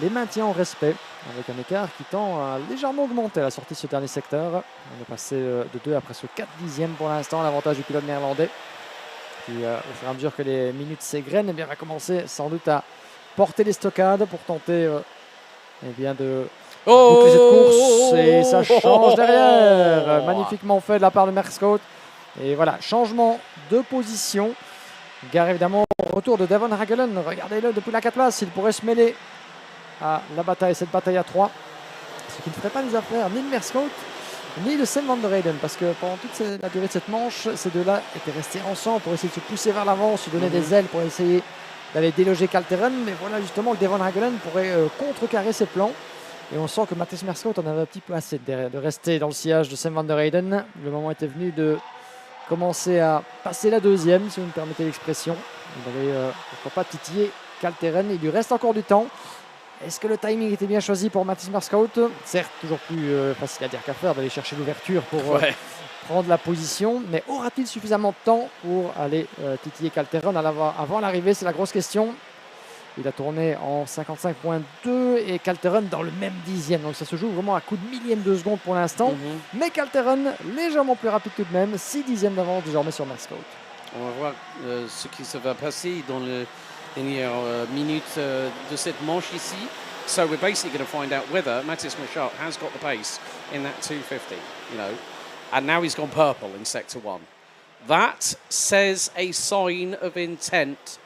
les maintient en respect, avec un écart qui tend à légèrement augmenter à la sortie de ce dernier secteur. On est passé de 2 à presque 4 dixièmes pour l'instant, l'avantage du pilote néerlandais, qui au fur et à mesure que les minutes s'égrènent, eh bien, va commencer sans doute à porter les stockades pour tenter eh bien, de boucler cette course, et ça change derrière. Magnifiquement fait de la part de Merskov. Et voilà, changement de position. Gare évidemment au retour de Devon Hagelin. Regardez-le depuis la 4 places, il pourrait se mêler à la bataille, cette bataille à 3. Ce qui ne ferait pas les affaires ni de Merskov ni de Sam Van der Heyden, parce que pendant toute la durée de cette manche, ces deux-là étaient restés ensemble pour essayer de se pousser vers l'avant, se donner des ailes pour essayer d'aller déloger Kalteren. Mais voilà justement que Devon Hagelin pourrait contrecarrer ses plans. Et on sent que Mathis Merskov en avait un petit peu assez de rester dans le sillage de Sam Van der Heyden. Le moment était venu de commencer à passer la deuxième, si vous me permettez l'expression. Il allait pourquoi pas titiller Kalteren. Il lui reste encore du temps. Est-ce que le timing était bien choisi pour Mathis Merskov? Certes, toujours plus facile à dire qu'à faire d'aller chercher l'ouverture pour prendre la position. Mais aura-t-il suffisamment de temps pour aller titiller Kalteren avant l'arrivée? C'est la grosse question. Il a tourné en 55.2 et Kalteren dans le même dixième. Donc ça se joue vraiment à coup de millième de seconde pour l'instant. Mais Kalteren légèrement plus rapide tout de même. 6 dixièmes d'avance désormais sur Merskov. On va voir ce qui se va passer dans les dernières minutes de cette manche ici. So we're basically going to find out whether Mathis Merskov has got the pace in that 250, you know. And now he's gone purple in sector 1. That says a sign of intent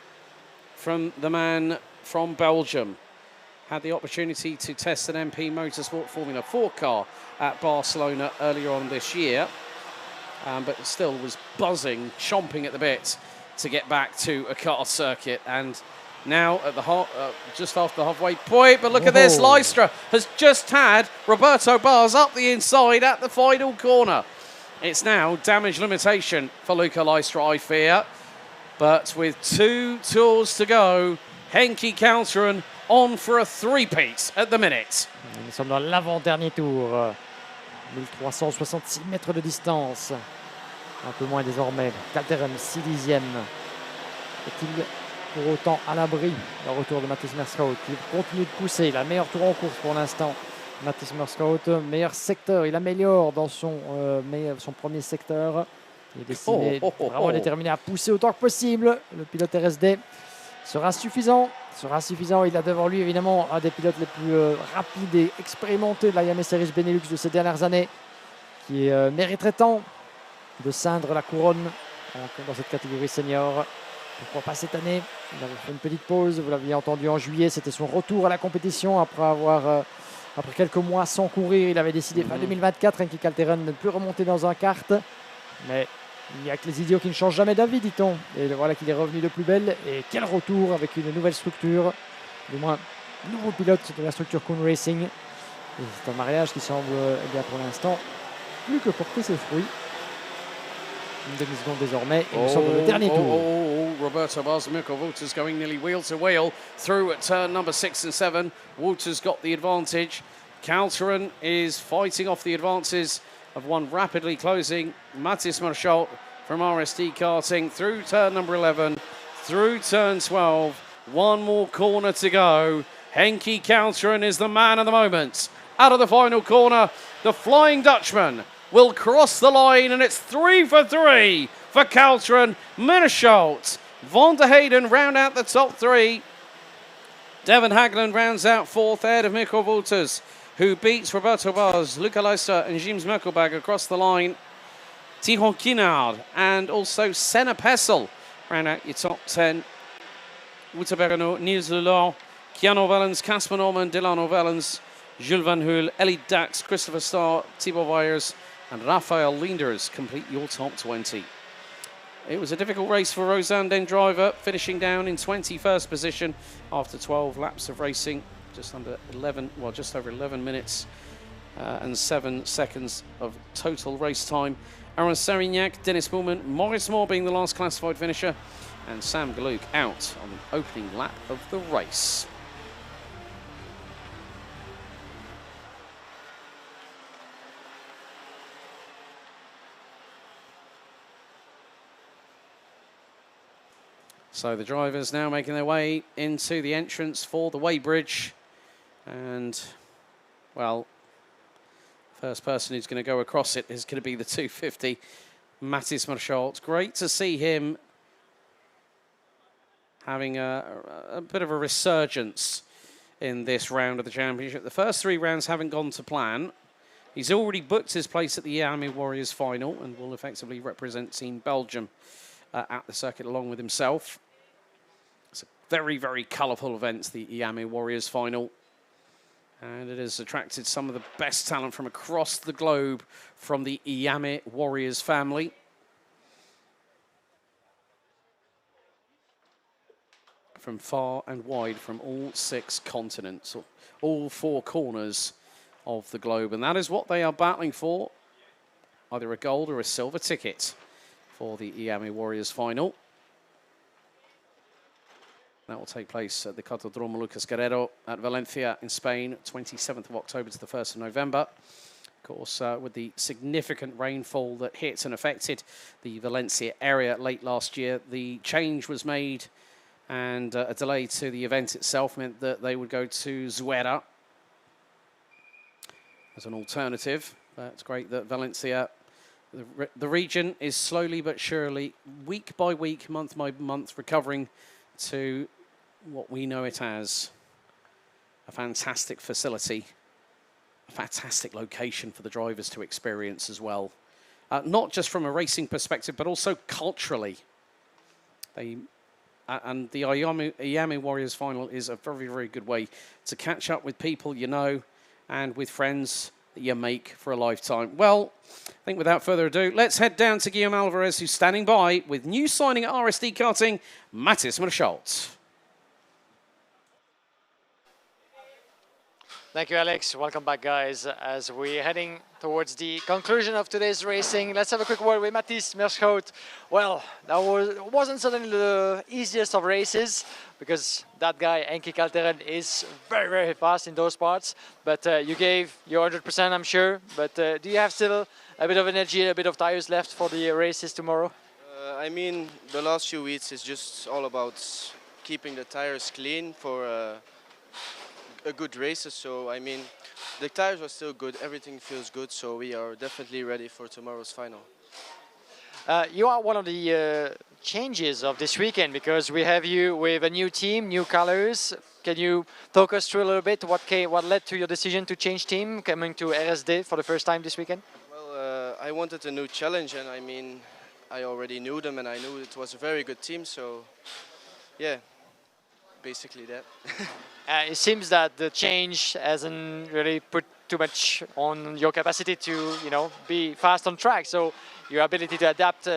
from the man from Belgium. Had the opportunity to test an MP Motorsport Formula 4 car at Barcelona earlier on this year, but still was buzzing, chomping at the bit to get back to a kart circuit. And now at the just after the halfway point, but look at this, Leistra has just had Roberto Bars up the inside at the final corner. It's now damage limitation for Luca Leistra, I fear. But with 2 tours to go, Henki Kalteren on for a three-peat at the minute. Nous sommes dans l'avant-dernier tour. 1366 mètres de distance. Un peu moins désormais. Kalteren, 6 dixièmes. Est-il pour autant à l'abri le retour de Mathis Merskov qui continue de pousser? La meilleure tour en course pour l'instant. Mathis Merskov, meilleur secteur. Il améliore dans son premier secteur. Il est destiné vraiment déterminé à pousser autant que possible. Le pilote RSD sera suffisant. Il a devant lui évidemment un des pilotes les plus rapides et expérimentés de la Iame Series Benelux de ces dernières années, qui mériterait tant de ceindre la couronne dans cette catégorie senior. Pourquoi pas cette année? Il avait fait une petite pause, vous l'aviez entendu en juillet, c'était son retour à la compétition après quelques mois sans courir. Il avait décidé fin 2024 Henki Kalteren de ne plus remonter dans un kart. Mais il n'y a que les idiots qui ne changent jamais d'avis, dit-on. Et voilà qu'il est revenu de plus belle. Et quel retour avec une nouvelle structure, du moins nouveau pilote de la structure Kuhn Racing. Et c'est un mariage qui semble, eh bien, pour l'instant, plus que porter ses fruits. Une demi-seconde désormais. Et nous sommes dans le dernier tour. Roberto Bars, Mirko Wouters going nearly wheel to wheel through at turn number 6 and 7. Wouters got the advantage. Kalteren is fighting off the advances of one rapidly closing Mathis Marchalt from RSD Karting through turn number 11, through turn 12. One more corner to go. Henki Kalteren is the man of the moment. Out of the final corner, the Flying Dutchman will cross the line, and it's 3 for 3 for Kalteren. Marchalt, Van der Heyden round out the top 3. Devon Hagland rounds out 4th ahead of Mirko Wouters, who beats Roberto Bars, Luca Leister and James Merkelbag across the line. Tihon Kinard and also Senna Pessel round out your top 10. Wouter Berno, Niels Lelor, Keanu Vellens, Casper Norman, Delano Vellens, Jules Van Hoel, Ellie Dax, Christopher Starr, Thibaut Weyers and Raphael Linders complete your top 20. It was a difficult race for Rosanne Den Driver, finishing down in 21st position after 12 laps of racing, just over 11 minutes and 7 seconds of total race time. Aaron Sarignac, Dennis Bullman, Maurice Moore being the last classified finisher, and Sam Galuk out on the opening lap of the race. So the drivers now making their way into the entrance for the weighbridge. And, well, first person who's going to go across it is going to be the 250, Mathis Marchalt. Great to see him having a bit of a resurgence in this round of the championship. The first 3 rounds haven't gone to plan. He's already booked his place at the Iame Warriors final and will effectively represent Team Belgium at the circuit along with himself. It's a very, very colourful event, the Iame Warriors final. And it has attracted some of the best talent from across the globe from the Iame Warriors family. From far and wide, from all 6 continents, all 4 corners of the globe. And that is what they are battling for, either a gold or a silver ticket for the Iame Warriors final. That will take place at the Cartodromo Lucas Guerrero at Valencia in Spain, 27th of October to the 1st of November. Of course, with the significant rainfall that hit and affected the Valencia area late last year, the change was made and a delay to the event itself meant that they would go to Zuera as an alternative. It's great that Valencia, the region is slowly but surely, week by week, month by month, recovering to what we know it as a fantastic facility, a fantastic location for the drivers to experience as well. Not just from a racing perspective, but also culturally. And the Iame Warriors final is a very, very good way to catch up with people you know and with friends that you make for a lifetime. Well, I think without further ado, let's head down to Guillaume Alvarez, who's standing by with new signing at RSD Karting, Mathis Marchalt. Thank you, Alex. Welcome back, guys. As we're heading towards the conclusion of today's racing, let's have a quick word with Mathis Marchalt. Well, that wasn't certainly the easiest of races because that guy, Henki Kalteren, is very, very fast in those parts. But you gave your 100%, I'm sure. But do you have still a bit of energy, a bit of tires left for the races tomorrow? I mean, the last few weeks is just all about keeping the tires clean for a good races. So I mean, the tires are still good, everything feels good, so we are definitely ready for tomorrow's final. You are one of the changes of this weekend because we have you with a new team, new colors. Can you talk us through a little bit what led to your decision to change team, coming to RSD for the first time this weekend? Well, I wanted a new challenge, and I mean, I already knew them and I knew it was a very good team, so yeah, basically that. It seems that the change hasn't really put too much on your capacity to, be fast on track. So your ability to adapt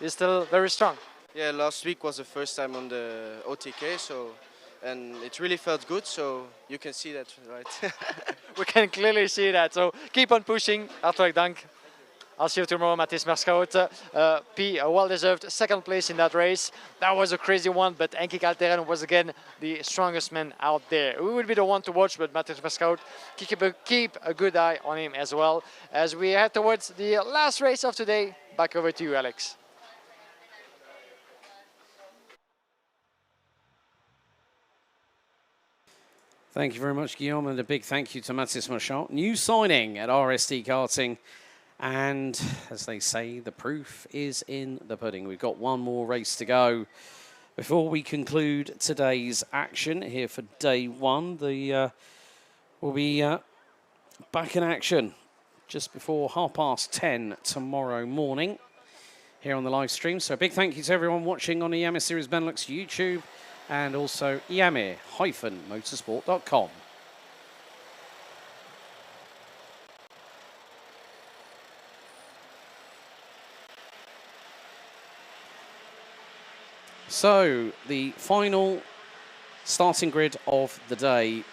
is still very strong. Yeah, last week was the first time on the OTK, and it really felt good. So you can see that, right? We can clearly see that. So keep on pushing. Hartelijk dank. I'll see you tomorrow, Mathis Merskaut. P, a well-deserved second place in that race. That was a crazy one, but Henki Kalteren was again the strongest man out there. We will be the one to watch, but Mathis Merskaut, keep a good eye on him as well. As we head towards the last race of today, back over to you, Alex. Thank you very much, Guillaume, and a big thank you to Mathis Merskaut, new signing at RST Karting. And as they say, the proof is in the pudding. We've got one more race to go before we conclude today's action here for day one. We'll be back in action just before 10:30 tomorrow morning here on the live stream. So a big thank you to everyone watching on the Iame Series Benelux YouTube and also Iame-motorsport.com. So, the final starting grid of the day,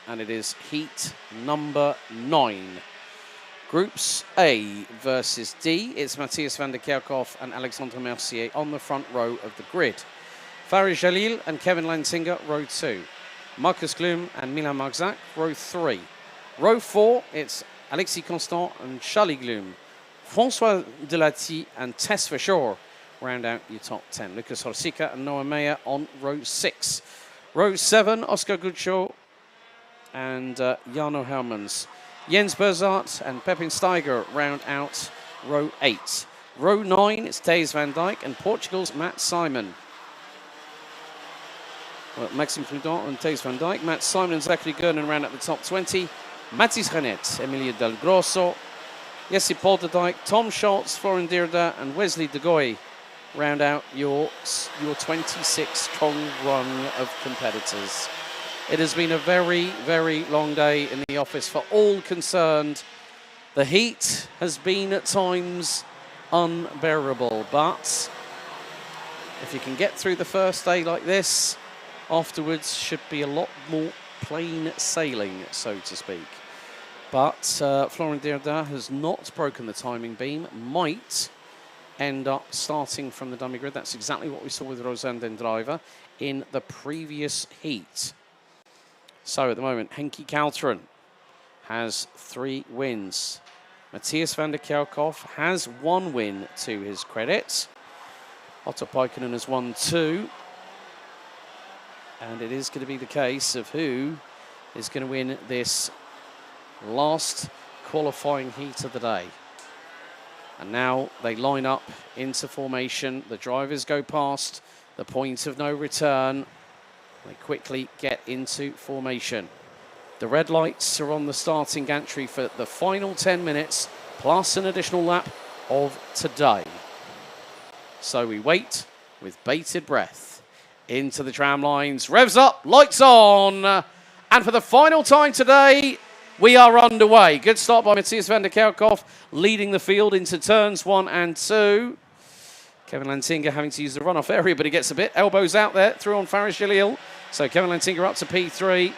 and it is heat number 9. Groups A versus D. It's Matthias van der Kerkhoff and Alexandre Mercier on the front row of the grid. Faris Jalil and Kevin Lantinga, row 2. Marcus Glum and Milan Marzak, row 3. Row 4, it's Alexis Constant and Charlie Glum. François Delati and Tess Verschoor round out your top 10. Lucas Horsica and Noah Meyer on row 6. Row 7, Oscar Guccio and Jarno Hermans. Jens Berzart and Pepin Steiger round out row 8. Row 9, it's Thijs van Dijk and Portugal's Matt Simon. Well, Maxime Prudent and Thijs van Dijk. Matt Simon and Zachary Gernon round out the top 20. Mathis Renet, Emilio Del Grosso, Jesse Polderdijk, Tom Schultz, Florin Dierda and Wesley De Goy round out your 26-strong run of competitors. It has been a very, very long day in the office for all concerned. The heat has been at times unbearable, but if you can get through the first day like this, afterwards should be a lot more plain sailing, so to speak. But Florin Dierda has not broken the timing beam, might end up starting from the dummy grid. That's exactly what we saw with Rosanne Den Driver in the previous heat. So at the moment, Henki Kalteren has 3 wins. Matthias van der Kerkhoff has 1 win to his credit. Otto Paikkonen has won 2. And it is going to be the case of who is going to win this last qualifying heat of the day. And now they line up into formation. The drivers go past the point of no return. They quickly get into formation. The red lights are on the starting gantry for the final 10 minutes, plus an additional lap of today. So we wait with bated breath. Into the tram lines, revs up, lights on. And for the final time today, we are underway. Good start by Matthias van der Kerkhoff, leading the field into turns 1 and 2. Kevin Lantinga having to use the runoff area, but he gets a bit elbows out there, through on Faris Jalil. So Kevin Lantinga up to P3.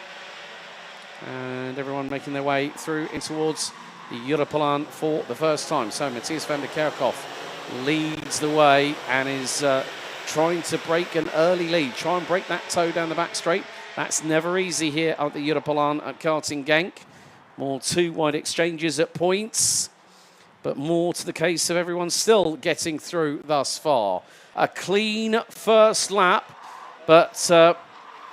And everyone making their way through in towards the Europalan for the first time. So Matthias van der Kerkhoff leads the way and is trying to break an early lead. Try and break that toe down the back straight. That's never easy here at the Europalan at Karting Genk. More 2 wide exchanges at points, but more to the case of everyone still getting through thus far. A clean first lap, but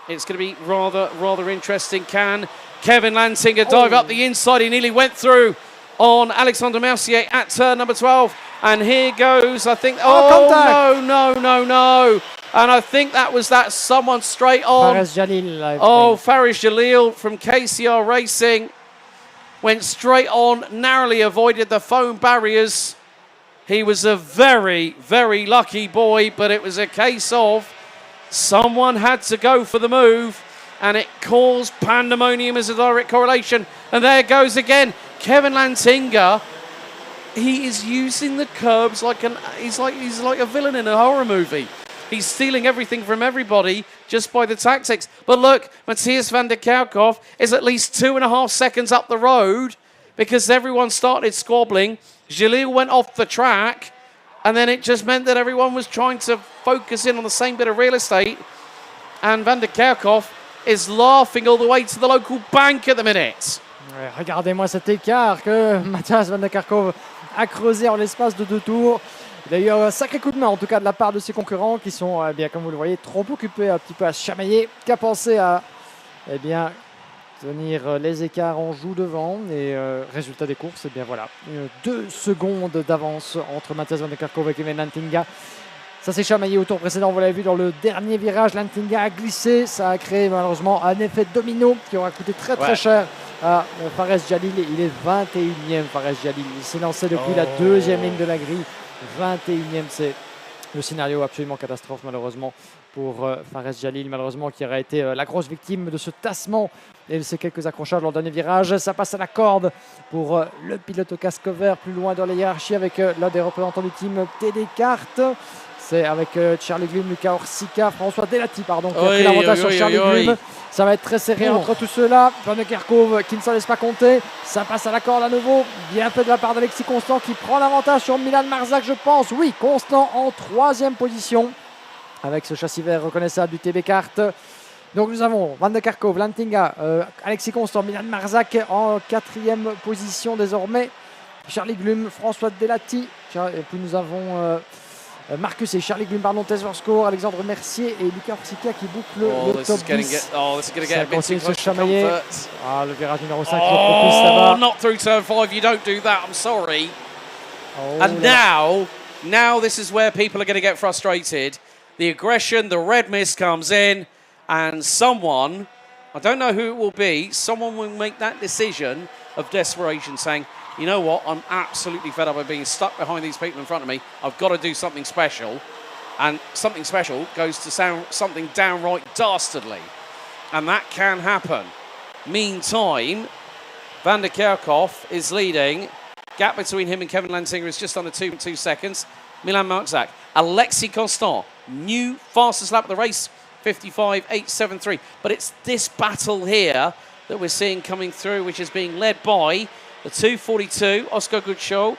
it's going to be rather interesting. Can Kevin Lantinga dive up the inside? He nearly went through on Alexandre Mercier at turn number 12. And here goes, I think, no. And I think that was someone straight on. Faris Jalil. Faris Jalil from KCR Racing. Went straight on, narrowly avoided the foam barriers. He was a very, very lucky boy, but it was a case of someone had to go for the move, and it caused pandemonium as a direct correlation. And there goes again, Kevin Lantinga. He is using the curbs he's like a villain in a horror movie. He's stealing everything from everybody just by the tactics. But look, Matthias van der Kerkhoff is at least 2.5 seconds up the road because everyone started squabbling. Jalil went off the track, and then it just meant that everyone was trying to focus in on the same bit of real estate, and Van der Kerkhoff is laughing all the way to the local bank at the minute. Ouais, regardez-moi cet écart que Matthias Van der Kerkhoff a creusé en l'espace de 2 tours. Il a eu un sacré coup de main en tout cas de la part de ses concurrents qui sont, bien, comme vous le voyez, trop occupés un petit peu à se chamailler, qu'à penser à bien, tenir les écarts en joue devant. Et résultat des courses, bien voilà, 2 secondes d'avance entre Matthias Van der Kerkhoff et Kevin Lantinga. Ça s'est chamaillé au tour précédent, vous l'avez vu dans le dernier virage, Lantinga a glissé, ça a créé malheureusement un effet domino qui aura coûté très cher à Fares Jalil. Il est 21e, Fares Jalil, il s'est lancé depuis la 2e ligne de la grille, 21e, c'est le scénario absolument catastrophe malheureusement pour Fares Jalil, malheureusement qui aurait été la grosse victime de ce tassement et de ces quelques accrochages lors du dernier virage. Ça passe à la corde pour le pilote au casque vert, plus loin dans la hiérarchie avec l'un des représentants du team TD Kart. C'est avec Charlie Guillaume, Lucas Orsica, François Delati, qui a pris l'avantage sur Charlie Guillaume. Ça va être très serré entre tous ceux-là. Van der Kerkhoff qui ne s'en laisse pas compter. Ça passe à la corde à nouveau. Bien fait de la part d'Alexis Constant qui prend l'avantage sur Milan Marzac, je pense. Oui, Constant en 3e position avec ce châssis vert reconnaissable du TB Kart. Donc nous avons Van der Kerkhoff, Lantinga, Alexis Constant, Milan Marzac en 4e position désormais. Charlie Guillaume, François Delati. Et puis nous avons... Marcus et Charlie Guillaume, pardon, Tesverscore, Alexandre Mercier et Lucas Orsica qui bouclent le top 10. Ça continue de se chamailler. Le virage numéro 5 qui est propice là-bas. Not through turn 5, you don't do that, I'm sorry. And now this is where people are going to get frustrated. The aggression, the red mist comes in, and someone, I don't know who it will be, someone will make that decision of desperation saying, you know what, I'm absolutely fed up of being stuck behind these people in front of me. I've got to do something special. And something special goes to sound something downright dastardly. And that can happen. Meantime, Van der Kerkhoff is leading. Gap between him and Kevin Lantinga is just under 2 seconds. Milan Marzac, Alexis Constant, new fastest lap of the race, 55.873. But it's this battle here that we're seeing coming through, which is being led by the 242, Oscar Goodschall.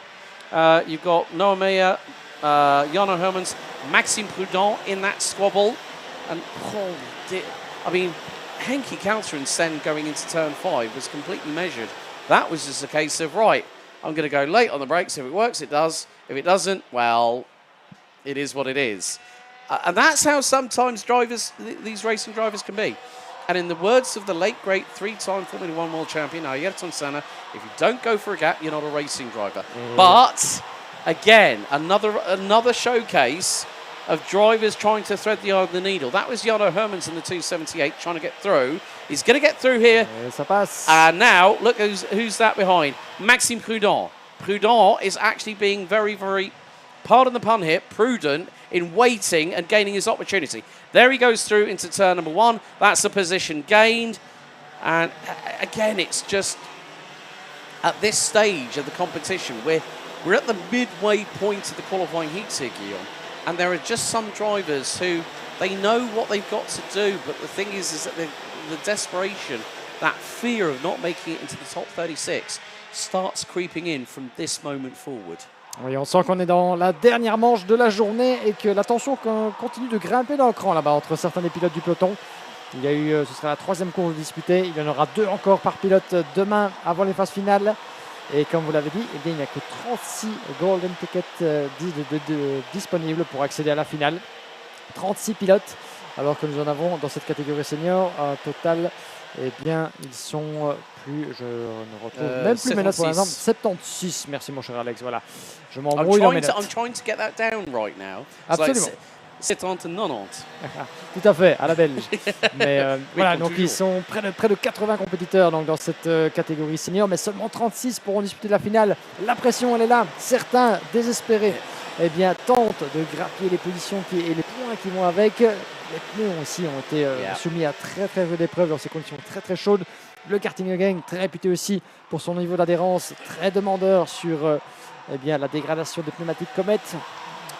You've got Noah Meyer, Jarno Hermans, Maxime Prudent in that squabble. And, I mean, Henke Counter and Sen going into turn 5 was completely measured. That was just a case of, right, I'm going to go late on the brakes. If it works, it does. If it doesn't, well, it is what it is. And that's how sometimes drivers, these racing drivers can be. And in the words of the late, great 3-time Formula 1 world champion, Ayrton Senna, if you don't go for a gap, you're not a racing driver. But, again, another showcase of drivers trying to thread the eye of the needle. That was Jarno Hermans in the 278 trying to get through. He's going to get through here. And now, look who's that behind. Maxime Prudent. Prudent is actually being very, very, pardon the pun here, prudent in waiting and gaining his opportunity. There he goes through into turn number 1. That's a position gained. And again, it's just at this stage of the competition, we're at the midway point of the qualifying heats here, Guillaume. And there are just some drivers who, they know what they've got to do, but the thing is that the desperation, that fear of not making it into the top 36 starts creeping in from this moment forward. Oui, on sent qu'on est dans la dernière manche de la journée et que la tension continue de grimper dans le cran là-bas entre certains des pilotes du peloton. Il y a eu, ce sera la 3e course disputée. Il y en aura 2 encore par pilote demain avant les phases finales. Et comme vous l'avez dit, eh bien, il n'y a que 36 golden tickets disponibles pour accéder à la finale. 36 pilotes, alors que nous en avons dans cette catégorie senior un total, eh bien, ils sont plus, je ne retrouve même plus mes notes pour l'exemple, 76. Merci mon cher Alex, voilà. Je m'embrouille dans mes notes. I'm trying to get that down right now. Absolument. C'est 90. Tout à fait, à la belge. Mais voilà, donc ils sont près de 80 compétiteurs donc, dans cette catégorie senior, mais seulement 36 pourront disputer la finale. La pression, elle est là. Certains, désespérés, eh bien, tentent de grappiller les positions et les points qui vont avec. Les pneus aussi ont été soumis à très rude épreuve dans ces conditions très chaudes. Le Karting Genk, très réputé aussi pour son niveau d'adhérence, très demandeur sur eh bien, la dégradation des pneumatiques comètes.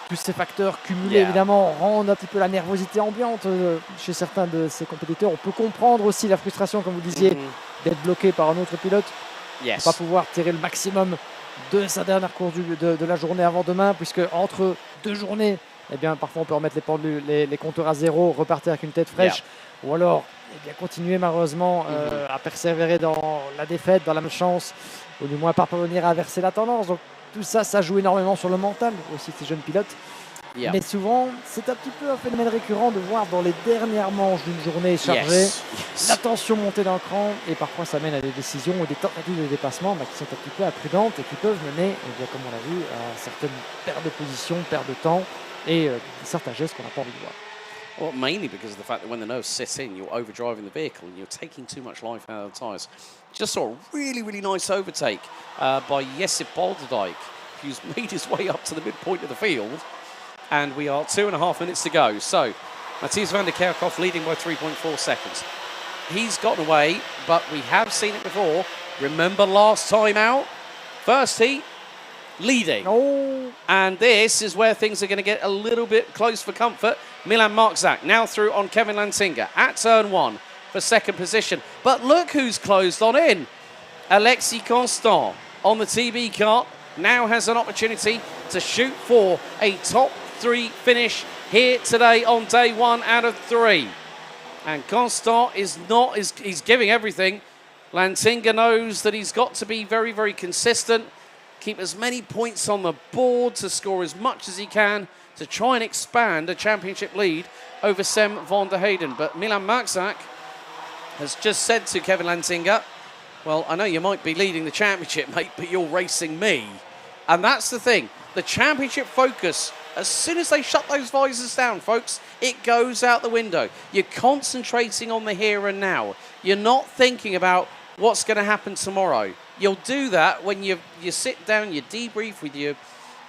Tous ces facteurs cumulés, évidemment, rendent un petit peu la nervosité ambiante chez certains de ces compétiteurs. On peut comprendre aussi la frustration, comme vous disiez, d'être bloqué par un autre pilote. Ne pas pouvoir tirer le maximum de sa dernière course de la journée avant demain, puisque entre deux journées, eh bien, parfois on peut remettre les compteurs à zéro, repartir avec une tête fraîche, ou alors eh bien, continuer malheureusement à persévérer dans la défaite, dans la malchance, ou du moins pas parvenir à inverser la tendance. Donc tout ça, ça joue énormément sur le mental aussi de ces jeunes pilotes. Mais souvent, c'est un petit peu un phénomène récurrent de voir dans les dernières manches d'une journée chargée la tension monter d'un cran, et parfois ça mène à des décisions ou des tentatives de dépassement qui sont un petit peu imprudentes et qui peuvent mener, eh bien, comme on l'a vu, à certaines pertes de position, pertes de temps et certains gestes qu'on n'a pas envie de voir. Well, mainly because of the fact that when the nerves set in, you're overdriving the vehicle and you're taking too much life out of the tyres. Just saw a really, really nice overtake by Jessip Bolderdijk, who's made his way up to the midpoint of the field. And we are 2.5 minutes to go. So, Matthias van der Kerkhoff leading by 3.4 seconds. He's gotten away, but we have seen it before. Remember last time out? First heat, leading. Oh. And this is where things are going to get a little bit close for comfort. Milan Marczak now through on Kevin Lantinga at turn 1 for second position. But look who's closed on in. Alexis Constant on the TB kart now has an opportunity to shoot for a top 3 finish here today on day 1 out of 3. And Constant is he's giving everything. Lantinga knows that he's got to be very, very consistent, keep as many points on the board to score as much as he can to try and expand a championship lead over Sem van der Heyden. But Milan Marczak has just said to Kevin Lantinga, well, I know you might be leading the championship, mate, but you're racing me. And that's the thing. The championship focus, as soon as they shut those visors down, folks, it goes out the window. You're concentrating on the here and now. You're not thinking about what's going to happen tomorrow. You'll do that when you sit down, you debrief with your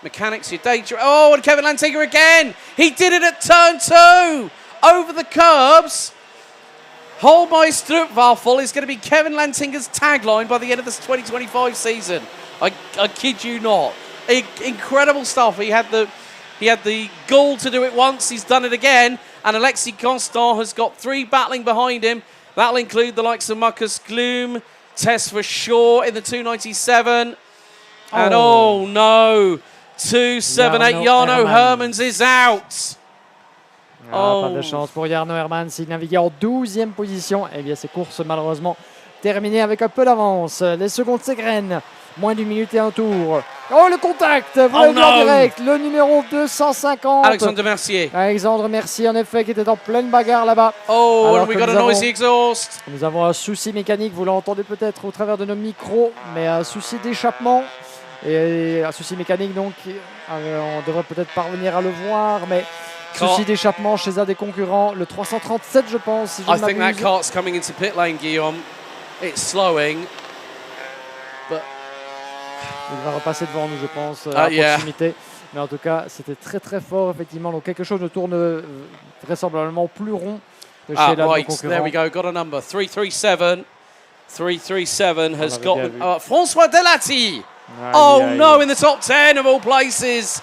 mechanics, your data. Oh, and Kevin Lantinga again. He did it at turn 2. Over the curbs. Hold my Stroopwafel is going to be Kevin Lantinga's tagline by the end of this 2025 season. I kid you not. Incredible stuff. He had the gall to do it once. He's done it again. And Alexis Constant has got 3 battling behind him. That'll include the likes of Marcus Gloom, Tess for Shaw in the 297. And oh no, 278, Jarno Hermans is out. Pas de chance pour Jarno Hermans, il naviguait en 12e position. Eh bien, ces courses malheureusement terminées avec un peu d'avance. Les secondes s'égrènent, moins d'une minute et un tour. Oh, le contact, vous l'avez vu en direct, le numéro 250. Alexandre Mercier. Alexandre Mercier, en effet, qui était en pleine bagarre là-bas. Oh, and we got a noisy exhaust. Nous avons un souci mécanique, vous l'entendez peut-être au travers de nos micros, mais un souci d'échappement. Et un souci mécanique, donc, on devrait peut-être parvenir à le voir, mais souci d'échappement chez un des concurrents, le 337, je pense, si je ne m'abuse. I think that cart's coming into pit lane, Guillaume. It's slowing, but... Il va repasser devant nous, je pense, à proximité. Mais en tout cas, c'était très très fort, effectivement. Donc quelque chose ne tourne vraisemblablement plus rond que chez l'un de nos concurrents. There we go, got a number, 337. 337 has got François Delati. No, in the top 10 of all places.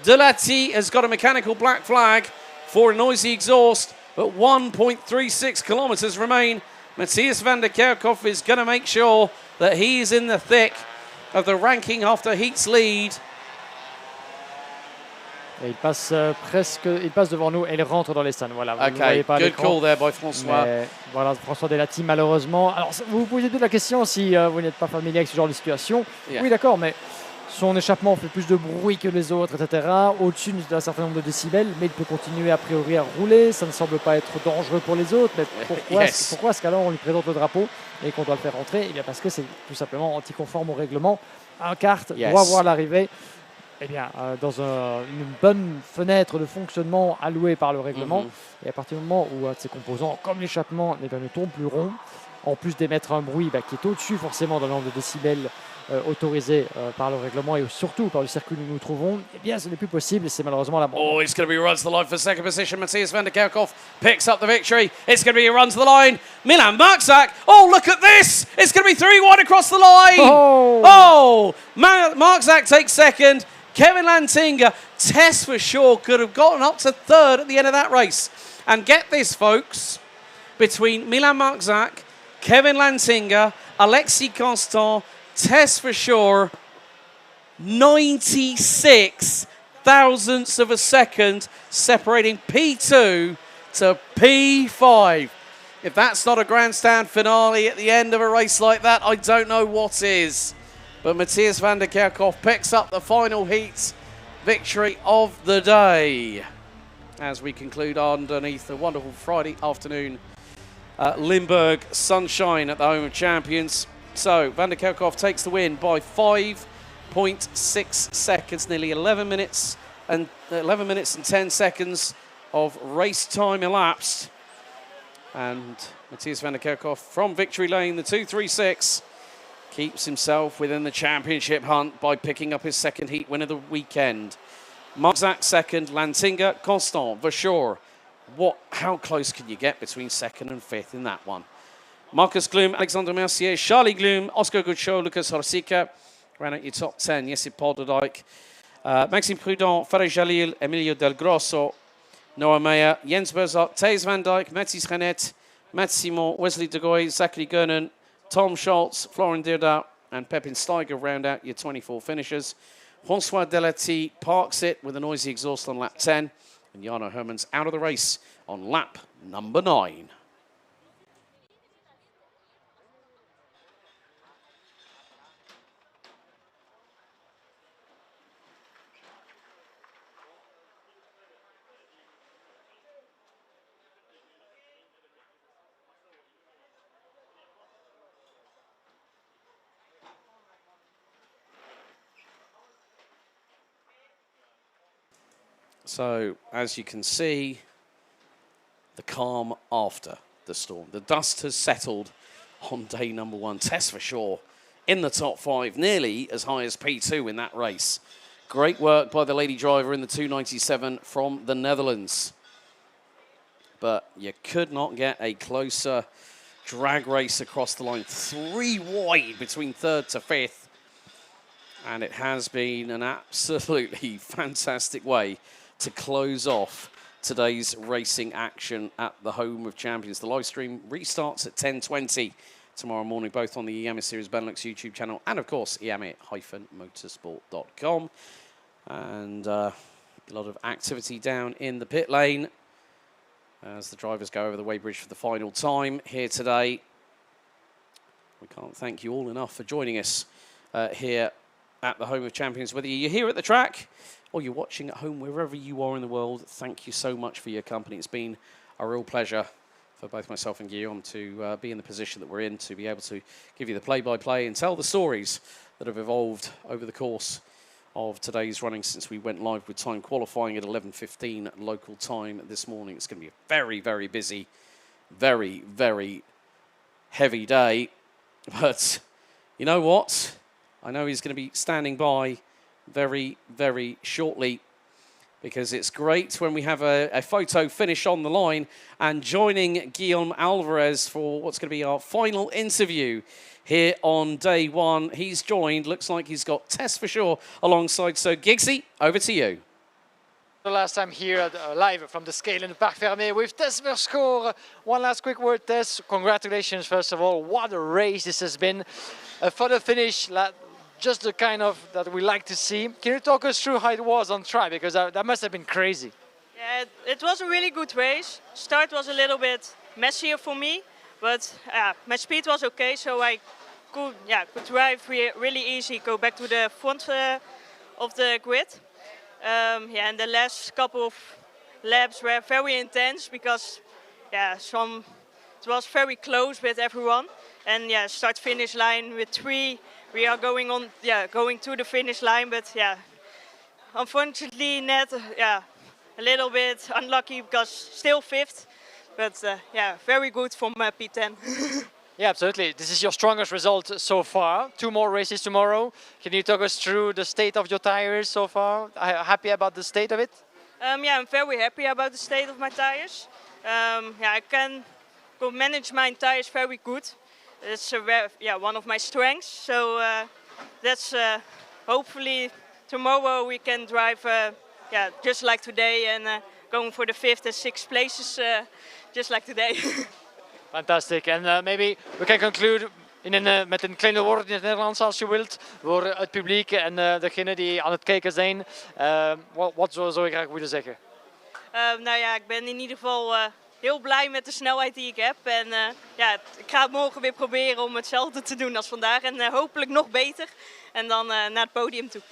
Delati has got a mechanical black flag for a noisy exhaust, but 1.36 kilometers remain. Matthias van der Kerkhoff is going to make sure that he is in the thick of the ranking after Heat's lead. Et il passe devant nous et il rentre dans les stands. Voilà, vous ne voyez pas good call there by François. Mais voilà, François Delati, malheureusement. Alors, vous vous posez toute la question si vous n'êtes pas familier avec ce genre de situation. Oui, d'accord, mais son échappement fait plus de bruit que les autres, etc. Au-dessus d'un certain nombre de décibels, mais il peut continuer a priori à rouler. Ça ne semble pas être dangereux pour les autres. Mais pourquoi est-ce qu'alors on lui présente le drapeau et qu'on doit le faire rentrer? Eh bien, parce que c'est tout simplement anticonforme au règlement. Un kart doit voir l'arrivée. Eh bien, dans une bonne fenêtre de fonctionnement allouée par le règlement. Et à partir du moment où un de ces composants, comme l'échappement, ne tourne plus rond, en plus d'émettre un bruit qui est au-dessus forcément d'un nombre de décibels autorisé par le règlement et surtout par le circuit où nous nous trouvons, eh bien, ce n'est plus possible et c'est malheureusement la mort. Oh, it's going to be a run to the line for second position. Matthias van der Kerkhoff picks up the victory. It's going to be a run to the line. Milan Marczak. Oh, look at this. It's going to be 3 wide across the line. Marczak takes second. Kevin Lantinga, Tess for sure, could have gotten up to third at the end of that race. And get this, folks, between Milan Marczak, Kevin Lantinga, Alexis Constant, Tess for sure, 96 thousandths of a second separating P2 to P5. If that's not a grandstand finale at the end of a race like that, I don't know what is. But Matthias van der Kerkhoff picks up the final heat victory of the day as we conclude underneath the wonderful Friday afternoon Limburg sunshine at the home of champions. So van der Kerkhoff takes the win by 5.6 seconds, nearly 11 minutes and 10 seconds of race time elapsed. And Matthias van der Kerkhoff from victory lane, the 236, keeps himself within the championship hunt by picking up his second heat win of the weekend. Marzak second, Lantinga, Constant, Verschoor. How close can you get between second and fifth in that one? Marcus Gloom, Alexander Mercier, Charlie Gloom, Oscar Gutschow, Lucas Horsika ran out your top 10. Jesse Polderdijk, Maxime Prudent, Farid Jalil, Emilio Del Grosso, Noah Meyer, Jens Berzak, Thijs van Dijk, Mathis Renet, Matt Simon, Wesley de Goy, Zachary Gernon, Tom Schultz, Florian Dirda, and Pepin Steiger round out your 24 finishers. François Delati parks it with a noisy exhaust on lap 10, and Jarno Hermans out of the race on lap number 9. So, as you can see, the calm after the storm. The dust has settled on day number 1. Tess Verschoor in the top 5, nearly as high as P2 in that race. Great work by the lady driver in the 297 from the Netherlands. But you could not get a closer drag race across the line. 3 wide between 3rd to 5th. And it has been an absolutely fantastic way to close off today's racing action at the home of champions. The live stream restarts at 10:20 tomorrow morning, both on the Iame Series Benelux YouTube channel and, of course, Iame-motorsport.com. And a lot of activity down in the pit lane as the drivers go over the weighbridge for the final time here today. We can't thank you all enough for joining us here at the home of champions. Whether you're here at the track or you're watching at home, wherever you are in the world, thank you so much for your company. It's been a real pleasure for both myself and Guillaume to be in the position that we're in, to be able to give you the play-by-play and tell the stories that have evolved over the course of today's running since we went live with time qualifying at 11:15 local time this morning. It's going to be a very, very busy, very, very heavy day. But you know what? I know he's going to be standing by very, very shortly, because it's great when we have a photo finish on the line and joining Guillaume Alvarez for what's going to be our final interview here on day 1. He's joined, looks like he's got Tess Verschoor alongside. So Giggsy, over to you. The last time here live from the scale in the Parc Fermé with Tess Verschoor. One last quick word, Tess. Congratulations, first of all. What a race this has been. For the finish, just the kind of that we like to see. Can you talk us through how it was on track? Because that must have been crazy. Yeah, it was a really good race. Start was a little bit messier for me, but my speed was okay, so I could drive really easy, go back to the front of the grid. And the last couple of laps were very intense because it was very close with everyone. And start-finish line with 3. We are going to the finish line, but unfortunately, net a little bit unlucky because still 5th, but very good from P10. Yeah, absolutely. This is your strongest result so far. 2 more races tomorrow. Can you talk us through the state of your tires so far? Are you happy about the state of it? I'm very happy about the state of my tires. I can manage my tires very good. It's one of my strengths. So that's hopefully tomorrow we can drive just like today and going for the 5th and 6th places just like today. Fantastic. And maybe we can conclude met een kleine woord in het Nederlands als je wilt, voor het publiek en degenen die aan het kijken zijn. Wat zou je graag willen zeggen? Nou ja, ik ben in ieder geval heel blij met de snelheid die ik heb. En ja, ik ga het morgen weer proberen om hetzelfde te doen als vandaag. En hopelijk nog beter. En dan naar het podium toe.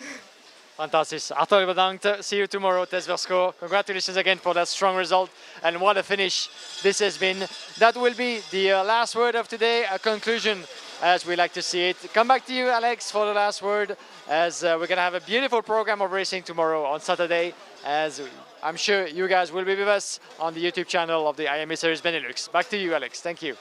Fantastisch. Hartelijk bedankt. See you tomorrow, Tess Versco. Congratulations again for that strong result. And what a finish this has been. That will be the last word of today, a conclusion as we like to see it. Come back to you, Alex, for the last word, as we're going to have a beautiful program of racing tomorrow on Saturday, as I'm sure you guys will be with us on the YouTube channel of the Iame Series Benelux. Back to you, Alex. Thank you.